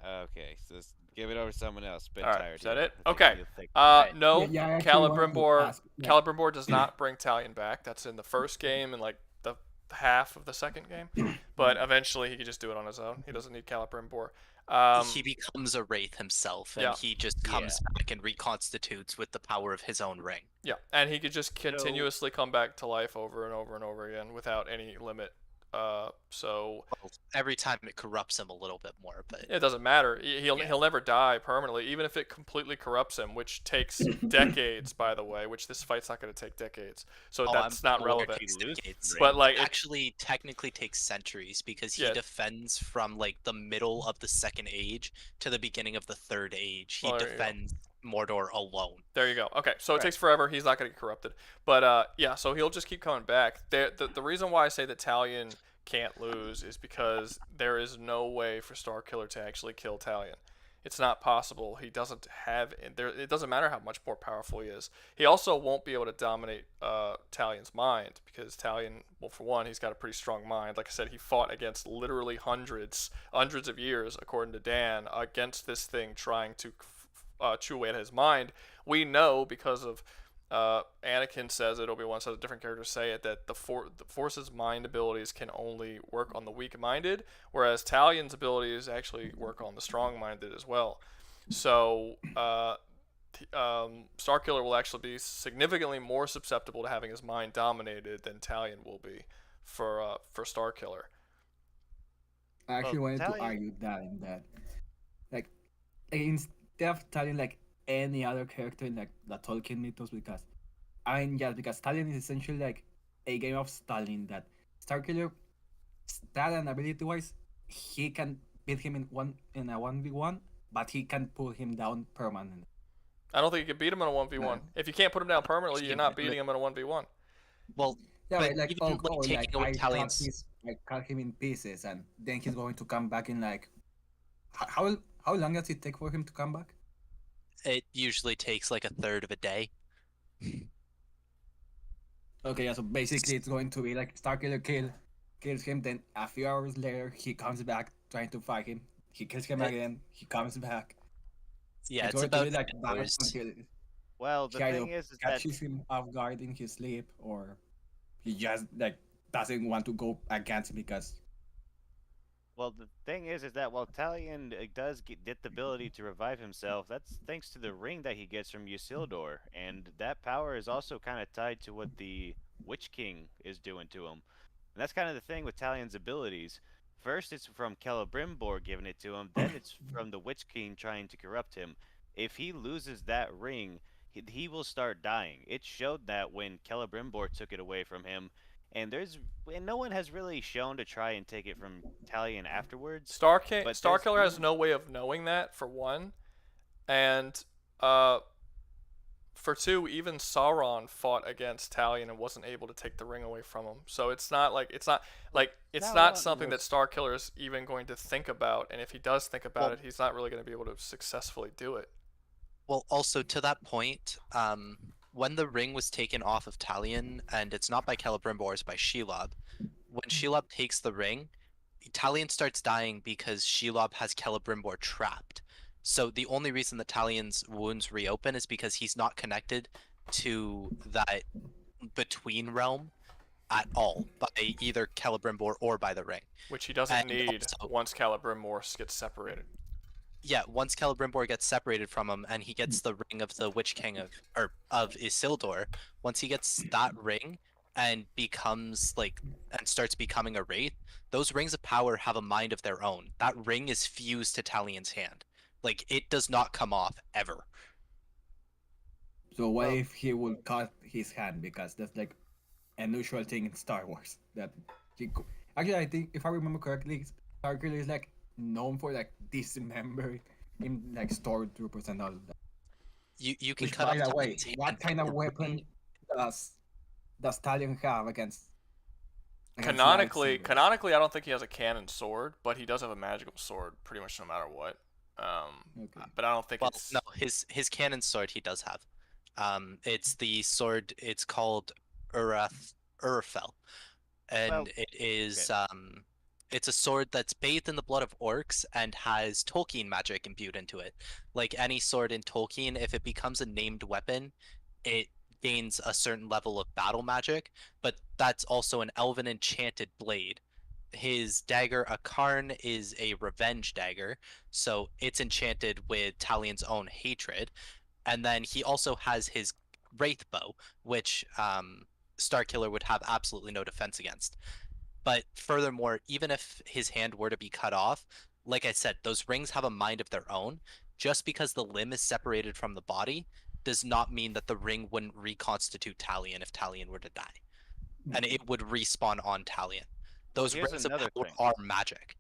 Okay, so let's give it over to someone else. All right, tired is that here. it? I think Okay. you'll think- No, Yeah, I actually wanted to ask- yeah. Celebrimbor does not bring Talion back. That's in the first game and like the half of the second game. But eventually he could just do it on his own. He doesn't need Celebrimbor. He becomes a wraith himself, and yeah. he just comes back and reconstitutes with the power of his own ring. Yeah, and he could just continuously come back to life over and over and over again without any limit. So well, every time it corrupts him a little bit more, but it doesn't matter. He'll never die permanently, even if it completely corrupts him, which takes decades, by the way. Which this fight's not going to take decades, so that's not relevant. But like, actually, technically takes centuries, because he defends from like the middle of the Second Age to the beginning of the Third Age. He defends Mordor alone. There you go. Okay, so it takes forever. He's not going to get corrupted. But yeah, so he'll just keep coming back. The reason why I say that Talion can't lose is because there is no way for Starkiller to actually kill Talion. It's not possible. He doesn't have it doesn't matter how much more powerful he is. He also won't be able to dominate Talion's mind, because Talion, well, for one, he's got a pretty strong mind. Like I said, he fought against literally hundreds of years, according to Dan, against this thing trying to chew away at his mind. We know because of Anakin says it, Obi-Wan says it, different characters say it, that the Force's mind abilities can only work on the weak-minded, whereas Talion's abilities actually work on the strong-minded as well. So Starkiller will actually be significantly more susceptible to having his mind dominated than Talion will be for Starkiller. I actually wanted to argue that like, instead of Talion like any other character in like the Tolkien mythos, because because Talion is essentially like a game of Stalin, that Starkiller, stat and ability wise, he can beat him in a 1v1, but he can pull him down permanently. I don't think you can beat him in a 1v1. No. If you can't put him down permanently, you're not beating him in a 1v1. Well, yeah, but like, even taking away Talion's, cut him in pieces, and then he's going to come back in like how long does it take for him to come back? It usually takes like a third of a day. Okay, yeah, so basically it's going to be like Starkiller kills him, then a few hours later he comes back trying to fight him. He kills him again, he comes back. Yeah, it's going to about be like 10 back hours. until Well, the he either thing is that catches him off guard in his sleep, or he just like doesn't want to go against him because. Well, the thing is that while Talion does get the ability to revive himself, that's thanks to the ring that he gets from Isildur, and that power is also kind of tied to what the Witch King is doing to him. And that's kind of the thing with Talion's abilities. First, it's from Celebrimbor giving it to him, then it's from the Witch King trying to corrupt him. If he loses that ring, he will start dying. It showed that when Celebrimbor took it away from him, and no one has really shown to try and take it from Talion afterwards. Starkiller has no way of knowing that, for one, and for two, even Sauron fought against Talion and wasn't able to take the ring away from him. So it's not something that Starkiller is even going to think about, and if he does think about it, he's not really going to be able to successfully do it. Well, also to that point, when the ring was taken off of Talion, and it's not by Celebrimbor, it's by Shelob, when Shelob takes the ring, Talion starts dying because Shelob has Celebrimbor trapped. So the only reason that Talion's wounds reopen is because he's not connected to that between realm at all by either Celebrimbor or by the ring. Which he doesn't need once Celebrimbor gets separated. Yeah, once Celebrimbor gets separated from him and he gets the ring of the Witch King of Isildur, once he gets that ring and starts becoming a wraith, those rings of power have a mind of their own. That ring is fused to Talion's hand. Like, it does not come off ever. So what if he will cut his hand, because that's like an unusual thing in Star Wars that actually, I think if I remember correctly, Starkiller is like known for like dismembering in like stormtroopers and all of that. You can Which, cut by off the way, Talion's hand what kind of weapon does Talion have against Canonically, I don't think he has a cannon sword, but he does have a magical sword pretty much no matter what. But I don't think it's... No, his cannon sword he does have. It's the sword, it's called Urfel. And it is it's a sword that's bathed in the blood of orcs and has Tolkien magic imbued into it. Like any sword in Tolkien, if it becomes a named weapon, it gains a certain level of battle magic, but that's also an elven enchanted blade. His dagger, Akarn, is a revenge dagger, so it's enchanted with Talion's own hatred. And then he also has his Wraith Bow, which Starkiller would have absolutely no defense against. But furthermore, even if his hand were to be cut off, like I said, those rings have a mind of their own. Just because the limb is separated from the body does not mean that the ring wouldn't reconstitute Talion if Talion were to die. And it would respawn on Talion. Those rings of power are magic.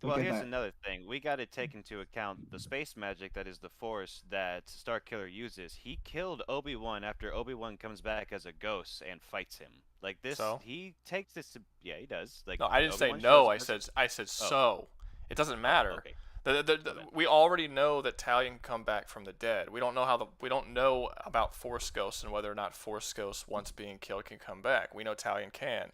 Well, here's another thing. We got to take into account the space magic that is the Force that Starkiller uses. He killed Obi-Wan after Obi-Wan comes back as a ghost and fights him. Like this, he takes this to... Yeah, he does. Like, no, I didn't say no. I said so. It doesn't matter. Okay. We already know that Talion can come back from the dead. We don't know about Force ghosts and whether or not Force ghosts, once being killed, can come back. We know Talion can.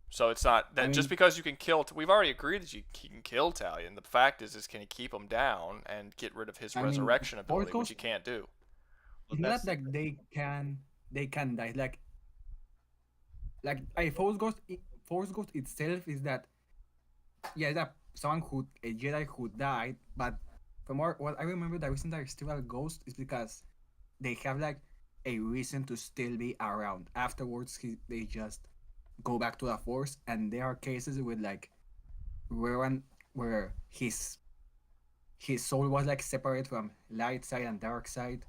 So it's not that just because you can kill... We've already agreed that he can kill Talion. The fact is can he keep him down and get rid of his resurrection ability, which he can't do. It's not like they can die. Like a Force Ghost itself is that... Yeah, that someone a Jedi who died, but from what I remember, the reason they're still a ghost is because they have like a reason to still be around. Afterwards, they just go back to the Force, and there are cases with like where his soul was like separated from light side and dark side,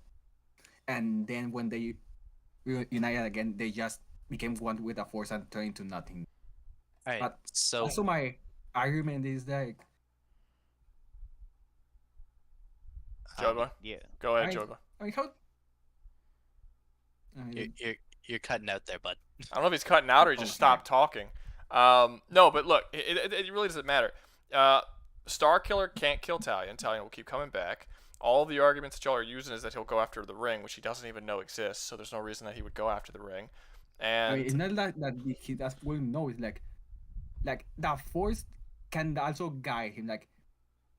and then when they reunited again, they just became one with the Force and turned into nothing. Right. But so also my argument is like... Jogo? Yeah. Go ahead, Jogo. I mean, how... You're cutting out there, bud. I don't know if he's cutting out or he just stopped talking. No, but look, it really doesn't matter. Starkiller can't kill Talion. Talion will keep coming back. All the arguments that y'all are using is that he'll go after the ring, which he doesn't even know exists. So there's no reason that he would go after the ring. And I mean, it's not that he does well know. It's like the Force can also guide him. Like,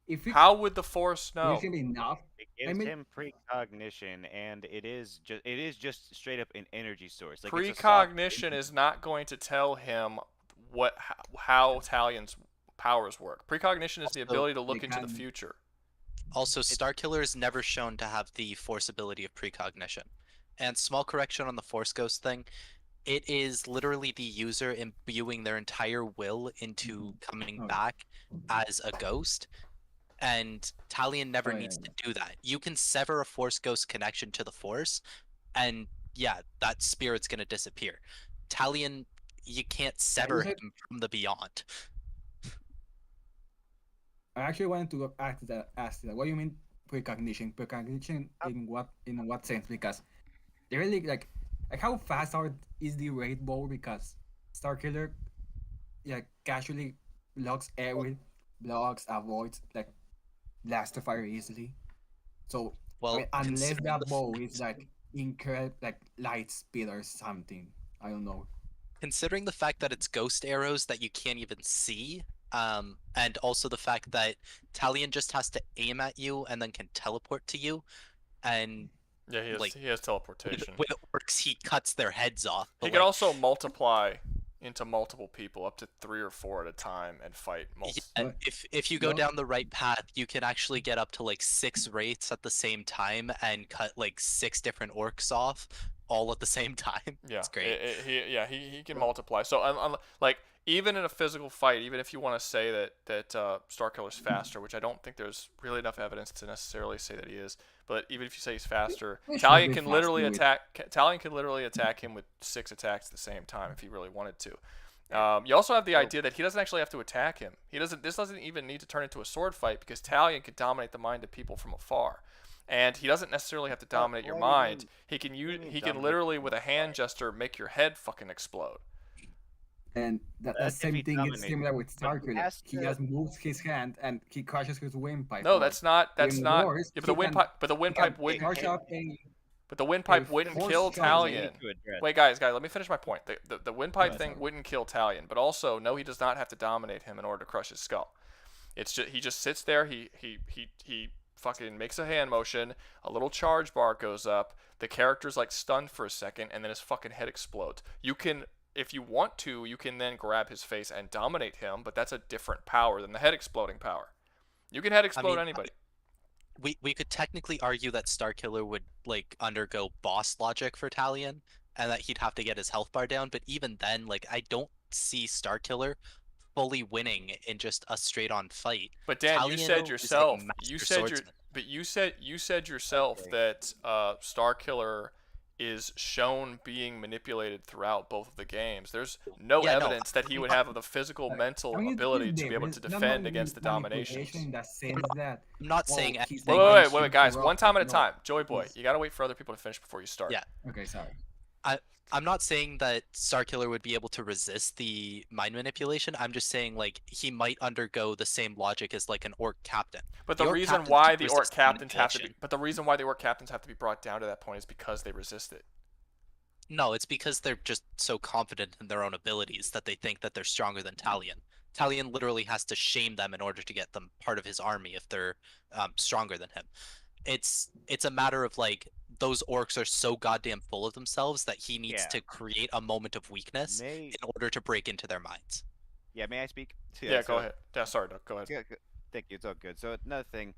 if it how would the Force know? gives him enough, It gives him precognition, and it is just straight up an energy source. Like, Precognition is not going to tell him how Talion's powers work. Precognition is the ability to look into the future. Also, Starkiller is never shown to have the Force ability of precognition. And small correction on the Force Ghost thing, it is literally the user imbuing their entire will into coming back as a ghost. And Talion never needs to do that. You can sever a Force Ghost connection to the Force, and yeah, that spirit's gonna disappear. Talion, you can't sever him from the beyond. I actually wanted to ask that. What do you mean precognition? Precognition in what sense? Because they really like how fast is the raid bow? Because Starkiller, casually blocks avoids, like blast the fire easily. So unless that bow is like incredible, like light speed or something, I don't know. Considering the fact that it's ghost arrows that you can't even see, and also the fact that Talion just has to aim at you and then can teleport to you, and yeah, he has teleportation. With orcs, he cuts their heads off. He can also multiply into multiple people, up to 3 or 4 at a time, and fight multiple. Yeah, if you go down the right path, you can actually get up to like 6 wraiths at the same time and cut like 6 different orcs off all at the same time. Yeah, it's great. He can multiply. So like even in a physical fight, even if you want to say that Starkiller's faster, which I don't think there's really enough evidence to necessarily say that he is, but even if you say he's faster, Talion can literally attack him with 6 attacks at the same time if he really wanted to. You also have the idea that he doesn't actually have to attack him. This doesn't even need to turn into a sword fight because Talion can dominate the mind of people from afar. And he doesn't necessarily have to dominate your mind. He can literally with a hand gesture make your head fucking explode. And that same thing is similar with Starkiller. He just moves his hand and he crushes his windpipe. No, that's not. But the windpipe wouldn't kill Talion. Wait, guys, let me finish my point. The windpipe thing wouldn't kill Talion, but also no, he does not have to dominate him in order to crush his skull. It's just he just sits there. He fucking makes a hand motion. A little charge bar goes up. The character's like stunned for a second, and then his fucking head explodes. You can. If you want to, you can then grab his face and dominate him, but that's a different power than the head exploding power. You can head explode anybody. We could technically argue that Starkiller would like undergo boss logic for Talion, and that he'd have to get his health bar down. But even then, like I don't see Starkiller fully winning in just a straight-on fight. But Dan, Talion you said yourself. You said yourself that Starkiller is shown being manipulated throughout both of the games. There's no evidence that he would have the physical, mental ability to be able to defend against the dominations. I'm not saying. Wait, guys. One time at a time. Joey Boy, you gotta wait for other people to finish before you start. Yeah. Okay, sorry. I'm not saying that Starkiller would be able to resist the mind manipulation. I'm just saying like he might undergo the same logic as like an orc captain. But the reason why the orc captains have to be brought down to that point is because they resist it. No, it's because they're just so confident in their own abilities that they think that they're stronger than Talion. Talion literally has to shame them in order to get them part of his army if they're stronger than him. It's a matter of like those orcs are so goddamn full of themselves that he needs to create a moment of weakness in order to break into their minds. Yeah, may I speak? Go ahead. Yeah, sorry, Doug, go ahead. Yeah, thank you. It's all good. So another thing,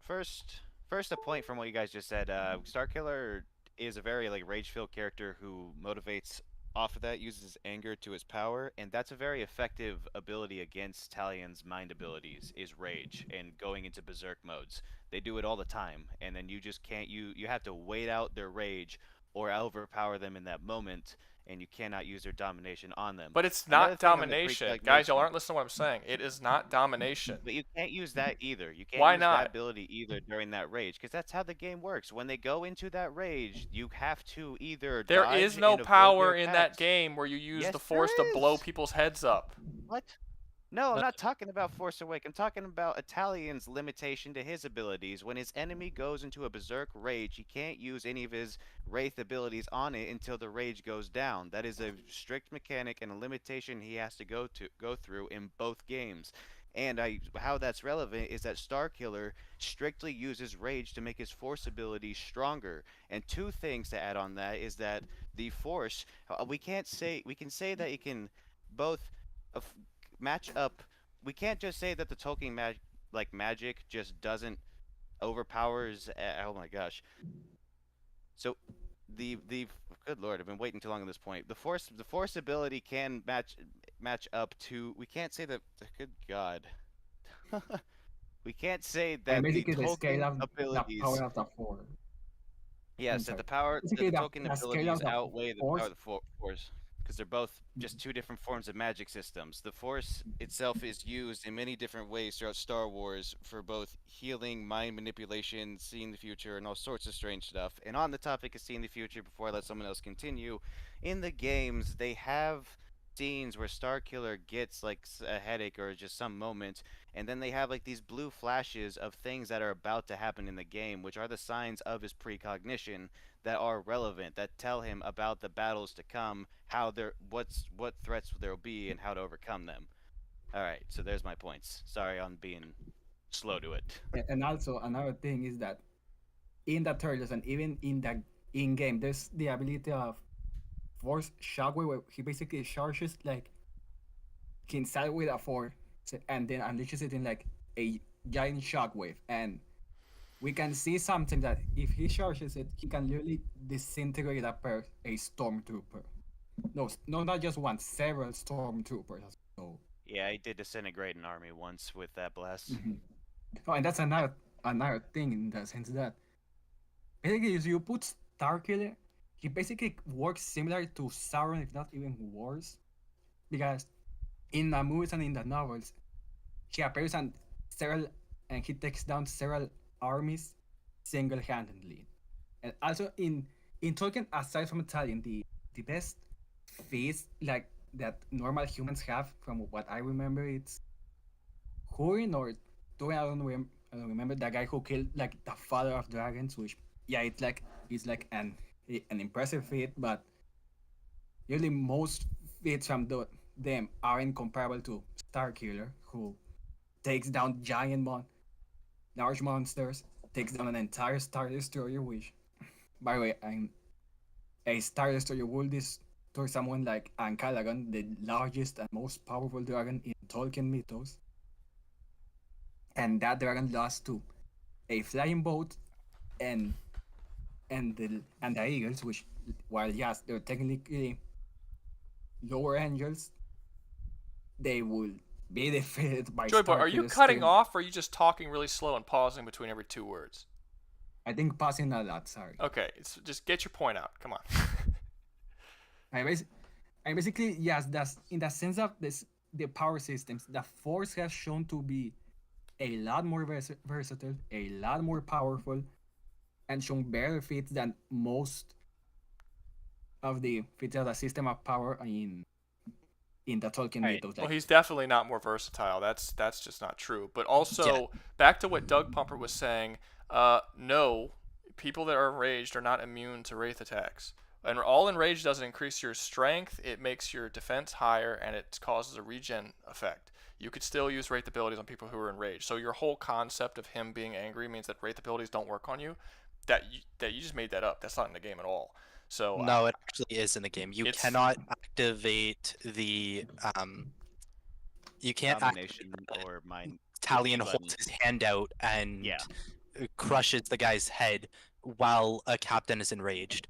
first a point from what you guys just said. Starkiller is a very like rage-filled character who motivates off of that, uses anger to his power, and that's a very effective ability against Talion's mind abilities, is rage and going into berserk modes. They do it all the time, and then you just can't, you have to wait out their rage or overpower them in that moment, and you cannot use their domination on them. But it's not domination. Guys, y'all aren't listening to what I'm saying. It is not domination. But you can't use that either. You can't Why use not? that ability either during that rage, because that's how the game works. When they go into that rage, you have to either There dodge is no and avoid power their in attacks. that game where you use Yes, the force there to blow is. people's heads up. What? No, I'm not talking about Force Awake. I'm talking about Talion's limitation to his abilities. When his enemy goes into a berserk rage, he can't use any of his wraith abilities on it until the rage goes down. That is a strict mechanic and a limitation he has to go through in both games. And how that's relevant is that Starkiller strictly uses rage to make his force abilities stronger. And two things to add on that is that the force, we can say that it can both match up. We can't just say that the Tolkien magic just doesn't overpowers. Oh my gosh. So the good lord, I've been waiting too long on this point. The force ability can match up to. We can't say that. Good god. We can't say that the basically the scale Tolkien of abilities. the power of the Force. Yes, that the power, that Basically, the the Tolkien scale abilities of the outweigh the Force. power of the Force, because they're both just two different forms of magic systems. The Force itself is used in many different ways throughout Star Wars for both healing, mind manipulation, seeing the future, and all sorts of strange stuff. And on the topic of seeing the future, before I let someone else continue, in the games, they have scenes where Starkiller gets like a headache or just some moment, and then they have like these blue flashes of things that are about to happen in the game, which are the signs of his precognition that are relevant, that tell him about the battles to come, how what threats there will be, and how to overcome them. All right, so there's my points. Sorry on being slow to it. And also another thing is that in the trailers and even in the in-game, there's the ability of Force Shockwave, where he basically charges like inside with a force and then unleashes it in like a giant shockwave. And we can see something that if he charges it, he can literally disintegrate a stormtrooper. No, not just one, several stormtroopers. So Yeah, he did disintegrate an army once with that blast. Oh, and that's another thing in the sense that basically if you put Starkiller, he basically works similar to Sauron, if not even worse, because in the movies and in the novels, he appears on several and he takes down several armies single-handedly. And also in Tolkien, aside from Talion, the best feats like that normal humans have, from what I remember, it's Hurin or Turin. I don't remember the guy who killed like the father of dragons. Which it's like an impressive feat, but usually most feats from them aren't comparable to Starkiller, who takes down large monsters, takes down an entire Star Destroyer, which, by the way, a Star Destroyer will destroy someone like Ancalagon, the largest and most powerful dragon in Tolkien mythos. And that dragon lost to a flying boat and the eagles, which, while yes, they're technically lower angels, they will be defeated by Joy Boy, are you cutting off, or are you just talking really slow and pausing between every two words? I think pausing a lot, sorry. Okay, just get your point out. Come on. I basically, yes, that's in the sense of the power systems, the Force has shown to be a lot more versatile, a lot more powerful, and shown better feats than most of the feats of the system of power in the Tolkien mythos. Well, he's definitely not more versatile. That's just not true. But also, back to what Doug Pumper was saying, no, people that are enraged are not immune to wraith attacks. And all enraged doesn't increase your strength, it makes your defense higher, and it causes a regen effect. You could still use wraith abilities on people who are enraged. So your whole concept of him being angry means that wraith abilities don't work on you. That you just made that up. That's not in the game at all. So no, it actually is in the game. You cannot activate the you can't combination or mind. Talion holds his hand out and crushes the guy's head while a captain is enraged.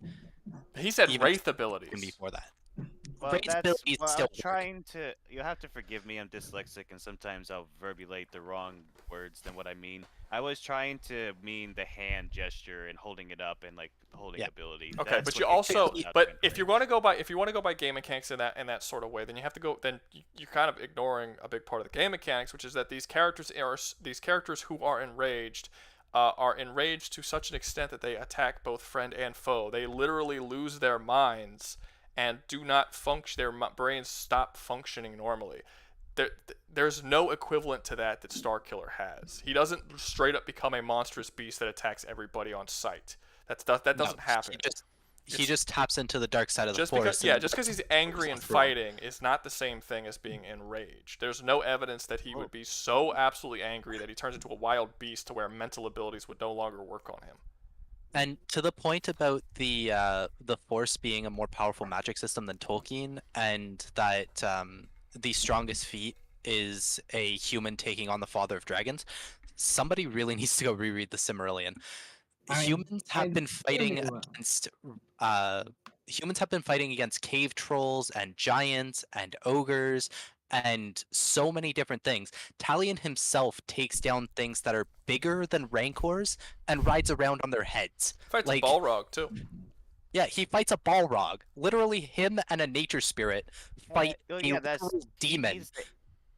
He said wraith abilities before that. Well, I'm trying to. You'll have to forgive me. I'm dyslexic, and sometimes I'll verbulate the wrong words than what I mean. I was trying to mean the hand gesture and holding it up and like holding ability. Okay, That's but you what also, but if you want to go by game mechanics in that sort of way, then you have to go. Then you're kind of ignoring a big part of the game mechanics, which is that these characters who are enraged to such an extent that they attack both friend and foe. They literally lose their minds and do not function. Their brains stop functioning normally. there's no equivalent to that Starkiller has. He doesn't straight up become a monstrous beast that attacks everybody on sight. That doesn't happen. He just taps into the dark side of the Just force. just because he's angry and fighting is not the same thing as being enraged. There's no evidence that he would be so absolutely angry that he turns into a wild beast to where mental abilities would no longer work on him. And to the point about the Force being a more powerful magic system than Tolkien, and that the strongest feat is a human taking on the Father of Dragons, somebody really needs to go reread the Silmarillion. Humans have been fighting against cave trolls and giants and ogres and so many different things. Talion himself takes down things that are bigger than rancors and rides around on their heads. Fights a Balrog too. Yeah, he fights a Balrog. Literally, him and a nature spirit fight a demon.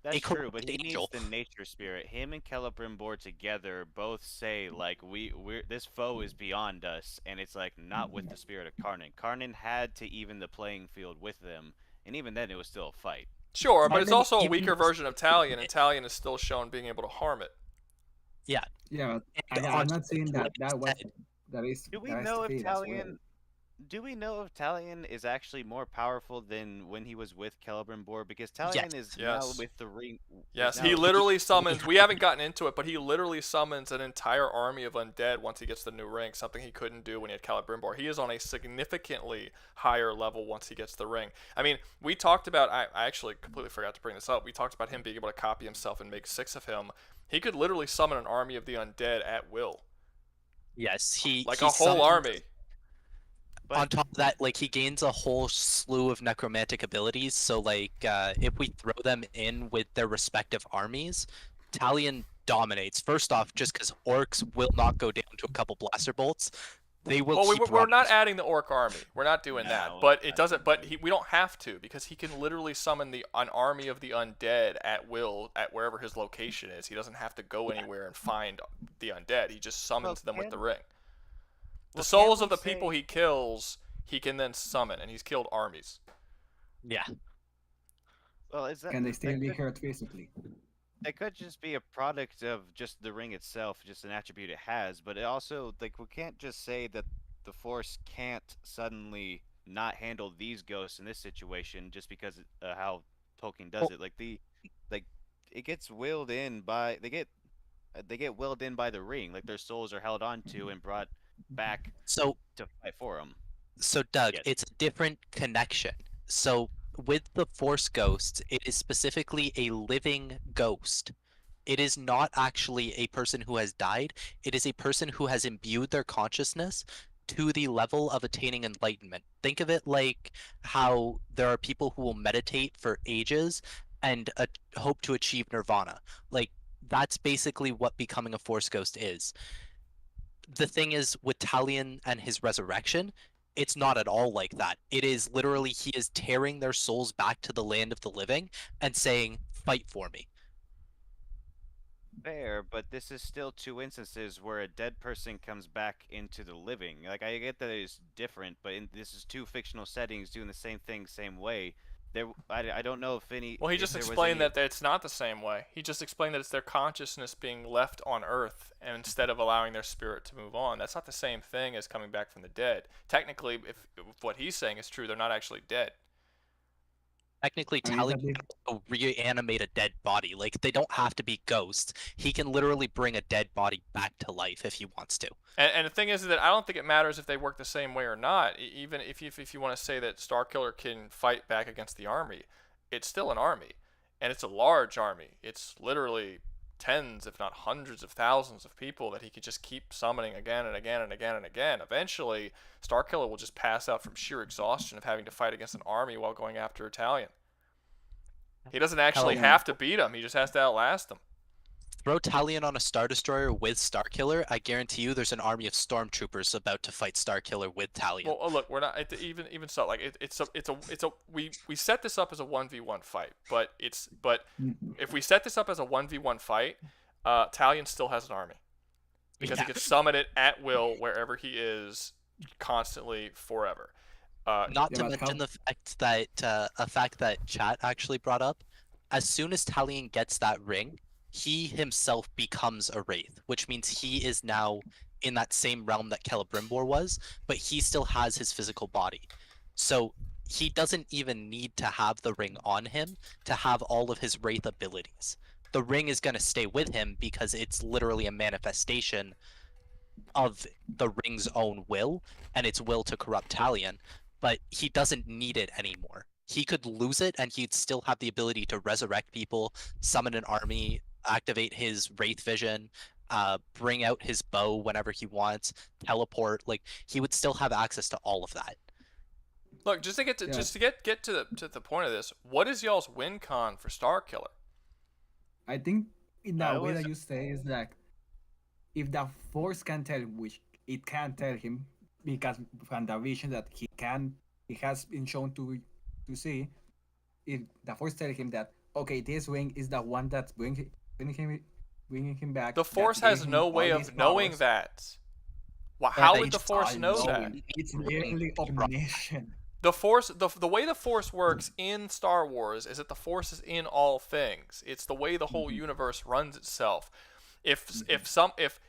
That's true, but he needs the nature spirit. Him and Celebrimbor together both say like we're this foe is beyond us, and it's like not with the spirit of Karnan. Karnan had to even the playing field with them, and even then it was still a fight. Sure, but it's also a weaker version of Talion, and Talion is still shown being able to harm it. Yeah. Yeah, I'm not saying that is. Do we know if Talion is actually more powerful than when he was with Celebrimbor? Because Talion is now with the ring. Yes, he literally summons. We haven't gotten into it, but he literally summons an entire army of undead once he gets the new ring. Something he couldn't do when he had Celebrimbor. He is on a significantly higher level once he gets the ring. I mean, we talked about. I actually completely forgot to bring this up. We talked about him being able to copy himself and make 6 of him. He could literally summon an army of the undead at will. Yes, a whole army. On top of that, like, he gains a whole slew of necromantic abilities, so like if we throw them in with their respective armies, Talion dominates. First off, just because orcs will not go down to a couple blaster bolts. They will we're not adding the orc army. We're not doing that. But it doesn't. But we don't have to, because he can literally summon an army of the undead at will at wherever his location is. He doesn't have to go anywhere and find the undead. He just summons them with the ring. The souls of the people he kills, he can then summon, and he's killed armies. Yeah. Well, is that? Can they still be hurt physically? It could just be a product of just the ring itself, just an attribute it has. But it also, like, we can't just say that the Force can't suddenly not handle these ghosts in this situation just because how Tolkien does it. Like it gets willed in by they get willed in by the ring. Like their souls are held onto and brought back to fight for them. So Doug, it's a different connection. So with the Force ghosts, it is specifically a living ghost. It is not actually a person who has died. It is a person who has imbued their consciousness to the level of attaining enlightenment. Think of it like how there are people who will meditate for ages and hope to achieve nirvana. Like, that's basically what becoming a Force ghost is. The thing is, with Talion and his resurrection, it's not at all like that. It is literally, he is tearing their souls back to the land of the living and saying, fight for me. Fair, but this is still 2 instances where a dead person comes back into the living. Like, I get that it's different, but this is 2 fictional settings doing the same thing, same way. I don't know if any... Well, he just explained that it's not the same way. He just explained that it's their consciousness being left on Earth and instead of allowing their spirit to move on. That's not the same thing as coming back from the dead. Technically, if what he's saying is true, they're not actually dead. Technically, Talion can also reanimate a dead body. Like, they don't have to be ghosts. He can literally bring a dead body back to life if he wants to. And the thing is that I don't think it matters if they work the same way or not. Even if you want to say that Starkiller can fight back against the army, it's still an army. And it's a large army. It's literally tens, if not hundreds of thousands of people that he could just keep summoning again and again and again and again. Eventually, Starkiller will just pass out from sheer exhaustion of having to fight against an army while going after Talion. He doesn't actually have to beat him. He just has to outlast them. Throw Talion on a Star Destroyer with Starkiller. I guarantee you, there's an army of stormtroopers about to fight Starkiller with Talion. Well, look, we're not even so. Like we set this up as a 1v1 fight, but if we set this up as a 1v1 fight, Talion still has an army because he can summon it at will wherever he is, constantly, forever. Not to mention the fact that a fact that chat actually brought up. as soon as Talion gets that ring, he himself becomes a wraith, which means he is now in that same realm that Celebrimbor was, but he still has his physical body. So he doesn't even need to have the ring on him to have all of his wraith abilities. The ring is going to stay with him because it's literally a manifestation of the ring's own will and its will to corrupt Talion, but he doesn't need it anymore. He could lose it and he'd still have the ability to resurrect people, summon an army, activate his wraith vision, bring out his bow whenever he wants, teleport. Like, he would still have access to all of that. Look, just to get to the point of this, what is y'all's win con for Starkiller? I think in that way that you say is that if the Force can tell, which it can tell him, because from the vision that he has been shown to see, if the Force tells him that, okay, this ring is the one that's bringing him back. The Force has no way of knowing that. Well, how would the Force know that? It's literally omniscient. The Force, the way the Force works in Star Wars is that the Force is in all things. It's the way the whole universe runs itself. If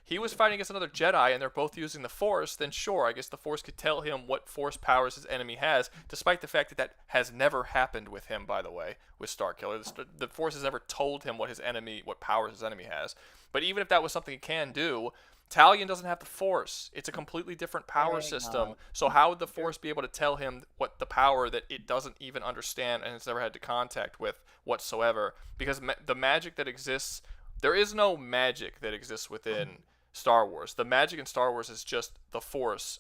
he was fighting against another Jedi and they're both using the Force, then sure, I guess the Force could tell him what Force powers his enemy has, despite the fact that that has never happened with him, by the way, with Starkiller. The Force has never told him what powers his enemy has. But even if that was something he can do, Talion doesn't have the Force. It's a completely different power system. So how would the Force be able to tell him what the power that it doesn't even understand and has never had to contact with whatsoever? Because the magic that exists, there is no magic that exists within Star Wars. The magic in Star Wars is just the Force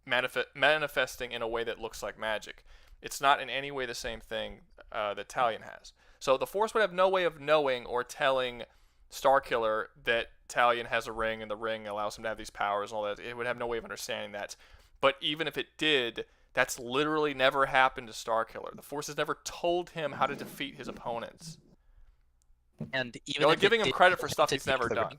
manifesting in a way that looks like magic. It's not in any way the same thing that Talion has. So the Force would have no way of knowing or telling Starkiller that Talion has a ring and the ring allows him to have these powers and all that. It would have no way of understanding that. But even if it did, that's literally never happened to Starkiller. The Force has never told him how to defeat his opponents. And even You're if giving him credit for stuff he's never done.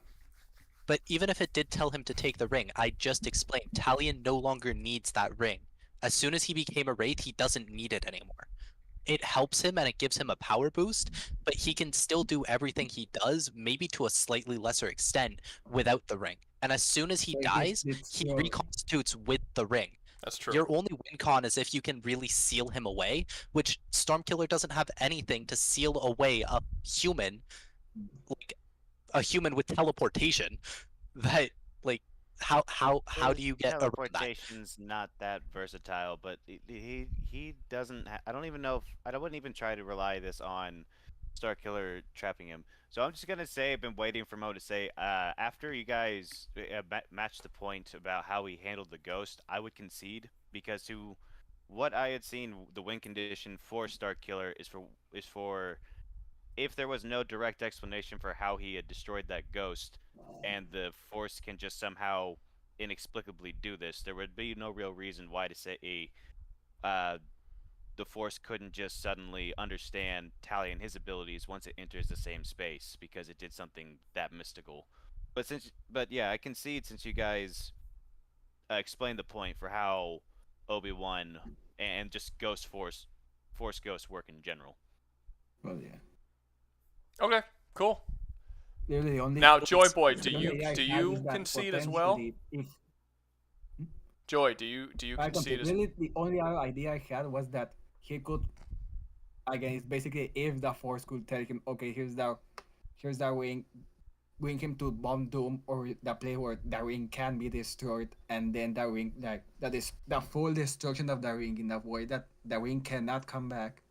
But even if it did tell him to take the ring, I just explained, Talion no longer needs that ring. As soon as he became a Wraith, he doesn't need it anymore. It helps him and it gives him a power boost, but he can still do everything he does, maybe to a slightly lesser extent, without the ring. And as soon as he dies, he reconstitutes with the ring. That's true. Your only win con is if you can really seal him away, which Stormkiller doesn't have anything to seal away a human, like a human with teleportation. That, like, how do you get around that? Teleportation's not that versatile, but he doesn't. I don't even know if I wouldn't even try to rely this on Starkiller trapping him. So I'm just gonna say I've been waiting for Mo to say after you guys matched the point about how he handled the ghost, I would concede, because to what I had seen, the win condition for Starkiller is for if there was no direct explanation for how he had destroyed that ghost, and the Force can just somehow inexplicably do this, there would be no real reason why to say the Force couldn't just suddenly understand Talion and his abilities once it enters the same space, because it did something that mystical. But yeah, I concede, since you guys explained the point for how Obi-Wan and just Force Ghosts work in general. Well, yeah. Okay, cool. Only now, Joy Boy, do you concede as well? Joy, do you concede as well? Really, the only other idea I had was that he could, again, it's basically if the Force could tell him, okay, here's the ring, bring him to Bomb Doom, or the place where the ring can be destroyed, and then the ring, like, that is the full destruction of the ring in a way that the ring cannot come back.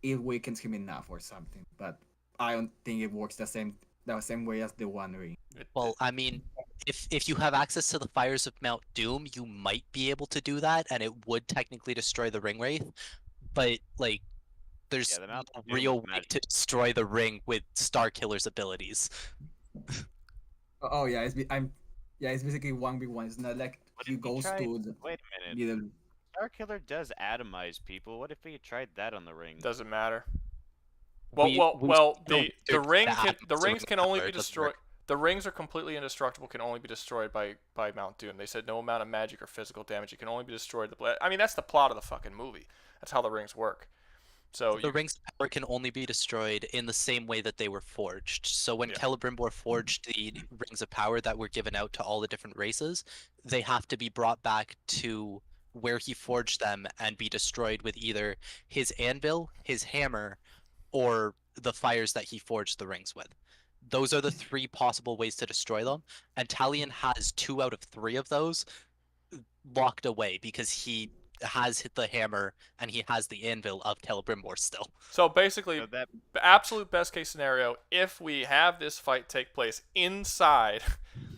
It weakens him enough or something, but I don't think it works the same way as the One Ring. Well, I mean, if you have access to the fires of Mount Doom, you might be able to do that, and it would technically destroy the Ring Wraith. But, like, there's no real way to destroy the ring with Starkiller's abilities. Oh yeah, it's basically 1v1. It's not like he goes to the... Wait a minute. Starkiller does atomize people. What if he tried that on the ring? Doesn't matter. The rings can only be destroyed. The rings are completely indestructible. Can only be destroyed by Mount Doom. They said no amount of magic or physical damage. It can only be destroyed. I mean, that's the plot of the fucking movie. That's how the rings work. So the rings of power can only be destroyed in the same way that they were forged. So when Celebrimbor forged the rings of power that were given out to all the different races, they have to be brought back to where he forged them and be destroyed with either his anvil, his hammer, or the fires that he forged the rings with. Those are the 3 possible ways to destroy them, and Talion has 2 out of 3 of those locked away because he has hit the hammer and he has the anvil of Celebrimbor still. So basically, the absolute best case scenario, if we have this fight take place inside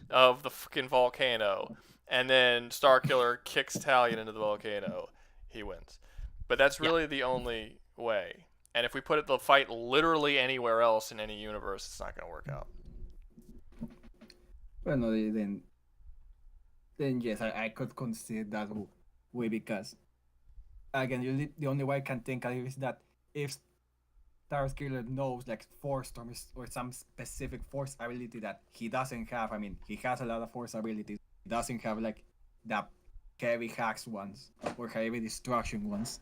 of the fucking volcano, and then Starkiller kicks Talion into the volcano, he wins. But that's really the only way. And if we put the fight literally anywhere else in any universe, it's not going to work out. Well, no, then yes, I could consider that way because, again, the only way I can think of is that if Starkiller knows like Force Storm or some specific Force ability that he doesn't have. I mean, he has a lot of Force abilities. He doesn't have like the heavy hacks ones or heavy destruction ones.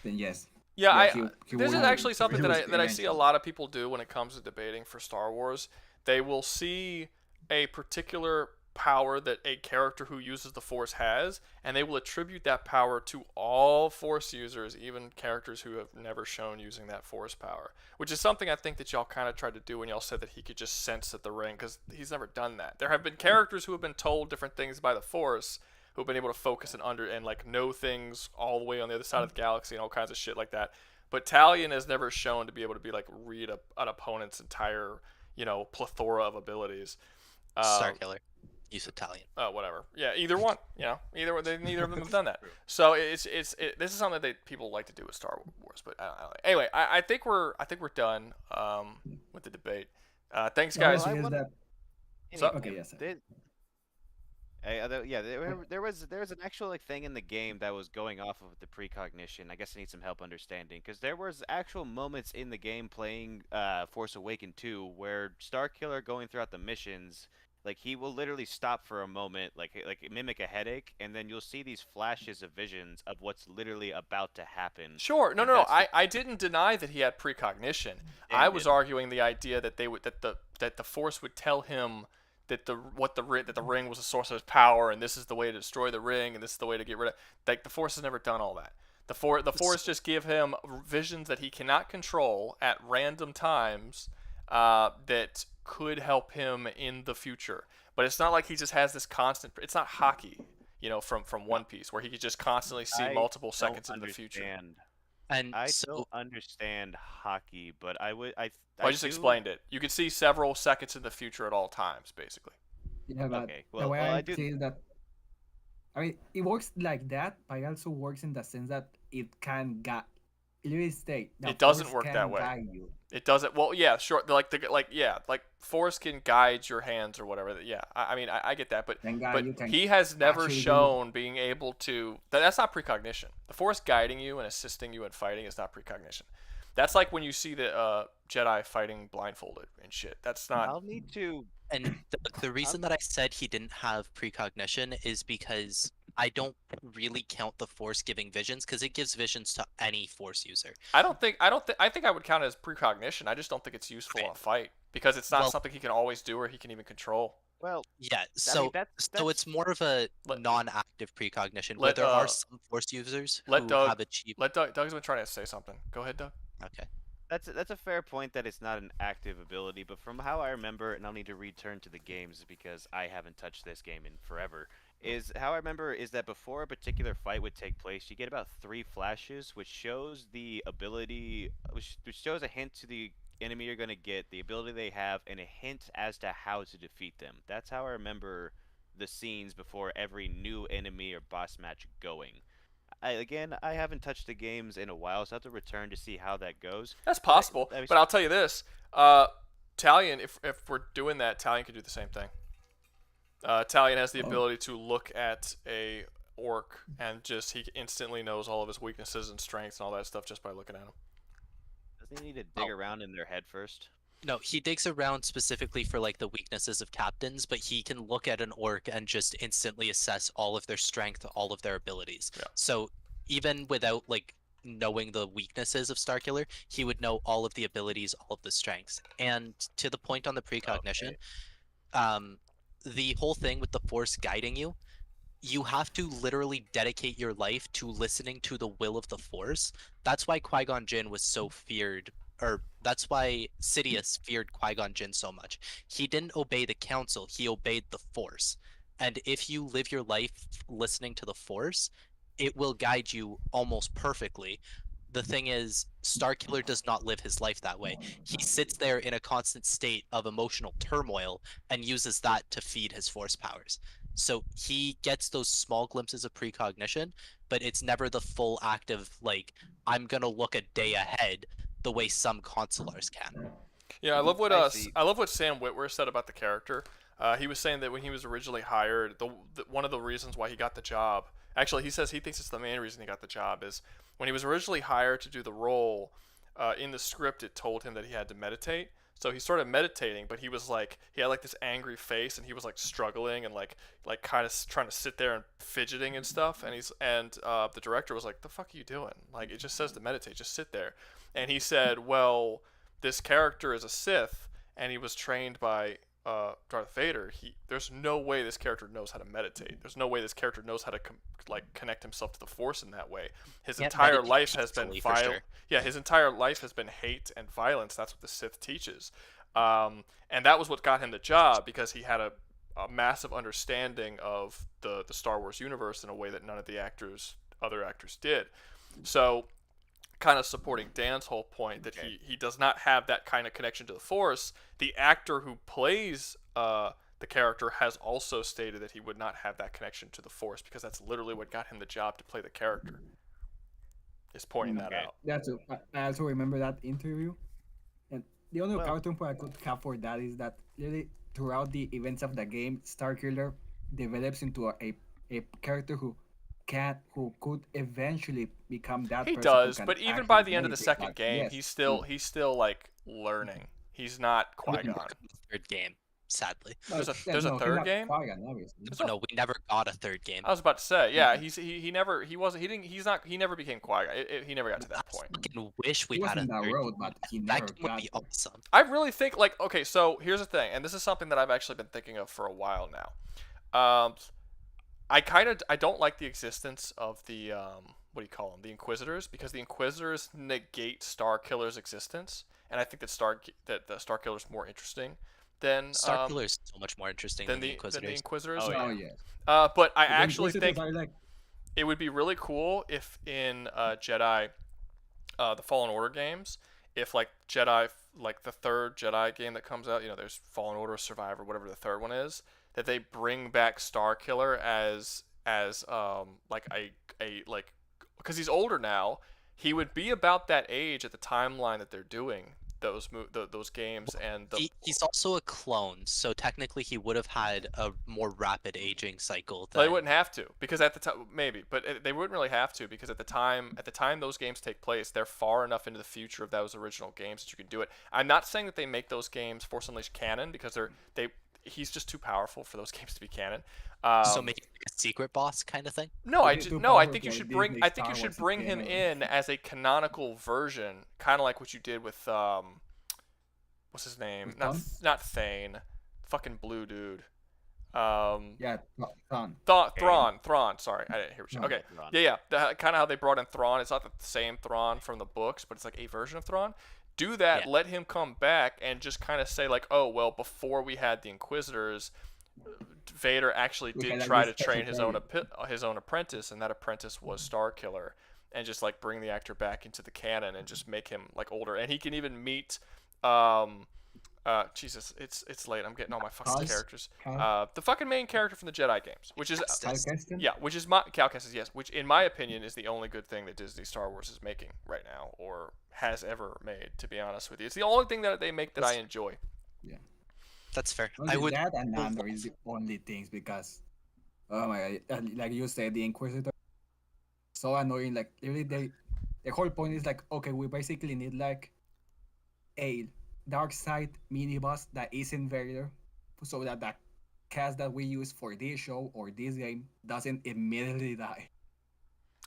Then yes. Yeah, this is actually something that I see a lot of people do when it comes to debating for Star Wars. They will see a particular power that a character who uses the Force has, and they will attribute that power to all Force users, even characters who have never shown using that Force power, which is something I think that y'all kind of tried to do when y'all said that he could just sense at the ring, because he's never done that. There have been characters who have been told different things by the Force, who've been able to focus and like know things all the way on the other side of the galaxy and all kinds of shit like that. But Talion has never shown to be able to be like read an opponent's entire, plethora of abilities. Starkiller. Use Talion. Oh, whatever. Yeah, either one. Neither of them have done that. So this is something that people like to do with Star Wars. But anyway, I think we're done with the debate. Thanks, guys. Okay, yes. There was an actual thing in the game that was going off of the precognition. I guess I need some help understanding, because there was actual moments in the game playing Force Awakens 2 where Starkiller going throughout the missions, like he will literally stop for a moment, like mimic a headache, and then you'll see these flashes of visions of what's literally about to happen. Sure, no. I didn't deny that he had precognition. I was arguing the idea that that the Force would tell him that the ring was the source of his power, and this is the way to destroy the ring, and this is the way to get rid of. Like the Force has never done all that. The Force just give him visions that he cannot control at random times that could help him in the future. But it's not like he just has this constant. It's not hockey, from One Piece, where he could just constantly see multiple seconds into the future. And I don't understand hockey, but I just explained it. You could see several seconds in the future at all times, basically. Yeah, but okay. the way I say that, it works like that, but it also works in the sense that it can guide. It doesn't work that way. It doesn't. Well, yeah, sure. Like Force can guide your hands or whatever. Yeah, I get that, but he has never shown being able to. That's not precognition. The Force guiding you and assisting you in fighting is not precognition. That's like when you see the Jedi fighting blindfolded and shit. That's not. I'll need to. And the reason that I said he didn't have precognition is because I don't really count the Force giving visions, because it gives visions to any Force user. I think I would count it as precognition. I just don't think it's useful in a fight, because it's not something he can always do or he can even control. Well, yeah. So it's more of a non-active precognition, where there are some Force users who have achieved. Doug's been trying to say something. Go ahead, Doug. Okay. That's a fair point that it's not an active ability, but from how I remember, and I'll need to return to the games because I haven't touched this game in forever, is how I remember is that before a particular fight would take place, you get about 3 flashes, which shows the ability, which shows a hint to the enemy you're going to get, the ability they have, and a hint as to how to defeat them. That's how I remember the scenes before every new enemy or boss match going. I haven't touched the games in a while, so I have to return to see how that goes. That's possible, but I'll tell you this. Talion, if we're doing that, Talion can do the same thing. Talion has the ability to look at a orc and he instantly knows all of his weaknesses and strengths and all that stuff just by looking at him. Doesn't he need to dig around in their head first? No, he digs around specifically for the weaknesses of captains, but he can look at an orc and just instantly assess all of their strength, all of their abilities. Yeah. So even without knowing the weaknesses of Starkiller, he would know all of the abilities, all of the strengths. And to the point on the precognition, the whole thing with the Force guiding you, you have to literally dedicate your life to listening to the will of the Force. That's why Qui-Gon Jinn was so feared, or that's why Sidious feared Qui-Gon Jinn so much. He didn't obey the Council, he obeyed the Force. And if you live your life listening to the Force, it will guide you almost perfectly. The thing is, Starkiller does not live his life that way. He sits there in a constant state of emotional turmoil and uses that to feed his Force powers. So he gets those small glimpses of precognition, but it's never the full active, like, I'm gonna look a day ahead the way some consulars can. Yeah, I love what Sam Witwer said about the character. He was saying that when he was originally hired, one of the reasons why he got the job, actually he says he thinks it's the main reason he got the job, is when he was originally hired to do the role, in the script it told him that he had to meditate. So he started meditating, but he was like, he had like this angry face, and he was like struggling and like kind of trying to sit there and fidgeting and stuff. And the director was like, "The fuck are you doing? Like, it just says to meditate, just sit there." And he said, "Well, this character is a Sith, and he was trained by Darth Vader. There's no way this character knows how to meditate. There's no way this character knows how to connect himself to the Force in that way. His entire life has been violence. Yeah, his entire life has been hate and violence. That's what the Sith teaches. And that was what got him the job, because he had a massive understanding of the Star Wars universe in a way that none of the other actors did. So, kind of supporting Dan's whole point that he does not have that kind of connection to the Force. The actor who plays the character has also stated that he would not have that connection to the Force, because that's literally what got him the job to play the character. Is pointing that out. I also remember that interview, and the only cartoon point I could have for that is that really throughout the events of the game, Starkiller develops into a character who could eventually become that. He does, but even by the end of the second game, he's still like learning. He's not Qui-Gon. Third game, sadly. There's a third game. No, we never got a third game. I was about to say, yeah, he never became Qui-Gon. He never got to that point. I fucking wish we had a third road, but that would be awesome. I really think, like, okay, so here's the thing, and this is something that I've actually been thinking of for a while now. I don't like the existence of the what do you call them? The Inquisitors, because the Inquisitors negate Starkiller's existence, and I think that the Starkiller's more interesting than Starkiller is so much more interesting than the Inquisitors. Than the Inquisitors. Oh yeah. But I actually think it would be really cool if in Jedi, the Fallen Order games, if like Jedi, like the third Jedi game that comes out, there's Fallen Order, Survivor, whatever the third one is, that they bring back Starkiller as like a because he's older now, he would be about that age at the timeline that they're doing those games, and he's also a clone, so technically he would have had a more rapid aging cycle. They wouldn't have to, because at the time maybe, but they wouldn't really have to, because at the time those games take place, they're far enough into the future of those original games that you can do it. I'm not saying that they make those games Force Unleashed canon, because he's just too powerful for those games to be canon. So make it like a secret boss kind of thing? No, I think you should bring him in as a canonical version, kind of like what you did with what's his name? Not Thane, fucking blue dude. Thrawn. Thrawn. Sorry, I didn't hear what you. Okay, yeah. Kind of how they brought in Thrawn. It's not the same Thrawn from the books, but it's like a version of Thrawn. Do that. Yeah. Let him come back and just kind of say like, oh well, before we had the Inquisitors, Vader actually did try to train his own apprentice, and that apprentice was Starkiller, and just like bring the actor back into the canon and just make him like older, and he can even meet Jesus, it's late. I'm getting all my fucking characters. The fucking main character from the Jedi games, which is Cal Kestis, yes, which in my opinion is the only good thing that Disney Star Wars is making right now, or has ever made. To be honest with you, it's the only thing that they make that I enjoy. Yeah, that's fair. That and Nandor is the only things, because oh my god, like you said, the Inquisitor so annoying. Like really, the whole point is like, okay, we basically need like a dark side mini boss that isn't Vader, so that the cast that we use for this show or this game doesn't immediately die.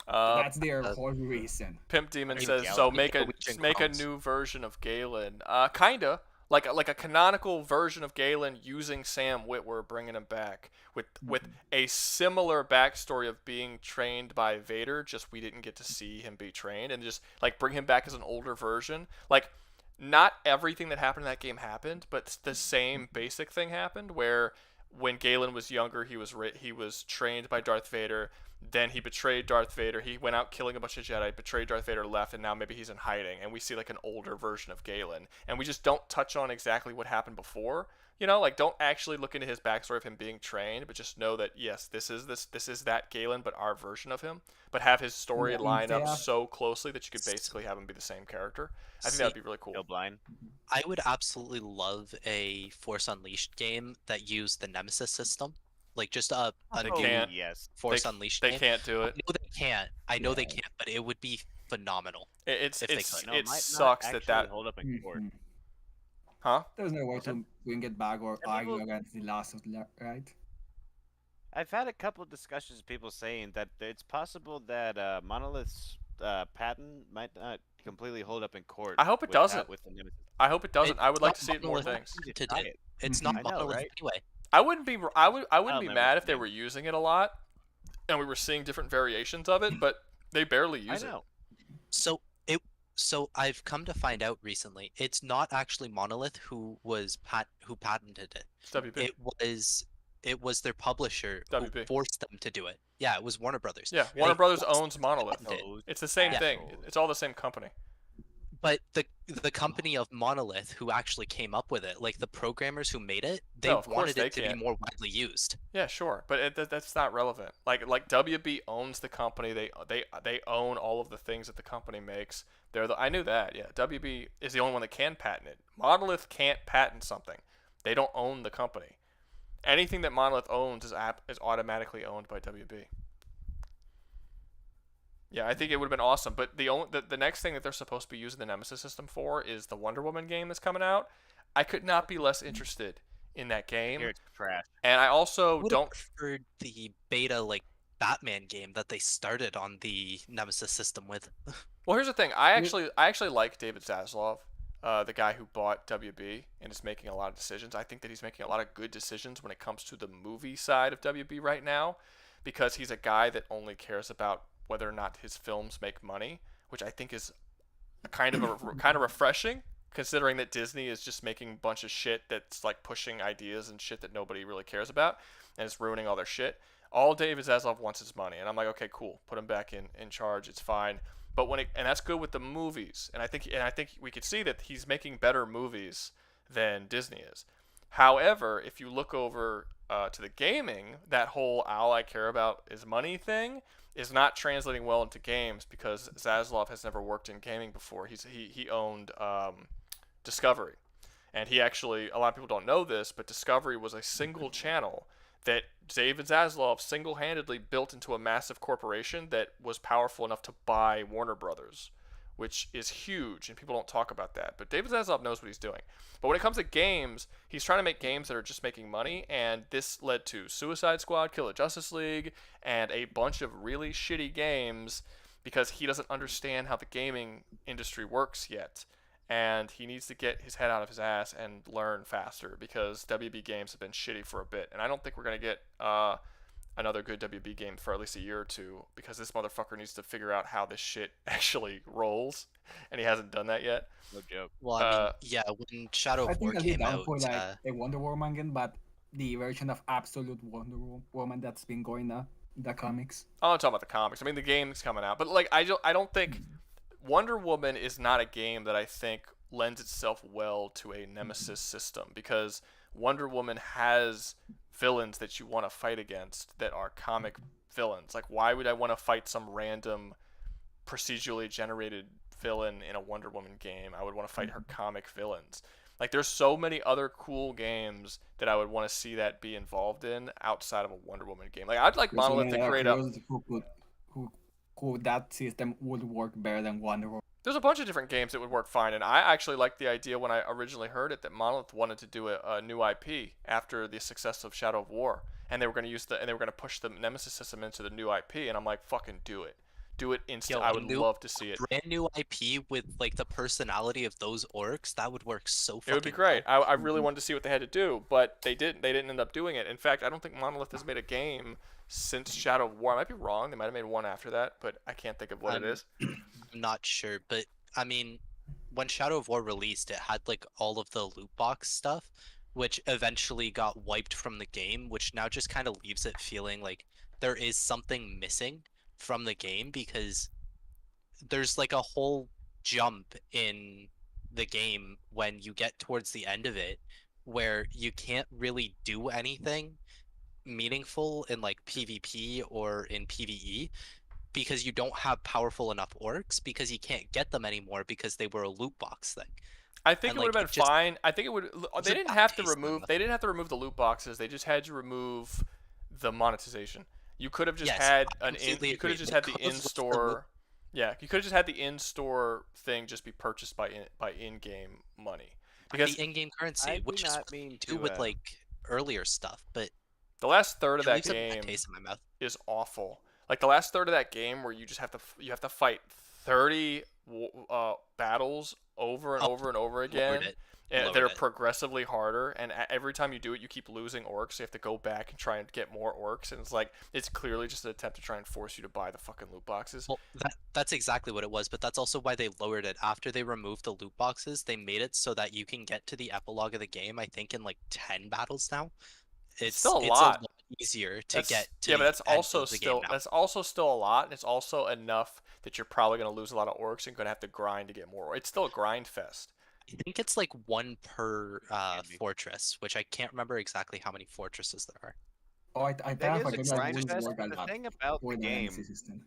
That's their whole reason. Pimp Demon Maybe says Galen. so. Maybe Make a Crohn's. new version of Galen. Kinda like a canonical version of Galen using Sam Witwer, bringing him back with a similar backstory of being trained by Vader. Just we didn't get to see him be trained, and just like bring him back as an older version. Like not everything that happened in that game happened, but the same basic thing happened where when Galen was younger, he was trained by Darth Vader. Then he betrayed Darth Vader. He went out killing a bunch of Jedi, betrayed Darth Vader, left, and now maybe he's in hiding. And we see like an older version of Galen. And we just don't touch on exactly what happened before. You know, like don't actually look into his backstory of him being trained, but just know that yes, this is that Galen, but our version of him. But have his story Yeah, line up yeah. so closely that you could basically have him be the same character. I think that would be really cool. Blind. I would absolutely love a Force Unleashed game that used the Nemesis system. Like just a They new can't. Force Unleashed They game. can't do it. I know they can't. I know they can't, but it would be phenomenal. It's if they could. it sucks that hold up in court. Huh? There's no way to bring it back or argue against the last of right? I've had a couple of discussions with people saying that it's possible that Monolith's patent might not completely hold up in court. I hope it doesn't. With the Nemesis. I hope it doesn't. I would like not to see it in more Monolith things. to it. It's I not know, Monolith right? anyway. I wouldn't be know mad what if they you were using it a lot, and we were seeing different variations of it, but they barely use it. So I've come to find out recently, it's not actually Monolith who patented it. It's WB. It was their publisher who WB. forced them to do it. Yeah, it was Warner Brothers. Yeah, They Warner Brothers forced owns them to Monolith. patent it. It's the same Yeah. thing. It's all the same company. But the company of Monolith who actually came up with it, like the programmers who made it, they No, of course wanted they it to can't. be more widely used. Yeah, sure, but that's not relevant. Like WB owns the company. They own all of the things that the company makes. I knew that. Yeah, WB is the only one that can patent it. Monolith can't patent something. They don't own the company. Anything that Monolith owns is automatically owned by WB. Yeah, I think it would have been awesome. But the next thing that they're supposed to be using the Nemesis system for is the Wonder Woman game that's coming out. I could not be less interested in that game. Here it's trash. And I also Would don't. have preferred the beta like Batman game that they started on the Nemesis system with. Well, here's the thing. I actually like David Zaslav, the guy who bought WB and is making a lot of decisions. I think that he's making a lot of good decisions when it comes to the movie side of WB right now, because he's a guy that only cares about whether or not his films make money, which I think is kind of refreshing, considering that Disney is just making a bunch of shit that's like pushing ideas and shit that nobody really cares about, and it's ruining all their shit. All David Zaslav wants is money, and I'm like, okay, cool, put him back in charge, it's fine. But and that's good with the movies, and I think we could see that he's making better movies than Disney is. However, if you look over to the gaming, that whole all I care about is money thing is not translating well into games, because Zaslav has never worked in gaming before. He owned Discovery, and he actually, a lot of people don't know this, but Discovery was a single channel that David Zaslav single-handedly built into a massive corporation that was powerful enough to buy Warner Brothers, which is huge, and people don't talk about that. But David Zaslav knows what he's doing. But when it comes to games, he's trying to make games that are just making money, and this led to Suicide Squad, Kill the Justice League, and a bunch of really shitty games because he doesn't understand how the gaming industry works yet. And he needs to get his head out of his ass and learn faster, because WB games have been shitty for a bit. And I don't think we're going to get another good WB game for at least a year or two, because this motherfucker needs to figure out how this shit actually rolls, and he hasn't done that yet. No joke. Well, I mean, yeah, when Shadow I of War think I'll be came down out, for like a Wonder Woman game, but the version of Absolute Wonder Woman that's been going in the comics. I'm not talking about the comics. I mean, the game's coming out, but like, I don't think Wonder Woman is not a game that I think lends itself well to a Nemesis system, because Wonder Woman has villains that you want to fight against that are comic villains. Like, why would I want to fight some random procedurally generated villain in a Wonder Woman game? I would want to fight her comic villains. Like, there's so many other cool games that I would want to see that be involved in outside of a Wonder Woman game. Like, I'd like Monolith to create a... Who that system would work better than Wonder Woman. There's a bunch of different games that would work fine, and I actually liked the idea when I originally heard it that Monolith wanted to do a new IP after the success of Shadow of War, and they were going to push the Nemesis system into the new IP, and I'm like, fucking do it. Do it instant. Yo, I a would new, love to see it. brand new IP with like the personality of those orcs, that would work so fucking It would be great. well. I really wanted to see what they had to do, but they didn't. They didn't end up doing it. In fact, I don't think Monolith has made a game since Shadow of War. I might be wrong. They might have made one after that, but I can't think of what it is. I'm not sure, but I mean, when Shadow of War released, it had like all of the loot box stuff, which eventually got wiped from the game, which now just kind of leaves it feeling like there is something missing from the game because there's like a whole jump in the game when you get towards the end of it where you can't really do anything meaningful in like PvP or in PvE because you don't have powerful enough orcs because you can't get them anymore because they were a loot box thing. I think And, it would like, have been it just- fine. I think it would. It's They a didn't bad have to taste in remove. my They didn't have to remove the loot boxes. They just had to remove the monetization. You could have just Yes, had I an in. completely You could have agree. just had the Because with the in-store. Yeah, you could have just had the in-store thing just be purchased by in-game money. Because the in-game currency, I do which is not what mean you do to, with like earlier stuff, but the last third of it that leaves a bad game taste in my mouth. is awful. Like the last third of that game where you just have to fight 30 battles over and over and over again. it. That Lowered are it. progressively harder, and every time you do it, you keep losing orcs. So you have to go back and try and get more orcs, and it's clearly just an attempt to try and force you to buy the fucking loot boxes. Well, that's exactly what it was, but that's also why they lowered it. After they removed the loot boxes, they made it so that you can get to the epilogue of the game, I think, in like 10 battles now. It's still a it's lot. easier to get to yeah, but the that's end also of the still game now. a lot, and it's also enough that you're probably going to lose a lot of orcs and going to have to grind to get more. It's still a grind fest. I think it's like one per fortress, which I can't remember exactly how many fortresses there are. Oh, I That thought is a forget grind that fest. work a The lot thing about for the the game, Nemesis system.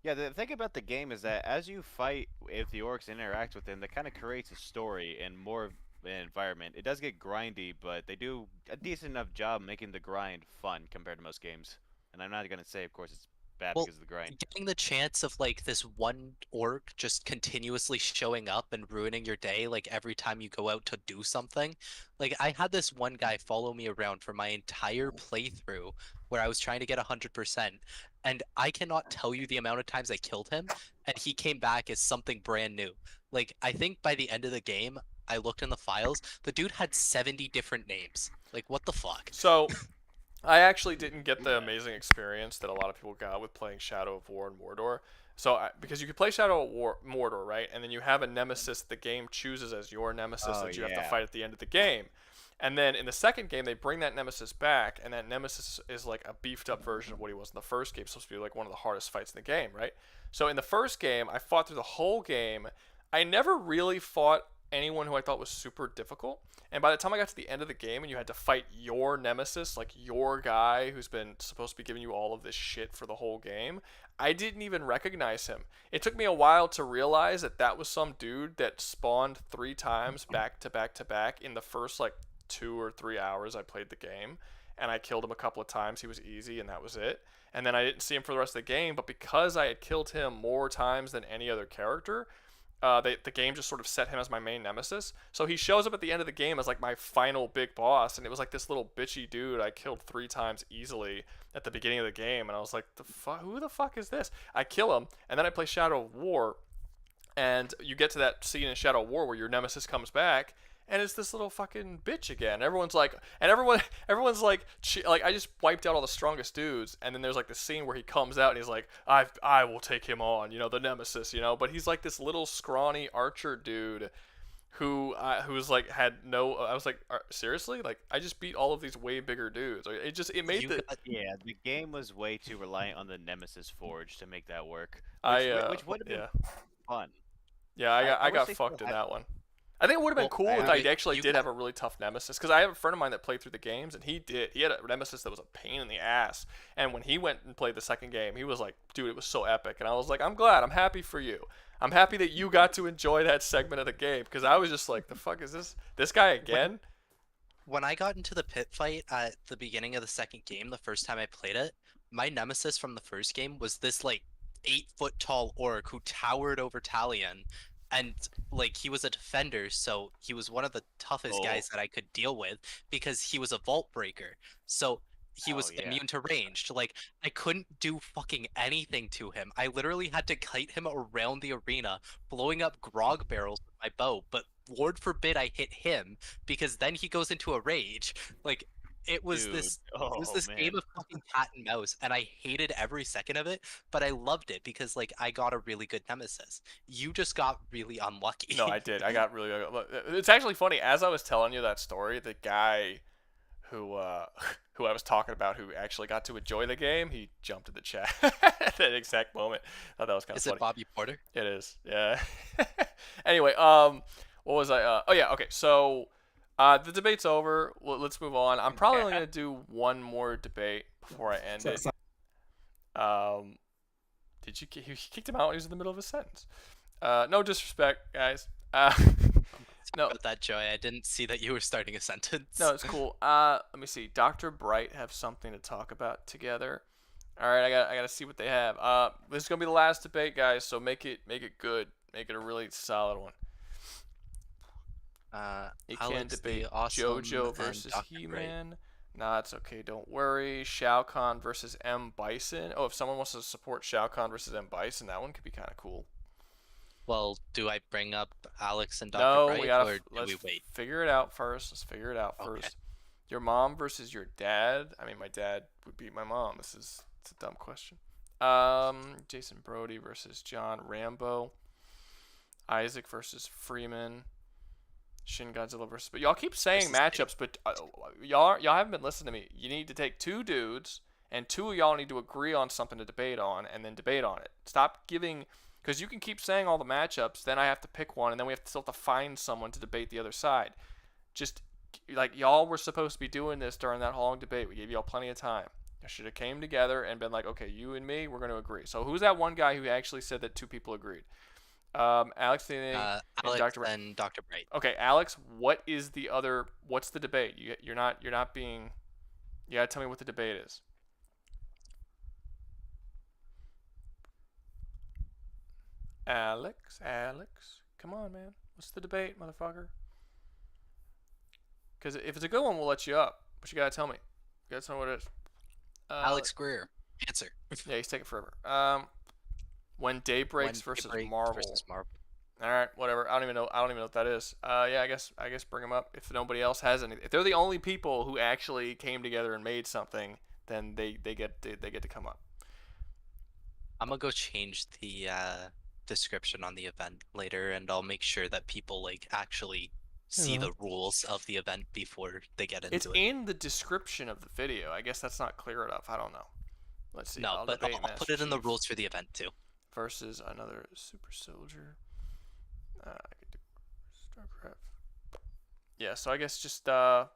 yeah, the thing about the game is that as you fight with the orcs and interact with them, that kind of creates a story and more of an environment. It does get grindy, but they do a decent enough job making the grind fun compared to most games. And I'm not gonna say, of course, it's bad Well, because of the grind. getting the chance of like this one orc just continuously showing up and ruining your day like every time you go out to do something. Like I had this one guy follow me around for my entire playthrough where I was trying to get 100%, and I cannot tell you the amount of times I killed him and he came back as something brand new. Like I think by the end of the game I looked in the files, the dude had 70 different names. Like what the fuck? So I actually didn't get the amazing experience that a lot of people got with playing Shadow of War and Mordor. So because you can play Shadow of War Mordor, right? And then you have a nemesis the game chooses as your nemesis that you have to fight at the end of the game. And then in the second game, they bring that nemesis back, and that nemesis is like a beefed up version of what he was in the first game. It's supposed to be like one of the hardest fights in the game, right? So in the first game, I fought through the whole game. I never really fought anyone who I thought was super difficult. And by the time I got to the end of the game and you had to fight your nemesis, like your guy who's been supposed to be giving you all of this shit for the whole game, I didn't even recognize him. It took me a while to realize that that was some dude that spawned 3 times back to back to back in the first like 2 or 3 hours I played the game. And I killed him a couple of times. He was easy and that was it. And then I didn't see him for the rest of the game, but because I had killed him more times than any other character, the game just sort of set him as my main nemesis. So he shows up at the end of the game as like my final big boss, and it was like this little bitchy dude I killed 3 times easily at the beginning of the game, and I was like, who the fuck is this? I kill him, and then I play Shadow of War, and you get to that scene in Shadow of War where your nemesis comes back, and it's this little fucking bitch again. Everyone's like, everyone's like, I just wiped out all the strongest dudes, and then there's like this scene where he comes out and he's like, I will take him on, the nemesis, but he's like this little scrawny archer dude, who's like had no. I was like, seriously, like I just beat all of these way bigger dudes. It made the game was way too reliant on the Nemesis Forge to make that work. Which would have been fun. Yeah, I got fucked in that one. I think it would have been cool if I actually did have a really tough nemesis, because I have a friend of mine that played through the games, and he had a nemesis that was a pain in the ass, and when he went and played the second game, he was like, dude, it was so epic, and I was like, I'm glad, I'm happy for you. I'm happy that you got to enjoy that segment of the game, because I was just like, the fuck is this guy again? When I got into the pit fight at the beginning of the second game, the first time I played it, my nemesis from the first game was this like 8-foot tall orc who towered over Talion. And like he was a defender, so he was one of the toughest guys that I could deal with because he was a vault breaker. So he was immune to ranged. Like, I couldn't do fucking anything to him. I literally had to kite him around the arena, blowing up grog barrels with my bow, but Lord forbid I hit him, because then he goes into a rage. Like, it was Dude, this oh, game man. of fucking cat and mouse, and I hated every second of it, but I loved it because, like, I got a really good Nemesis. You just got really unlucky. No, I did. I got really. It's actually funny. As I was telling you that story, the guy who who I was talking about, who actually got to enjoy the game, he jumped in the chat at that exact moment. I thought that was kind of funny. Is it Bobby Porter? It is. Yeah. Anyway, what was I? Oh yeah. Okay. So, the debate's over. Let's move on. I'm probably only gonna do one more debate before I end it. Did you? He kicked him out when he was in the middle of a sentence. No disrespect, guys. No. About that, Joey. I didn't see that you were starting a sentence. No, it's cool. Let me see. Dr. Bright have something to talk about together. All right, I gotta see what they have. This is gonna be the last debate, guys. So make it good. Make it a really solid one. You can Alex debate the Awesome JoJo versus He-Man. Nah, it's okay. Don't worry. Shao Kahn versus M. Bison. Oh, if someone wants to support Shao Kahn versus M. Bison, that one could be kind of cool. Well, do I bring up Alex and Dr. No, Bright, or do we wait? Figure it out first. Let's figure it out first. Your mom versus your dad. I mean, my dad would beat my mom. It's a dumb question. Jason Brody versus John Rambo. Isaac versus Freeman. Shin Godzilla versus. But y'all keep saying matchups, but y'all haven't been listening to me. You need to take two dudes, and two of y'all need to agree on something to debate on, and then debate on it. Stop giving. Because you can keep saying all the matchups, then I have to pick one, and then we still have to find someone to debate the other side. Just, like, y'all were supposed to be doing this during that long debate. We gave y'all plenty of time. I should have came together and been like, okay, you and me, we're going to agree. So who's that one guy who actually said that two people agreed? Alex and Dr. and Dr. Bright. Okay, Alex, what's the debate? You're not being, you gotta tell me what the debate is. Alex, come on, man. What's the debate, motherfucker? Because if it's a good one, we'll let you up. But you gotta tell me. You gotta tell me what it is. Alex Greer. Answer. Yeah, he's taking forever. When Day Breaks versus Marvel. All right, whatever. I don't even know what that is. Yeah, I guess bring them up. If nobody else has any, if they're the only people who actually came together and made something, then they get to come up. I'm gonna go change the description on the event later, and I'll make sure that people like actually see the rules of the event before they get into it. It's in the description of the video. I guess that's not clear enough. I don't know. Let's see. No, but I'll put it in the rules for the event too. Versus another super soldier. I could do StarCraft. Yeah, so I guess just oh,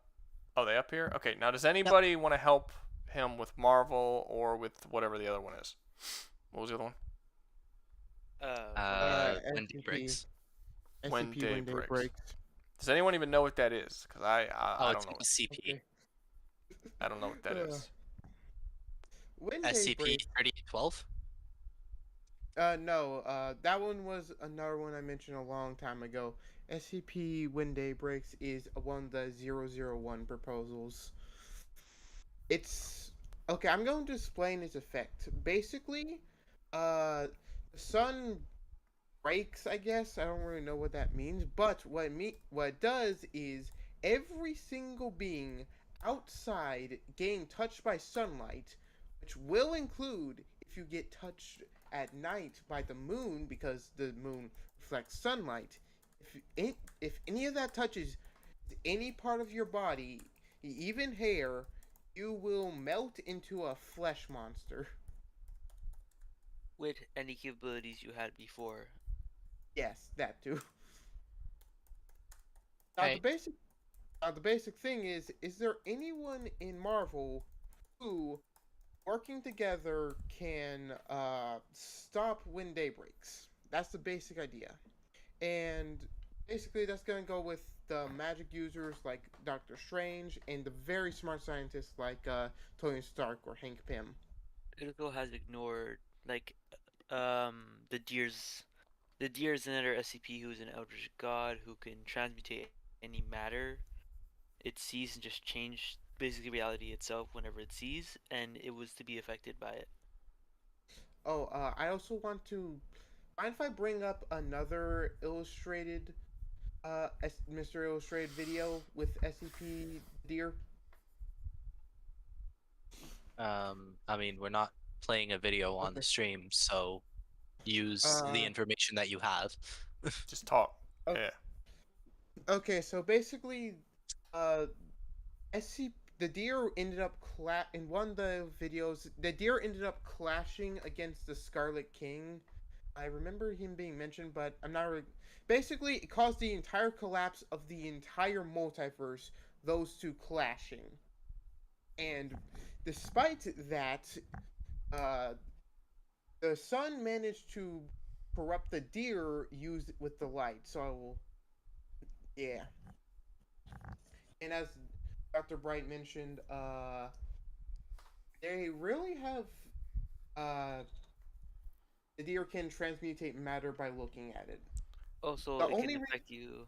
they up here? Okay, now does anybody want to help him with Marvel or with whatever the other one is? What was the other one? When Day Breaks. When Day Breaks. Does anyone even know what that is? Because I don't know. It's CP. Okay. I don't know what that is. SCP-3012? No, that one was another one I mentioned a long time ago. SCP When Day Breaks is one of the 001 proposals. It's... Okay, I'm going to explain its effect. Basically, the sun breaks, I guess. I don't really know what that means. But what it does is every single being outside getting touched by sunlight, which will include if you get touched at night by the moon, because the moon reflects sunlight. If any of that touches any part of your body, even hair, you will melt into a flesh monster. With any capabilities you had before. Yes, that too. Now the basic thing is there anyone in Marvel who, working together, can stop when day breaks? That's the basic idea. And basically that's going to go with the magic users like Doctor Strange and the very smart scientists like Tony Stark or Hank Pym. Critical has ignored like the Deer's another SCP who is an eldritch god who can transmutate any matter it sees and just change basically reality itself whenever it sees, and it was to be affected by it. Oh, I also want to. Mind if I bring up another illustrated, Mr. Illustrated video with SCP Deer? I mean, we're not playing a video on the stream, so use the information that you have. Just talk. Okay. Yeah. Okay, so basically, the deer ended up in one of the videos. The deer ended up clashing against the Scarlet King. I remember him being mentioned, but I'm not. Basically, it caused the entire collapse of the entire multiverse. Those two clashing, and despite that, the sun managed to corrupt the deer used with the light. So, yeah. And as Dr. Bright mentioned, they really have the deer can transmutate matter by looking at it. Also, The it only can affect you.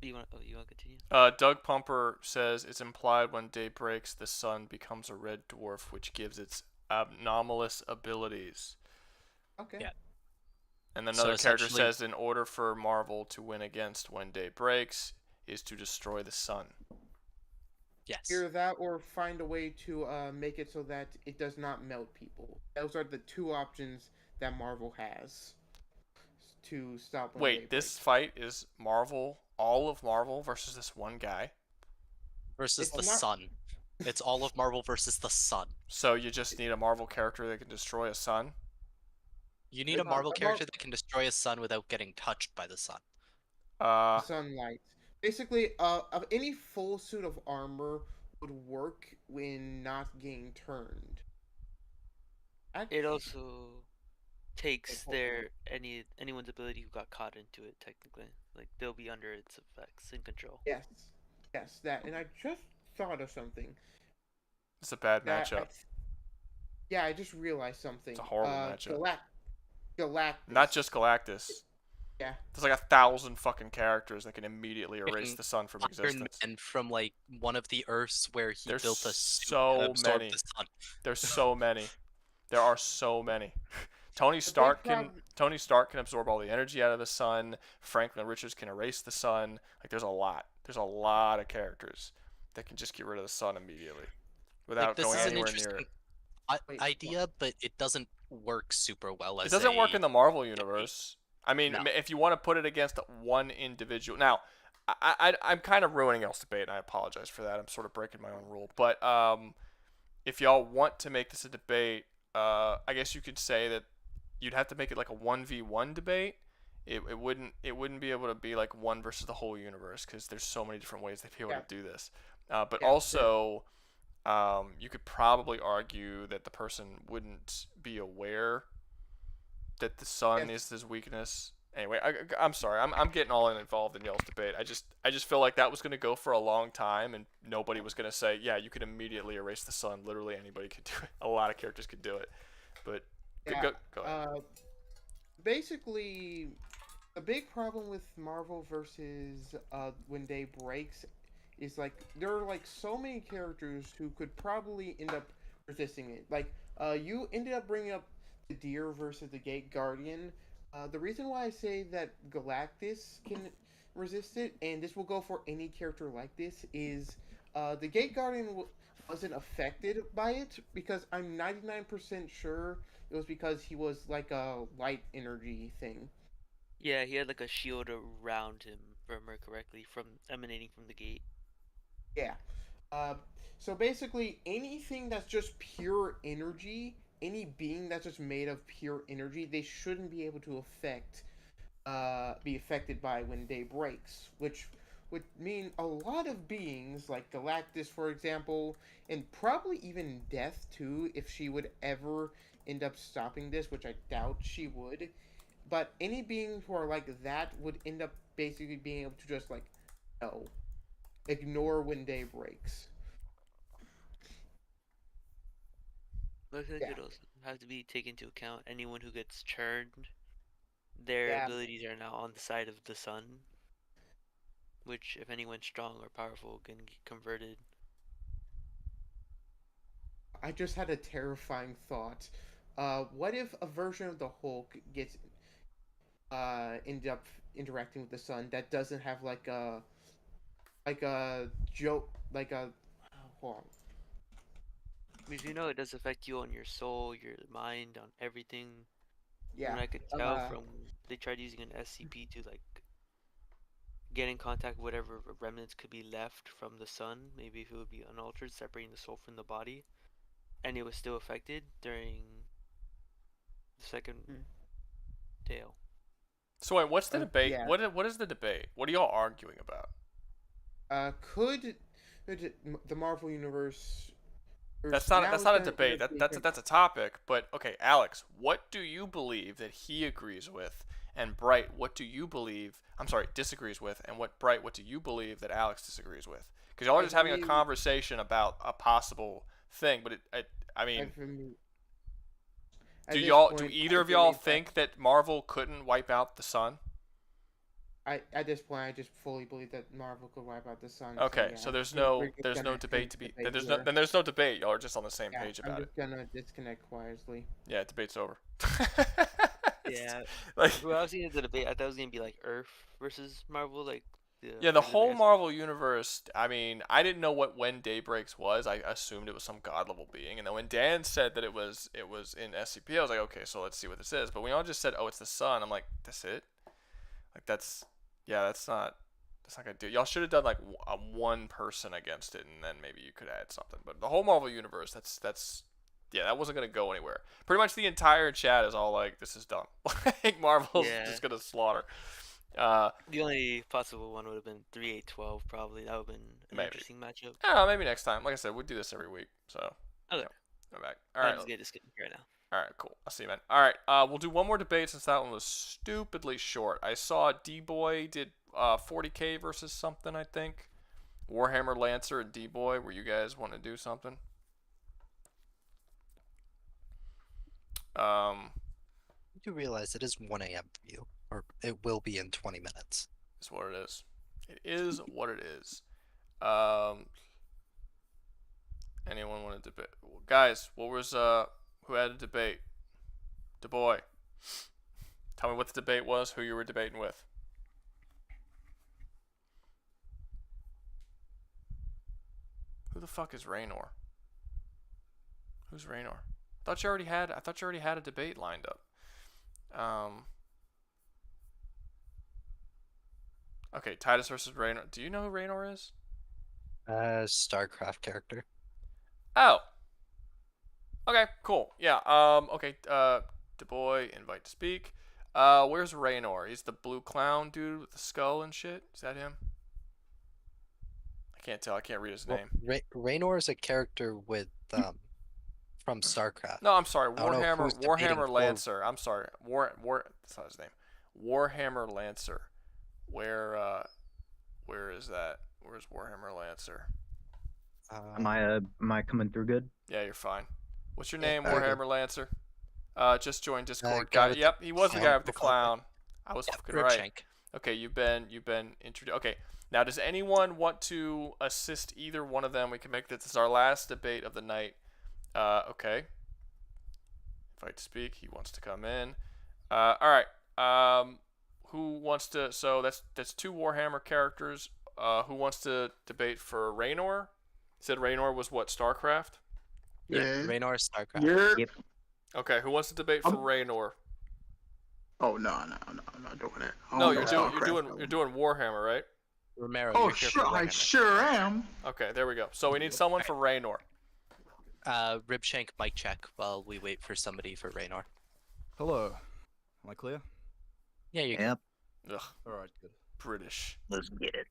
You want to continue? Doug Pumper says it's implied when day breaks, the sun becomes a red dwarf, which gives its anomalous abilities. Okay. Yeah. And another character says, in order for Marvel to win against when day breaks, is to destroy the sun. Yes. Either that or find a way to make it so that it does not melt people. Those are the two options that Marvel has to stop when Wait, this fight is Marvel, all of Marvel versus this one guy? Versus the sun. It's all of Marvel versus the sun. So you just need a Marvel character that can destroy a sun? You need a Marvel character that can destroy a sun without getting touched by the sun. Sunlight. Basically, of any full suit of armor would work when not getting turned. It also takes anyone's ability who got caught into it. Technically, like they'll be under its effects and control. Yes, that. And I just thought of something. It's a bad matchup. I just realized something. It's a horrible matchup. Galactus. Not just Galactus. Yeah. There's like 1,000 fucking characters that can immediately erase the sun from existence. And from like one of the Earths where he built a suit so that absorbed many. the sun. There's so many. There are so many. Tony Stark can absorb all the energy out of the sun. Franklin Richards can erase the sun. Like there's a lot. There's a lot of characters that can just get rid of the sun immediately without going anywhere near it. Idea, but it doesn't work super well. It doesn't work in the Marvel universe. I mean, if you want to put it against one individual. Now, I'm kind of ruining y'all's debate, and I apologize for that. I'm sort of breaking my own rule. But if y'all want to make this a debate, I guess you could say that you'd have to make it like a 1v1 debate. It wouldn't be able to be like one versus the whole universe because there's so many different ways they'd be able to do this. But also, you could probably argue that the person wouldn't be aware that the sun is his weakness. Anyway, I'm sorry. I'm getting all involved in y'all's debate. I just feel like that was going to go for a long time, and nobody was going to say, yeah, you could immediately erase the sun. Literally anybody could do it. A lot of characters could do it. But go ahead. Basically, the big problem with Marvel versus When Day Breaks is like there are like so many characters who could probably end up resisting it. Like you ended up bringing up the Deer versus the Gate Guardian. The reason why I say that Galactus can resist it, and this will go for any character like this, is the Gate Guardian wasn't affected by it because I'm 99% sure it was because he was like a light energy thing. Yeah, he had like a shield around him, if I remember correctly, from emanating from the gate. Yeah. So basically, anything that's just pure energy, any being that's just made of pure energy, they shouldn't be able to be affected by when day breaks, which would mean a lot of beings like Galactus, for example, and probably even Death too, if she would ever end up stopping this, which I doubt she would. But any beings who are like that would end up basically being able to just like, ignore when day breaks. Looks like it also have to be taken into account anyone who gets churned. Their abilities are now on the side of the sun, which if anyone's strong or powerful can get converted. I just had a terrifying thought. What if a version of the Hulk gets end up interacting with the sun that doesn't have like a joke hold on. Because it does affect you on your soul, your mind, on everything. Yeah. From what I could tell from they tried using an SCP to like get in contact with whatever remnants could be left from the sun. Maybe if it would be unaltered, separating the soul from the body, and it was still affected during the second tale. So wait, what's the debate? Yeah. What is the debate? What are y'all arguing about? Could the Marvel Universe? That's not a debate. That's a topic. But okay, Alex, what do you believe that he agrees with? And Bright, what do you believe? I'm sorry, disagrees with. And what do you believe that Alex disagrees with? Because y'all are just having a conversation about a possible thing. But I mean, do either of y'all think that Marvel couldn't wipe out the sun? At this point, I just fully believe that Marvel could wipe out the sun. Okay, so there's no debate to be. There's no debate. Y'all are just on the same page about it. I'm just gonna disconnect quietly. Yeah, debate's over. Yeah. Like, Well, I was thinking the debate. I thought it was gonna be like Earth versus Marvel, like. The whole Marvel universe. I mean, I didn't know what When Daybreaks was. I assumed it was some god level being, and then when Dan said that it was in SCP, I was like, okay, so let's see what this is. But when y'all just said, oh, it's the sun, I'm like, that's it. Like that's not gonna do. Y'all should have done like a one person against it, and then maybe you could add something. But the whole Marvel universe, that wasn't gonna go anywhere. Pretty much the entire chat is all like, this is dumb. Like Marvel's just gonna slaughter. The only possible one would have been 3-8-12 probably. That would have been an interesting matchup. Oh, maybe next time. Like I said, we'll do this every week. So okay, I'm back. All right, I'm just gonna disconnect right now. All right, cool. I'll see you, man. All right, we'll do one more debate since that one was stupidly short. I saw D-Boy did 40K versus something, I think. Warhammer Lancer and D-Boy, where you guys want to do something. You do realize it is 1 a.m. for you, or it will be in 20 minutes. That's what it is. It is what it is. Anyone want to debate? Guys, what was who had a debate? D-Boy. Tell me what the debate was, who you were debating with. Who the fuck is Raynor? Who's Raynor? I thought you already had a debate lined up. Okay, Titus versus Raynor. Do you know who Raynor is? StarCraft character. Oh. Okay, cool. Yeah. Okay. D-Boy, invite to speak. Where's Raynor? He's the blue clown dude with the skull and shit. Is that him? I can't tell. I can't read his name. Raynor is a character with from StarCraft. No, I'm sorry. Warhammer Lancer. I'm sorry. That's not his name. Warhammer Lancer. Where is that? Where's Warhammer Lancer? Am I coming through good? Yeah, you're fine. What's your name, Warhammer Lancer? Just joined Discord. Got Got it. Yep, he was the guy with the clown. I was fucking right. Shank. Okay, you've been introduced. Okay, now does anyone want to assist either one of them? We can make this is our last debate of the night. Okay. Invite to speak. He wants to come in. All right. Who wants to? So that's two Warhammer characters. Who wants to debate for Raynor? You said Raynor was what? StarCraft. Yeah, Raynor is StarCraft. Yeah. Yep. Okay, who wants to debate for Raynor? Oh no, I'm not doing that. No, you're doing Warhammer, right? Romero. Oh sure, I sure am. Okay, there we go. So we need someone for Raynor. Ribshank mic check while we wait for somebody for Raynor. Hello. Am I clear? Yeah, you Yep. Ugh. Alright, good. British. Let's get it.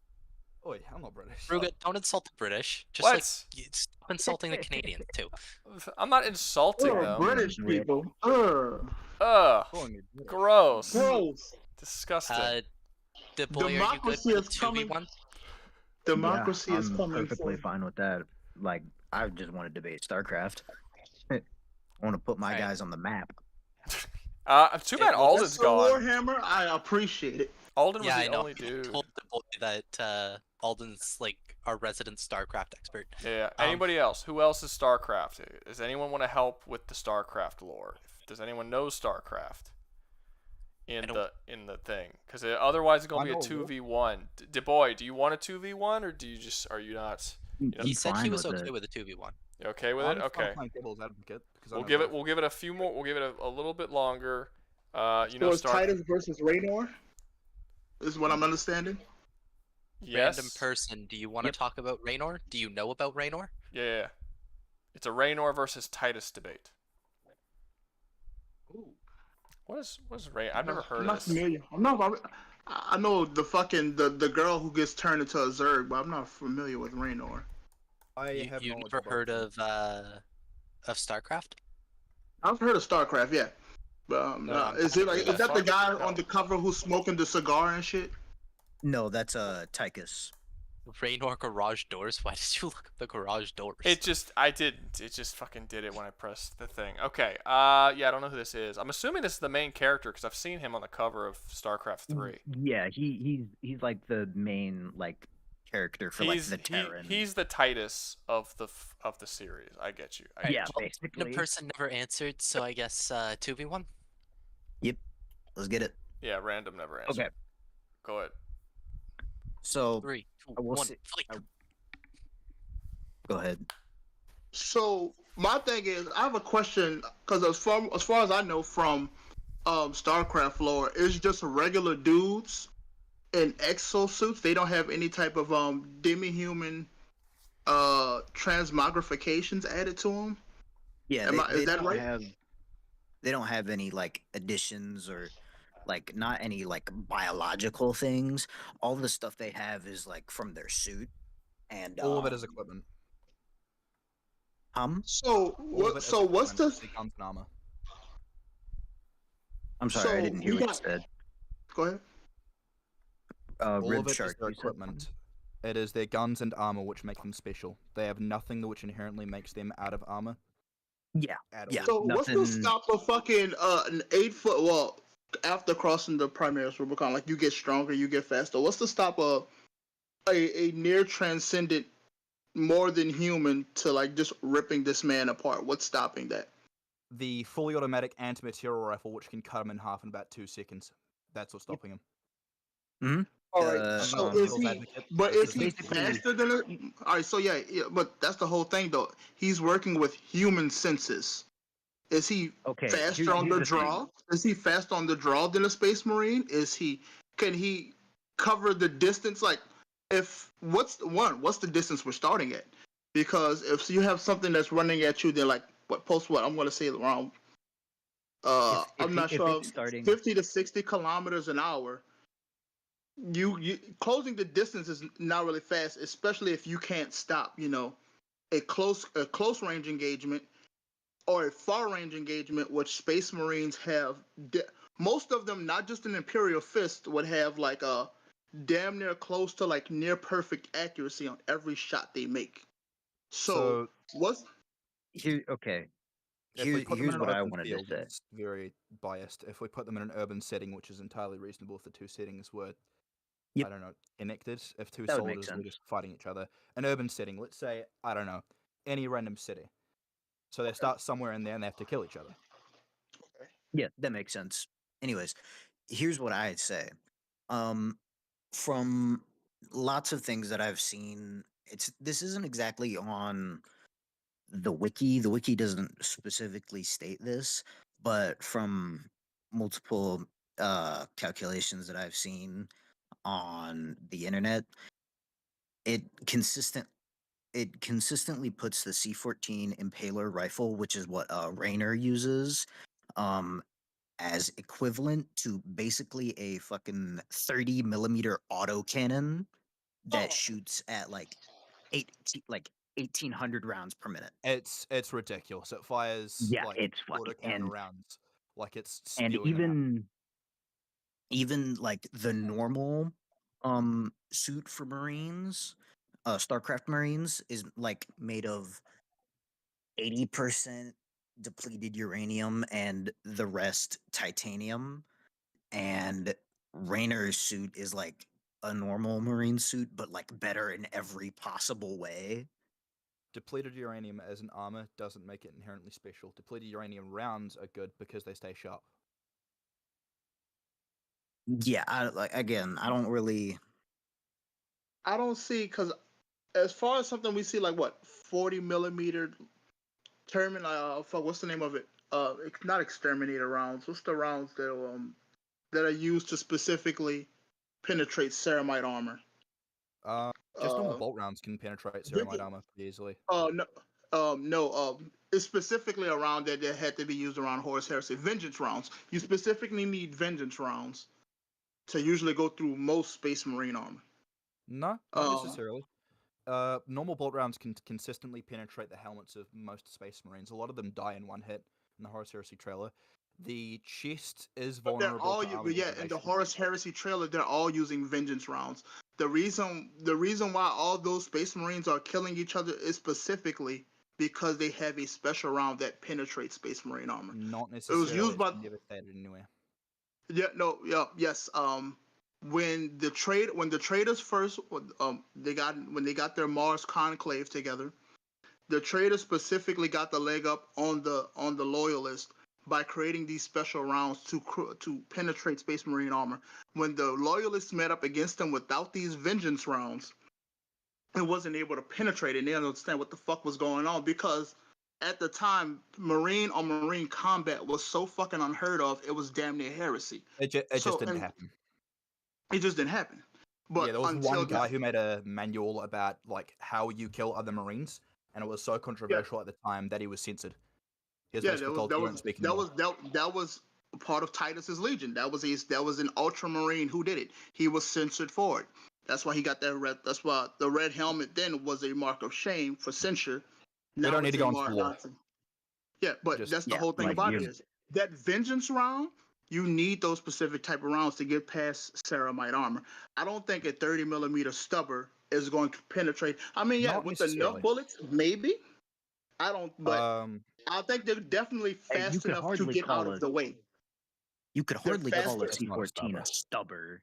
Oh, wait, I'm not British. Rouga, don't insult the British. Just What? stop insulting the Canadians too. I'm not insulting them. British people. Ugh. Gross. Gross. Disgusting. D-Boy, are you good Democracy for is the coming. 2v1? Democracy is I'm coming. perfectly fine with that. Like, I just want to debate StarCraft. I want to put my guys on the map. Too bad Alden's That's gone. Warhammer, I appreciate it. Alden was Yeah, the I know. only dude. I told D-Boy that Alden's like our resident StarCraft expert. Yeah. Anybody else? Who else is StarCraft? Does anyone want to help with the StarCraft lore? Does anyone know StarCraft? In the thing, because otherwise it's gonna be a 2v1. Boy, do you want a 2v1 or are you not? He said he was okay with a 2v1. You okay with it? Okay. We'll give it a few more. We'll give it a little bit longer. So it's Titus versus Raynor. Is what I'm understanding. Yes. Random person, do you want to talk about Raynor? Do you know about Raynor? Yeah. It's a Raynor versus Titus debate. Ooh. What is Raynor? I've never heard I'm of not this. familiar. I know the girl who gets turned into a Zerg, but I'm not familiar with Raynor. You've never heard of StarCraft? I've heard of StarCraft, yeah. But is that the guy on the cover who's smoking the cigar and shit? No, that's Titus. Raynor garage doors? Why did you look up the garage doors? It just fucking did it when I pressed the thing. Okay. Yeah, I don't know who this is. I'm assuming this is the main character because I've seen him on the cover of StarCraft 3. Yeah, he's like the main like character for like the Terran. He's the Titus of the series. I get you. Basically. The person never answered, so I guess 2v1. Yep. Let's get it. Yeah, random never answered. Okay. Go ahead. So 3, 2, 1, fight. Go ahead. So my thing is, I have a question because as far as I know from StarCraft lore, it's just regular dudes in exosuits. They don't have any type of demi-human transmogrifications added to them. Yeah, is that right? They don't have any like additions or like not any like biological things. All the stuff they have is like from their suit, and all of it is equipment. So what's the guns and armor? I'm sorry, I didn't hear what you said. Go ahead. All of it is their equipment. It is their guns and armor which make them special. They have nothing which inherently makes them out of armor. Yeah. So what's the stop of fucking an 8-foot wall after crossing the Primaris Rubicon? Like you get stronger, you get faster. What's the stop of a near transcendent, more than human to like just ripping this man apart? What's stopping that? The fully automatic anti-material rifle, which can cut him in half in about 2 seconds. That's what's stopping him. Mm-hmm. All right. So is he faster than a? All right. So yeah. But that's the whole thing, though. He's working with human senses. Is he faster on the draw? Is he fast on the draw than a Space Marine? Can he cover the distance? Like, what's the distance we're starting at? Because if you have something that's running at you, then like I'm going to say it wrong. I'm not sure. 50 to 60 kilometers an hour. You closing the distance is not really fast, especially if you can't stop. A close range engagement or a far range engagement, which Space Marines have. Most of them, not just an Imperial Fist, would have like a damn near close to like near perfect accuracy on every shot they make. So what's here? Okay. Here's what I wanted to say. It's very biased. If we put them in an urban setting, which is entirely reasonable if the two settings were, I don't know, connected, if two soldiers were just fighting each other. An urban setting, let's say, I don't know, any random city. So they start somewhere in there and they have to kill each other. Yeah, that makes sense. Anyways, here's what I'd say. From lots of things that I've seen, this isn't exactly on the wiki. The wiki doesn't specifically state this, but from multiple calculations that I've seen on the internet, it consistently puts the C-14 Impaler rifle, which is what Raynor uses, as equivalent to basically a fucking 30 millimeter autocannon that shoots at like 1,800 rounds per minute. It's ridiculous. It fires it's autocannon rounds like it's and spewing even like the normal suit for Marines, StarCraft Marines is like made of 80% depleted uranium and the rest titanium, and Raynor's suit is like a normal Marine suit, but like better in every possible way. Depleted uranium as an armor doesn't make it inherently special. Depleted uranium rounds are good because they stay sharp. Yeah, I don't see, because as far as something we see, like what 40mm what's the name of it? It's not exterminator rounds. What's the rounds that are used to specifically penetrate ceramite armor? Just normal bolt rounds can penetrate ceramite armor pretty easily. No. It's specifically a round that had to be used around Horus Heresy. Vengeance rounds. You specifically need vengeance rounds to usually go through most Space Marine armor. No, not necessarily. Normal bolt rounds can consistently penetrate the helmets of most Space Marines. A lot of them die in one hit in the Horus Heresy trailer. The chest is vulnerable to armor degradation. In the Horus Heresy trailer, they're all using vengeance rounds. The reason why all those Space Marines are killing each other is specifically because they have a special round that penetrates Space Marine armor. Not necessarily. It was used by never stated anywhere. Yes. When the traders first when they got their Mars conclave together, the traders specifically got the leg up on the loyalists by creating these special rounds to penetrate Space Marine armor. When the loyalists met up against them without these vengeance rounds, it wasn't able to penetrate it. And they didn't understand what the fuck was going on, because at the time, Marine on Marine combat was so fucking unheard of. It was damn near heresy. It just didn't happen. It just didn't happen. But yeah, there was one guy who made a manual about like how you kill other Marines, and it was so controversial at the time that he was censored. That was part of Titus's Legion. That was an Ultramarine who did it. He was censored for it. That's why he got that red. That's why the red helmet then was a mark of shame for censure. Now we don't need to go into war. Yeah, but that's the whole thing about it is that vengeance round. You need those specific type of rounds to get past ceramite armor. I don't think a 30mm stubber is going to penetrate. I mean, with enough bullets, maybe. I don't, but I think they're definitely fast enough to get out of the way. You could hardly call a C14 a stubber.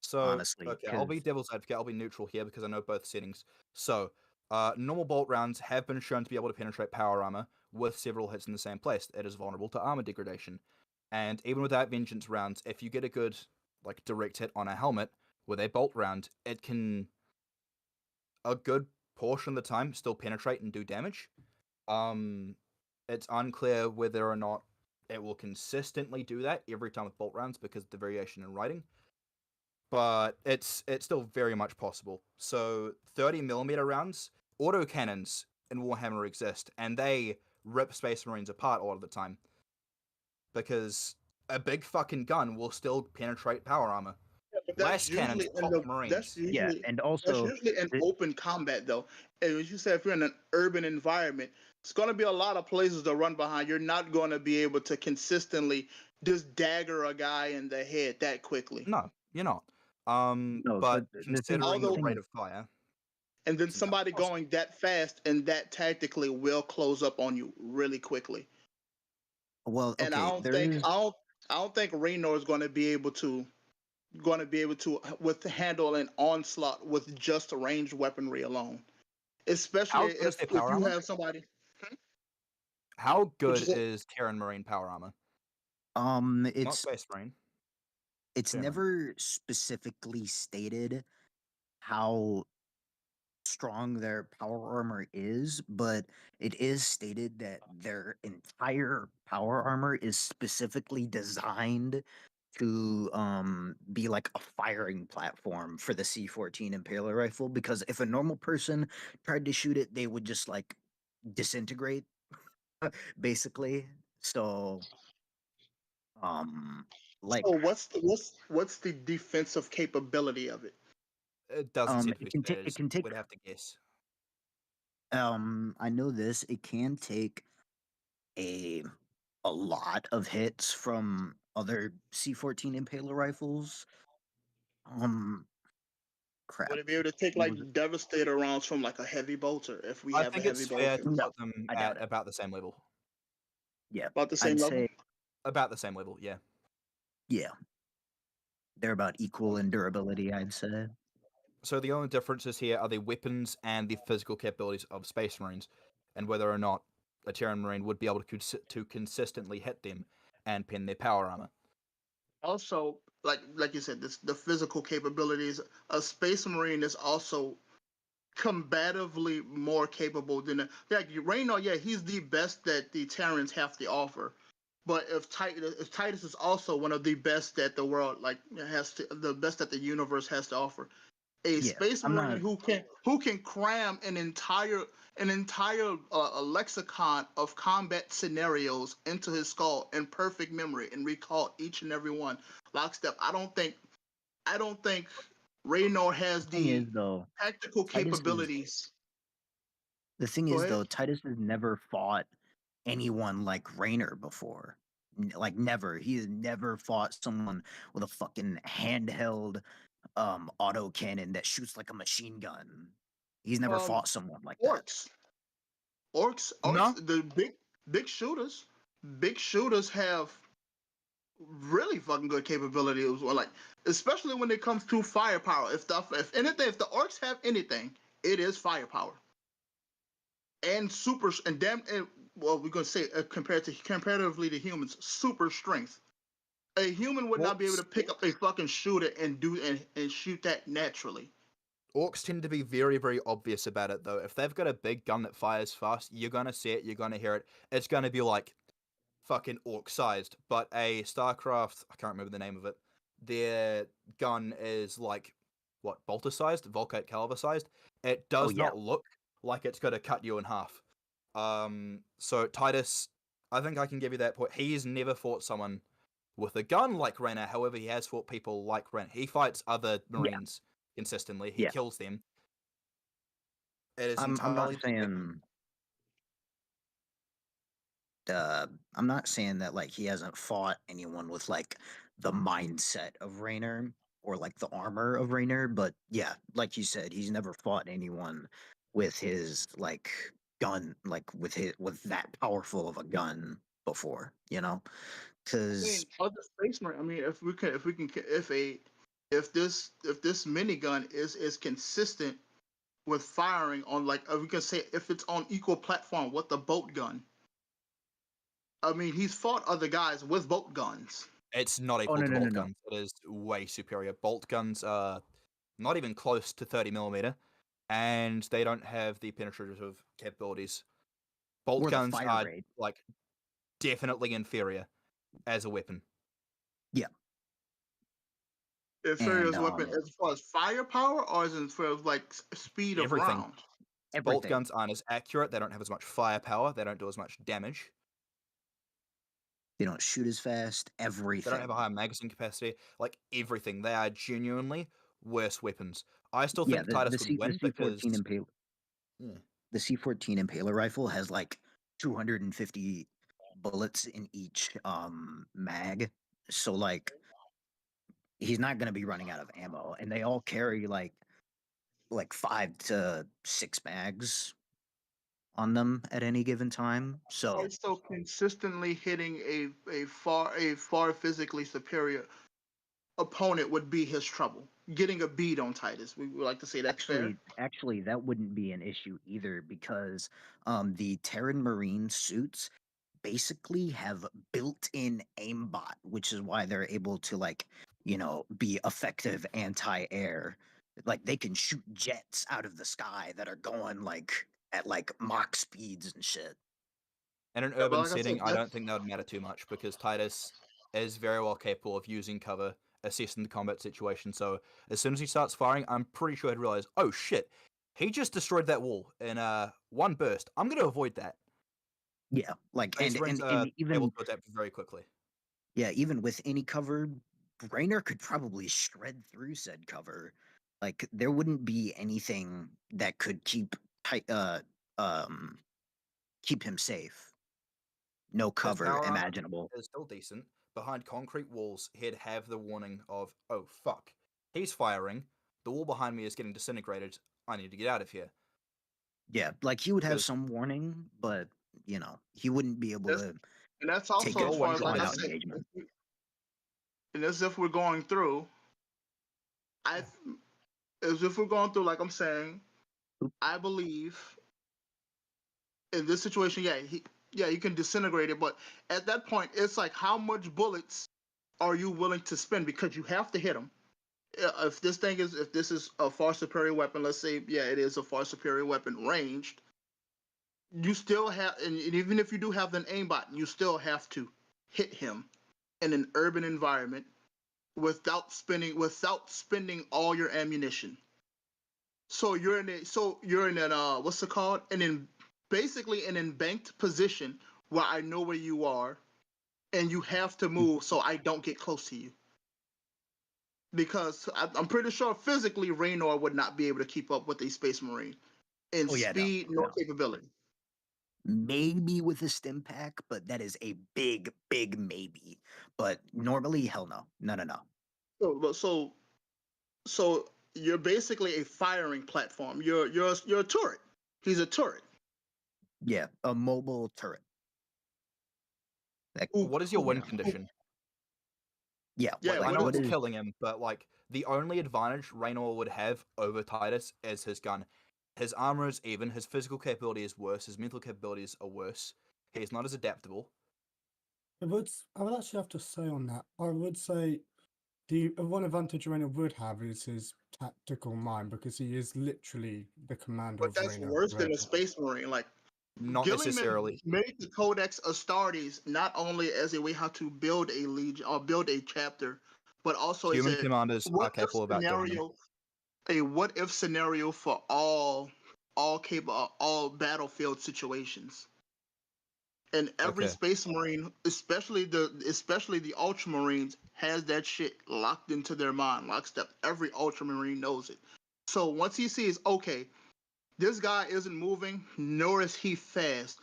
So, honestly, okay, I'll be devil's advocate. I'll be neutral here because I know both settings. So, normal bolt rounds have been shown to be able to penetrate power armor with several hits in the same place. It is vulnerable to armor degradation. And even without vengeance rounds, if you get a good direct hit on a helmet with a bolt round, it can a good portion of the time still penetrate and do damage. It's unclear whether or not it will consistently do that every time with bolt rounds because of the variation in writing. But it's still very much possible. So 30mm rounds, autocannons in Warhammer exist, and they rip Space Marines apart a lot of the time. Because a big fucking gun will still penetrate power armor. Blast cannons pop Marines. And also that's usually in open combat, though. And as you said, if you're in an urban environment, it's going to be a lot of places to run behind. You're not going to be able to consistently just dagger a guy in the head that quickly. No, you're not. But considering the rate of fire. And then somebody going that fast and that tactically will close up on you really quickly. Well, okay, and I don't think Raynor is going to be able to handle an onslaught with just ranged weaponry alone, especially if you have somebody. How good is Terran Marine power armor? It's not Space Marine. It's never specifically stated how strong their power armor is, but it is stated that their entire power armor is specifically designed to be like a firing platform for the C14 Impaler rifle, because if a normal person tried to shoot it, they would just like disintegrate basically. So so what's the defensive capability of it? It doesn't seem to be it can take. Would have to guess. I know this. It can take a lot of hits from other C14 Impaler rifles. Crap. Would it be able to take like Devastator rounds from like a heavy bolter if we have a heavy bolter? I think it's fair to put them at about the same level. Yeah, about the same level. About the same level, yeah. Yeah, they're about equal in durability, I'd say. So the only differences here are the weapons and the physical capabilities of Space Marines, and whether or not a Terran Marine would be able to consistently hit them and pin their power armor. Also, like you said, the physical capabilities. A Space Marine is also combatively more capable than Raynor. Yeah, he's the best that the Terrans have to offer. But if Titus is also one of the best that the world the best that the universe has to offer. A Space Marine who can cram an entire lexicon of combat scenarios into his skull in perfect memory and recall each and every one lockstep. I don't think Raynor has the tactical capabilities. The thing is, though, Titus has never fought anyone like Raynor before. Like, never. He has never fought someone with a fucking handheld autocannon that shoots like a machine gun. He's never fought someone like that. Orcs, no. The big shooters have really fucking good capability as well. Like, especially when it comes to firepower. If the orcs have anything, it is firepower. And we're gonna say comparatively to humans, super strength. A human would not be able to pick up a fucking shooter and shoot that naturally. Orcs tend to be very, very obvious about it, though. If they've got a big gun that fires fast, you're gonna see it, you're gonna hear it. It's gonna be like fucking orc-sized. But a StarCraft, I can't remember the name of it, their gun is like, what, bolter-sized? Volkite caliber-sized? It does not look like it's gonna cut you in half. So Titus, I think I can give you that point. He's never fought someone with a gun like Raynor. However, he has fought people like Raynor. He fights other Marines consistently. He kills them. It is entirely. I'm not saying that like he hasn't fought anyone with like the mindset of Raynor or like the armor of Raynor, but yeah, like you said, he's never fought anyone with his like gun, like with that powerful of a gun before, you know? Because other Space Marine, I mean, if this minigun is consistent with firing on, like, we can say if it's on equal platform with the bolt gun. I mean, he's fought other guys with bolt guns. It's not equal to bolt guns. It is way superior. Bolt guns are not even close to 30mm, and they don't have the penetrative capabilities. Bolt guns are like definitely inferior as a weapon. Yeah. Inferior as a weapon as far as firepower, or as far as like speed of round? Bolt guns aren't as accurate. They don't have as much firepower. They don't do as much damage. They don't shoot as fast. Everything. They don't have a higher magazine capacity. Like everything. They are genuinely worse weapons. I still think Titus would win because the C14 Impaler rifle has like 250 bullets in each mag. So like he's not going to be running out of ammo, and they all carry like 5 to 6 mags on them at any given time. So Consistently hitting a far physically superior opponent would be his trouble. Getting a beat on Titus, we would like to say that's fair. Actually, that wouldn't be an issue either, because the Terran Marine suits basically have built-in aimbot, which is why they're able to be effective anti-air. Like they can shoot jets out of the sky that are going at Mach speeds and shit. In an urban setting, I don't think that would matter too much, because Titus is very well capable of using cover, assessing the combat situation. So as soon as he starts firing, I'm pretty sure he'd realize, oh shit, he just destroyed that wall in one burst. I'm going to avoid that. Yeah, and even able to adapt very quickly. Yeah, even with any cover, Raynor could probably shred through said cover. Like there wouldn't be anything that could keep him safe. No cover imaginable. Is still decent. Behind concrete walls, he'd have the warning of, oh fuck, he's firing. The wall behind me is getting disintegrated. I need to get out of here. Yeah, like he would have some warning, but he wouldn't be able to. And that's also as far as like I said. And as if we're going through, as if we're going through, like I'm saying, I believe in this situation, you can disintegrate it, but at that point, it's like how much bullets are you willing to spend, because you have to hit them. If this is a far superior weapon, let's say, it is a far superior weapon ranged, you still have, and even if you do have an aimbot, you still have to hit him in an urban environment without spending all your ammunition. So you're in what's it called? Basically an embanked position where I know where you are, and you have to move so I don't get close to you. Because I'm pretty sure physically Raynor would not be able to keep up with a Space Marine in speed nor capability. Maybe with a stim pack, but that is a big maybe. But normally, hell no. No. So you're basically a firing platform. You're a turret. He's a turret. Yeah, a mobile turret. What is your win condition? Yeah, I know it's killing him, but like the only advantage Raynor would have over Titus is his gun. His armor is even, his physical capability is worse, his mental capabilities are worse. He's not as adaptable. I would actually have to say on that, I would say the one advantage Raynor would have is his tactical mind, because he is literally the commander of Raynor. But that's worse than a Space Marine. Like, not necessarily. Made the Codex Astartes not only as a way how to build a legion or build a chapter, but also human commanders are capable about doing it. A what if scenario for all battlefield situations. And every Space Marine, especially the Ultramarines, has that shit locked into their mind, lockstep. Every Ultramarine knows it. So once he sees, okay, this guy isn't moving, nor is he fast.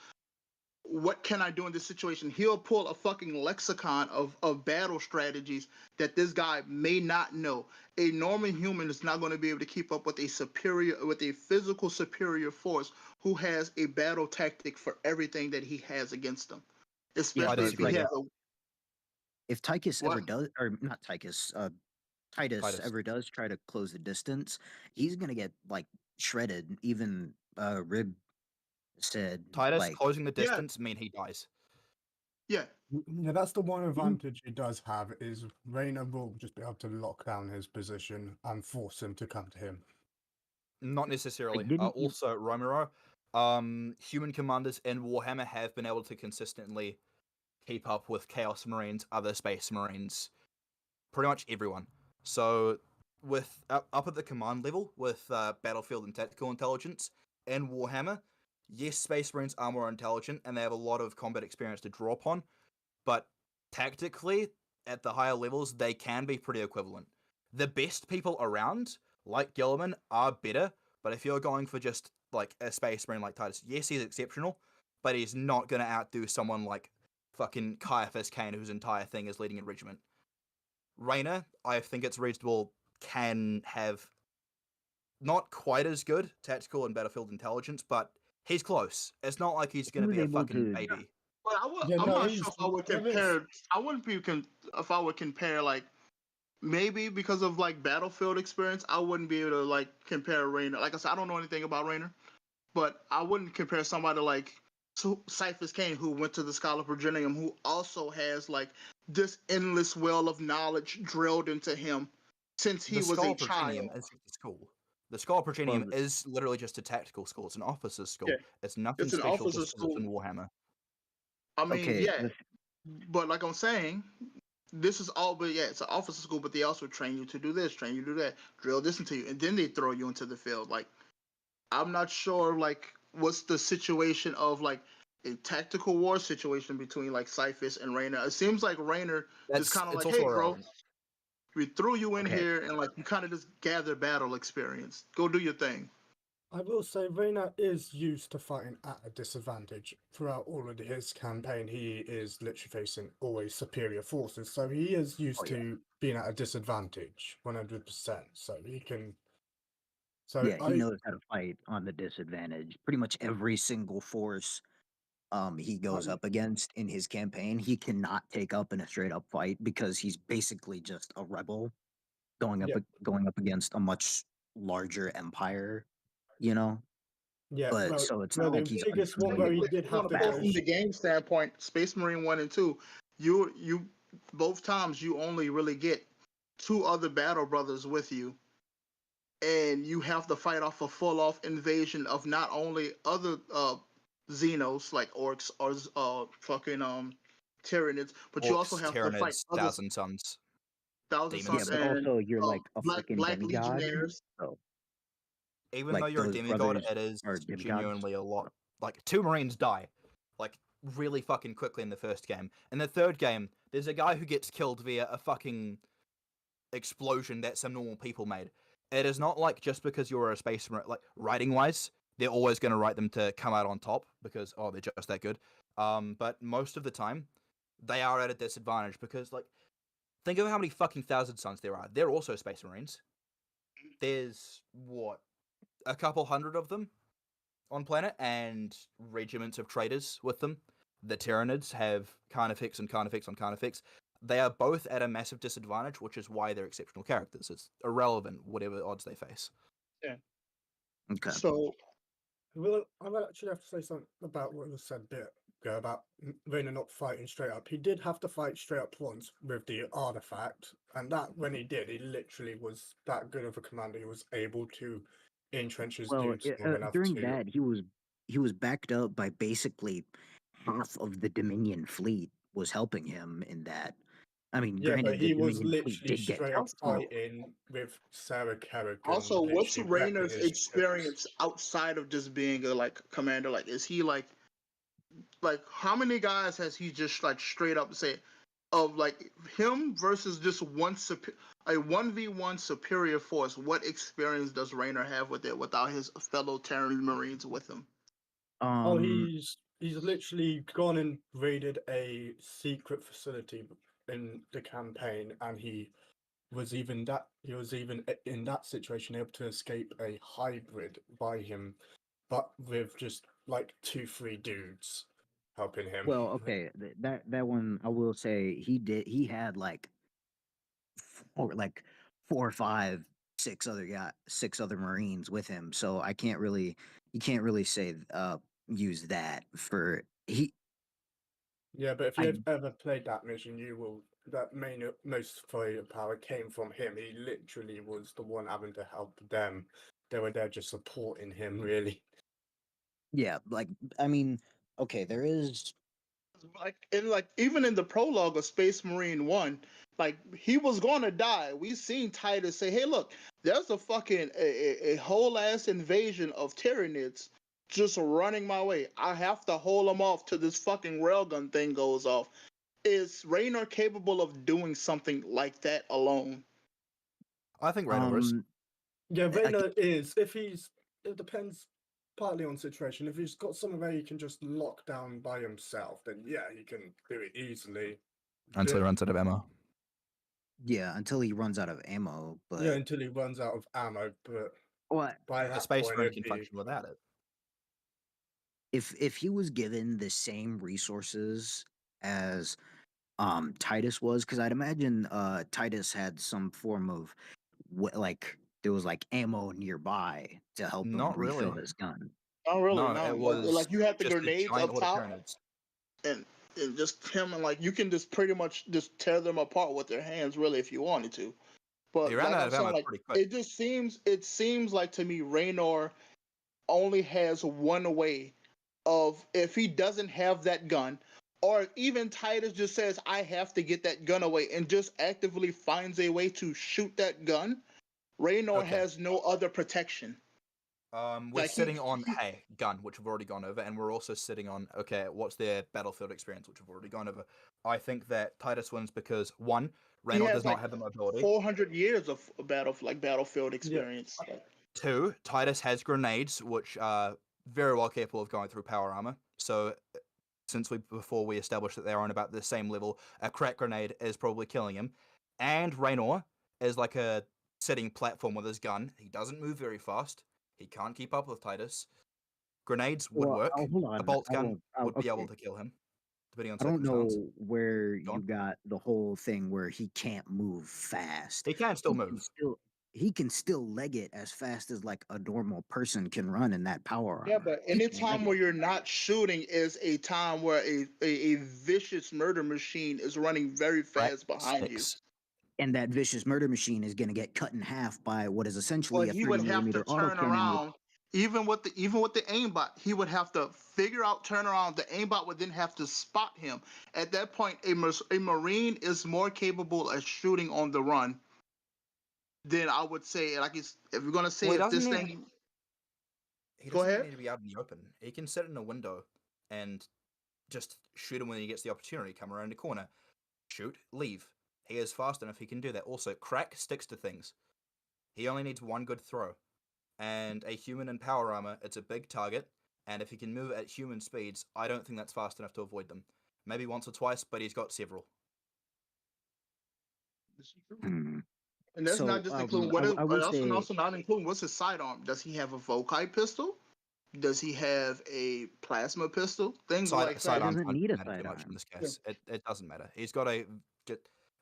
What can I do in this situation? He'll pull a fucking lexicon of battle strategies that this guy may not know. A normal human is not going to be able to keep up with a physical superior force who has a battle tactic for everything that he has against them. Especially if he has if Titus ever does, or not Titus, Titus ever does try to close the distance, he's gonna get like shredded. Even Rib said Titus closing the distance mean he dies. Yeah, that's the one advantage he does have, is Raynor will just be able to lock down his position and force him to come to him. Not necessarily. Also, Romero, human commanders in Warhammer have been able to consistently keep up with Chaos Marines, other Space Marines, pretty much everyone. So, with up at the command level, with battlefield and tactical intelligence in Warhammer, yes, Space Marines are more intelligent and they have a lot of combat experience to draw upon, but tactically, at the higher levels, they can be pretty equivalent. The best people around, like Gilliman, are better, but if you're going for just like a Space Marine like Titus, yes, he's exceptional, but he's not going to outdo someone like fucking Caiaphas Kane, whose entire thing is leading a regiment. Raynor, I think it's reasonable, can have not quite as good tactical and battlefield intelligence, but he's close. It's not like he's going to be a fucking baby. But I'm not sure if I would compare. If I would compare, like, maybe because of like battlefield experience, I wouldn't be able to like compare Raynor. Like I said, I don't know anything about Raynor, but I wouldn't compare somebody like Caiaphas Kane, who went to the Scholar Progenium, who also has like this endless well of knowledge drilled into him since he was a child. Is the school. The Scholar Progenium is literally just a tactical school. It's an officer's school. Yeah. It's nothing special just because it's in Warhammer. I mean, but like I'm saying, this is all, but it's an officer school, but they also train you to do this, train you to do that, drill this into you, and then they throw you into the field. Like, I'm not sure, like, what's the situation of, like, a tactical war situation between, like, Caiaphas and Raynor. It seems like Raynor is kind of like, hey, bro, we threw you in here, and, like, you kind of just gather battle experience. Go do your thing. I will say Raynor is used to fighting at a disadvantage. Throughout all of his campaign, he is literally facing always superior forces, so he is used to being at a disadvantage 100%. So he can. So he knows how to fight on the disadvantage. Pretty much every single force he goes up against in his campaign, he cannot take up in a straight up fight because he's basically just a rebel. going up against a much larger empire, you know. Yeah, But well, so it's well, not like the he's biggest one where he did have to Pull go. from the game standpoint, Space Marine 1 and 2, you both times you only really get 2 other battle brothers with you, and you have to fight off a full-off invasion of not only other Xenos like orcs or fucking Tyranids, but you also have to fight Tyranids, other Thousand Suns. Thousand Yeah, Suns but and also you're like a Black fucking demigod. Legionnaires. So Even like though you're a those demigod, brothers it is are demigods. genuinely a lot. Like 2 Marines die, like really fucking quickly in the first game. In the third game, there's a guy who gets killed via a fucking explosion that some normal people made. It is not like just because you're a Space Marine, like writing wise, they're always going to write them to come out on top because they're just that good. But most of the time, they are at a disadvantage because like think of how many fucking Thousand Suns there are. They're also Space Marines. There's what, a couple hundred of them on planet, and regiments of traitors with them. The Tyranids have carnifex and carnifex on carnifex. They are both at a massive disadvantage, which is why they're exceptional characters. It's irrelevant whatever odds they face. Yeah. Okay. So, well, I will actually have to say something about what was said a bit ago about Raynor not fighting straight up. He did have to fight straight up once with the artifact, and that when he did, he literally was that good of a commander. He was able to entrench his dudes long enough during to. that he was backed up by basically half of the Dominion fleet was helping him in that. I mean, Yeah, granted, but he the was Dominion fleet literally did get straight up tough. fighting with Sarah Kerrigan. Also, what's literally wrecking Raynor's his experience outside of just being a like commander? Like, is he like how many guys has he just like straight up say of like him versus just a 1v1 superior force? What experience does Raynor have with it without his fellow Terran Marines with him? He's literally gone and raided a secret facility in the campaign, and he was even in that situation able to escape a hybrid by him, but with just like 2-3 dudes helping him. Well, okay, that one I will say he had like 4 or 5, 6 other Marines with him. So you can't really say use that for he. Yeah, but if you've ever played that mission, you will. That most firepower came from him. He literally was the one having to help them. They were there just supporting him, really. Yeah, like I mean, okay, there is Even in the prologue of Space Marine 1, like he was gonna die. We seen Titus say, "Hey, look, there's a fucking a whole ass invasion of Tyranids just running my way. I have to hold them off till this fucking railgun thing goes off." Is Raynor capable of doing something like that alone? I think Raynor is. Yeah, Raynor is. It depends partly on situation. If he's got something where he can just lock down by himself, then yeah, he can do it easily. Until he runs out of ammo. Yeah, until he runs out of ammo. But yeah, until he runs out of ammo. But what? By The that Space point, Marine can function without it. If he was given the same resources as Titus was, because I'd imagine Titus had some form of there was like ammo nearby to help him Not refill really. his gun. Oh, really? No, No. it was Like you had the just a grenades giant up horde of top, Tyranids. and just him, and like you can just pretty much just tear them apart with their hands, really, if you wanted to. But He ran like out I'm of saying, ammo like pretty quick. it seems like to me Raynor only has one way of, if he doesn't have that gun, or even Titus just says, I have to get that gun away, and just actively finds a way to shoot that gun, Raynor has no other protection. We're sitting on gun, which we've already gone over, and we're also sitting on what's their battlefield experience, which we've already gone over. I think that Titus wins because one, Raynor does not have the mobility. 400 years of battlefield experience. Yeah. 2, Titus has grenades, which are very well capable of going through power armor. So, before we established that they're on about the same level, a crack grenade is probably killing him. And Raynor is like a sitting platform with his gun. He doesn't move very fast. He can't keep up with Titus. Grenades would work. Hold on. A bolt gun would be able to kill him. depending on I don't know circumstance. where you got the whole thing where he can't move fast. He can still move. He can still leg it as fast as like a normal person can run in that power armor. Yeah, but any time where you're not shooting is a time where a vicious murder machine is running very fast behind you. And that vicious murder machine is going to get cut in half by what is essentially Well, a he 30 would have to millimeter turn autocannon. around. Even with the aimbot, he would have to figure out turn around. The aimbot would then have to spot him. At that point, a Marine is more capable of shooting on the run than I would say. Like, if you're gonna say if this thing, He go doesn't ahead. need to be out in the open. He can sit in a window and just shoot him when he gets the opportunity. Come around the corner, shoot, leave. He is fast enough. He can do that. Also, Crack sticks to things. He only needs one good throw. And a human in power armor, it's a big target. And if he can move at human speeds, I don't think that's fast enough to avoid them. Maybe once or twice, but he's got several. And that's So, not just including I will also not including what's his sidearm. Does he have a Vokai pistol? Does he have a plasma pistol? Things like that. Sidearm doesn't need a matter too much sidearm. in this case. It doesn't matter. He's got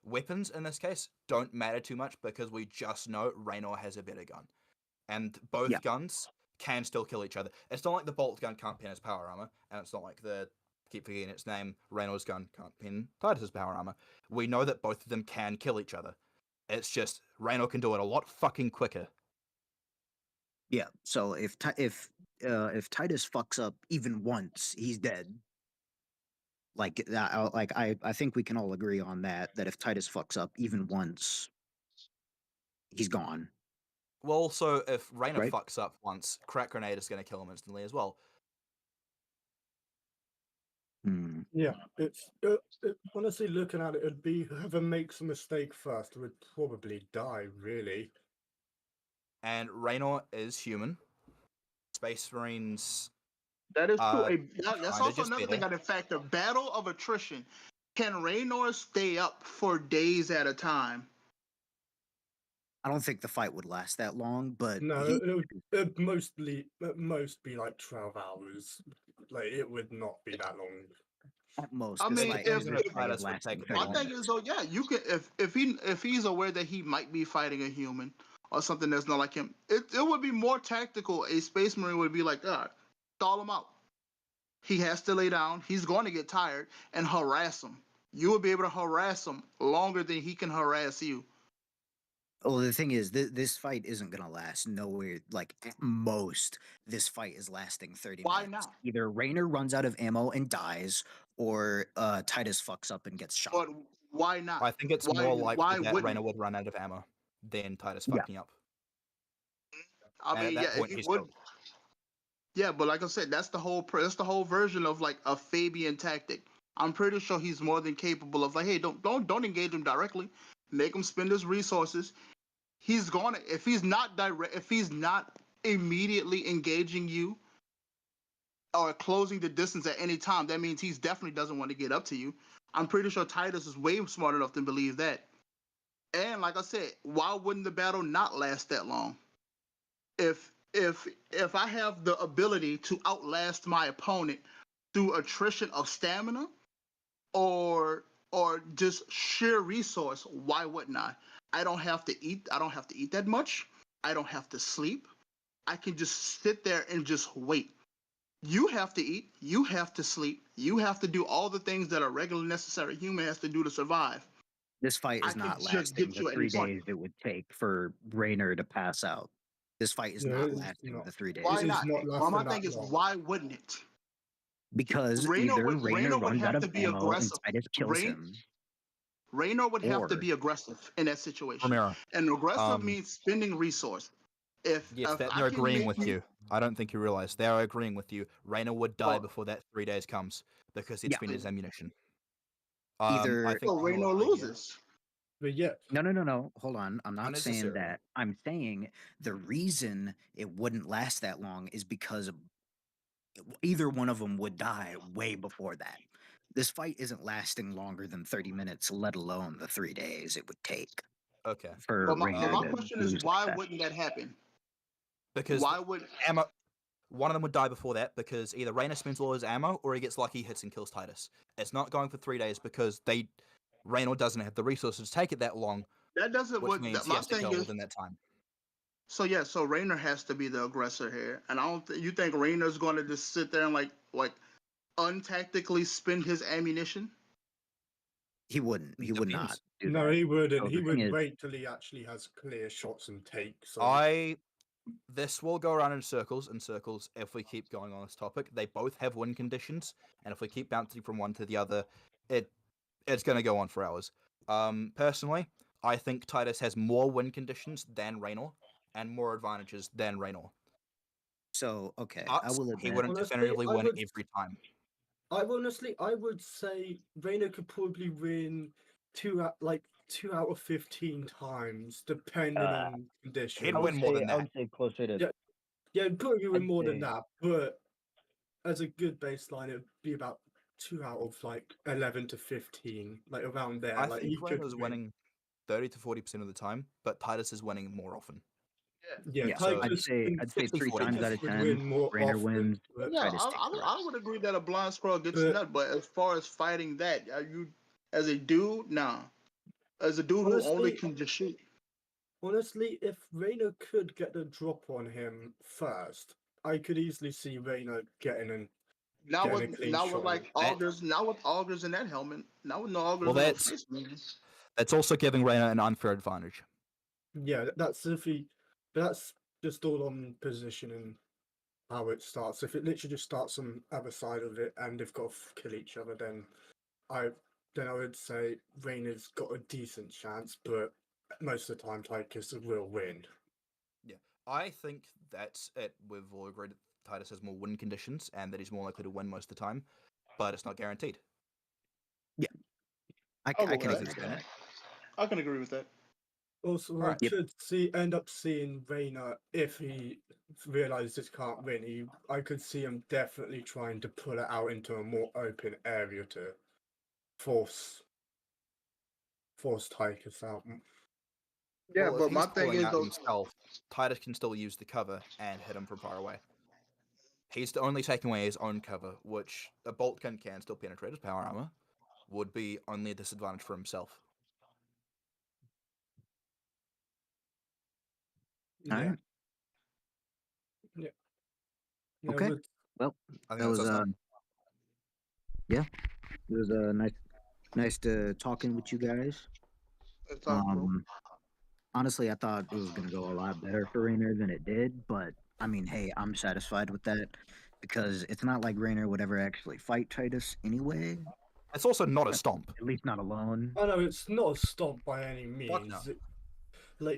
weapons in this case don't matter too much because we just know Raynor has a better gun, and both guns can still kill each other. It's not like the bolt gun can't pin his power armor, and it's not like keep forgetting its name, Raynor's gun can't pin Titus's power armor. We know that both of them can kill each other. It's just Raynor can do it a lot fucking quicker. Yeah. So if Titus fucks up even once, he's dead. Like that. I think we can all agree on that. That if Titus fucks up even once, he's gone. Well, also if Raynor fucks up once, Crack Grenade is going to kill him instantly as well. Yeah, it's honestly looking at it, it'd be whoever makes a mistake first would probably die. Really. And Raynor is human. Space Marines. That is true. That's also another thing that in fact the battle of attrition. Can Raynor stay up for days at a time? I don't think the fight would last that long, but no, it'd at most be like 12 hours. Like it would not be that long. At most, I mean, my thing is though, yeah, you can if he's aware that he might be fighting a human or something that's not like him, it would be more tactical. A Space Marine would be like, stall him out. He has to lay down. He's going to get tired and harass him. You will be able to harass him longer than he can harass you. Well, the thing is, this fight isn't going to last nowhere. Like, at most, this fight is lasting 30 Why minutes. not? Either Raynor runs out of ammo and dies, or Titus fucks up and gets shot. But why not? I think it's more likely that Raynor would run out of ammo than Titus fucking up. I mean, at that point, he would. Yeah, but like I said, that's the whole version of like a Fabian tactic. I'm pretty sure he's more than capable of like, hey, don't engage him directly. Make him spend his resources. He's gonna if he's not immediately engaging you or closing the distance at any time, that means he definitely doesn't want to get up to you. I'm pretty sure Titus is way smart enough to believe that. And like I said, why wouldn't the battle not last that long? If I have the ability to outlast my opponent through attrition of stamina or just sheer resource, why wouldn't I? I don't have to eat that much. I don't have to sleep. I can just sit there and just wait. You have to eat, you have to sleep, you have to do all the things that a regular necessary human has to do to survive. This fight is not lasting the 3 days it would take for Raynor to pass out. This fight is not lasting the 3 days. Why not? Well, my thing is, why wouldn't it? Because Raynor Raynor would runs have out to of be ammo aggressive. and Titus kills him. Raynor would have to be aggressive in that situation. Ramiro, and aggressive means spending resource. They're agreeing with you. I don't think you realize they are agreeing with you. Raynor would die before that 3 days comes because he'd spend his ammunition. Either Raynor loses. But yeah. No. Hold on. I'm not saying that. I'm saying the reason it wouldn't last that long is because either one of them would die way before that. This fight isn't lasting longer than 30 minutes, let alone the 3 days it would take. Okay. For my question is, why wouldn't that happen? Because why would one of them would die before that because either Raynor spends all his ammo or he gets lucky, hits and kills Titus. It's not going for 3 days because Raynor doesn't have the resources to take it that long. That doesn't which means he my has to thing kill is. within that time. So yeah, so Raynor has to be the aggressor here, and I don't. You think Raynor's going to just sit there and like untactically spend his ammunition? He wouldn't. He would not do No, that. he wouldn't. So He the would thing is- wait till he actually has clear shots and takes. So. This will go around in circles if we keep going on this topic. They both have win conditions, and if we keep bouncing from one to the other, it's going to go on for hours. Personally, I think Titus has more win conditions than Raynor, and more advantages than Raynor. So, okay, But I will admit. he wouldn't definitively win every time. I would say Raynor could probably win 2 out of 15 times, depending on conditions. He'd win more than that. I would say closer to. Yeah, probably win more than say- that. But as a good baseline, it'd be about 2 out of 11 to 15, around there. I Like think he could Raynor's win. winning 30 to 40% of the time, but Titus is winning more often. Yeah, so Titus I'd say 3 60-40. times out of would 10, win more Raynor often, wins. but- Yeah, Titus takes the I rest. would agree that a blind squirrel gets But- nut, but as far as fighting that, are you as a dude, nah. As a dude who only Honestly- can just shoot. Honestly, if Raynor could get the drop on him first, I could easily see Raynor getting a clean shot. augers, now with augers in that helmet, now with no augers Well, in the that's- face, man. That's also giving Raynor an unfair advantage. Yeah, that's that's just all on position and how it starts. If it literally just starts on the other side of it and they've got to kill each other, then I would say Raynor's got a decent chance, but most of the time Titus will win. Yeah, I think that's it. We've all agreed that Titus has more win conditions and that he's more likely to win most of the time, but it's not guaranteed. I I'll can go with agree with that. that. I can agree with that. Also, Right. I could end up seeing Raynor if he realizes he can't win. I could see him definitely trying to pull it out into a more open area to force Titus out. Yeah, Well, but if my he's thing pulling is out though, himself, Titus can still use the cover and hit him from far away. He's only taking away his own cover, which a bolt gun can still penetrate his power armor, would be only a disadvantage for himself. Alright. Yeah. Okay. Well, I think that was that's us done. yeah, it was nice to talking with you guys. Honestly, I thought it was gonna go a lot better for Raynor than it did, but I mean, hey, I'm satisfied with that because it's not like Raynor would ever actually fight Titus anyway. It's also not a stomp. At least not alone. Oh no, it's not a stomp by any means. no.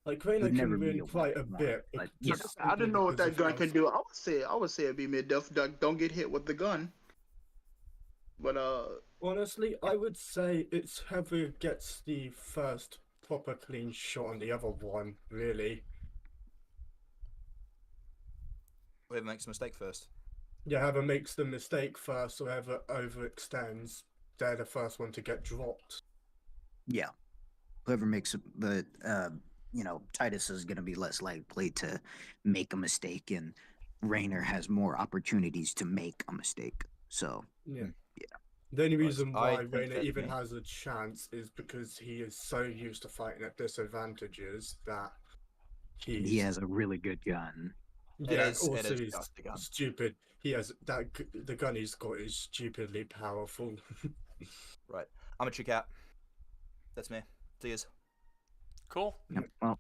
Like Raynor He'd never can be win a quite a weapon, bit. but, just I didn't know what that because gun can do. I would say it'd be mid-def. Don't get hit with the gun. But honestly, I would say it's whoever gets the first proper clean shot on the other one. Really. Whoever makes a mistake first. Yeah, whoever makes the mistake first, or whoever overextends, they're the first one to get dropped. Yeah. Whoever makes the Titus is going to be less likely to make a mistake, and Raynor has more opportunities to make a mistake. So Yeah. yeah. The only reason I why think Raynor that even me- has a chance is because he is so used to fighting at disadvantages that He has a really good gun. Yeah, it also is he's just a gun. stupid. He has the gun he's got is stupidly powerful. Right. I'm a true cat. That's me. Cheers. Cool. Yep. Well,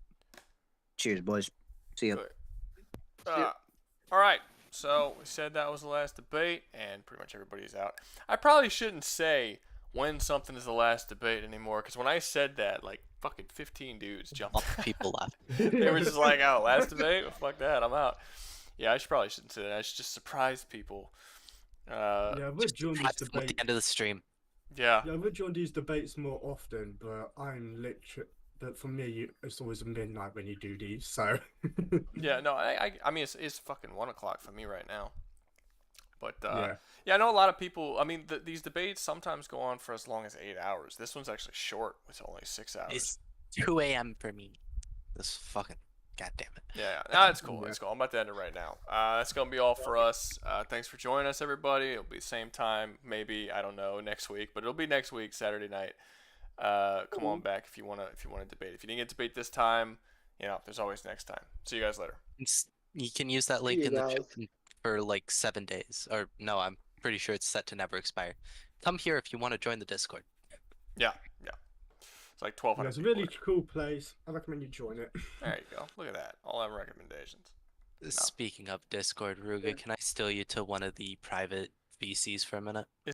cheers, boys. See ya. All right. So we said that was the last debate, and pretty much everybody's out. I probably shouldn't say when something is the last debate anymore, because when I said that, like fucking 15 dudes jumped. People laughing. They were just like, "Oh, last debate? Well, fuck that, I'm out." Yeah, I probably shouldn't say that. I should just surprise people. Yeah, we're joining these At the debates. end of the stream. Yeah. Yeah, we're joining these debates more often, but I'm literally. But for me, it's always midnight when you do these. So. Yeah, no, I mean, it's fucking 1 o'clock for me right now. But Yeah. yeah, I know a lot of people. I mean, these debates sometimes go on for as long as 8 hours. This one's actually short. It's only 6 hours. It's 2 a.m. for me. This fucking God damn it. Yeah, no, it's cool. It's cool. I'm about to end it right now. That's gonna be all for us. Thanks for joining us, everybody. It'll be same time, maybe I don't know next week, but it'll be next week, Saturday night. Come on back if you wanna debate. If you didn't get to debate this time, there's always next time. See you guys later. You can use that link in the chat for like 7 days, or no, I'm pretty sure it's set to never expire. Come here if you want to join the Discord. Yeah. It's like 1,200. It's a really cool place. I recommend you join it. There you go. Look at that. All our recommendations. Speaking of Discord, Rouga, can I steal you to one of the private VCs for a minute?